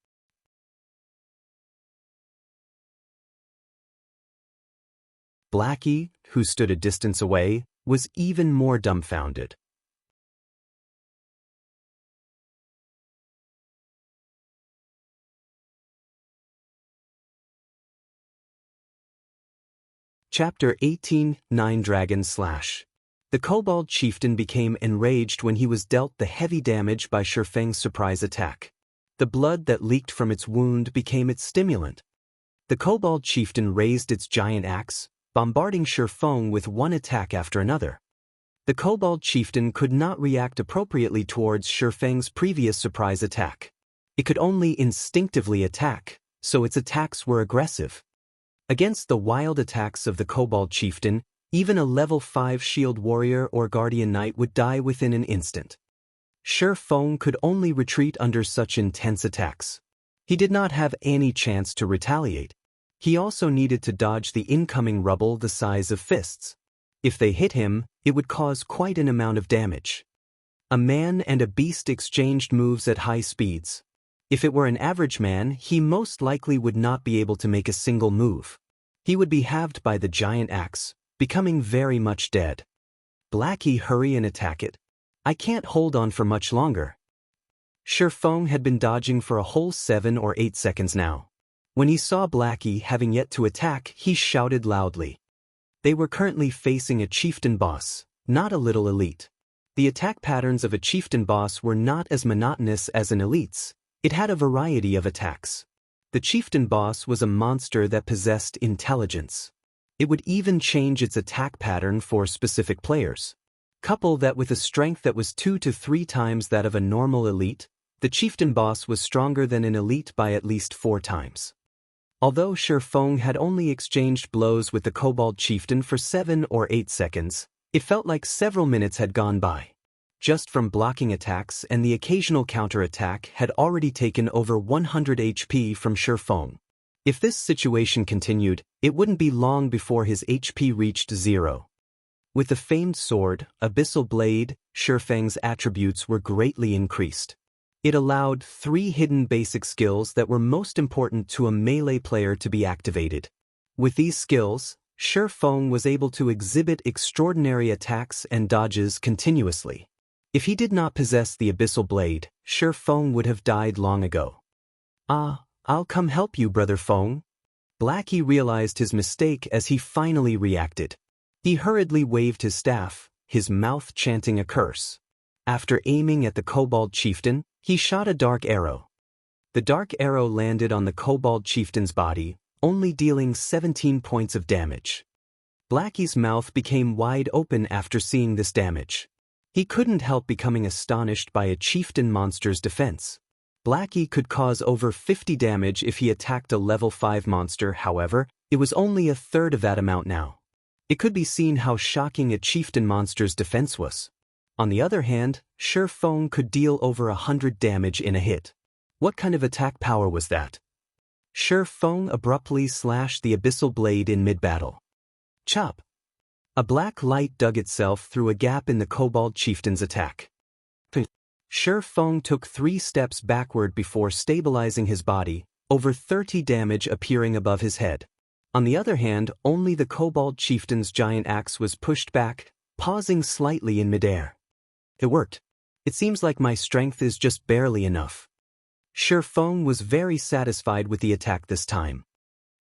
Blackie, who stood a distance away, was even more dumbfounded. Chapter 18: Nine Dragon Slash. The Kobold Chieftain became enraged when he was dealt the heavy damage by Shi Feng's surprise attack. The blood that leaked from its wound became its stimulant. The Kobold Chieftain raised its giant axe, bombarding Shi Feng with one attack after another. The Kobold Chieftain could not react appropriately towards Shi Feng's previous surprise attack. It could only instinctively attack, so its attacks were aggressive. Against the wild attacks of the Kobold Chieftain, even a level 5 shield warrior or guardian knight would die within an instant. Shi Feng could only retreat under such intense attacks. He did not have any chance to retaliate. He also needed to dodge the incoming rubble the size of fists. If they hit him, it would cause quite an amount of damage. A man and a beast exchanged moves at high speeds. If it were an average man, he most likely would not be able to make a single move. He would be halved by the giant axe, becoming very much dead. Blackie, hurry and attack it. I can't hold on for much longer. Shi Feng had been dodging for a whole 7 or 8 seconds now. When he saw Blackie having yet to attack, he shouted loudly. They were currently facing a chieftain boss, not a little elite. The attack patterns of a chieftain boss were not as monotonous as an elite's. It had a variety of attacks. The chieftain boss was a monster that possessed intelligence. It would even change its attack pattern for specific players. Couple that with a strength that was 2 to 3 times that of a normal elite, the chieftain boss was stronger than an elite by at least 4 times. Although Shi Feng had only exchanged blows with the kobold chieftain for 7 or 8 seconds, it felt like several minutes had gone by. Just from blocking attacks and the occasional counterattack had already taken over 100 HP from Shi Feng. If this situation continued, it wouldn't be long before his HP reached 0. With the famed sword, Abyssal Blade, Shi Feng's attributes were greatly increased. It allowed 3 hidden basic skills that were most important to a melee player to be activated. With these skills, Shi Feng was able to exhibit extraordinary attacks and dodges continuously. If he did not possess the Abyssal Blade, Shi Feng would have died long ago. "Ah, I'll come help you, Brother Feng." Blackie realized his mistake as he finally reacted. He hurriedly waved his staff, his mouth chanting a curse. After aiming at the kobold chieftain, he shot a dark arrow. The dark arrow landed on the kobold chieftain's body, only dealing 17 points of damage. Blackie's mouth became wide open after seeing this damage. He couldn't help becoming astonished by a chieftain monster's defense. Blackie could cause over 50 damage if he attacked a level 5 monster, however, it was only a third of that amount now. It could be seen how shocking a chieftain monster's defense was. On the other hand, Shi Feng could deal over 100 damage in a hit. What kind of attack power was that? Shi Feng abruptly slashed the Abyssal Blade in mid-battle. Chop! A black light dug itself through a gap in the kobold chieftain's attack. Shi Feng took 3 steps backward before stabilizing his body, over 30 damage appearing above his head. On the other hand, only the kobold chieftain's giant axe was pushed back, pausing slightly in midair. It worked. It seems like my strength is just barely enough. Shi Feng was very satisfied with the attack this time.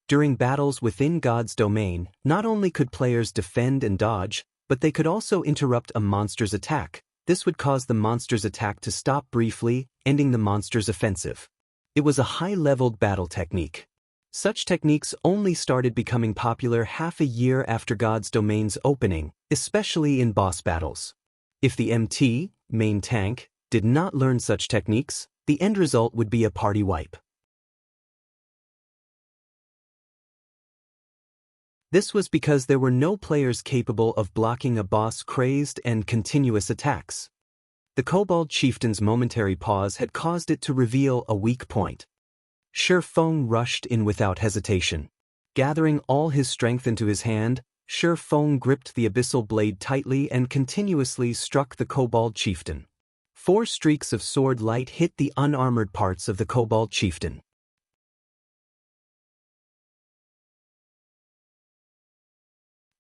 During battles within God's domain, not only could players defend and dodge, but they could also interrupt a monster's attack. This would cause the monster's attack to stop briefly, ending the monster's offensive. It was a high-leveled battle technique. Such techniques only started becoming popular half a year after God's domain's opening, especially in boss battles. If the MT, main tank, did not learn such techniques, the end result would be a party wipe. This was because there were no players capable of blocking a boss' crazed and continuous attacks. The kobold chieftain's momentary pause had caused it to reveal a weak point. Shi Feng rushed in without hesitation. Gathering all his strength into his hand, Shi Feng gripped the Abyssal Blade tightly and continuously struck the kobold chieftain. 4 streaks of sword light hit the unarmored parts of the kobold chieftain.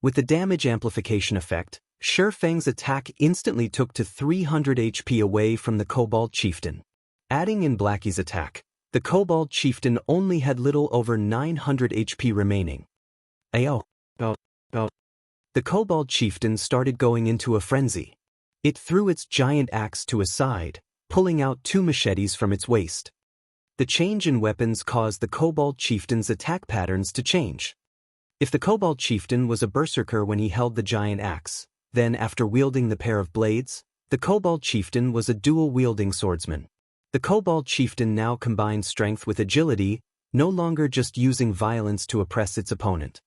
With the damage amplification effect, Shi Feng's attack instantly took to 300 HP away from the kobold chieftain. Adding in Blackie's attack, the kobold chieftain only had little over 900 HP remaining. Ayo! The kobold chieftain started going into a frenzy. It threw its giant axe to a side, pulling out 2 machetes from its waist. The change in weapons caused the kobold chieftain's attack patterns to change. If the kobold chieftain was a berserker when he held the giant axe, then after wielding the pair of blades, the kobold chieftain was a dual-wielding swordsman. The kobold chieftain now combined strength with agility, no longer just using violence to oppress its opponent.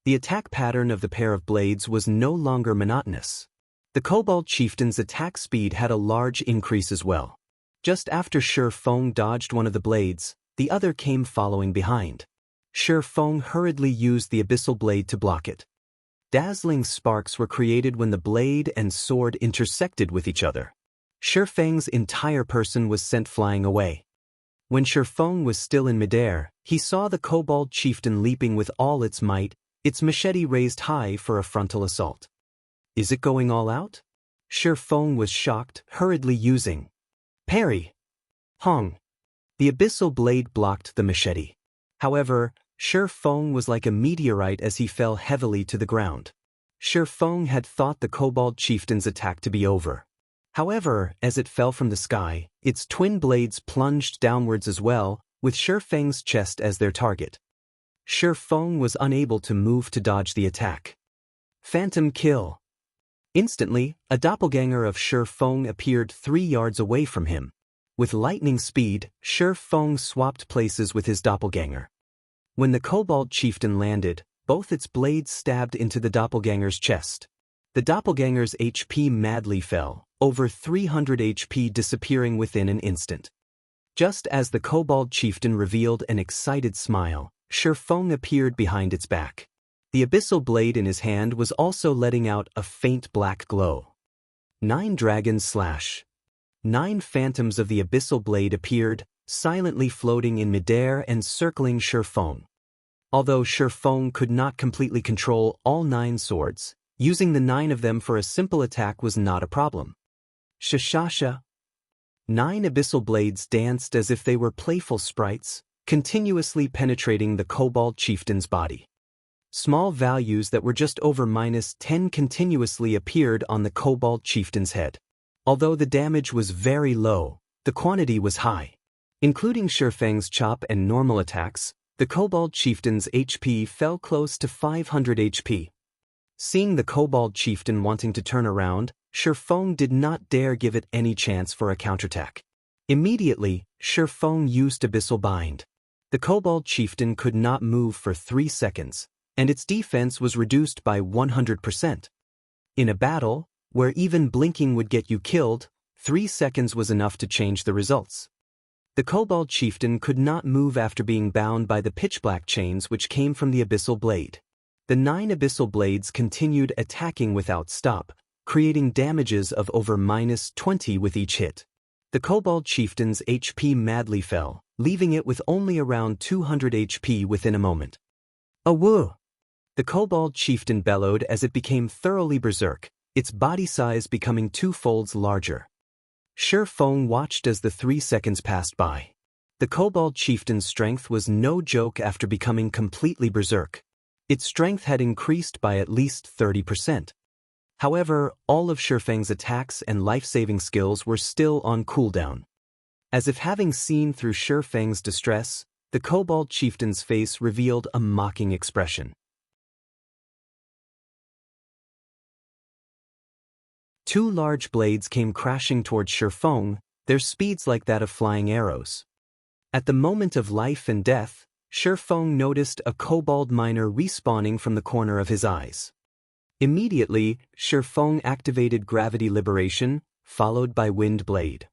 The attack pattern of the pair of blades was no longer monotonous. The kobold chieftain's attack speed had a large increase as well. Just after Shi Feng dodged one of the blades, the other came following behind. Shi Feng hurriedly used the Abyssal Blade to block it. Dazzling sparks were created when the blade and sword intersected with each other. Shi Feng's entire person was sent flying away. When Shi Feng was still in midair, he saw the kobold chieftain leaping with all its might, its machete raised high for a frontal assault. Is it going all out? Shi Feng was shocked, hurriedly using parry. Hong! The Abyssal Blade blocked the machete. However, Shi Feng was like a meteorite as he fell heavily to the ground. Shi Feng had thought the kobold chieftain's attack to be over. However, as it fell from the sky, its twin blades plunged downwards as well, with Shi Feng's chest as their target. Shi Feng was unable to move to dodge the attack. Phantom kill. Instantly, a doppelganger of Shi Feng appeared 3 yards away from him. With lightning speed, Shi Feng swapped places with his doppelganger. When the Kobold Chieftain landed, both its blades stabbed into the doppelganger's chest. The doppelganger's HP madly fell, over 300 HP disappearing within an instant. Just as the Kobold Chieftain revealed an excited smile, Shi Feng appeared behind its back. The abyssal blade in his hand was also letting out a faint black glow. 9 dragons slash. 9 phantoms of the abyssal blade appeared, silently floating in midair and circling Shi Feng. Although Shi Feng could not completely control all 9 swords, using the 9 of them for a simple attack was not a problem. Xianxia. 9 abyssal blades danced as if they were playful sprites, continuously penetrating the Kobold Chieftain's body. Small values that were just over -10 continuously appeared on the Kobold Chieftain's head. Although the damage was very low, the quantity was high. Including Shi Feng's chop and normal attacks, the Kobold Chieftain's HP fell close to 500 HP. Seeing the Kobold Chieftain wanting to turn around, Shi Feng did not dare give it any chance for a counterattack. Immediately, Shi Feng used Abyssal Bind. The Kobold Chieftain could not move for 3 seconds, and its defense was reduced by 100%. In a battle, where even blinking would get you killed, 3 seconds was enough to change the results. The Kobold Chieftain could not move after being bound by the pitch-black chains which came from the Abyssal Blade. The 9 Abyssal Blades continued attacking without stop, creating damages of over -20 with each hit. The Kobold Chieftain's HP madly fell, leaving it with only around 200 HP within a moment. Awoo! The Kobold Chieftain bellowed as it became thoroughly berserk, its body size becoming 2 folds larger. Shi Feng watched as the 3 seconds passed by. The Kobold Chieftain's strength was no joke after becoming completely berserk. Its strength had increased by at least 30%. However, all of Shi Feng's attacks and life-saving skills were still on cooldown. As if having seen through Shi Feng's distress, the Kobold Chieftain's face revealed a mocking expression. 2 large blades came crashing towards Shi Feng, their speeds like that of flying arrows. At the moment of life and death, Shi Feng noticed a kobold miner respawning from the corner of his eyes. Immediately, Shi Feng activated Gravity Liberation, followed by Wind Blade.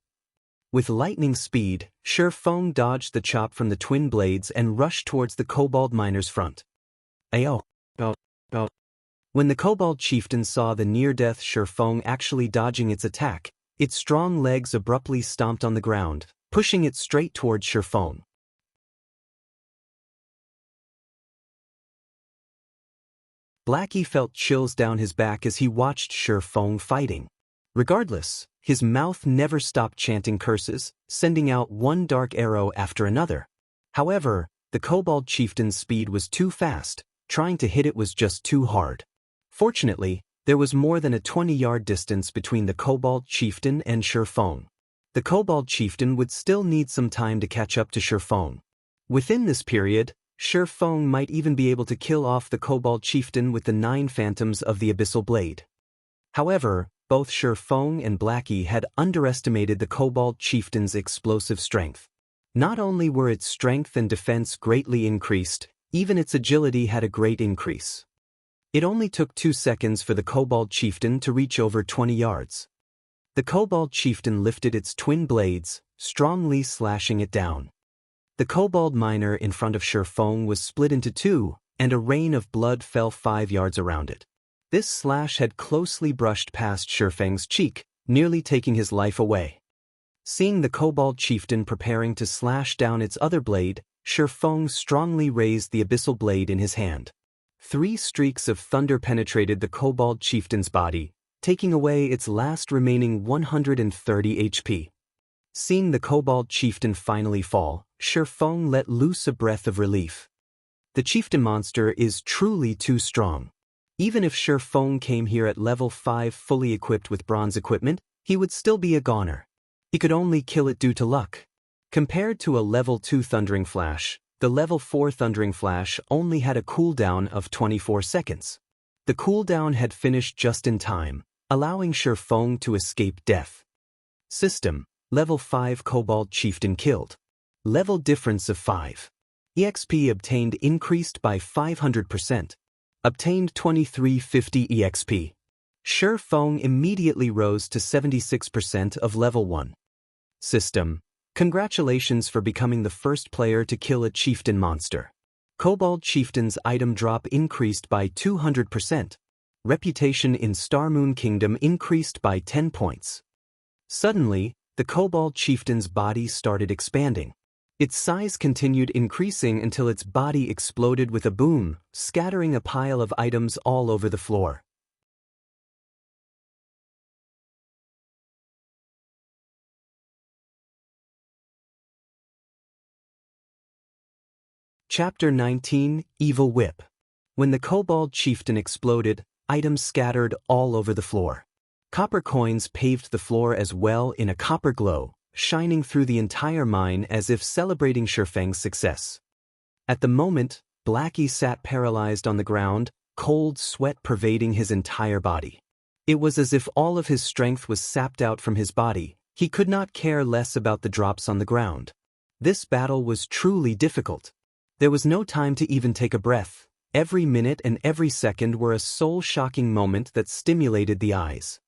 With lightning speed, Shi Feng dodged the chop from the twin blades and rushed towards the kobold miner's front. Ayo! When the Kobold Chieftain saw the near-death Shi Feng actually dodging its attack, its strong legs abruptly stomped on the ground, pushing it straight towards Shi Feng. Blackie felt chills down his back as he watched Shi Feng fighting. Regardless, his mouth never stopped chanting curses, sending out one dark arrow after another. However, the Kobold Chieftain's speed was too fast, trying to hit it was just too hard. Fortunately, there was more than a 20-yard distance between the Kobold Chieftain and Shi Feng. The Kobold Chieftain would still need some time to catch up to Shi Feng. Within this period, Shi Feng might even be able to kill off the Kobold Chieftain with the 9 phantoms of the Abyssal Blade. However, both Shi Feng and Blackie had underestimated the Kobold Chieftain's explosive strength. Not only were its strength and defense greatly increased, even its agility had a great increase. It only took 2 seconds for the Kobold Chieftain to reach over 20 yards. The Kobold Chieftain lifted its twin blades, strongly slashing it down. The kobold miner in front of Shi Feng was split into 2, and a rain of blood fell 5 yards around it. This slash had closely brushed past Shi Feng's cheek, nearly taking his life away. Seeing the Kobold Chieftain preparing to slash down its other blade, Shi Feng strongly raised the Abyssal Blade in his hand. 3 streaks of thunder penetrated the Kobold Chieftain's body, taking away its last remaining 130 HP. Seeing the Kobold Chieftain finally fall, Shi Feng let loose a breath of relief. The Chieftain monster is truly too strong. Even if Shi Feng came here at level 5 fully equipped with bronze equipment, he would still be a goner. He could only kill it due to luck. Compared to a level 2 Thundering Flash, The level 4 Thundering Flash only had a cooldown of 24 seconds. The cooldown had finished just in time, allowing Shifeng to escape death. System: Level 5 Kobold Chieftain killed. Level difference of 5. EXP obtained increased by 500%. Obtained 2350 EXP. Shifeng immediately rose to 76% of level 1. System: Congratulations for becoming the first player to kill a chieftain monster. Kobold Chieftain's item drop increased by 200%. Reputation in Starmoon Kingdom increased by 10 points. Suddenly, the Kobold Chieftain's body started expanding. Its size continued increasing until its body exploded with a boom, scattering a pile of items all over the floor. Chapter 19: Evil Whip. When the Kobold Chieftain exploded, items scattered all over the floor. Copper coins paved the floor as well in a copper glow, shining through the entire mine as if celebrating Shifeng's success. At the moment, Blackie sat paralyzed on the ground, cold sweat pervading his entire body. It was as if all of his strength was sapped out from his body. He could not care less about the drops on the ground. This battle was truly difficult. There was no time to even take a breath. Every minute and every second were a soul-shocking moment that stimulated the eyes.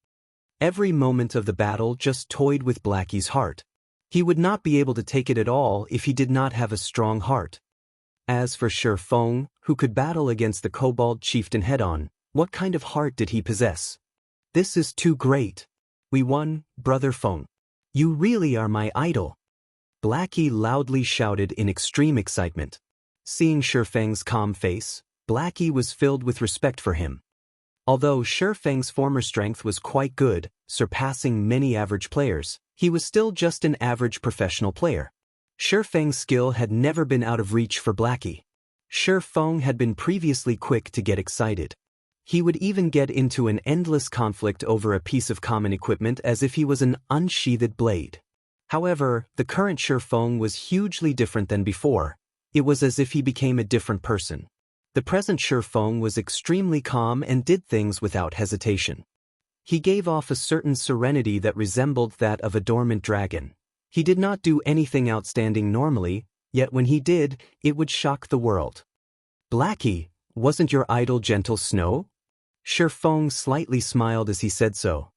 Every moment of the battle just toyed with Blackie's heart. He would not be able to take it at all if he did not have a strong heart. As for Shifeng, who could battle against the Kobold Chieftain head-on, what kind of heart did he possess? This is too great. We won, Brother Feng. You really are my idol. Blackie loudly shouted in extreme excitement. Seeing Shifeng's calm face, Blackie was filled with respect for him. Although Shifeng's former strength was quite good, surpassing many average players, he was still just an average professional player. Shifeng's skill had never been out of reach for Blackie. Shifeng had been previously quick to get excited. He would even get into an endless conflict over a piece of common equipment as if he was an unsheathed blade. However, the current Shifeng was hugely different than before. It was as if he became a different person. The present Shifeng was extremely calm and did things without hesitation. He gave off a certain serenity that resembled that of a dormant dragon. He did not do anything outstanding normally, yet when he did, it would shock the world. Blackie, wasn't your idol Gentle Snow? Shifeng slightly smiled as he said so.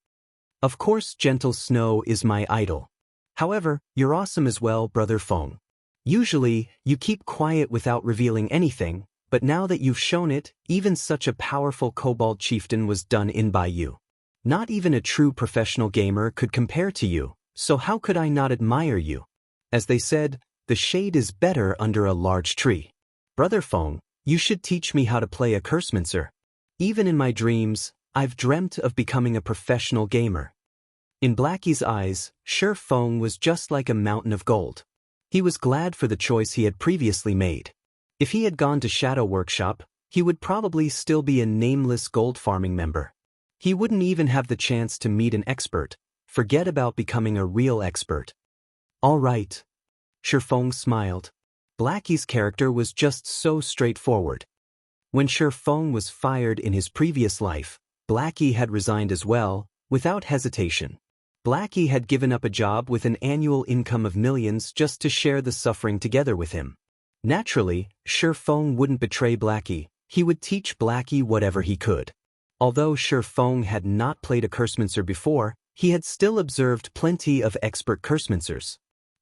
Of course Gentle Snow is my idol. However, you're awesome as well, Brother Feng. Usually, you keep quiet without revealing anything, but now that you've shown it, even such a powerful Kobold Chieftain was done in by you. Not even a true professional gamer could compare to you, so how could I not admire you? As they said, the shade is better under a large tree. Brother Feng, you should teach me how to play a Cursemancer. Even in my dreams, I've dreamt of becoming a professional gamer. In Blackie's eyes, Shifeng was just like a mountain of gold. He was glad for the choice he had previously made. If he had gone to Shadow Workshop, he would probably still be a nameless gold farming member. He wouldn't even have the chance to meet an expert. Forget about becoming a real expert. All right. Shifeng smiled. Blackie's character was just so straightforward. When Shifeng was fired in his previous life, Blackie had resigned as well, without hesitation. Blackie had given up a job with an annual income of millions just to share the suffering together with him. Naturally, Shifeng wouldn't betray Blackie. He would teach Blackie whatever he could. Although Shifeng had not played a Cursemancer before, he had still observed plenty of expert Cursemancers.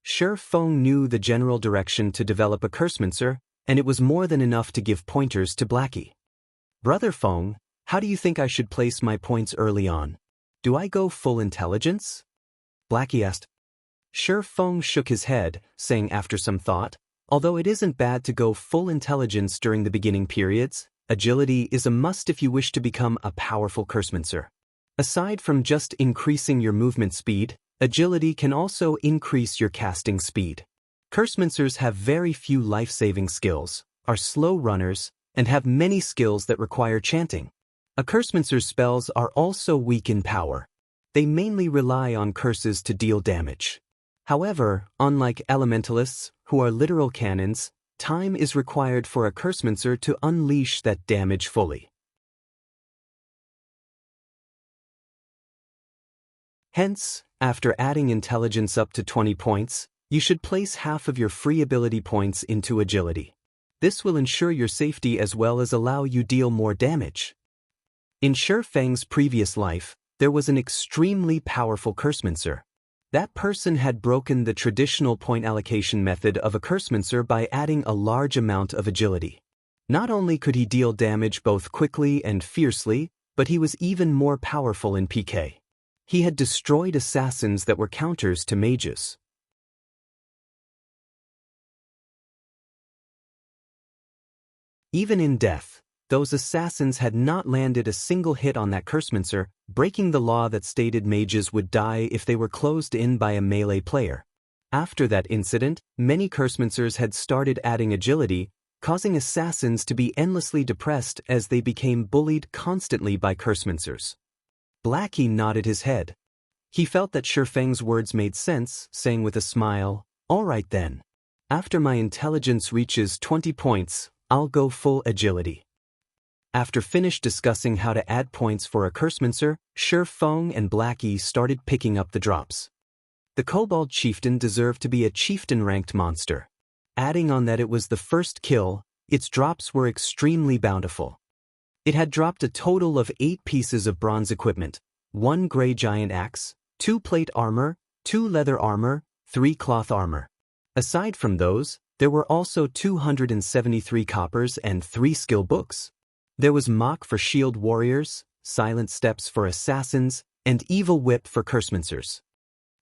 Shifeng knew the general direction to develop a Cursemancer, and it was more than enough to give pointers to Blackie. Brother Feng, how do you think I should place my points early on? Do I go full intelligence? Blackie asked. Shifeng shook his head, saying after some thought, although it isn't bad to go full intelligence during the beginning periods, agility is a must if you wish to become a powerful Cursemancer. Aside from just increasing your movement speed, agility can also increase your casting speed. Cursemancers have very few life-saving skills, are slow runners, and have many skills that require chanting. A Cursemancer's spells are also weak in power. They mainly rely on curses to deal damage. However, unlike elementalists, who are literal cannons, time is required for a cursemancer to unleash that damage fully. Hence, after adding intelligence up to 20 points, you should place half of your free ability points into agility. This will ensure your safety as well as allow you deal more damage. In Shi Feng's previous life, there was an extremely powerful cursemancer. That person had broken the traditional point allocation method of a cursemancer by adding a large amount of agility. Not only could he deal damage both quickly and fiercely, but he was even more powerful in PK. He had destroyed assassins that were counters to mages. Even in death, those assassins had not landed a single hit on that cursemancer, breaking the law that stated mages would die if they were closed in by a melee player. After that incident, many cursemancers had started adding agility, causing assassins to be endlessly depressed as they became bullied constantly by cursemancers. Blackie nodded his head. He felt that Shi Feng's words made sense, saying with a smile, "All right then. After my intelligence reaches 20 points, I'll go full agility." After finished discussing how to add points for a cursemancer, Shi Feng and Blackie started picking up the drops. The Kobold Chieftain deserved to be a chieftain-ranked monster. Adding on that it was the first kill, its drops were extremely bountiful. It had dropped a total of 8 pieces of bronze equipment, 1 gray giant axe, 2 plate armor, 2 leather armor, 3 cloth armor. Aside from those, there were also 273 coppers and 3 skill books. There was Mock for shield warriors, Silent Steps for assassins, and Evil Whip for cursemancers.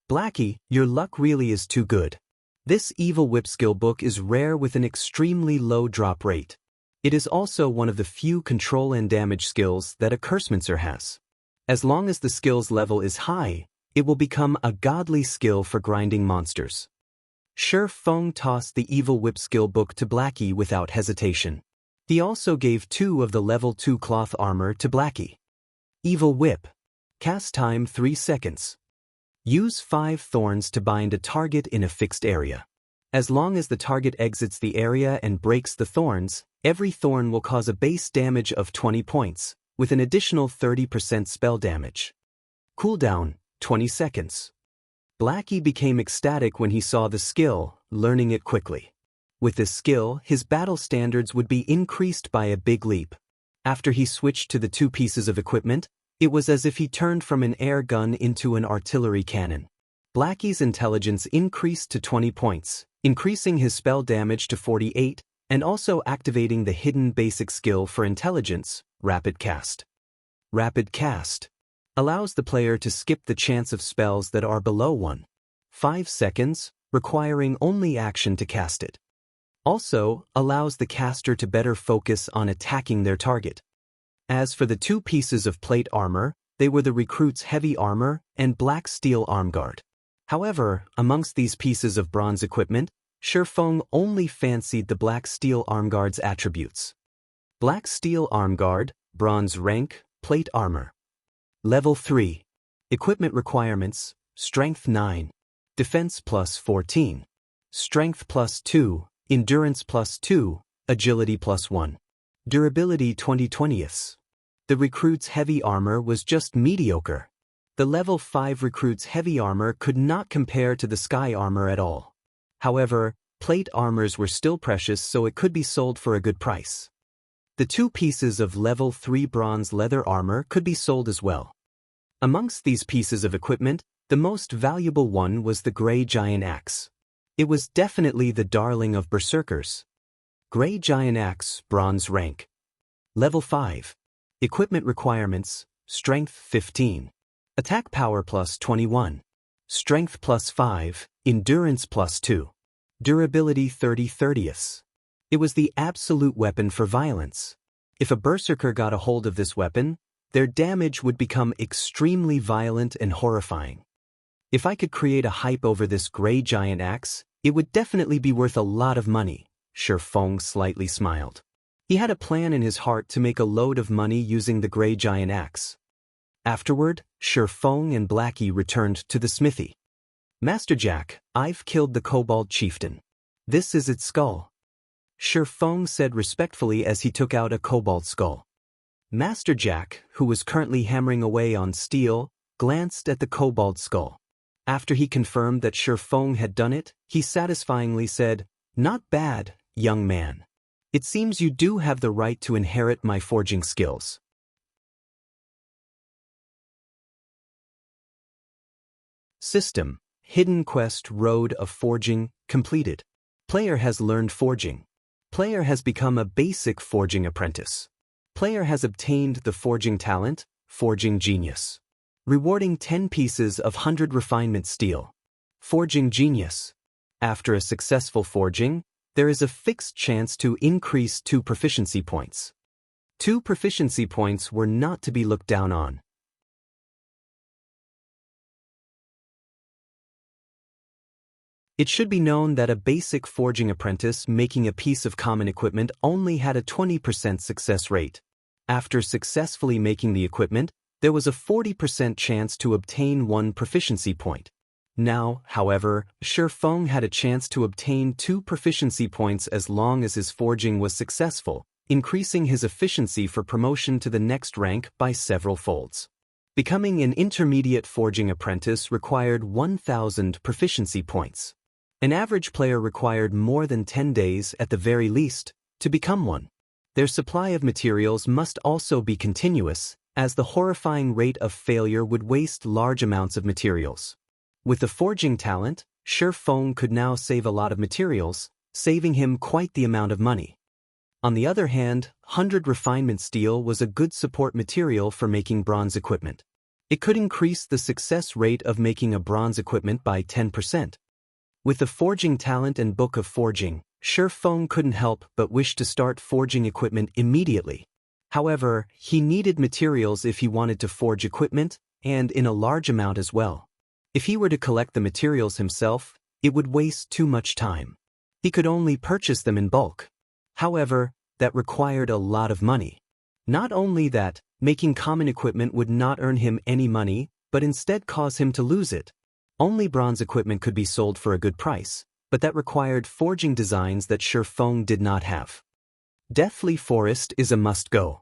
Blackie, your luck really is too good. This Evil Whip skill book is rare with an extremely low drop rate. It is also one of the few control and damage skills that a cursemancer has. As long as the skill's level is high, it will become a godly skill for grinding monsters. Shi Feng tossed the Evil Whip skill book to Blackie without hesitation. He also gave 2 of the level 2 cloth armor to Blackie. Evil Whip. Cast time 3 seconds. Use 5 thorns to bind a target in a fixed area. As long as the target exits the area and breaks the thorns, every thorn will cause a base damage of 20 points, with an additional 30% spell damage. Cooldown, 20 seconds. Blackie became ecstatic when he saw the skill, learning it quickly. With this skill, his battle standards would be increased by a big leap. After he switched to the 2 pieces of equipment, it was as if he turned from an air gun into an artillery cannon. Blackie's intelligence increased to 20 points, increasing his spell damage to 48, and also activating the hidden basic skill for intelligence, Rapid Cast. Rapid Cast allows the player to skip the chance of spells that are below 1.5 seconds, requiring only action to cast it. Also, allows the caster to better focus on attacking their target. As for the 2 pieces of plate armor, they were the recruit's heavy armor and black steel armguard. However, amongst these pieces of bronze equipment, Shi Feng only fancied the black steel armguard's attributes. Black steel armguard, bronze rank, plate armor. Level 3. Equipment requirements, Strength 9. Defense plus 14. Strength plus 2. Endurance plus 2, Agility plus 1. Durability 20/20ths. The recruit's heavy armor was just mediocre. The level 5 recruit's heavy armor could not compare to the sky armor at all. However, plate armors were still precious, so it could be sold for a good price. The 2 pieces of level 3 bronze leather armor could be sold as well. Amongst these pieces of equipment, the most valuable one was the gray giant axe. It was definitely the darling of berserkers. Gray Giant Axe, bronze rank. Level 5. Equipment requirements, Strength 15. Attack power plus 21. Strength plus 5, Endurance plus 2. Durability 30/30ths. It was the absolute weapon for violence. If a berserker got a hold of this weapon, their damage would become extremely violent and horrifying. If I could create a hype over this gray giant axe, it would definitely be worth a lot of money. Shi Feng slightly smiled. He had a plan in his heart to make a load of money using the gray giant axe. Afterward, Shi Feng and Blackie returned to the smithy. Master Jack, I've killed the Kobold Chieftain. This is its skull. Shi Feng said respectfully as he took out a cobalt skull. Master Jack, who was currently hammering away on steel, glanced at the cobalt skull. After he confirmed that Shi Feng had done it, he satisfyingly said, "Not bad, young man. It seems you do have the right to inherit my forging skills." System: Hidden Quest Road of Forging completed. Player has learned forging. Player has become a basic forging apprentice. Player has obtained the forging talent, Forging Genius. Rewarding 10 pieces of 100 refinement steel. Forging Genius. After a successful forging, there is a fixed chance to increase 2 proficiency points. 2 proficiency points were not to be looked down on. It should be known that a basic forging apprentice making a piece of common equipment only had a 20% success rate. After successfully making the equipment, there was a 40% chance to obtain 1 proficiency point. Now, however, Shi Feng had a chance to obtain 2 proficiency points as long as his forging was successful, increasing his efficiency for promotion to the next rank by several folds. Becoming an intermediate forging apprentice required 1,000 proficiency points. An average player required more than 10 days at the very least to become one. Their supply of materials must also be continuous, as the horrifying rate of failure would waste large amounts of materials. With the forging talent, Shi Feng could now save a lot of materials, saving him quite the amount of money. On the other hand, 100 refinement steel was a good support material for making bronze equipment. It could increase the success rate of making a bronze equipment by 10%. With the forging talent and book of forging, Shi Feng couldn't help but wish to start forging equipment immediately. However, he needed materials if he wanted to forge equipment, and in a large amount as well. If he were to collect the materials himself, it would waste too much time. He could only purchase them in bulk. However, that required a lot of money. Not only that, making common equipment would not earn him any money, but instead cause him to lose it. Only bronze equipment could be sold for a good price, but that required forging designs that Shi Feng did not have. Deathly Forest is a must-go.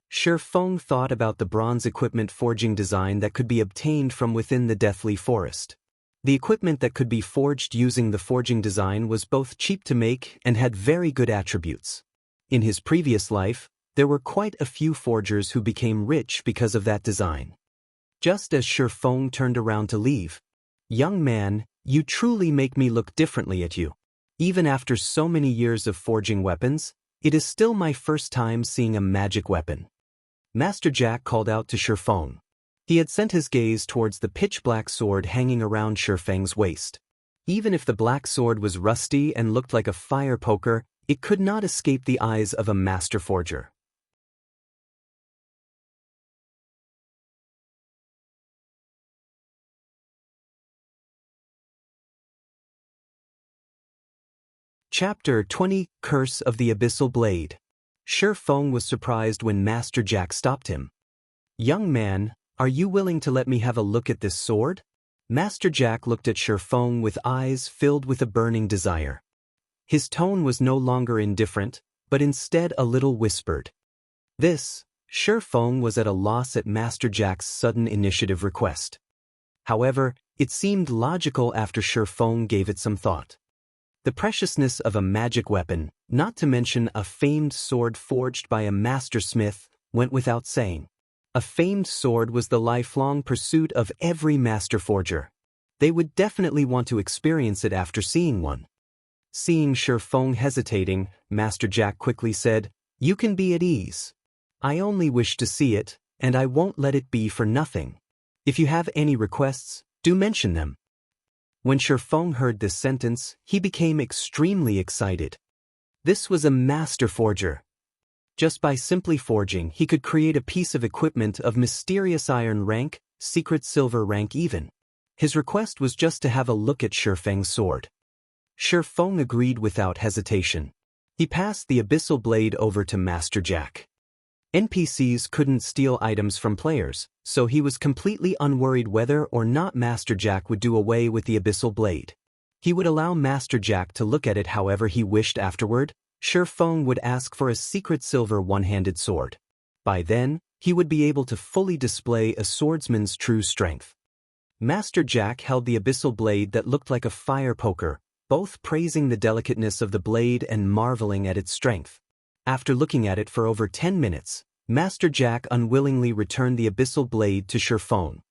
Shi Feng thought about the bronze equipment forging design that could be obtained from within the Deathly Forest. The equipment that could be forged using the forging design was both cheap to make and had very good attributes. In his previous life, there were quite a few forgers who became rich because of that design. Just as Shi Feng turned around to leave, "Young man, you truly make me look differently at you. Even after so many years of forging weapons, it is still my first time seeing a magic weapon." Master Jack called out to Shi Feng. He had sent his gaze towards the pitch-black sword hanging around Shi Feng's waist. Even if the black sword was rusty and looked like a fire poker, it could not escape the eyes of a master forger. Chapter 20: Curse of the Abyssal Blade. Shi Feng was surprised when Master Jack stopped him. "Young man, are you willing to let me have a look at this sword?" Master Jack looked at Shi Feng with eyes filled with a burning desire. His tone was no longer indifferent, but instead a little whispered. Shi Feng was at a loss at Master Jack's sudden initiative request. However, it seemed logical after Shi Feng gave it some thought. The preciousness of a magic weapon, not to mention a famed sword forged by a master smith, went without saying. A famed sword was the lifelong pursuit of every master forger. They would definitely want to experience it after seeing one. Seeing Shi Feng hesitating, Master Jack quickly said, "You can be at ease. I only wish to see it, and I won't let it be for nothing. If you have any requests, do mention them." When Shi Feng heard this sentence, he became extremely excited. This was a master forger. Just by simply forging, he could create a piece of equipment of mysterious iron rank, secret silver rank even. His request was just to have a look at Shi Feng's sword. Shi Feng agreed without hesitation. He passed the abyssal blade over to Master Jack. NPCs couldn't steal items from players, so he was completely unworried whether or not Master Jack would do away with the abyssal blade. He would allow Master Jack to look at it however he wished afterward, Shi Feng would ask for a secret silver one-handed sword. By then, he would be able to fully display a swordsman's true strength. Master Jack held the abyssal blade that looked like a fire poker, both praising the delicateness of the blade and marveling at its strength. After looking at it for over 10 minutes, Master Jack unwillingly returned the abyssal blade to Shi Feng.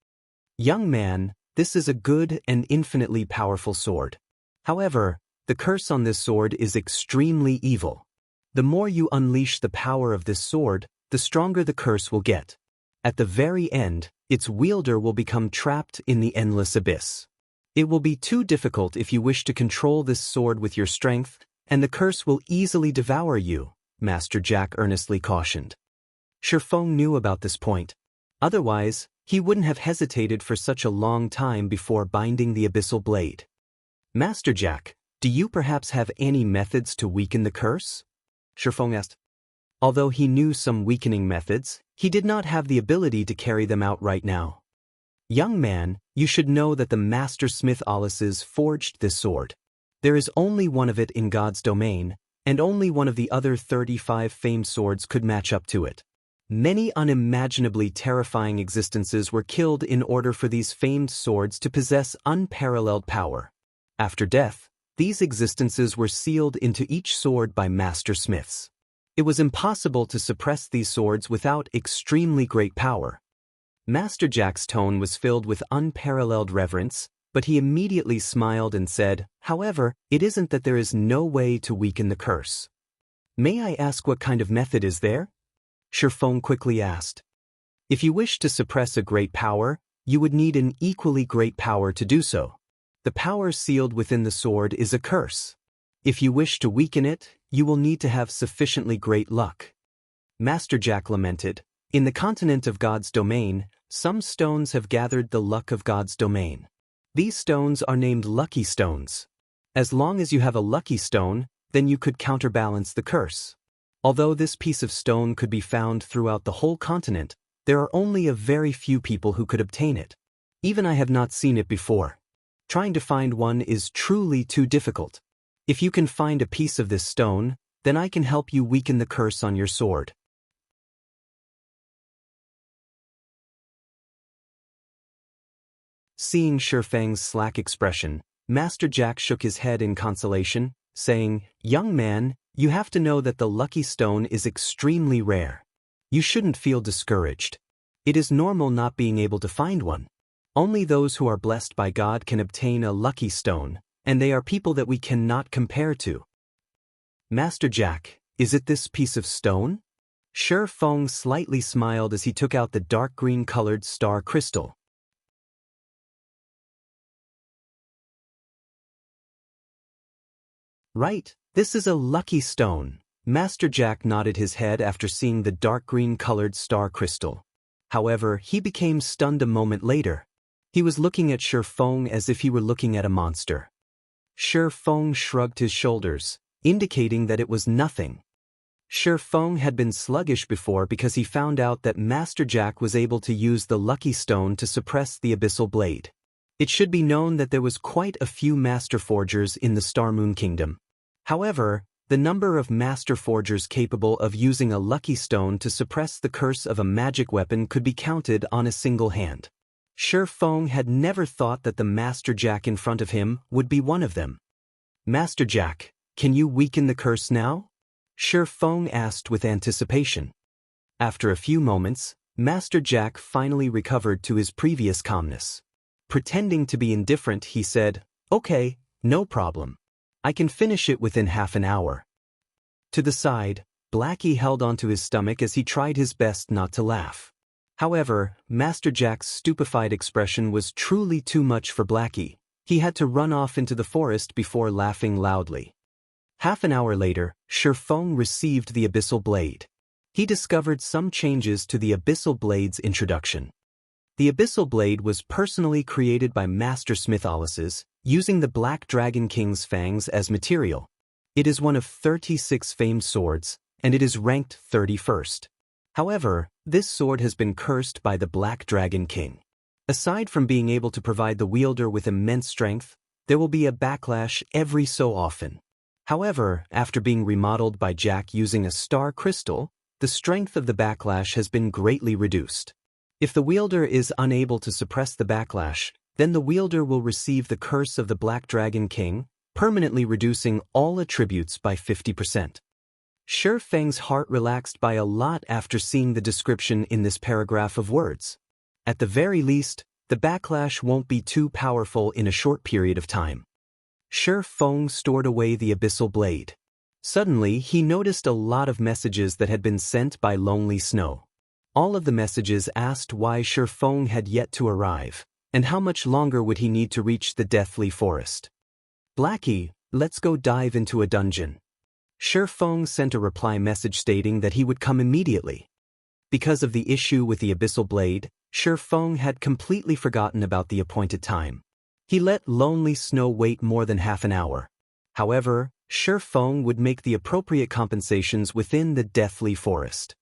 "Young man, this is a good and infinitely powerful sword. However, the curse on this sword is extremely evil. The more you unleash the power of this sword, the stronger the curse will get. At the very end, its wielder will become trapped in the endless abyss. It will be too difficult if you wish to control this sword with your strength, and the curse will easily devour you," Master Jack earnestly cautioned. Shi Feng knew about this point. Otherwise, he wouldn't have hesitated for such a long time before binding the abyssal blade. "Master Jack, do you perhaps have any methods to weaken the curse?" Shi Feng asked. Although he knew some weakening methods, he did not have the ability to carry them out right now. "Young man, you should know that the master smith Alices forged this sword. There is only one of it in God's domain, and only one of the other 35 famed swords could match up to it. Many unimaginably terrifying existences were killed in order for these famed swords to possess unparalleled power. After death, these existences were sealed into each sword by master smiths. It was impossible to suppress these swords without extremely great power." Master Jack's tone was filled with unparalleled reverence, but he immediately smiled and said, "However, it isn't that there is no way to weaken the curse." "May I ask what kind of method is there?" Shi Feng quickly asked. "If you wish to suppress a great power, you would need an equally great power to do so. The power sealed within the sword is a curse. If you wish to weaken it, you will need to have sufficiently great luck." Master Jack lamented, "In the continent of God's domain, some stones have gathered the luck of God's domain. These stones are named lucky stones. As long as you have a lucky stone, then you could counterbalance the curse. Although this piece of stone could be found throughout the whole continent, there are only a very few people who could obtain it. Even I have not seen it before. Trying to find one is truly too difficult. If you can find a piece of this stone, then I can help you weaken the curse on your sword." Seeing Shi Feng's slack expression, Master Jack shook his head in consolation, saying, "Young man, you have to know that the lucky stone is extremely rare. You shouldn't feel discouraged. It is normal not being able to find one. Only those who are blessed by God can obtain a lucky stone, and they are people that we cannot compare to." "Master Jack, is it this piece of stone?" Shi Feng slightly smiled as he took out the dark green-colored star crystal. "Right, this is a lucky stone." Master Jack nodded his head after seeing the dark green-colored star crystal. However, he became stunned a moment later. He was looking at Shi Feng as if he were looking at a monster. Shi Feng shrugged his shoulders, indicating that it was nothing. Shi Feng had been sluggish before because he found out that Master Jack was able to use the lucky stone to suppress the abyssal blade. It should be known that there was quite a few master forgers in the Star Moon Kingdom. However, the number of master forgers capable of using a lucky stone to suppress the curse of a magic weapon could be counted on a single hand. Shi Feng had never thought that the Master Jack in front of him would be one of them. "Master Jack, can you weaken the curse now?" Shi Feng asked with anticipation. After a few moments, Master Jack finally recovered to his previous calmness. Pretending to be indifferent, he said, "Okay, no problem. I can finish it within half an hour." To the side, Blackie held onto his stomach as he tried his best not to laugh. However, Master Jack's stupefied expression was truly too much for Blackie. He had to run off into the forest before laughing loudly. Half an hour later, Shi Feng received the abyssal blade. He discovered some changes to the abyssal blade's introduction. The abyssal blade was personally created by Master Smith Alices, using the Black Dragon King's fangs as material. It is one of 36 famed swords, and it is ranked 31st. However, this sword has been cursed by the Black Dragon King. Aside from being able to provide the wielder with immense strength, there will be a backlash every so often. However, after being remodeled by Jack using a star crystal, the strength of the backlash has been greatly reduced. If the wielder is unable to suppress the backlash, then the wielder will receive the curse of the Black Dragon King, permanently reducing all attributes by 50%. Shi Feng's heart relaxed by a lot after seeing the description in this paragraph of words. At the very least, the backlash won't be too powerful in a short period of time. Shi Feng stored away the abyssal blade. Suddenly, he noticed a lot of messages that had been sent by Lonely Snow. All of the messages asked why Shi Feng had yet to arrive, and how much longer would he need to reach the Deathly Forest. Blackie, let's go dive into a dungeon. Shi Feng sent a reply message stating that he would come immediately. Because of the issue with the abyssal blade, Shi Feng had completely forgotten about the appointed time. He let Lonely Snow wait more than half an hour. However, Shi Feng would make the appropriate compensations within the Deathly Forest.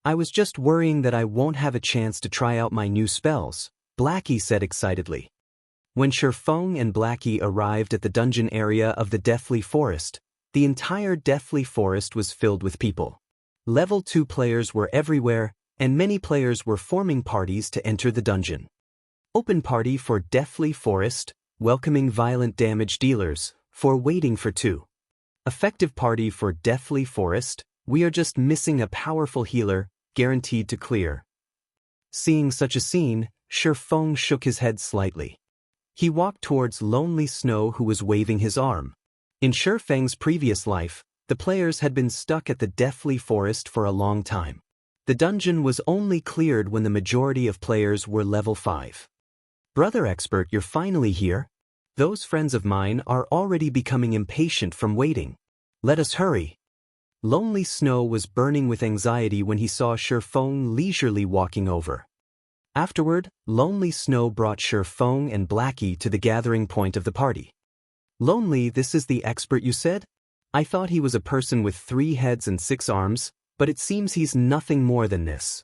I was just worrying that I won't have a chance to try out my new spells, Blackie said excitedly. When Shi Feng and Blackie arrived at the dungeon area of the Deathly Forest, the entire Deathly Forest was filled with people. Level 2 players were everywhere, and many players were forming parties to enter the dungeon. Open party for Deathly Forest, welcoming violent damage dealers, for waiting for 2. Effective party for Deathly Forest, we are just missing a powerful healer, guaranteed to clear. Seeing such a scene, Shi Feng shook his head slightly. He walked towards Lonely Snow who was waving his arm. In Shi Feng's previous life, the players had been stuck at the Deathly Forest for a long time. The dungeon was only cleared when the majority of players were level 5. Brother Expert, you're finally here? Those friends of mine are already becoming impatient from waiting. Let us hurry. Lonely Snow was burning with anxiety when he saw Shi Feng leisurely walking over. Afterward, Lonely Snow brought Shi Feng and Blackie to the gathering point of the party. Lonely, this is the expert you said? I thought he was a person with 3 heads and 6 arms, but it seems he's nothing more than this.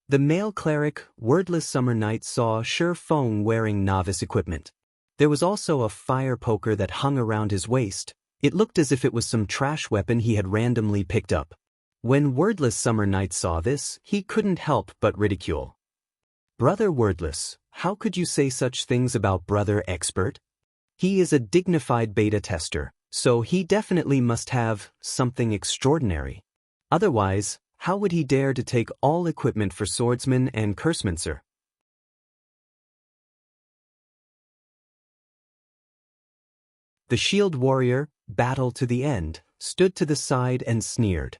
The male cleric, Wordless Summer Night, saw Shi Feng wearing novice equipment. There was also a fire poker that hung around his waist. It looked as if it was some trash weapon he had randomly picked up. When Wordless Summer Night saw this, he couldn't help but ridicule. Brother Wordless, how could you say such things about Brother Expert? He is a dignified beta tester, so he definitely must have something extraordinary. Otherwise, how would he dare to take all equipment for swordsman and cursemancer? The shield warrior, battle to the end, stood to the side and sneered.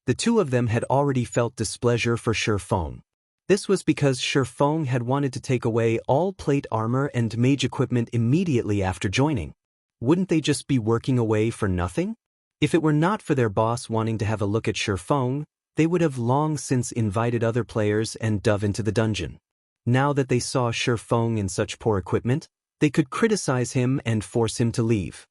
The two of them had already felt displeasure for Shi Feng. This was because Shi Feng had wanted to take away all plate armor and mage equipment immediately after joining. Wouldn't they just be working away for nothing? If it were not for their boss wanting to have a look at Shi Feng, they would have long since invited other players and dove into the dungeon. Now that they saw Shi Feng in such poor equipment, they could criticize him and force him to leave.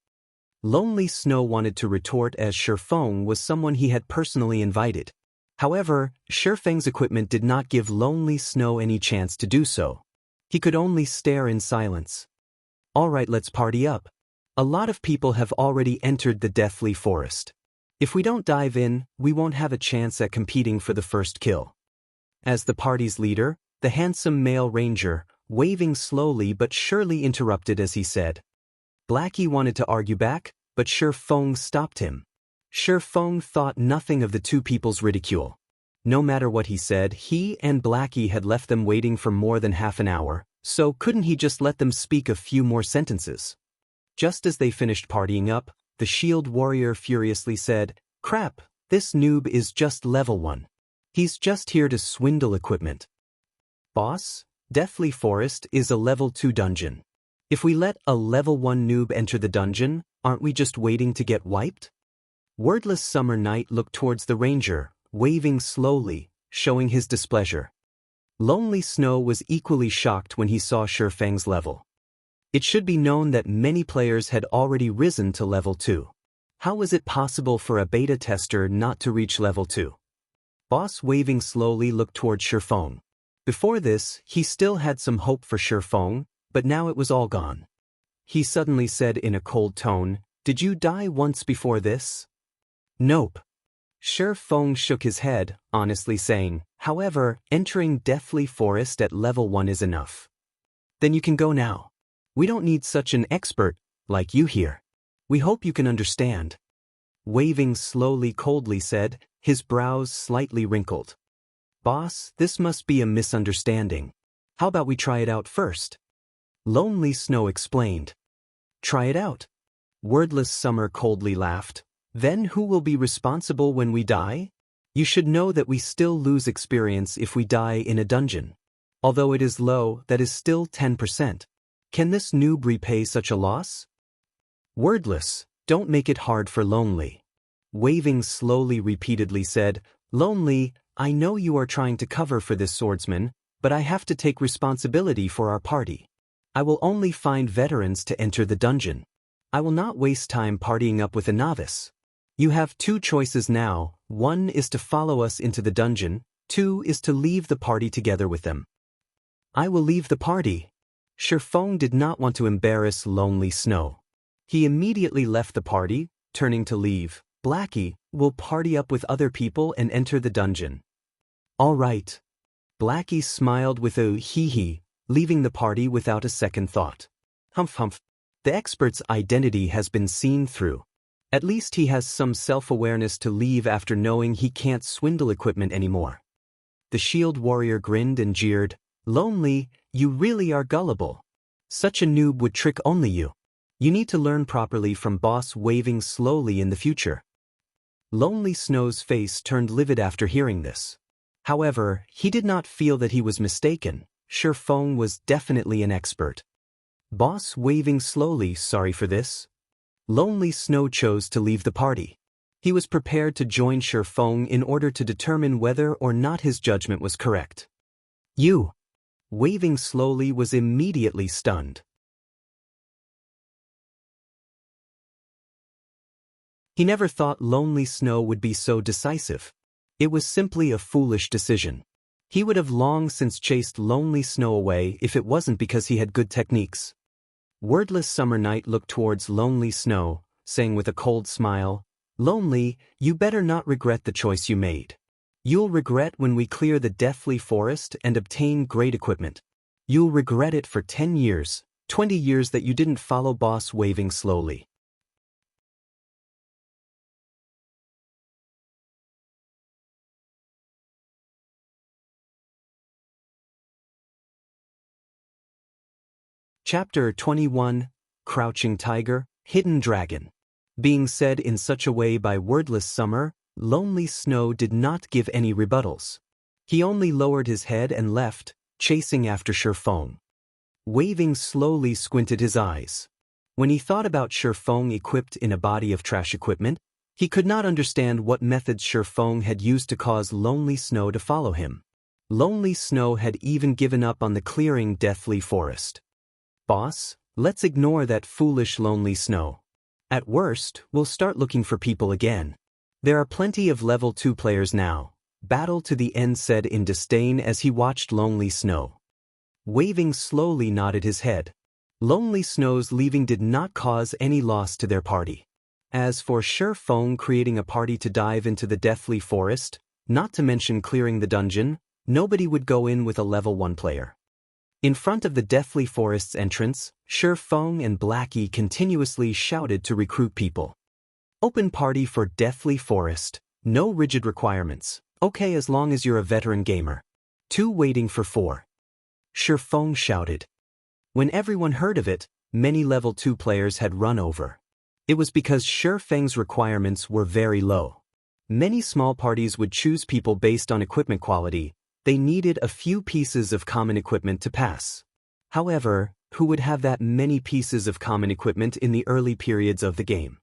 Lonely Snow wanted to retort as Shi Feng was someone he had personally invited. However, Shi Feng's equipment did not give Lonely Snow any chance to do so. He could only stare in silence. Alright, let's party up. A lot of people have already entered the Deathly Forest. If we don't dive in, we won't have a chance at competing for the first kill. As the party's leader, the handsome male ranger, waving slowly but surely, interrupted as he said. Blackie wanted to argue back, but Shi Feng stopped him. Shi Feng thought nothing of the two people's ridicule. No matter what he said, he and Blackie had left them waiting for more than half an hour, so couldn't he just let them speak a few more sentences? Just as they finished partying up, the shield warrior furiously said, "Crap, this noob is just level 1. He's just here to swindle equipment." Boss, Deathly Forest is a level 2 dungeon. If we let a level 1 noob enter the dungeon, aren't we just waiting to get wiped? Wordless Summer Night looked towards the ranger, waving slowly, showing his displeasure. Lonely Snow was equally shocked when he saw Shi Feng's level. It should be known that many players had already risen to level 2. How was it possible for a beta tester not to reach level 2? Boss, waving slowly, looked toward Shi Feng. Before this, he still had some hope for Shi Feng, but now it was all gone. He suddenly said in a cold tone, "Did you die once before this?" "Nope." Shi Feng shook his head, honestly saying, "However, entering Deathly Forest at level 1 is enough." "Then you can go now. We don't need such an expert like you here. We hope you can understand." Waving slowly coldly said, his brows slightly wrinkled. "Boss, this must be a misunderstanding. How about we try it out first?" Lonely Snow explained. "Try it out?" Wordless Summer coldly laughed. "Then who will be responsible when we die? You should know that we still lose experience if we die in a dungeon. Although it is low, that is still 10%. Can this noob repay such a loss?" Wordless, don't make it hard for Lonely. Waving slowly repeatedly said, "Lonely, I know you are trying to cover for this swordsman, but I have to take responsibility for our party. I will only find veterans to enter the dungeon. I will not waste time partying up with a novice. You have 2 choices now. 1 is to follow us into the dungeon, 2 is to leave the party together with them." "I will leave the party." Shi Feng did not want to embarrass Lonely Snow. He immediately left the party, turning to leave. "Blackie, will party up with other people and enter the dungeon." "All right." Blackie smiled with a hee-hee, leaving the party without a second thought. Humph humph. The expert's identity has been seen through. At least he has some self-awareness to leave after knowing he can't swindle equipment anymore. The shield warrior grinned and jeered, "Lonely, you really are gullible. Such a noob would trick only you. You need to learn properly from boss." Waving slowly in the future. Lonely Snow's face turned livid after hearing this. However, he did not feel that he was mistaken. Shi Feng was definitely an expert. Boss waving slowly, "Sorry for this." Lonely Snow chose to leave the party. He was prepared to join Shi Feng in order to determine whether or not his judgment was correct. "You." Waving slowly was immediately stunned. He never thought Lonely Snow would be so decisive. It was simply a foolish decision. He would have long since chased Lonely Snow away if it wasn't because he had good techniques. Wordless Summer Night looked towards Lonely Snow, saying with a cold smile, "Lonely, you better not regret the choice you made. You'll regret when we clear the Deathly Forest and obtain great equipment. You'll regret it for 10 years, 20 years that you didn't follow boss." Waving slowly. Chapter 21, Crouching Tiger, Hidden Dragon. Being said in such a way by Wordless Summer, Lonely Snow did not give any rebuttals. He only lowered his head and left, chasing after Shi Feng. Waving slowly squinted his eyes. When he thought about Shi Feng equipped in a body of trash equipment, he could not understand what methods Shi Feng had used to cause Lonely Snow to follow him. Lonely Snow had even given up on the clearing Deathly Forest. "Boss, let's ignore that foolish Lonely Snow. At worst, we'll start looking for people again. There are plenty of level 2 players now." Battle to the End said in disdain as he watched Lonely Snow. Waving slowly nodded his head. Lonely Snow's leaving did not cause any loss to their party. As for Shi Feng creating a party to dive into the Deathly Forest, not to mention clearing the dungeon, nobody would go in with a level 1 player. In front of the Deathly Forest's entrance, Shi Feng and Blackie continuously shouted to recruit people. "Open party for Deathly Forest, no rigid requirements, okay as long as you're a veteran gamer. 2 waiting for 4. Shi Feng shouted. When everyone heard of it, many level 2 players had run over. It was because Shi Feng's requirements were very low. Many small parties would choose people based on equipment quality. They needed a few pieces of common equipment to pass. However, who would have that many pieces of common equipment in the early periods of the game?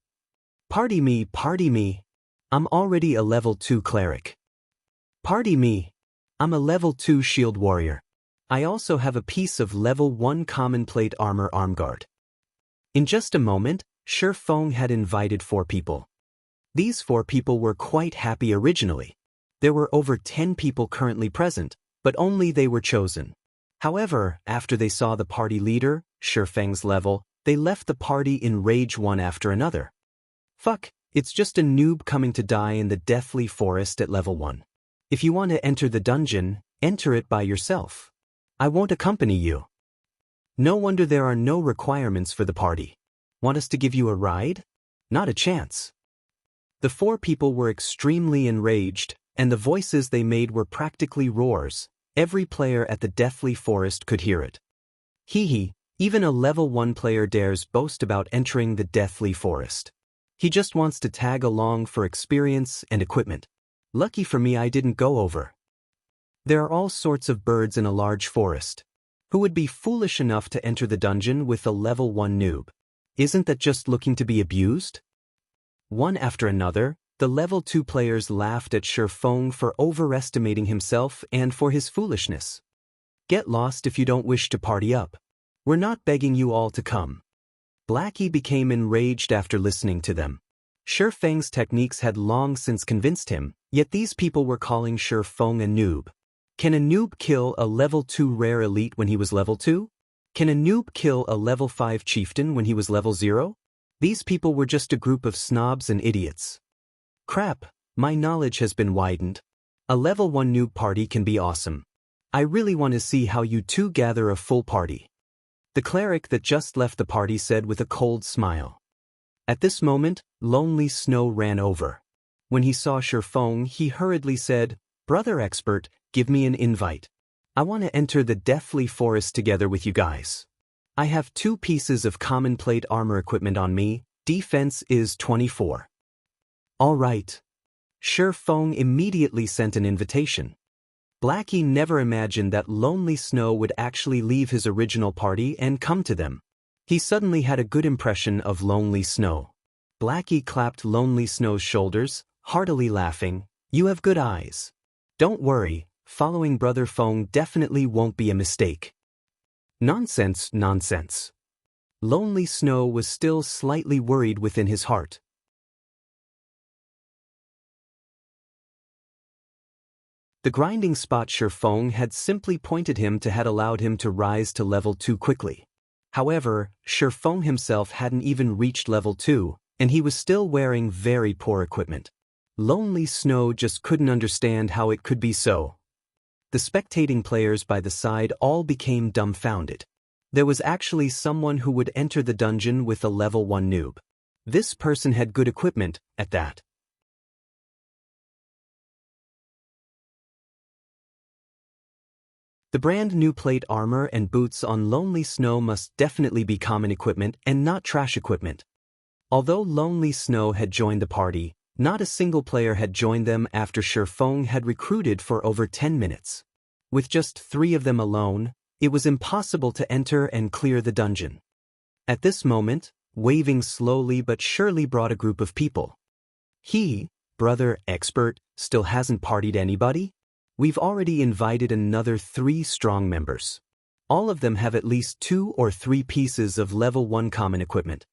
Party me, I'm already a level 2 cleric. Party me, I'm a level 2 shield warrior. I also have a piece of level 1 common plate armor armguard." In just a moment, Shi Feng had invited 4 people. These 4 people were quite happy originally. There were over 10 people currently present, but only they were chosen. However, after they saw the party leader, Shifeng's level, they left the party in rage one after another. Fuck, it's just a noob coming to die in the deathly forest at level 1. If you want to enter the dungeon, enter it by yourself. I won't accompany you. No wonder there are no requirements for the party. Want us to give you a ride? Not a chance. The 4 people were extremely enraged, and the voices they made were practically roars. Every player at the deathly forest could hear it. Hee hee, even a level 1 player dares boast about entering the deathly forest. He just wants to tag along for experience and equipment. Lucky for me I didn't go over. There are all sorts of birds in a large forest. Who would be foolish enough to enter the dungeon with a level 1 noob? Isn't that just looking to be abused? One after another, the level 2 players laughed at Shifeng for overestimating himself and for his foolishness. Get lost if you don't wish to party up. We're not begging you all to come. Blackie became enraged after listening to them. Shifeng's techniques had long since convinced him, yet these people were calling Shifeng a noob. Can a noob kill a level 2 rare elite when he was level 2? Can a noob kill a level 5 chieftain when he was level 0? These people were just a group of snobs and idiots. Crap, my knowledge has been widened. A level 1 noob party can be awesome. I really want to see how you two gather a full party. The cleric that just left the party said with a cold smile. At this moment, Lonely Snow ran over. When he saw Shifeng, he hurriedly said, "Brother expert, give me an invite. I want to enter the deathly forest together with you guys. I have 2 pieces of common plate armor equipment on me, defense is 24. All right. Shifeng immediately sent an invitation. Blackie never imagined that Lonely Snow would actually leave his original party and come to them. He suddenly had a good impression of Lonely Snow. Blackie clapped Lonely Snow's shoulders, heartily laughing, "You have good eyes. Don't worry, following Brother Feng definitely won't be a mistake." Nonsense, nonsense. Lonely Snow was still slightly worried within his heart. The grinding spot Shifeng had simply pointed him to had allowed him to rise to level 2 quickly. However, Shifeng himself hadn't even reached level 2, and he was still wearing very poor equipment. Lonely Snow just couldn't understand how it could be so. The spectating players by the side all became dumbfounded. There was actually someone who would enter the dungeon with a level 1 noob. This person had good equipment, at that. The brand new plate armor and boots on Lonely Snow must definitely be common equipment and not trash equipment. Although Lonely Snow had joined the party, not a single player had joined them after Shifeng had recruited for over 10 minutes. With just 3 of them alone, it was impossible to enter and clear the dungeon. At this moment, waving slowly but surely brought a group of people. He, Brother Expert, still hasn't partied anybody? We've already invited another 3 strong members. All of them have at least 2 or 3 pieces of level 1 common equipment.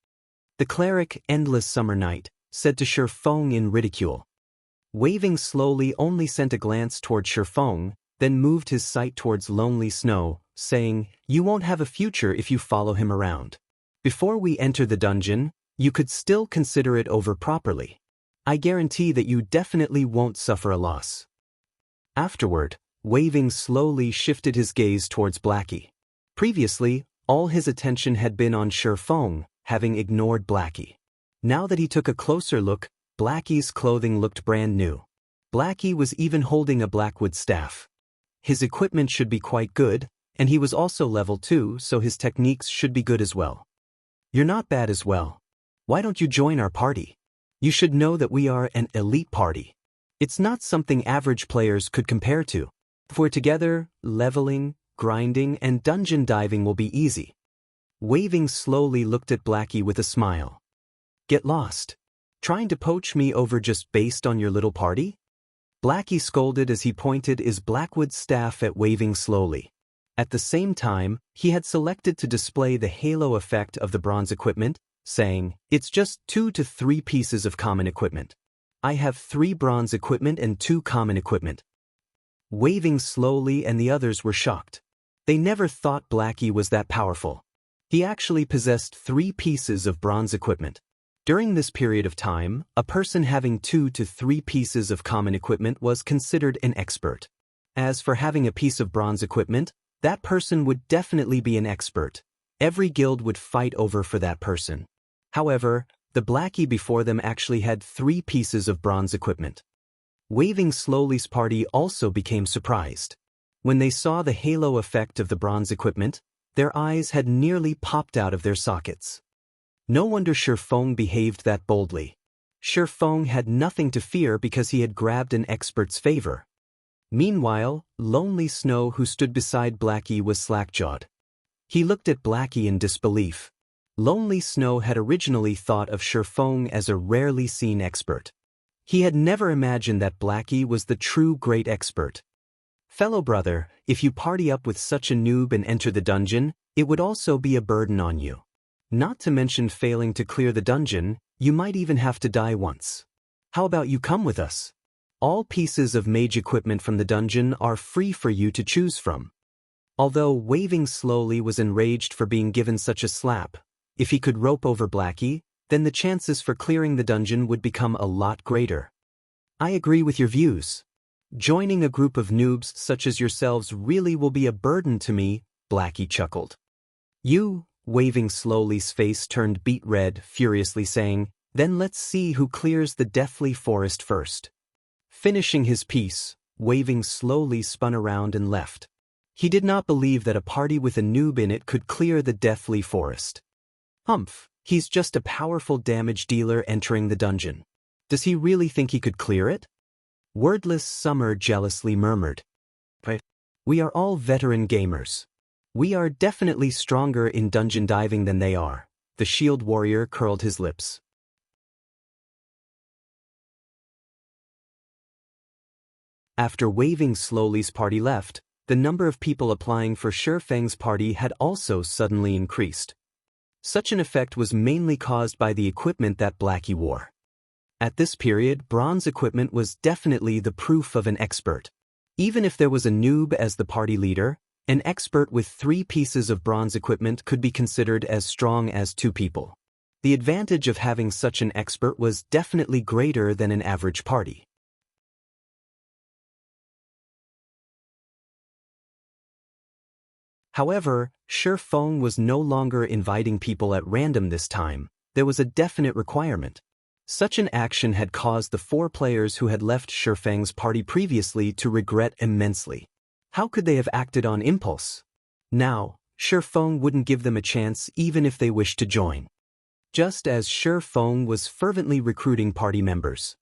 The cleric, Endless Summer Night, said to Shifeng in ridicule. Waving slowly only sent a glance toward Shifeng, then moved his sight towards Lonely Snow, saying, "You won't have a future if you follow him around. Before we enter the dungeon, you could still consider it over properly. I guarantee that you definitely won't suffer a loss." Afterward, Waving slowly shifted his gaze towards Blackie. Previously, all his attention had been on Shifeng, having ignored Blackie. Now that he took a closer look, Blackie's clothing looked brand new. Blackie was even holding a blackwood staff. His equipment should be quite good, and he was also level 2, so his techniques should be good as well. You're not bad as well. Why don't you join our party? You should know that we are an elite party. It's not something average players could compare to. If we're together, leveling, grinding, and dungeon diving will be easy. Waving slowly looked at Blackie with a smile. Get lost. Trying to poach me over just based on your little party? Blackie scolded as he pointed his blackwood staff at Waving slowly. At the same time, he had selected to display the halo effect of the bronze equipment, saying, "It's just 2 to 3 pieces of common equipment. I have 3 bronze equipment and 2 common equipment." Waving slowly and the others were shocked. They never thought Blackie was that powerful. He actually possessed 3 pieces of bronze equipment. During this period of time, a person having 2 to 3 pieces of common equipment was considered an expert. As for having a piece of bronze equipment, that person would definitely be an expert. Every guild would fight over for that person. However, the Blackie before them actually had 3 pieces of bronze equipment. Waving Slowly's party also became surprised. When they saw the halo effect of the bronze equipment, their eyes had nearly popped out of their sockets. No wonder Shifeng behaved that boldly. Shifeng had nothing to fear because he had grabbed an expert's favor. Meanwhile, Lonely Snow, who stood beside Blackie, was slack-jawed. He looked at Blackie in disbelief. Lonely Snow had originally thought of Shifeng as a rarely seen expert. He had never imagined that Blackie was the true great expert. Fellow brother, if you party up with such a noob and enter the dungeon, it would also be a burden on you. Not to mention failing to clear the dungeon, you might even have to die once. How about you come with us? All pieces of mage equipment from the dungeon are free for you to choose from. Although Waving Slowly was enraged for being given such a slap, if he could rope over Blackie, then the chances for clearing the dungeon would become a lot greater. I agree with your views. Joining a group of noobs such as yourselves really will be a burden to me, Blackie chuckled. You, Waving Slowly's face turned beet red, furiously saying, then let's see who clears the Deathly Forest first. Finishing his piece, Waving Slowly spun around and left. He did not believe that a party with a noob in it could clear the Deathly Forest. Humph, he's just a powerful damage dealer entering the dungeon. Does he really think he could clear it? Wordless Summer jealously murmured. We are all veteran gamers. We are definitely stronger in dungeon diving than they are. The shield warrior curled his lips. After Waving Slowly's party left, the number of people applying for Shifeng's party had also suddenly increased. Such an effect was mainly caused by the equipment that Blackie wore. At this period, bronze equipment was definitely the proof of an expert. Even if there was a noob as the party leader, an expert with 3 pieces of bronze equipment could be considered as strong as 2 people. The advantage of having such an expert was definitely greater than an average party. However, Shifeng was no longer inviting people at random this time. There was a definite requirement. Such an action had caused the 4 players who had left Shifeng's party previously to regret immensely. How could they have acted on impulse? Now, Shifeng wouldn't give them a chance even if they wished to join. Just as Shifeng was fervently recruiting party members.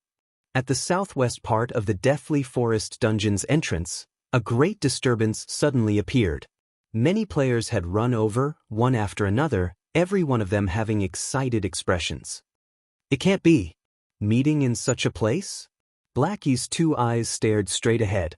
At the southwest part of the Deathly Forest dungeon's entrance, a great disturbance suddenly appeared. Many players had run over, one after another, every one of them having excited expressions. It can't be. Meeting in such a place? Blackie's 2 eyes stared straight ahead.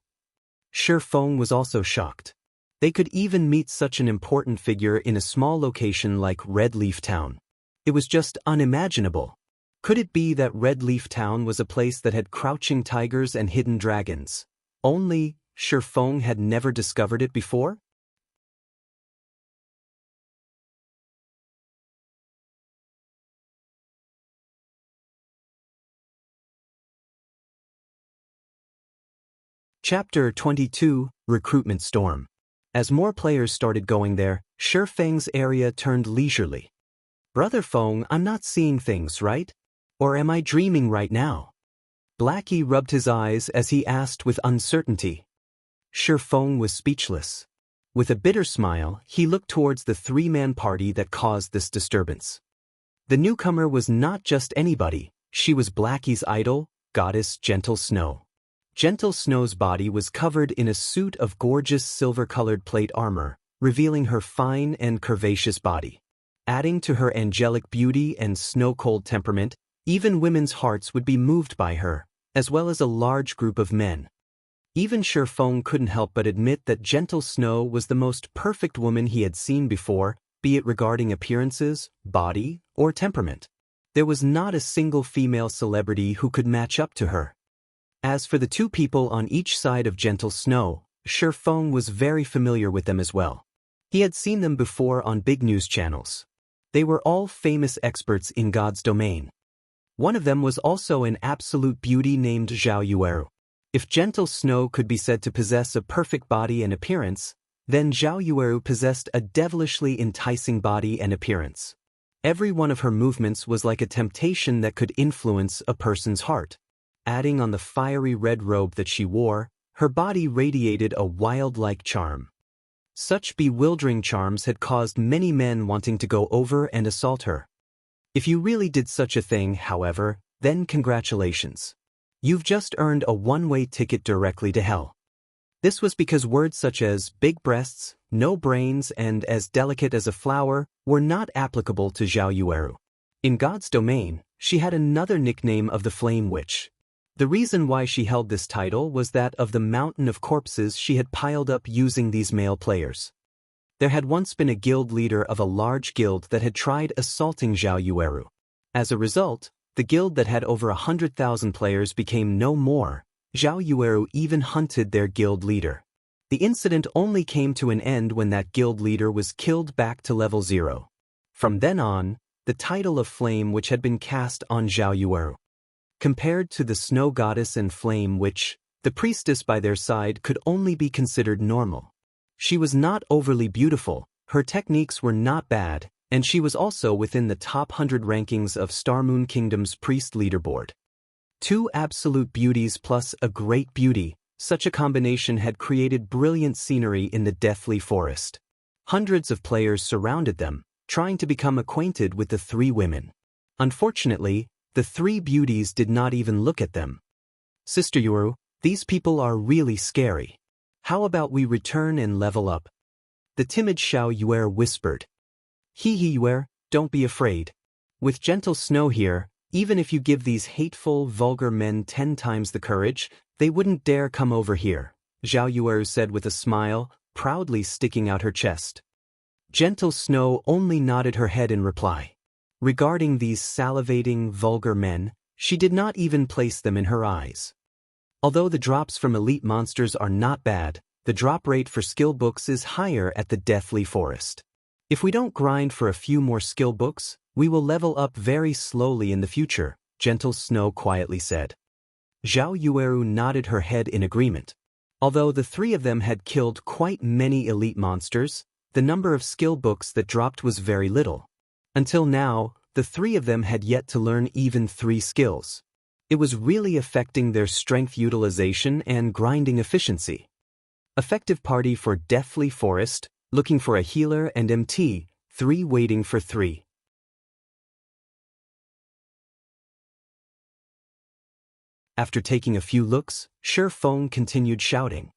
Shifeng was also shocked. They could even meet such an important figure in a small location like Red Leaf Town. It was just unimaginable. Could it be that Red Leaf Town was a place that had crouching tigers and hidden dragons? Only Shifeng had never discovered it before? Chapter 22, Recruitment Storm. As more players started going there, Shifeng's area turned leisurely. Brother Feng, I'm not seeing things, right? Or am I dreaming right now? Blackie rubbed his eyes as he asked with uncertainty. Shifeng was speechless. With a bitter smile, he looked towards the 3-man party that caused this disturbance. The newcomer was not just anybody, she was Blackie's idol, goddess Gentle Snow. Gentle Snow's body was covered in a suit of gorgeous silver-colored plate armor, revealing her fine and curvaceous body. Adding to her angelic beauty and snow-cold temperament, even women's hearts would be moved by her, as well as a large group of men. Even Shifeng couldn't help but admit that Gentle Snow was the most perfect woman he had seen before, be it regarding appearances, body, or temperament. There was not a single female celebrity who could match up to her. As for the 2 people on each side of Gentle Snow, Shifeng was very familiar with them as well. He had seen them before on big news channels. They were all famous experts in God's domain. One of them was also an absolute beauty named Zhao Yueru. If gentle snow could be said to possess a perfect body and appearance, then Zhao Yueru possessed a devilishly enticing body and appearance. Every one of her movements was like a temptation that could influence a person's heart. Adding on the fiery red robe that she wore, her body radiated a wild-like charm. Such bewildering charms had caused many men wanting to go over and assault her. If you really did such a thing, however, then congratulations. You've just earned a one-way ticket directly to hell. This was because words such as big breasts, no brains, and as delicate as a flower were not applicable to Zhao Yueru. In God's domain, she had another nickname of the Flame Witch. The reason why she held this title was that of the mountain of corpses she had piled up using these male players. There had once been a guild leader of a large guild that had tried assaulting Zhao Yueru. As a result, the guild that had over 100,000 players became no more. Zhao Yueru even hunted their guild leader. The incident only came to an end when that guild leader was killed back to level 0. From then on, the title of Flame Witch had been cast on Zhao Yueru. Compared to the Snow Goddess and Flame Witch, the priestess by their side could only be considered normal. She was not overly beautiful, her techniques were not bad, and she was also within the top 100 rankings of Starmoon Kingdom's priest leaderboard. Two absolute beauties plus a great beauty, such a combination had created brilliant scenery in the deathly forest. Hundreds of players surrounded them, trying to become acquainted with the three women. Unfortunately, the three beauties did not even look at them. Sister Yueru, these people are really scary. How about we return and level up? The timid Zhao Yueru whispered. Hee Yueru, don't be afraid. With gentle snow here, even if you give these hateful, vulgar men 10 times the courage, they wouldn't dare come over here, Zhao Yueru said with a smile, proudly sticking out her chest. Gentle Snow only nodded her head in reply. Regarding these salivating, vulgar men, she did not even place them in her eyes. Although the drops from elite monsters are not bad, the drop rate for skill books is higher at the Deathly Forest. If we don't grind for a few more skill books, we will level up very slowly in the future, Gentle Snow quietly said. Zhao Yueru nodded her head in agreement. Although the three of them had killed quite many elite monsters, the number of skill books that dropped was very little. Until now, the three of them had yet to learn even 3 skills. It was really affecting their strength utilization and grinding efficiency. Effective party for Deathly Forest, looking for a healer and MT, 3 waiting for 3. After taking a few looks, Shi Feng continued shouting.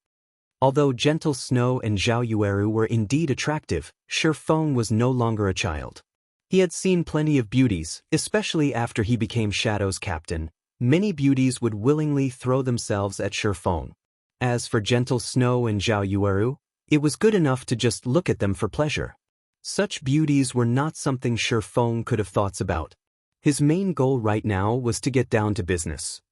Although Gentle Snow and Zhao Yueru were indeed attractive, Shi Feng was no longer a child. He had seen plenty of beauties, especially after he became Shadow's captain. Many beauties would willingly throw themselves at Shi Feng. As for Gentle Snow and Zhao Yueru, it was good enough to just look at them for pleasure. Such beauties were not something Shi Feng could have thoughts about. His main goal right now was to get down to business.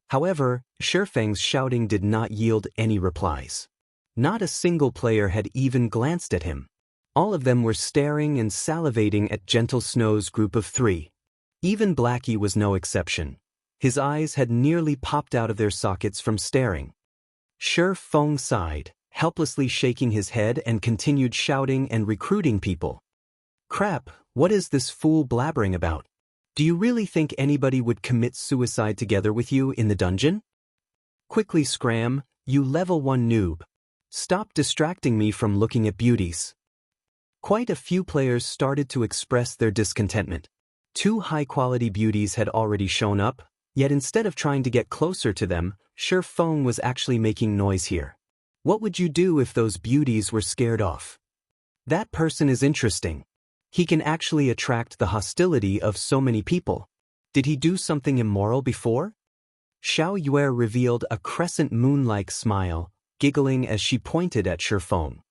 However, Shi Feng's shouting did not yield any replies. Not a single player had even glanced at him. All of them were staring and salivating at Gentle Snow's group of 3. Even Blackie was no exception. His eyes had nearly popped out of their sockets from staring. Shi Feng sighed, helplessly shaking his head and continued shouting and recruiting people. Crap, what is this fool blabbering about? Do you really think anybody would commit suicide together with you in the dungeon? Quickly scram, you level 1 noob. Stop distracting me from looking at beauties. Quite a few players started to express their discontentment. 2 high-quality beauties had already shown up, yet instead of trying to get closer to them, Shi Feng was actually making noise here. What would you do if those beauties were scared off? That person is interesting. He can actually attract the hostility of so many people. Did he do something immoral before? Zhao Yueru revealed a crescent moon-like smile, giggling as she pointed at Shi Feng.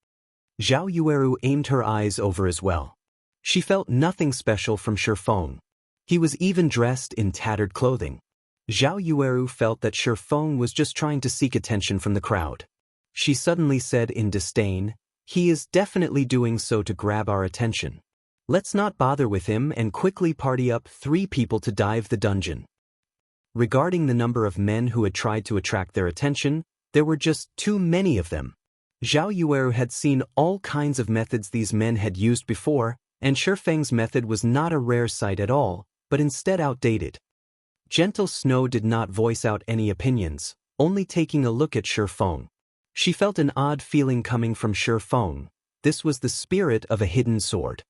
Zhao Yueru aimed her eyes over as well. She felt nothing special from Shi Feng. He was even dressed in tattered clothing. Zhao Yueru felt that Shi Feng was just trying to seek attention from the crowd. She suddenly said in disdain, "He is definitely doing so to grab our attention. Let's not bother with him and quickly party up 3 people to dive the dungeon." Regarding the number of men who had tried to attract their attention, there were just too many of them. Zhao Yueru had seen all kinds of methods these men had used before, and Shi Feng's method was not a rare sight at all, but instead outdated. Gentle Snow did not voice out any opinions, only taking a look at Shi Feng. She felt an odd feeling coming from Shi Feng. This was the spirit of a hidden sword.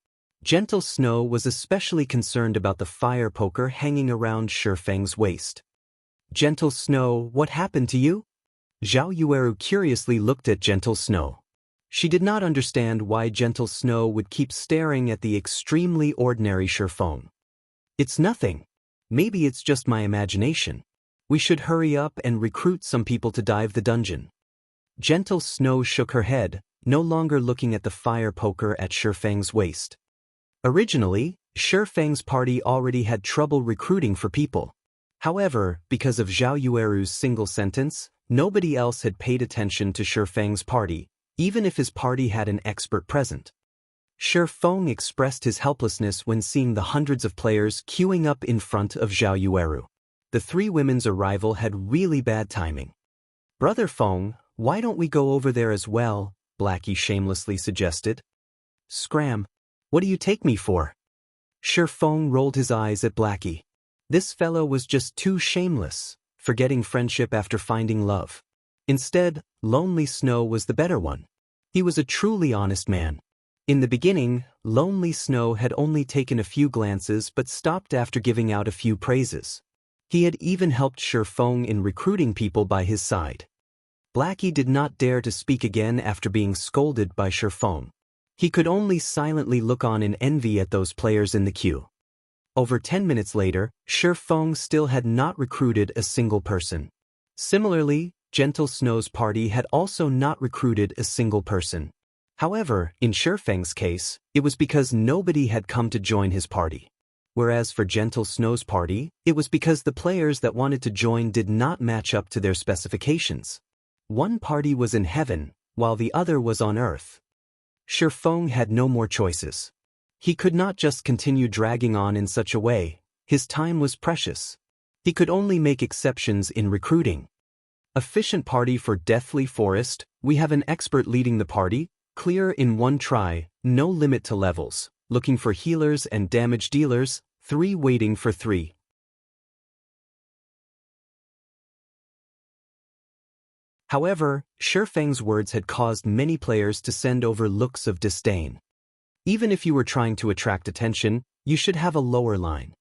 Gentle Snow was especially concerned about the fire poker hanging around Shi Feng's waist. "Gentle Snow, what happened to you?" Zhao Yueru curiously looked at Gentle Snow. She did not understand why Gentle Snow would keep staring at the extremely ordinary Shi Feng. "It's nothing. Maybe it's just my imagination. We should hurry up and recruit some people to dive the dungeon." Gentle Snow shook her head, no longer looking at the fire poker at Shi Feng's waist. Originally, Shi Feng's party already had trouble recruiting for people. However, because of Zhao Yueru's single sentence, nobody else had paid attention to Shi Feng's party, even if his party had an expert present. Shi Feng expressed his helplessness when seeing the hundreds of players queuing up in front of Zhao Yueru. The 3 women's arrival had really bad timing. "Brother Feng, why don't we go over there as well?" Blackie shamelessly suggested. "Scram. What do you take me for?" Shi Feng rolled his eyes at Blackie. This fellow was just too shameless, forgetting friendship after finding love. Instead, Lonely Snow was the better one. He was a truly honest man. In the beginning, Lonely Snow had only taken a few glances but stopped after giving out a few praises. He had even helped Shi Feng in recruiting people by his side. Blackie did not dare to speak again after being scolded by Shi Feng. He could only silently look on in envy at those players in the queue. Over 10 minutes later, Shi Feng still had not recruited a single person. Similarly, Gentle Snow's party had also not recruited a single person. However, in Shi Feng's case, it was because nobody had come to join his party. Whereas for Gentle Snow's party, it was because the players that wanted to join did not match up to their specifications. One party was in heaven, while the other was on earth. Shi Feng had no more choices. He could not just continue dragging on in such a way. His time was precious. He could only make exceptions in recruiting. "Efficient party for Deathly Forest. We have an expert leading the party. Clear in 1 try, no limit to levels. Looking for healers and damage dealers. 3 waiting for 3. However, Shi Feng's words had caused many players to send over looks of disdain. Even if you were trying to attract attention, you should have a lower line.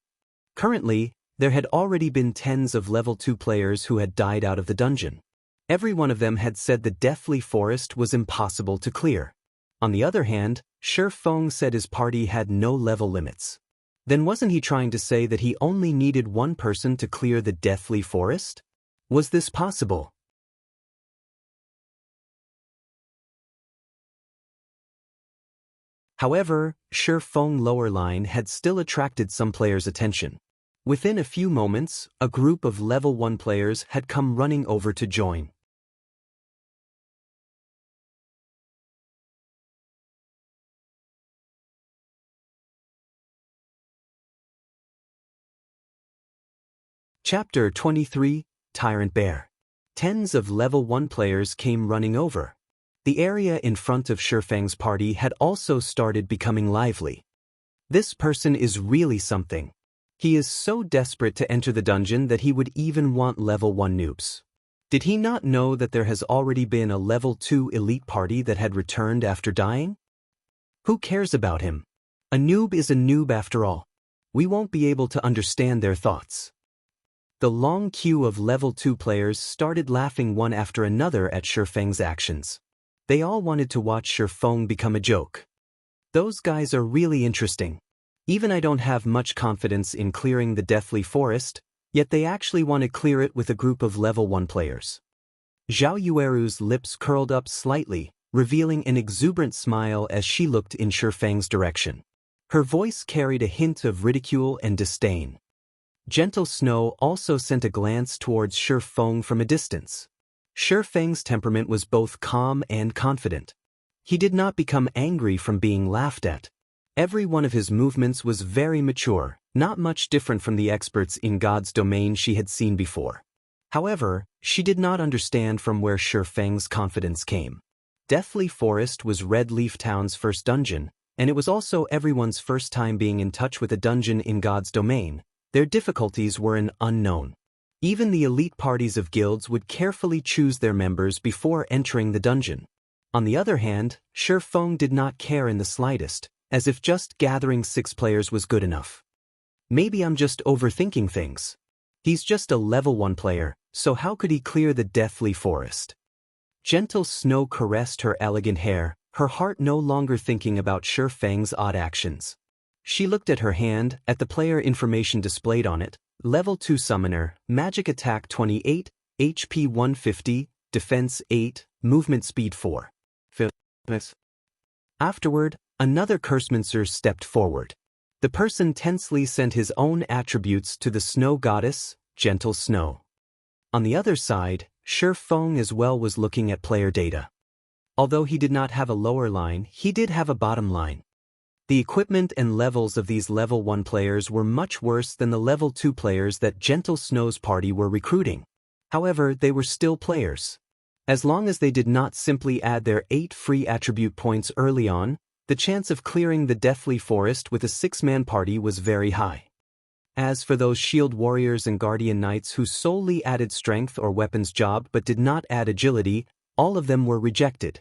Currently, there had already been tens of level 2 players who had died out of the dungeon. Every one of them had said the Deathly Forest was impossible to clear. On the other hand, Shi Feng said his party had no level limits. Then wasn't he trying to say that he only needed 1 person to clear the Deathly Forest? Was this possible? However, Shi Feng's lower line had still attracted some players' attention. Within a few moments, a group of level 1 players had come running over to join. Chapter 23, Tyrant Bear. Tens of level 1 players came running over. The area in front of Shi Feng's party had also started becoming lively. "This person is really something. He is so desperate to enter the dungeon that he would even want level 1 noobs. Did he not know that there has already been a level 2 elite party that had returned after dying? Who cares about him? A noob is a noob after all. We won't be able to understand their thoughts." The long queue of level 2 players started laughing one after another at Shi Feng's actions. They all wanted to watch Shi Feng become a joke. "Those guys are really interesting. Even I don't have much confidence in clearing the Deathly Forest, yet they actually want to clear it with a group of level 1 players." Zhao Yueru's lips curled up slightly, revealing an exuberant smile as she looked in Shi Feng's direction. Her voice carried a hint of ridicule and disdain. Gentle Snow also sent a glance towards Shi Feng from a distance. Shi Feng's temperament was both calm and confident. He did not become angry from being laughed at. Every one of his movements was very mature, not much different from the experts in God's domain she had seen before. However, she did not understand from where Shi Feng's confidence came. Deathly Forest was Red Leaf Town's first dungeon, and it was also everyone's first time being in touch with a dungeon in God's domain. Their difficulties were an unknown. Even the elite parties of guilds would carefully choose their members before entering the dungeon. On the other hand, Shi Feng did not care in the slightest, as if just gathering 6 players was good enough. Maybe I'm just overthinking things. He's just a level 1 player, so how could he clear the Deathly Forest? Gentle Snow caressed her elegant hair, her heart no longer thinking about Shi Feng's odd actions. She looked at her hand, at the player information displayed on it: Level 2 Summoner, Magic Attack 28, HP 150, Defense 8, Movement Speed 4. Afterward, another Cursemancer stepped forward. The person tensely sent his own attributes to the Snow Goddess, Gentle Snow. On the other side, Shi Feng as well was looking at player data. Although he did not have a lower line, he did have a bottom line. The equipment and levels of these level 1 players were much worse than the level 2 players that Gentle Snow's party were recruiting. However, they were still players. As long as they did not simply add their 8 free attribute points early on, the chance of clearing the Deathly Forest with a 6-man party was very high. As for those shield warriors and guardian knights who solely added strength or weapons job but did not add agility, all of them were rejected.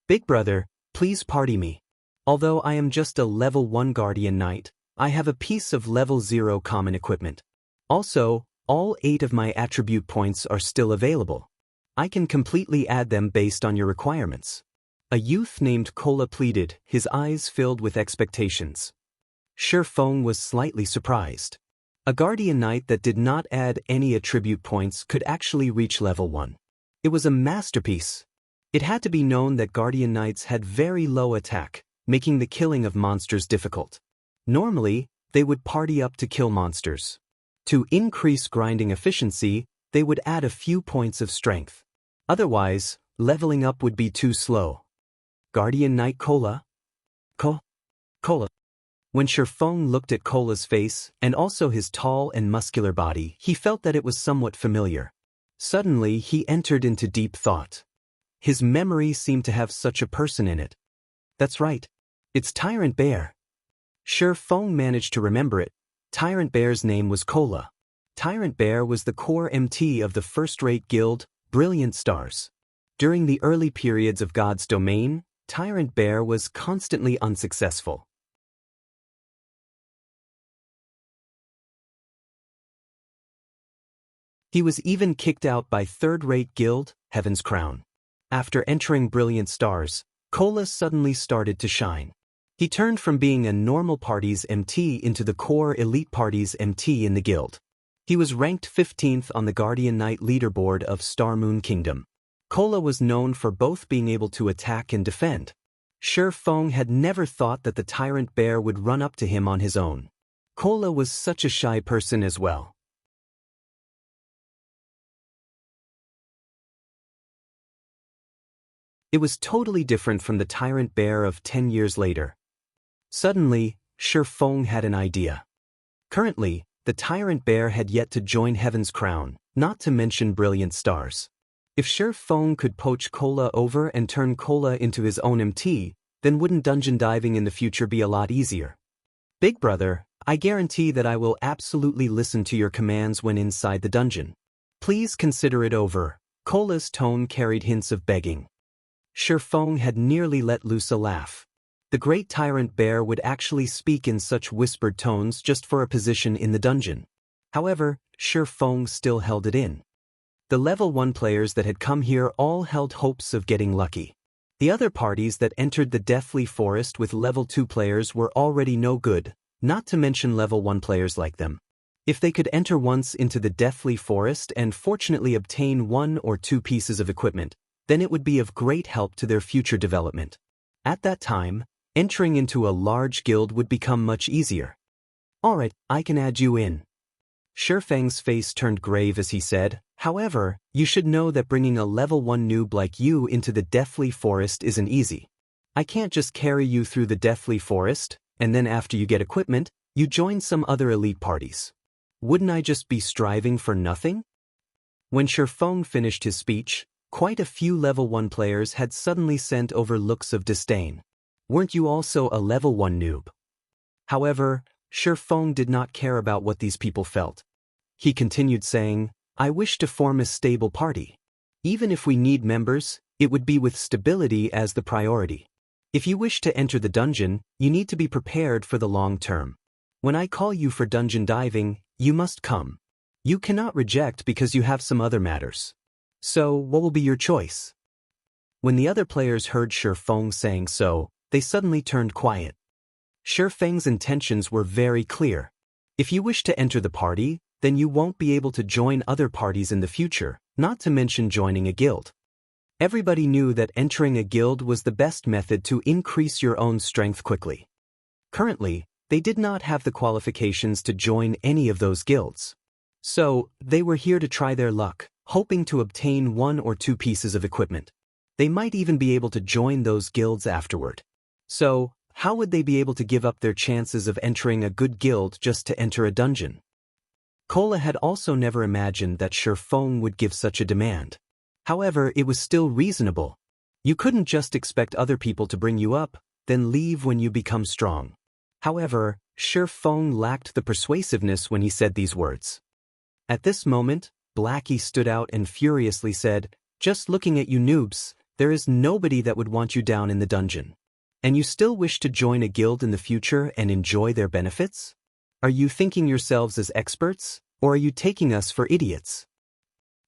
Big brother, please party me. Although I am just a level 1 guardian knight, I have a piece of level 0 common equipment. Also, all 8 of my attribute points are still available. I can completely add them based on your requirements. A youth named Kola pleaded, his eyes filled with expectations. Shi Feng was slightly surprised. A guardian knight that did not add any attribute points could actually reach level 1. It was a masterpiece. It had to be known that guardian knights had very low attack, making the killing of monsters difficult. Normally, they would party up to kill monsters. To increase grinding efficiency, they would add a few points of strength. Otherwise, leveling up would be too slow. Guardian Knight Kola? Kola. When Shi Feng looked at Kola's face, and also his tall and muscular body, he felt that it was somewhat familiar. Suddenly, he entered into deep thought. His memory seemed to have such a person in it. That's right. It's Tyrant Bear. Shi Feng managed to remember it. Tyrant Bear's name was Kola. Tyrant Bear was the core MT of the first-rate guild, Brilliant Stars. During the early periods of God's domain, Tyrant Bear was constantly unsuccessful. He was even kicked out by third-rate guild, Heaven's Crown. After entering Brilliant Stars, Kola suddenly started to shine. He turned from being a normal party's MT into the core elite party's MT in the guild. He was ranked 15th on the Guardian Knight leaderboard of Star Moon Kingdom. Kola was known for both being able to attack and defend. Shi Feng had never thought that the Tyrant Bear would run up to him on his own. Kola was such a shy person as well. It was totally different from the Tyrant Bear of 10 years later. Suddenly, Shi Feng had an idea. Currently, the Tyrant Bear had yet to join Heaven's Crown, not to mention Brilliant Stars. If Shi Feng could poach Kola over and turn Kola into his own MT, then wouldn't dungeon diving in the future be a lot easier? Big brother, I guarantee that I will absolutely listen to your commands when inside the dungeon. Please consider it over. Kola's tone carried hints of begging. Shi Feng had nearly let loose a laugh. The great Tyrant Bear would actually speak in such whispered tones just for a position in the dungeon. However, Shi Feng still held it in. The level 1 players that had come here all held hopes of getting lucky. The other parties that entered the Deathly Forest with level 2 players were already no good, not to mention level 1 players like them. If they could enter once into the Deathly Forest and fortunately obtain 1 or 2 pieces of equipment, then it would be of great help to their future development. At that time, entering into a large guild would become much easier. Alright, I can add you in. Shifeng's face turned grave as he said, "However, you should know that bringing a level 1 noob like you into the Deathly Forest isn't easy. I can't just carry you through the Deathly Forest, and then after you get equipment, you join some other elite parties. Wouldn't I just be striving for nothing?" When Shifeng finished his speech, quite a few level 1 players had suddenly sent over looks of disdain. "Weren't you also a level 1 noob?" However, Shifeng did not care about what these people felt. He continued saying, "I wish to form a stable party. Even if we need members, it would be with stability as the priority. If you wish to enter the dungeon, you need to be prepared for the long term. When I call you for dungeon diving, you must come. You cannot reject because you have some other matters. So, what will be your choice?" When the other players heard Shifeng saying so, they suddenly turned quiet. Shifeng's intentions were very clear. If you wish to enter the party, then you won't be able to join other parties in the future, not to mention joining a guild. Everybody knew that entering a guild was the best method to increase your own strength quickly. Currently, they did not have the qualifications to join any of those guilds. So, they were here to try their luck, hoping to obtain 1 or 2 pieces of equipment. They might even be able to join those guilds afterward. So, how would they be able to give up their chances of entering a good guild just to enter a dungeon? Cola had also never imagined that Shifeng would give such a demand. However, it was still reasonable. You couldn't just expect other people to bring you up, then leave when you become strong. However, Shifeng lacked the persuasiveness when he said these words. At this moment, Blackie stood out and furiously said, "Just looking at you noobs, there is nobody that would want you down in the dungeon. And you still wish to join a guild in the future and enjoy their benefits? Are you thinking yourselves as experts, or are you taking us for idiots?"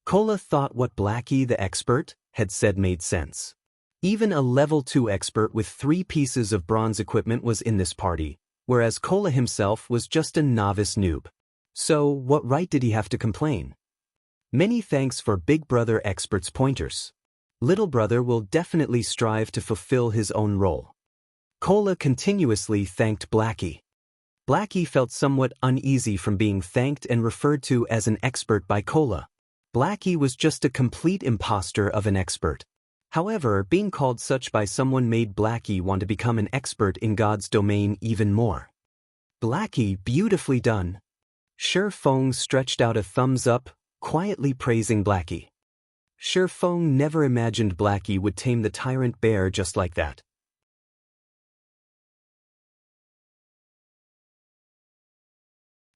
Cola thought what Blackie the expert had said made sense. Even a level 2 expert with 3 pieces of bronze equipment was in this party, whereas Cola himself was just a novice noob. So, what right did he have to complain? Many thanks for Big Brother Expert's pointers. Little Brother will definitely strive to fulfill his own role. Cola continuously thanked Blackie. Blackie felt somewhat uneasy from being thanked and referred to as an expert by Cola. Blackie was just a complete imposter of an expert. However, being called such by someone made Blackie want to become an expert in God's domain even more. "Blackie, beautifully done." Shifeng stretched out a thumbs up, quietly praising Blackie. Shifeng never imagined Blackie would tame the tyrant bear just like that.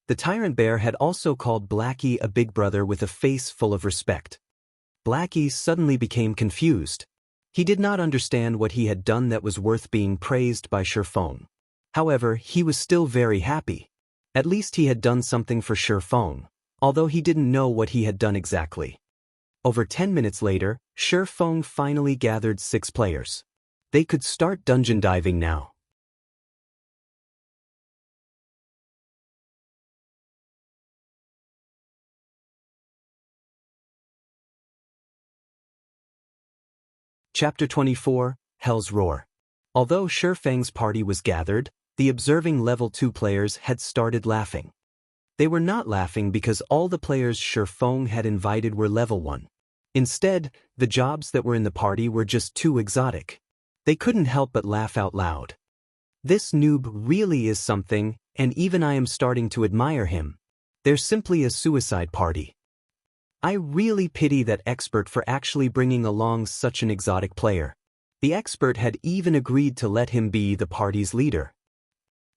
The tyrant bear had also called Blackie a big brother with a face full of respect. Blackie suddenly became confused. He did not understand what he had done that was worth being praised by Shifeng. However, he was still very happy. At least he had done something for Shifeng, although he didn't know what he had done exactly. Over 10 minutes later, Shifeng finally gathered 6 players. They could start dungeon diving now. Chapter 24, Hell's Roar. Although Shifeng's party was gathered, the observing level 2 players had started laughing. They were not laughing because all the players Shifeng had invited were level 1. Instead, the jobs that were in the party were just too exotic. They couldn't help but laugh out loud. "This noob really is something, and even I am starting to admire him. They're simply a suicide party. I really pity that expert for actually bringing along such an exotic player." The expert had even agreed to let him be the party's leader.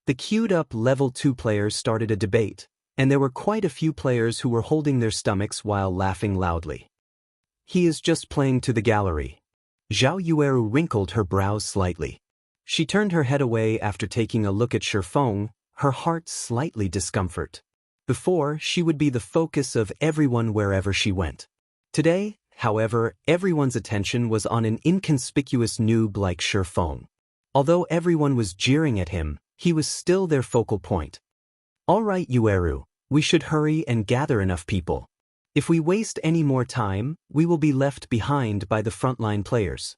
The queued-up level 2 players started a debate, and there were quite a few players who were holding their stomachs while laughing loudly. "He is just playing to the gallery." Zhao Yueru wrinkled her brows slightly. She turned her head away after taking a look at Shifeng, her heart slightly discomfort. Before, she would be the focus of everyone wherever she went. Today, however, everyone's attention was on an inconspicuous noob like Shifeng. Although everyone was jeering at him, he was still their focal point. "All right, Yueru, we should hurry and gather enough people. If we waste any more time, we will be left behind by the frontline players."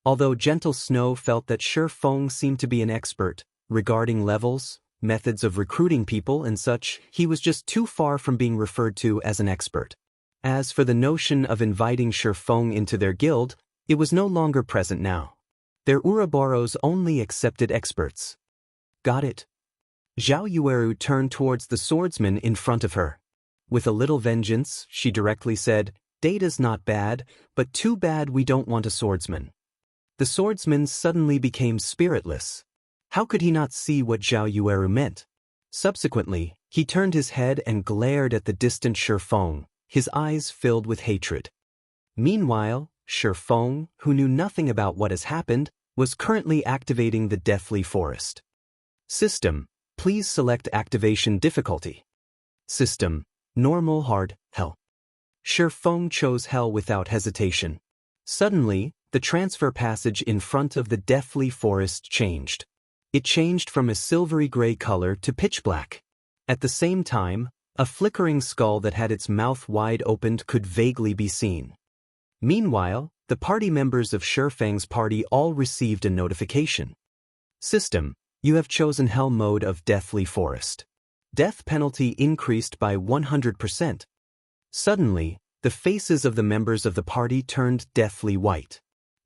Although Gentle Snow felt that Shifeng seemed to be an expert regarding levels, methods of recruiting people and such, he was just too far from being referred to as an expert. As for the notion of inviting Shifeng into their guild, it was no longer present now. Their Ouroboros only accepted experts. Got it? Zhao Yueru turned towards the swordsman in front of her. With a little vengeance, she directly said, "Data's not bad, but too bad we don't want a swordsman." The swordsman suddenly became spiritless. How could he not see what Zhao Yueru meant? Subsequently, he turned his head and glared at the distant Shifeng, his eyes filled with hatred. Meanwhile, Shifeng, who knew nothing about what has happened, was currently activating the Deathly Forest. System, please select activation difficulty. System, normal, hard, hell. Shifeng chose hell without hesitation. Suddenly, the transfer passage in front of the Deathly Forest changed. It changed from a silvery gray color to pitch black. At the same time, a flickering skull that had its mouth wide opened could vaguely be seen. Meanwhile, the party members of Shifeng's party all received a notification. System, you have chosen Hell mode of Deathly Forest. Death penalty increased by 100%. Suddenly, the faces of the members of the party turned deathly white.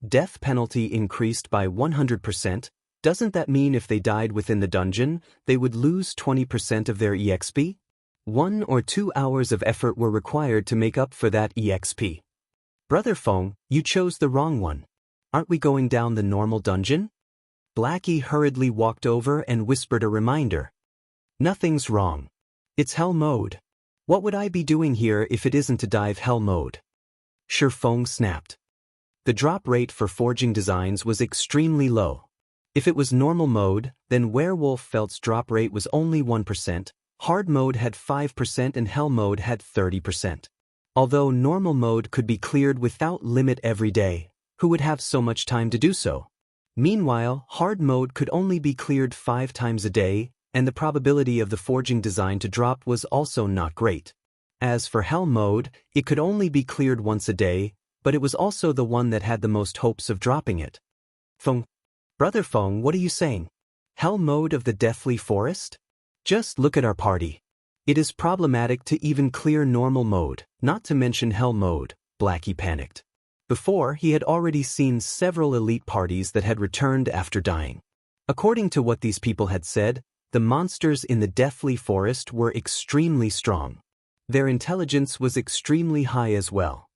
Death penalty increased by 100%. Doesn't that mean if they died within the dungeon, they would lose 20% of their EXP? 1 or 2 hours of effort were required to make up for that EXP. Brother Feng, you chose the wrong one. Aren't we going down the normal dungeon? Blackie hurriedly walked over and whispered a reminder. Nothing's wrong. It's Hell mode. What would I be doing here if it isn't to dive Hell mode? Shifeng snapped. The drop rate for forging designs was extremely low. If it was normal mode, then Werewolf Felt's drop rate was only 1%, hard mode had 5% and Hell mode had 30%. Although normal mode could be cleared without limit every day, who would have so much time to do so? Meanwhile, hard mode could only be cleared 5 times a day, and the probability of the forging design to drop was also not great. As for Hell mode, it could only be cleared once a day, but it was also the one that had the most hopes of dropping it. Feng, Brother Feng, what are you saying? Hell mode of the Deathly Forest? Just look at our party. It is problematic to even clear normal mode, not to mention Hell mode, Blackie panicked. Before, he had already seen several elite parties that had returned after dying. According to what these people had said, the monsters in the Deathly Forest were extremely strong. Their intelligence was extremely high as well.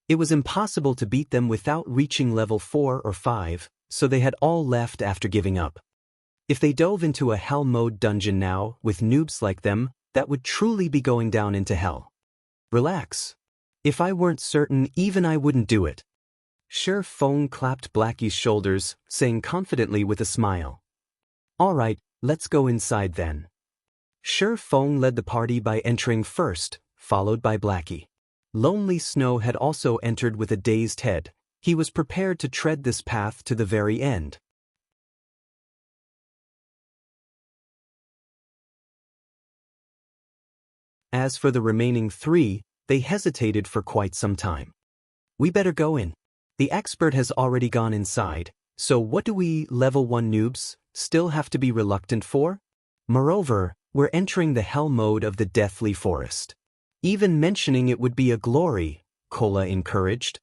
It was impossible to beat them without reaching level 4 or 5, so they had all left after giving up. If they dove into a Hell mode dungeon now, with noobs like them, that would truly be going down into hell. Relax. If I weren't certain, even I wouldn't do it. Shifeng clapped Blackie's shoulders, saying confidently with a smile. All right, let's go inside then. Shifeng led the party by entering first, followed by Blackie. Lonely Snow had also entered with a dazed head. He was prepared to tread this path to the very end. As for the remaining 3, they hesitated for quite some time. We better go in. The expert has already gone inside, so what do we, level 1 noobs, still have to be reluctant for? Moreover, we're entering the Hell mode of the Deathly Forest. Even mentioning it would be a glory, Kola encouraged.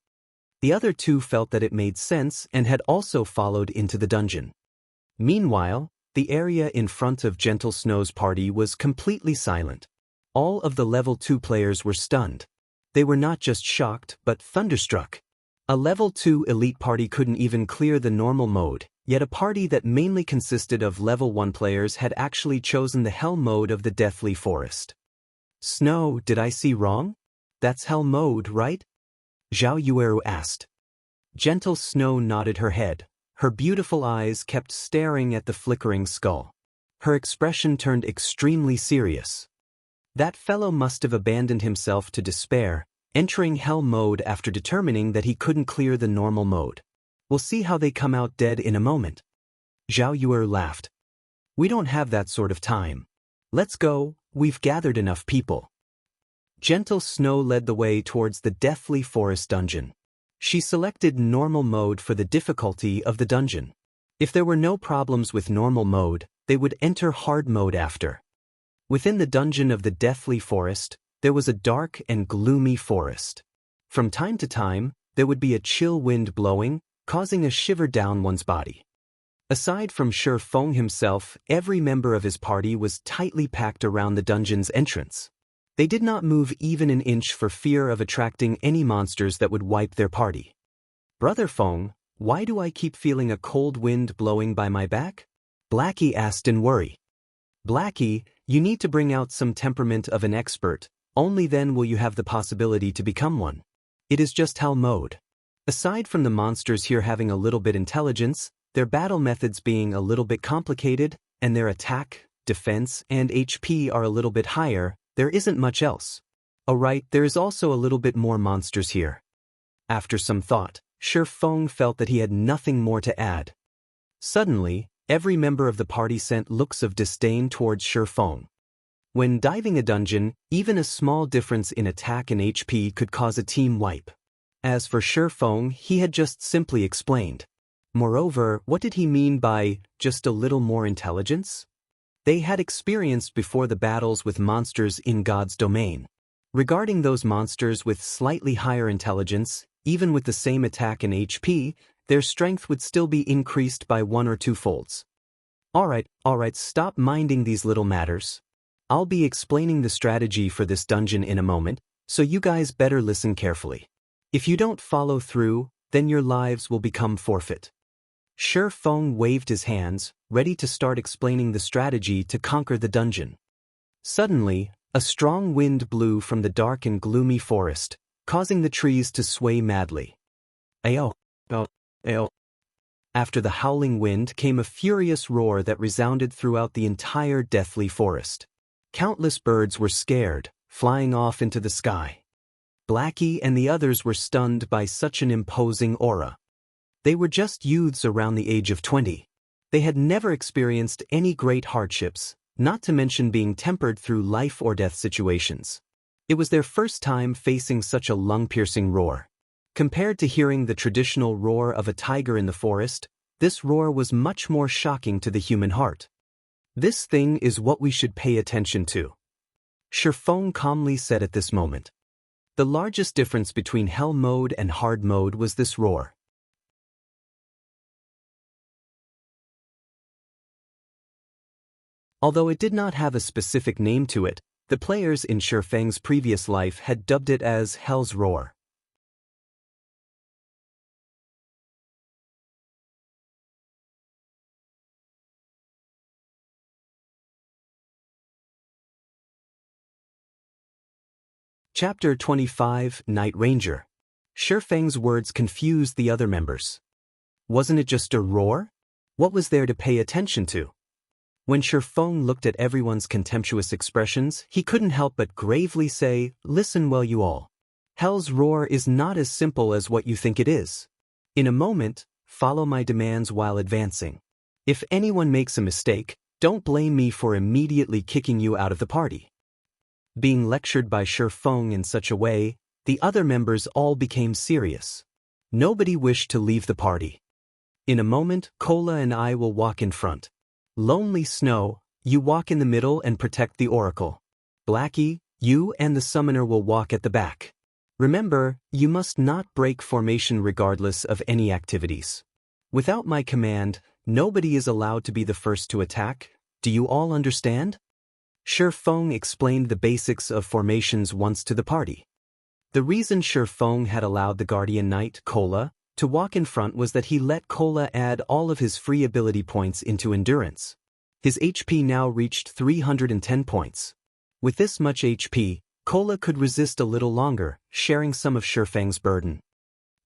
The other 2 felt that it made sense and had also followed into the dungeon. Meanwhile, the area in front of Gentle Snow's party was completely silent. All of the level 2 players were stunned. They were not just shocked, but thunderstruck. A level 2 elite party couldn't even clear the normal mode, yet a party that mainly consisted of level 1 players had actually chosen the Hell mode of the Deathly Forest. Snow, did I see wrong? That's Hell mode, right? Zhao Yueru asked. Gentle Snow nodded her head. Her beautiful eyes kept staring at the flickering skull. Her expression turned extremely serious. That fellow must have abandoned himself to despair, entering Hell mode after determining that he couldn't clear the normal mode. We'll see how they come out dead in a moment. Zhao Yueru laughed. We don't have that sort of time. Let's go, we've gathered enough people. Gentle Snow led the way towards the Deathly Forest dungeon. She selected normal mode for the difficulty of the dungeon. If there were no problems with normal mode, they would enter hard mode after. Within the dungeon of the deathly forest, there was a dark and gloomy forest. From time to time, there would be a chill wind blowing, causing a shiver down one's body. Aside from Shi Feng himself, every member of his party was tightly packed around the dungeon's entrance. They did not move even an inch for fear of attracting any monsters that would wipe their party. "Brother Feng, why do I keep feeling a cold wind blowing by my back?" Blackie asked in worry. "Blackie, you need to bring out some temperament of an expert, only then will you have the possibility to become one. It is just hell mode. Aside from the monsters here having a little bit intelligence, their battle methods being a little bit complicated, and their attack, defense, and HP are a little bit higher, there isn't much else. Alright, there is also a little bit more monsters here." After some thought, Shi Feng felt that he had nothing more to add. Suddenly, every member of the party sent looks of disdain towards Shi Feng. When diving a dungeon, even a small difference in attack and HP could cause a team wipe. As for Shi Feng, he had just simply explained. Moreover, what did he mean by just a little more intelligence? They had experienced before the battles with monsters in God's domain. Regarding those monsters with slightly higher intelligence, even with the same attack and HP, their strength would still be increased by 1 or 2 folds. Alright, stop minding these little matters. I'll be explaining the strategy for this dungeon in a moment, so you guys better listen carefully. If you don't follow through, then your lives will become forfeit. Shi Feng waved his hands, ready to start explaining the strategy to conquer the dungeon. Suddenly, a strong wind blew from the dark and gloomy forest, causing the trees to sway madly. Ayo, oh, ayo. After the howling wind came a furious roar that resounded throughout the entire deathly forest. Countless birds were scared, flying off into the sky. Blackie and the others were stunned by such an imposing aura. They were just youths around the age of 20. They had never experienced any great hardships, not to mention being tempered through life or death situations. It was their first time facing such a lung-piercing roar. Compared to hearing the traditional roar of a tiger in the forest, this roar was much more shocking to the human heart. "This thing is what we should pay attention to," Shi Feng calmly said at this moment. The largest difference between hell mode and hard mode was this roar. Although it did not have a specific name to it, the players in Shi Feng's previous life had dubbed it as Hell's Roar. Chapter 25, Night Ranger. Shi Feng's words confused the other members. Wasn't it just a roar? What was there to pay attention to? When Shi Feng looked at everyone's contemptuous expressions, he couldn't help but gravely say, "Listen well, you all. Hell's roar is not as simple as what you think it is. In a moment, follow my demands while advancing. If anyone makes a mistake, don't blame me for immediately kicking you out of the party." Being lectured by Shi Feng in such a way, the other members all became serious. Nobody wished to leave the party. "In a moment, Cola and I will walk in front. Lonely Snow, you walk in the middle and protect the Oracle. Blackie, you and the Summoner will walk at the back. Remember, you must not break formation regardless of any activities. Without my command, nobody is allowed to be the first to attack. Do you all understand?" Shi Feng explained the basics of formations once to the party. The reason Shi Feng had allowed the Guardian Knight, Cola, to walk in front was that he let Cola add all of his free ability points into endurance. His HP now reached 310 points. With this much HP, Cola could resist a little longer, sharing some of Shi Feng's burden.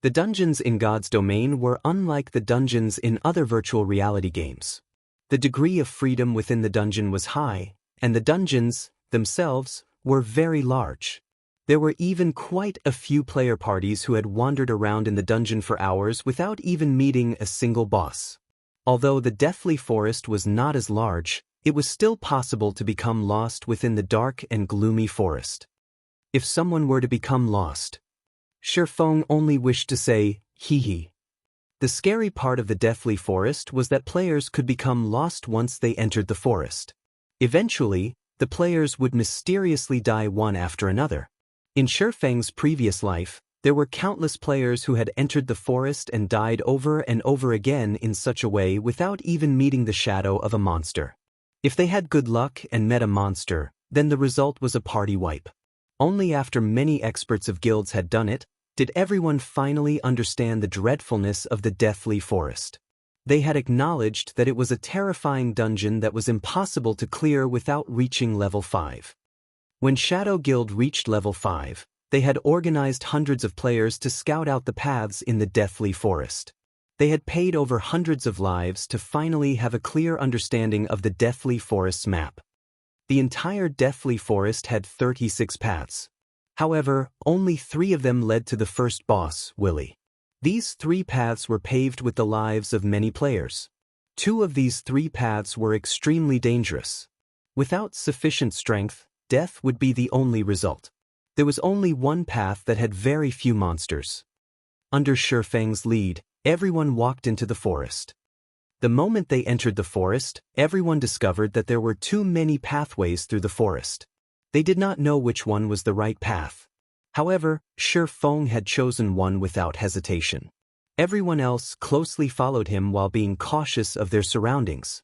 The dungeons in God's domain were unlike the dungeons in other virtual reality games. The degree of freedom within the dungeon was high, and the dungeons, themselves, were very large. There were even quite a few player parties who had wandered around in the dungeon for hours without even meeting a single boss. Although the deathly forest was not as large, it was still possible to become lost within the dark and gloomy forest. If someone were to become lost, Shifeng only wished to say, hee hee. The scary part of the deathly forest was that players could become lost once they entered the forest. Eventually, the players would mysteriously die one after another. In Shifeng's previous life, there were countless players who had entered the forest and died over and over again in such a way without even meeting the shadow of a monster. If they had good luck and met a monster, then the result was a party wipe. Only after many experts of guilds had done it, did everyone finally understand the dreadfulness of the deathly forest. They had acknowledged that it was a terrifying dungeon that was impossible to clear without reaching level 5. When Shadow Guild reached level 5, they had organized hundreds of players to scout out the paths in the deathly forest. They had paid over hundreds of lives to finally have a clear understanding of the deathly forest's map. The entire deathly forest had 36 paths. However, only 3 of them led to the first boss, Willy. These 3 paths were paved with the lives of many players. 2 of these 3 paths were extremely dangerous. Without sufficient strength, death would be the only result. There was only one path that had very few monsters. Under Shifeng's lead, everyone walked into the forest. The moment they entered the forest, everyone discovered that there were too many pathways through the forest. They did not know which one was the right path. However, Shifeng had chosen one without hesitation. Everyone else closely followed him while being cautious of their surroundings.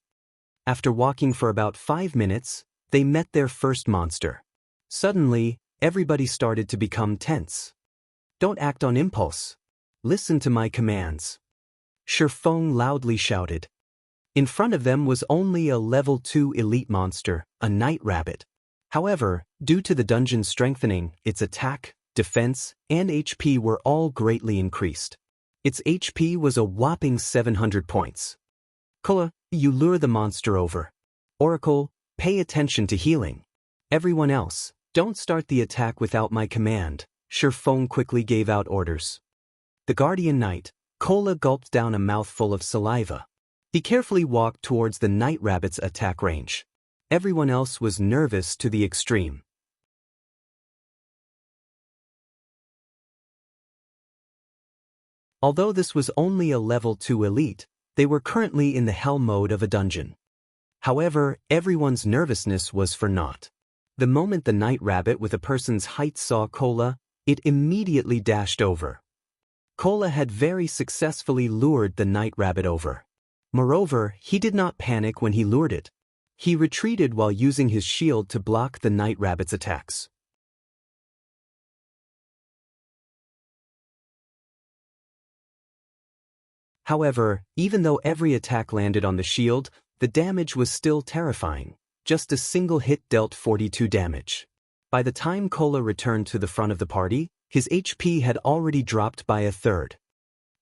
After walking for about 5 minutes, they met their first monster. Suddenly, everybody started to become tense. Don't act on impulse. Listen to my commands. Shifeng loudly shouted. In front of them was only a level 2 elite monster, a night rabbit. However, due to the dungeon strengthening, its attack, defense, and HP were all greatly increased. Its HP was a whopping 700 points. Kola, you lure the monster over. Oracle, pay attention to healing. Everyone else, don't start the attack without my command. Shifeng quickly gave out orders. The Guardian Knight, Kola gulped down a mouthful of saliva. He carefully walked towards the night rabbit's attack range. Everyone else was nervous to the extreme. Although this was only a level 2 elite, they were currently in the hell mode of a dungeon. However, everyone's nervousness was for naught. The moment the night rabbit with a person's height saw Kola, it immediately dashed over. Kola had very successfully lured the night rabbit over. Moreover, he did not panic when he lured it. He retreated while using his shield to block the night rabbit's attacks. However, even though every attack landed on the shield, the damage was still terrifying. Just a single hit dealt 42 damage. By the time Kola returned to the front of the party, his HP had already dropped by a third.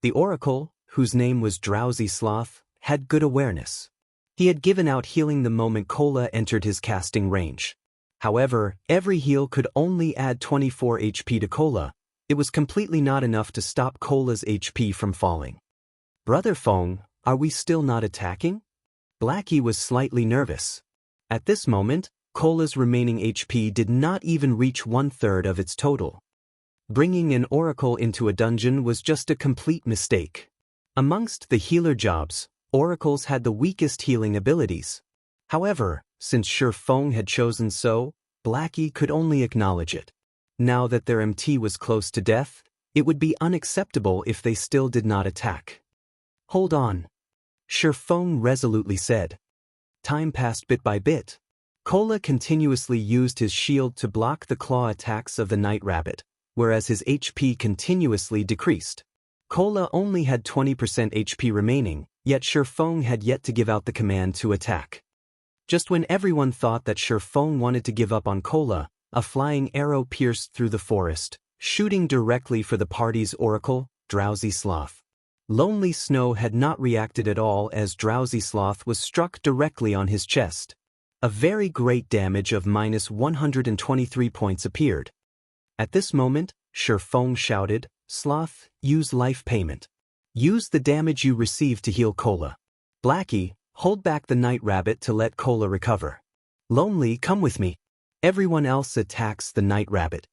The Oracle, whose name was Drowsy Sloth, had good awareness. He had given out healing the moment Kola entered his casting range. However, every heal could only add 24 HP to Kola. It was completely not enough to stop Kola's HP from falling. Brother Feng, are we still not attacking? Blackie was slightly nervous. At this moment, Kola's remaining HP did not even reach 1/3 of its total. Bringing an Oracle into a dungeon was just a complete mistake. Amongst the healer jobs, Oracles had the weakest healing abilities. However, since Shifeng had chosen so, Blackie could only acknowledge it. Now that their MT was close to death, it would be unacceptable if they still did not attack. Hold on. Shifeng resolutely said. Time passed bit by bit. Kola continuously used his shield to block the claw attacks of the night rabbit, whereas his HP continuously decreased. Kola only had 20% HP remaining, yet Shifeng had yet to give out the command to attack. Just when everyone thought that Shifeng wanted to give up on Kola, a flying arrow pierced through the forest, shooting directly for the party's Oracle, Drowsy Sloth. Lonely Snow had not reacted at all as Drowsy Sloth was struck directly on his chest. A very great damage of -123 points appeared. At this moment, Shifeng shouted, Sloth, use life payment. Use the damage you received to heal Kola. Blackie, hold back the night rabbit to let Kola recover. Lonely, come with me. Everyone else attacks the night rabbit.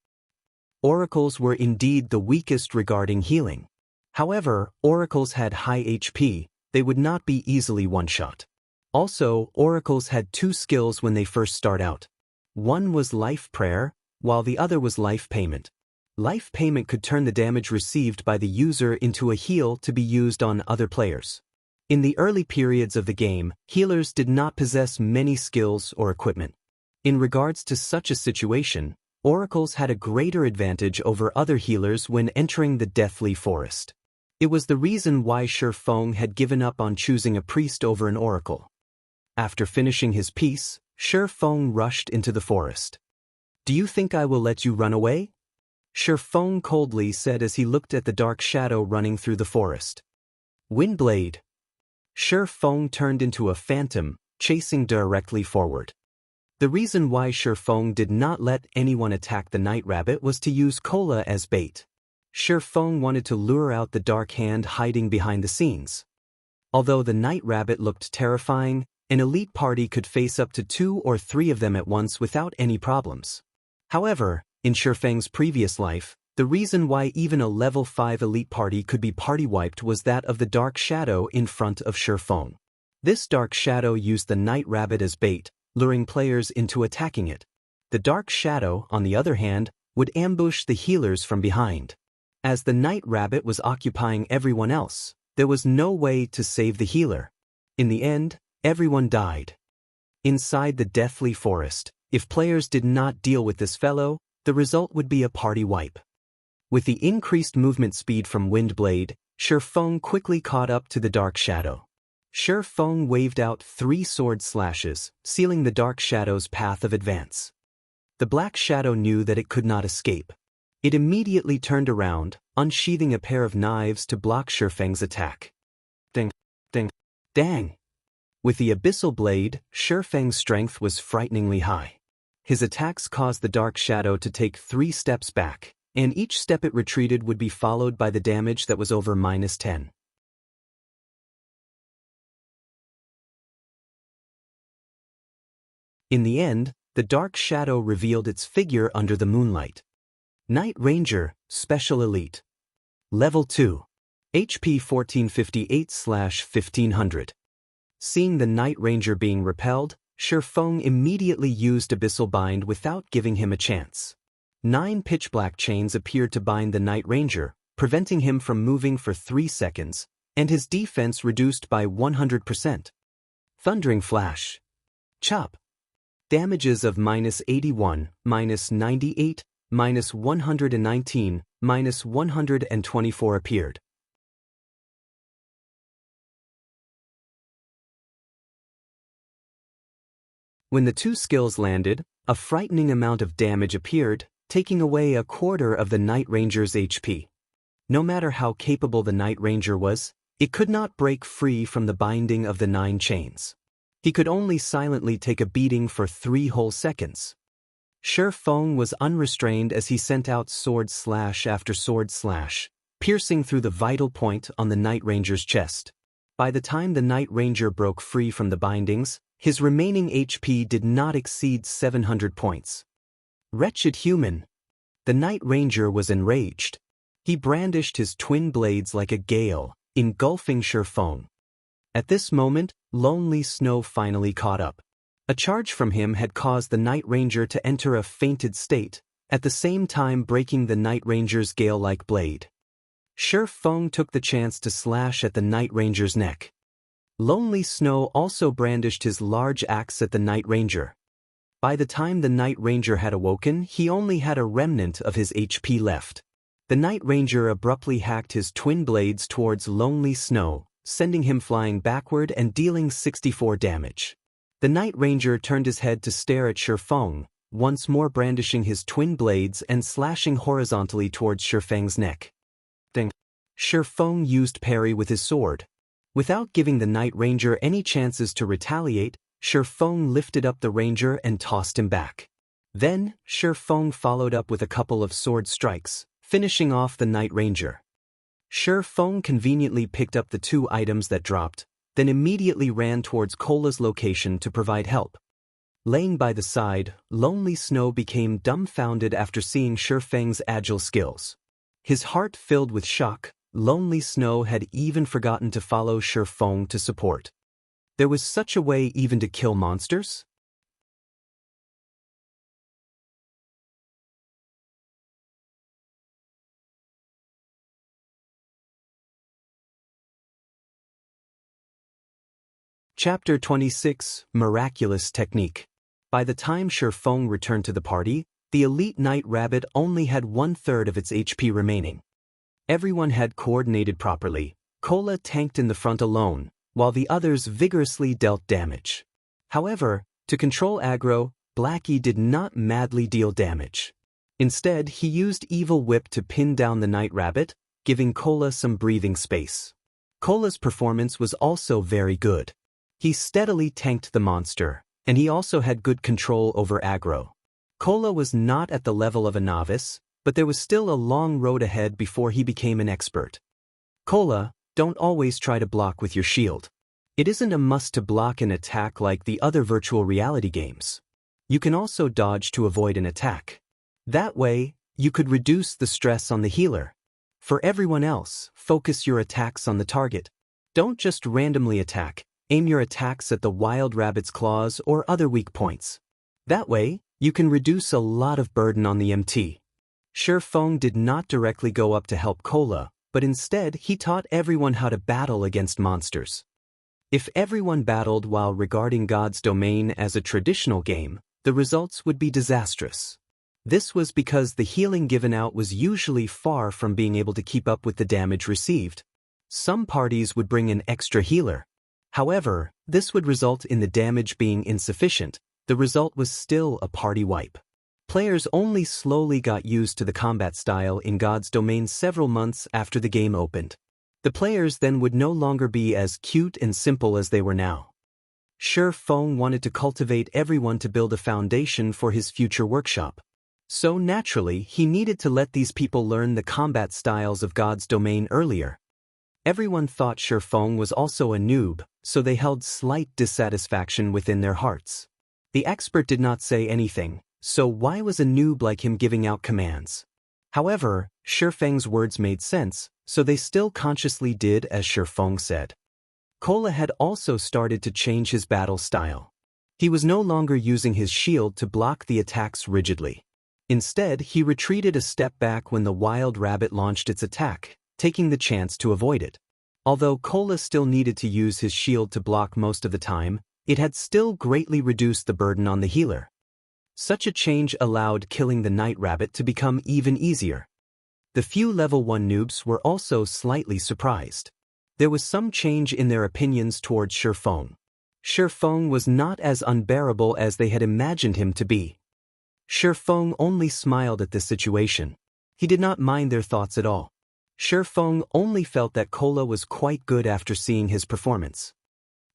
oracles were indeed the weakest regarding healing. However, oracles had high HP, they would not be easily one-shot. Also, oracles had two skills when they first start out. One was life prayer, while the other was life payment. Life payment could turn the damage received by the user into a heal to be used on other players. In the early periods of the game, healers did not possess many skills or equipment. In regards to such a situation, oracles had a greater advantage over other healers when entering the deathly forest. It was the reason why Shi Feng had given up on choosing a priest over an oracle. After finishing his piece, Shi Feng rushed into the forest. "Do you think I will let you run away?" Shi Feng coldly said as he looked at the dark shadow running through the forest. Windblade. Shi Feng turned into a phantom, chasing directly forward. The reason why Shi Feng did not let anyone attack the night rabbit was to use cola as bait. Shi Feng wanted to lure out the dark hand hiding behind the scenes. Although the night rabbit looked terrifying, an elite party could face up to 2 or 3 of them at once without any problems. However, in Shi Feng's previous life, the reason why even a level 5 elite party could be party-wiped was that of the dark shadow in front of Shi Feng. This dark shadow used the night rabbit as bait, luring players into attacking it. The dark shadow, on the other hand, would ambush the healers from behind. As the night rabbit was occupying everyone else, there was no way to save the healer. In the end, everyone died. Inside the deathly forest, if players did not deal with this fellow, the result would be a party wipe. With the increased movement speed from Windblade, Shi Feng quickly caught up to the dark shadow. Shi Feng waved out 3 sword slashes, sealing the dark shadow's path of advance. The black shadow knew that it could not escape. It immediately turned around, unsheathing a pair of knives to block Shi Feng's attack. Ding, ding, dang! With the abyssal blade, Shi Feng's strength was frighteningly high. His attacks caused the dark shadow to take 3 steps back, and each step it retreated would be followed by the damage that was over -10. In the end, the dark shadow revealed its figure under the moonlight. Night Ranger, Special Elite. Level 2. HP 1458/1500. Seeing the Night Ranger being repelled, Shi Feng immediately used Abyssal Bind without giving him a chance. 9 pitch-black chains appeared to bind the Night Ranger, preventing him from moving for 3 seconds, and his defense reduced by 100%. Thundering Flash. Chop. Damages of -81, -98, -119, -124 appeared. When the 2 skills landed, a frightening amount of damage appeared, taking away a quarter of the Night Ranger's HP. No matter how capable the Night Ranger was, it could not break free from the binding of the 9 chains. He could only silently take a beating for 3 whole seconds. Shi Feng was unrestrained as he sent out sword slash after sword slash, piercing through the vital point on the Night Ranger's chest. By the time the Night Ranger broke free from the bindings, his remaining HP did not exceed 700 points. Wretched human! The Night Ranger was enraged. He brandished his twin blades like a gale, engulfing Shi Feng. At this moment, Lonely Snow finally caught up. A charge from him had caused the Night Ranger to enter a fainted state, at the same time breaking the Night Ranger's gale-like blade. Shi Feng took the chance to slash at the Night Ranger's neck. Lonely Snow also brandished his large axe at the Night Ranger. By the time the Night Ranger had awoken, he only had a remnant of his HP left. The Night Ranger abruptly hacked his twin blades towards Lonely Snow, sending him flying backward and dealing 64 damage. The Night Ranger turned his head to stare at Shi Feng, once more brandishing his twin blades and slashing horizontally towards Shi Feng's neck. Ding! Shi Feng used parry with his sword. Without giving the Night Ranger any chances to retaliate, Shi Feng lifted up the Ranger and tossed him back. Then, Shi Feng followed up with a couple of sword strikes, finishing off the Night Ranger. Shi Feng conveniently picked up the 2 items that dropped, then immediately ran towards Cola's location to provide help. Laying by the side, Lonely Snow became dumbfounded after seeing Shifeng's agile skills. His heart filled with shock. Lonely Snow had even forgotten to follow Shifeng to support. There was such a way even to kill monsters? Chapter 26, Miraculous Technique. By the time Shifeng returned to the party, the elite Night Rabbit only had 1/3 of its HP remaining. Everyone had coordinated properly. Cola tanked in the front alone, while the others vigorously dealt damage. However, to control aggro, Blackie did not madly deal damage. Instead, he used Evil Whip to pin down the Night Rabbit, giving Cola some breathing space. Cola's performance was also very good. He steadily tanked the monster, and he also had good control over aggro. Cola was not at the level of a novice, but there was still a long road ahead before he became an expert. Cola, don't always try to block with your shield. It isn't a must to block an attack like the other virtual reality games. You can also dodge to avoid an attack. That way, you could reduce the stress on the healer. For everyone else, focus your attacks on the target. Don't just randomly attack. Aim your attacks at the wild rabbit's claws or other weak points. That way, you can reduce a lot of burden on the MT. Shifeng did not directly go up to help Cola, but instead he taught everyone how to battle against monsters. If everyone battled while regarding God's Domain as a traditional game, the results would be disastrous. This was because the healing given out was usually far from being able to keep up with the damage received. Some parties would bring an extra healer. However, this would result in the damage being insufficient. The result was still a party wipe. Players only slowly got used to the combat style in God's Domain several months after the game opened. The players then would no longer be as cute and simple as they were now. Shifeng wanted to cultivate everyone to build a foundation for his future workshop. So naturally, he needed to let these people learn the combat styles of God's Domain earlier. Everyone thought Shifeng was also a noob, so they held slight dissatisfaction within their hearts. The expert did not say anything, so why was a noob like him giving out commands? However, Shifeng's words made sense, so they still consciously did as Shifeng said. Cola had also started to change his battle style. He was no longer using his shield to block the attacks rigidly. Instead, he retreated a step back when the wild rabbit launched its attack, taking the chance to avoid it. Although Cola still needed to use his shield to block most of the time, it had still greatly reduced the burden on the healer. Such a change allowed killing the Night Rabbit to become even easier. The few level 1 noobs were also slightly surprised. There was some change in their opinions towards Shifeng. Shifeng was not as unbearable as they had imagined him to be. Shifeng only smiled at this situation. He did not mind their thoughts at all. Shifeng only felt that Cola was quite good after seeing his performance.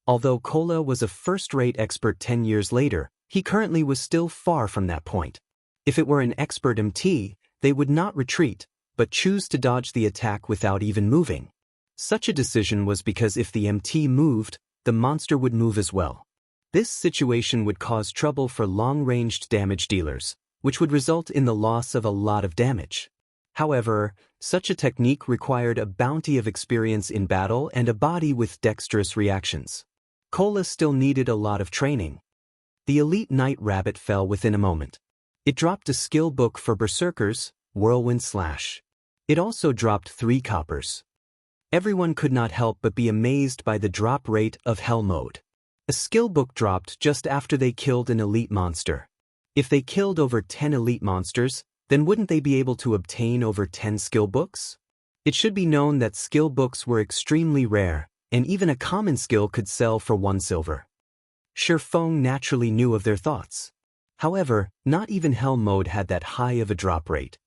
Although Cola was a first-rate expert 10 years later, he currently was still far from that point. If it were an expert MT, they would not retreat, but choose to dodge the attack without even moving. Such a decision was because if the MT moved, the monster would move as well. This situation would cause trouble for long-ranged damage dealers, which would result in the loss of a lot of damage. However, such a technique required a bounty of experience in battle and a body with dexterous reactions. Cola still needed a lot of training. The elite Night Rabbit fell within a moment. It dropped a skill book for Berserkers, Whirlwind Slash. It also dropped 3 coppers. Everyone could not help but be amazed by the drop rate of Hell Mode. A skill book dropped just after they killed an elite monster. If they killed over 10 elite monsters, then wouldn't they be able to obtain over 10 skill books? It should be known that skill books were extremely rare, and even a common skill could sell for 1 silver. Shifeng naturally knew of their thoughts. However, not even Hell Mode had that high of a drop rate.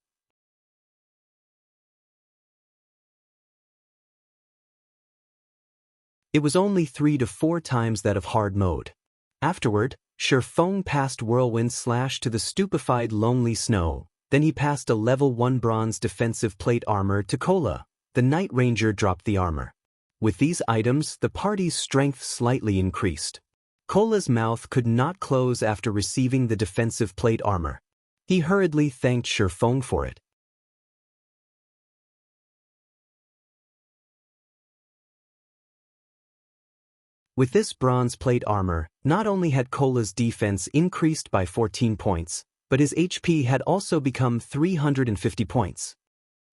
It was only 3 to 4 times that of hard mode. Afterward, Shifeng passed Whirlwind Slash to the stupefied Lonely Snow. Then he passed a level 1 bronze defensive plate armor to Cola. The Night Ranger dropped the armor. With these items, the party's strength slightly increased. Cola's mouth could not close after receiving the defensive plate armor. He hurriedly thanked Shifeng for it. With this bronze plate armor, not only had Cola's defense increased by 14 points, but his HP had also become 350 points.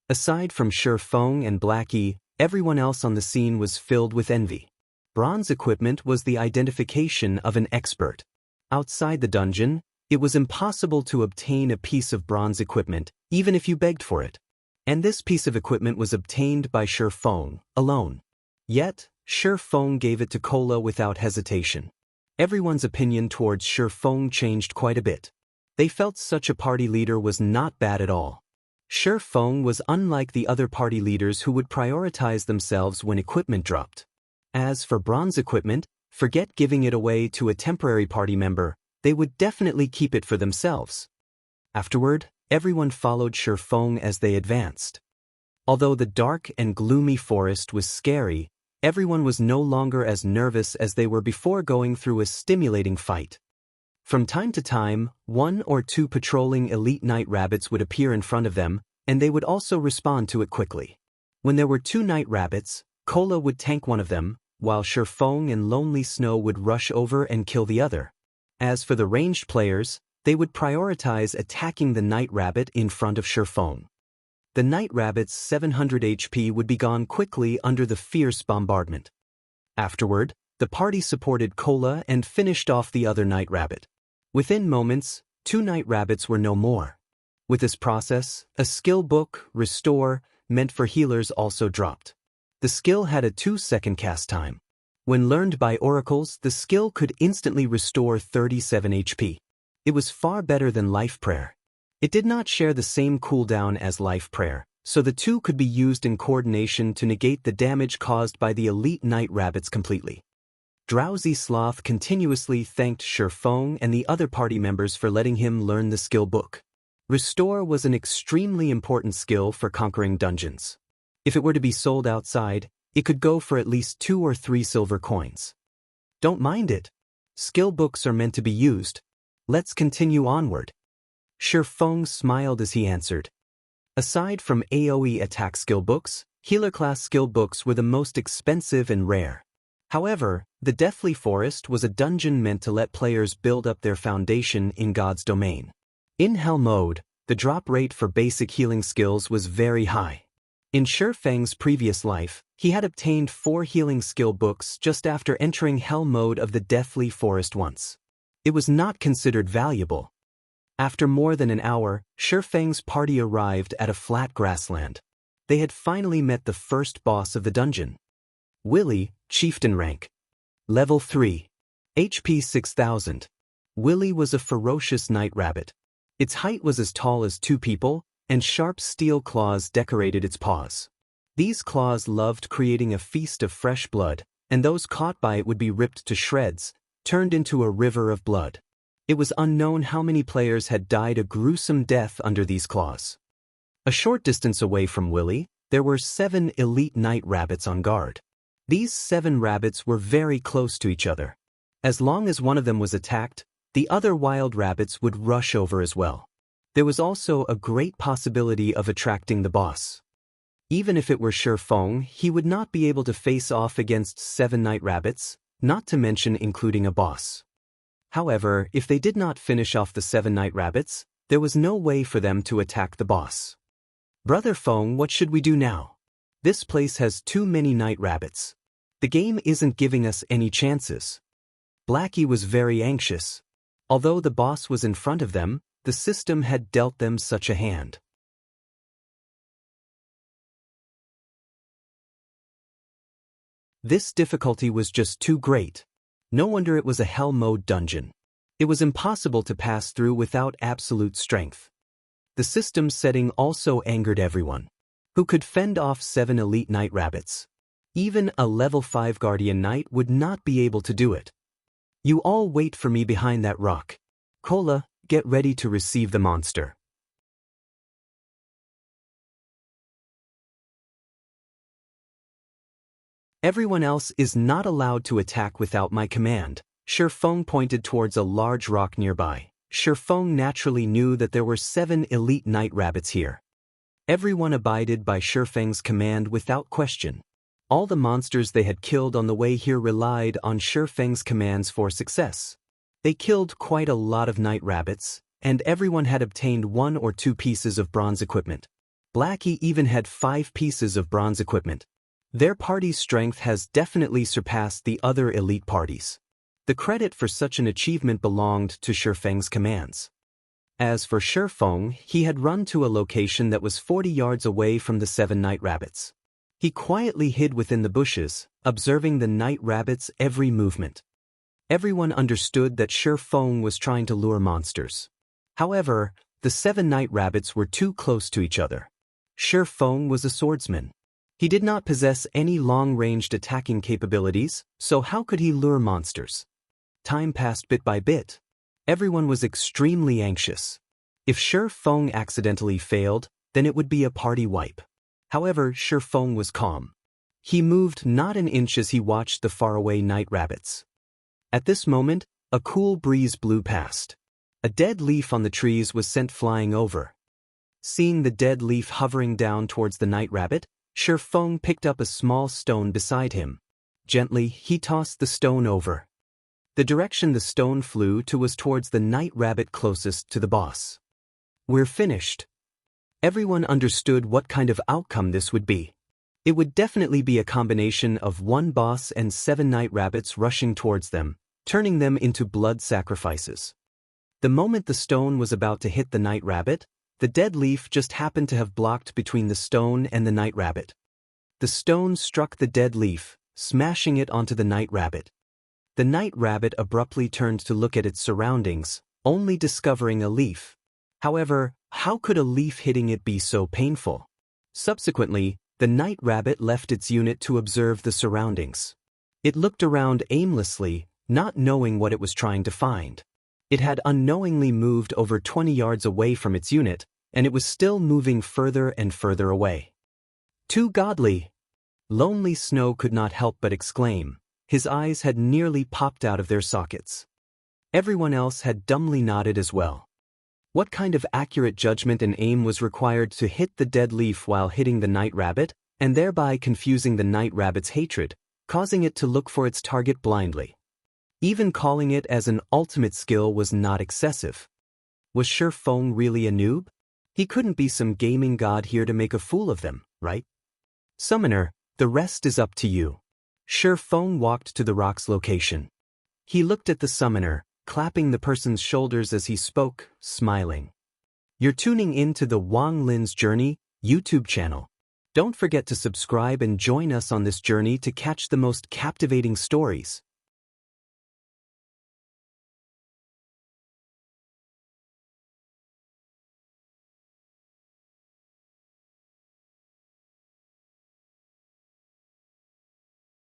Aside from Shifeng and Blackie, everyone else on the scene was filled with envy. Bronze equipment was the identification of an expert. Outside the dungeon, it was impossible to obtain a piece of bronze equipment, even if you begged for it. And this piece of equipment was obtained by Shifeng alone. Yet, Shifeng gave it to Cola without hesitation. Everyone's opinion towards Shifeng changed quite a bit. They felt such a party leader was not bad at all. Shifeng was unlike the other party leaders who would prioritize themselves when equipment dropped. As for bronze equipment, forget giving it away to a temporary party member, they would definitely keep it for themselves. Afterward, everyone followed Shifeng as they advanced. Although the dark and gloomy forest was scary, everyone was no longer as nervous as they were before going through a stimulating fight. From time to time, 1 or 2 patrolling elite night rabbits would appear in front of them, and they would also respond to it quickly. When there were 2 night rabbits, Cola would tank one of them, while Shifeng and Lonely Snow would rush over and kill the other. As for the ranged players, they would prioritize attacking the night rabbit in front of Shifeng. The night rabbit's 700 HP would be gone quickly under the fierce bombardment. Afterward, the party supported Cola and finished off the other night rabbit. Within moments, 2 night rabbits were no more. With this process, a skill book, Restore, meant for healers also dropped. The skill had a 2-second cast time. When learned by oracles, the skill could instantly restore 37 HP. It was far better than Life Prayer. It did not share the same cooldown as Life Prayer, so the two could be used in coordination to negate the damage caused by the elite night rabbits completely. Drowsy Sloth continuously thanked Shifeng and the other party members for letting him learn the skill book. Restore was an extremely important skill for conquering dungeons. If it were to be sold outside, it could go for at least 2 or 3 silver coins. Don't mind it. Skill books are meant to be used. Let's continue onward. Shifeng smiled as he answered. Aside from AoE attack skill books, healer class skill books were the most expensive and rare. However, the Deathly Forest was a dungeon meant to let players build up their foundation in God's domain. In Hell mode, the drop rate for basic healing skills was very high. In Shifeng's previous life, he had obtained 4 healing skill books just after entering Hell mode of the Deathly Forest once. It was not considered valuable. After more than an hour, Shifeng's party arrived at a flat grassland. They had finally met the first boss of the dungeon. Willie, Chieftain rank. Level 3. HP 6000. Willie was a ferocious night rabbit. Its height was as tall as 2 people, and sharp steel claws decorated its paws. These claws loved creating a feast of fresh blood, and those caught by it would be ripped to shreds, turned into a river of blood. It was unknown how many players had died a gruesome death under these claws. A short distance away from Willie, there were 7 elite night rabbits on guard. These 7 rabbits were very close to each other. As long as one of them was attacked, the other wild rabbits would rush over as well. There was also a great possibility of attracting the boss. Even if it were Shifeng, he would not be able to face off against 7 night rabbits, not to mention including a boss. However, if they did not finish off the 7 night rabbits, there was no way for them to attack the boss. Brother Feng, what should we do now? This place has too many night rabbits. The game isn't giving us any chances. Blackie was very anxious. Although the boss was in front of them, the system had dealt them such a hand. This difficulty was just too great. No wonder it was a hell mode dungeon. It was impossible to pass through without absolute strength. The system setting also angered everyone. Who could fend off 7 elite night rabbits? Even a level 5 guardian knight would not be able to do it. You all wait for me behind that rock. Cola, get ready to receive the monster. Everyone else is not allowed to attack without my command. Shifeng pointed towards a large rock nearby. Shifeng naturally knew that there were 7 elite night rabbits here. Everyone abided by Shifeng's command without question. All the monsters they had killed on the way here relied on Shifeng's commands for success. They killed quite a lot of night rabbits, and everyone had obtained 1 or 2 pieces of bronze equipment. Blackie even had 5 pieces of bronze equipment. Their party's strength has definitely surpassed the other elite parties. The credit for such an achievement belonged to Shifeng's commands. As for Shifeng, he had run to a location that was 40 yards away from the 7 night rabbits. He quietly hid within the bushes, observing the night rabbits' every movement. Everyone understood that Shifeng was trying to lure monsters. However, the 7 night rabbits were too close to each other. Shifeng was a swordsman. He did not possess any long-ranged attacking capabilities, so how could he lure monsters? Time passed bit by bit. Everyone was extremely anxious. If Shifeng accidentally failed, then it would be a party wipe. However, Shifeng was calm. He moved not an inch as he watched the faraway night rabbits. At this moment, a cool breeze blew past. A dead leaf on the trees was sent flying over. Seeing the dead leaf hovering down towards the night rabbit, Shifeng picked up a small stone beside him. Gently, he tossed the stone over. The direction the stone flew to was towards the night rabbit closest to the boss. "We're finished." Everyone understood what kind of outcome this would be. It would definitely be a combination of 1 boss and 7 night rabbits rushing towards them, turning them into blood sacrifices. The moment the stone was about to hit the night rabbit, the dead leaf just happened to have blocked between the stone and the night rabbit. The stone struck the dead leaf, smashing it onto the night rabbit. The night rabbit abruptly turned to look at its surroundings, only discovering a leaf. However, how could a leaf hitting it be so painful? Subsequently, the night rabbit left its unit to observe the surroundings. It looked around aimlessly, not knowing what it was trying to find. It had unknowingly moved over 20 yards away from its unit, and it was still moving further and further away. "Too godly!" Lonely Snow could not help but exclaim. His eyes had nearly popped out of their sockets. Everyone else had dumbly nodded as well. What kind of accurate judgment and aim was required to hit the dead leaf while hitting the night rabbit, and thereby confusing the night rabbit's hatred, causing it to look for its target blindly? Even calling it as an ultimate skill was not excessive. Was Shifeng really a noob? He couldn't be some gaming god here to make a fool of them, right? "Summoner, the rest is up to you." Shifeng walked to the rock's location. He looked at the summoner, clapping the person's shoulders as he spoke, smiling. "You're tuning in to the Wang Lin's Journey YouTube channel. Don't forget to subscribe and join us on this journey to catch the most captivating stories.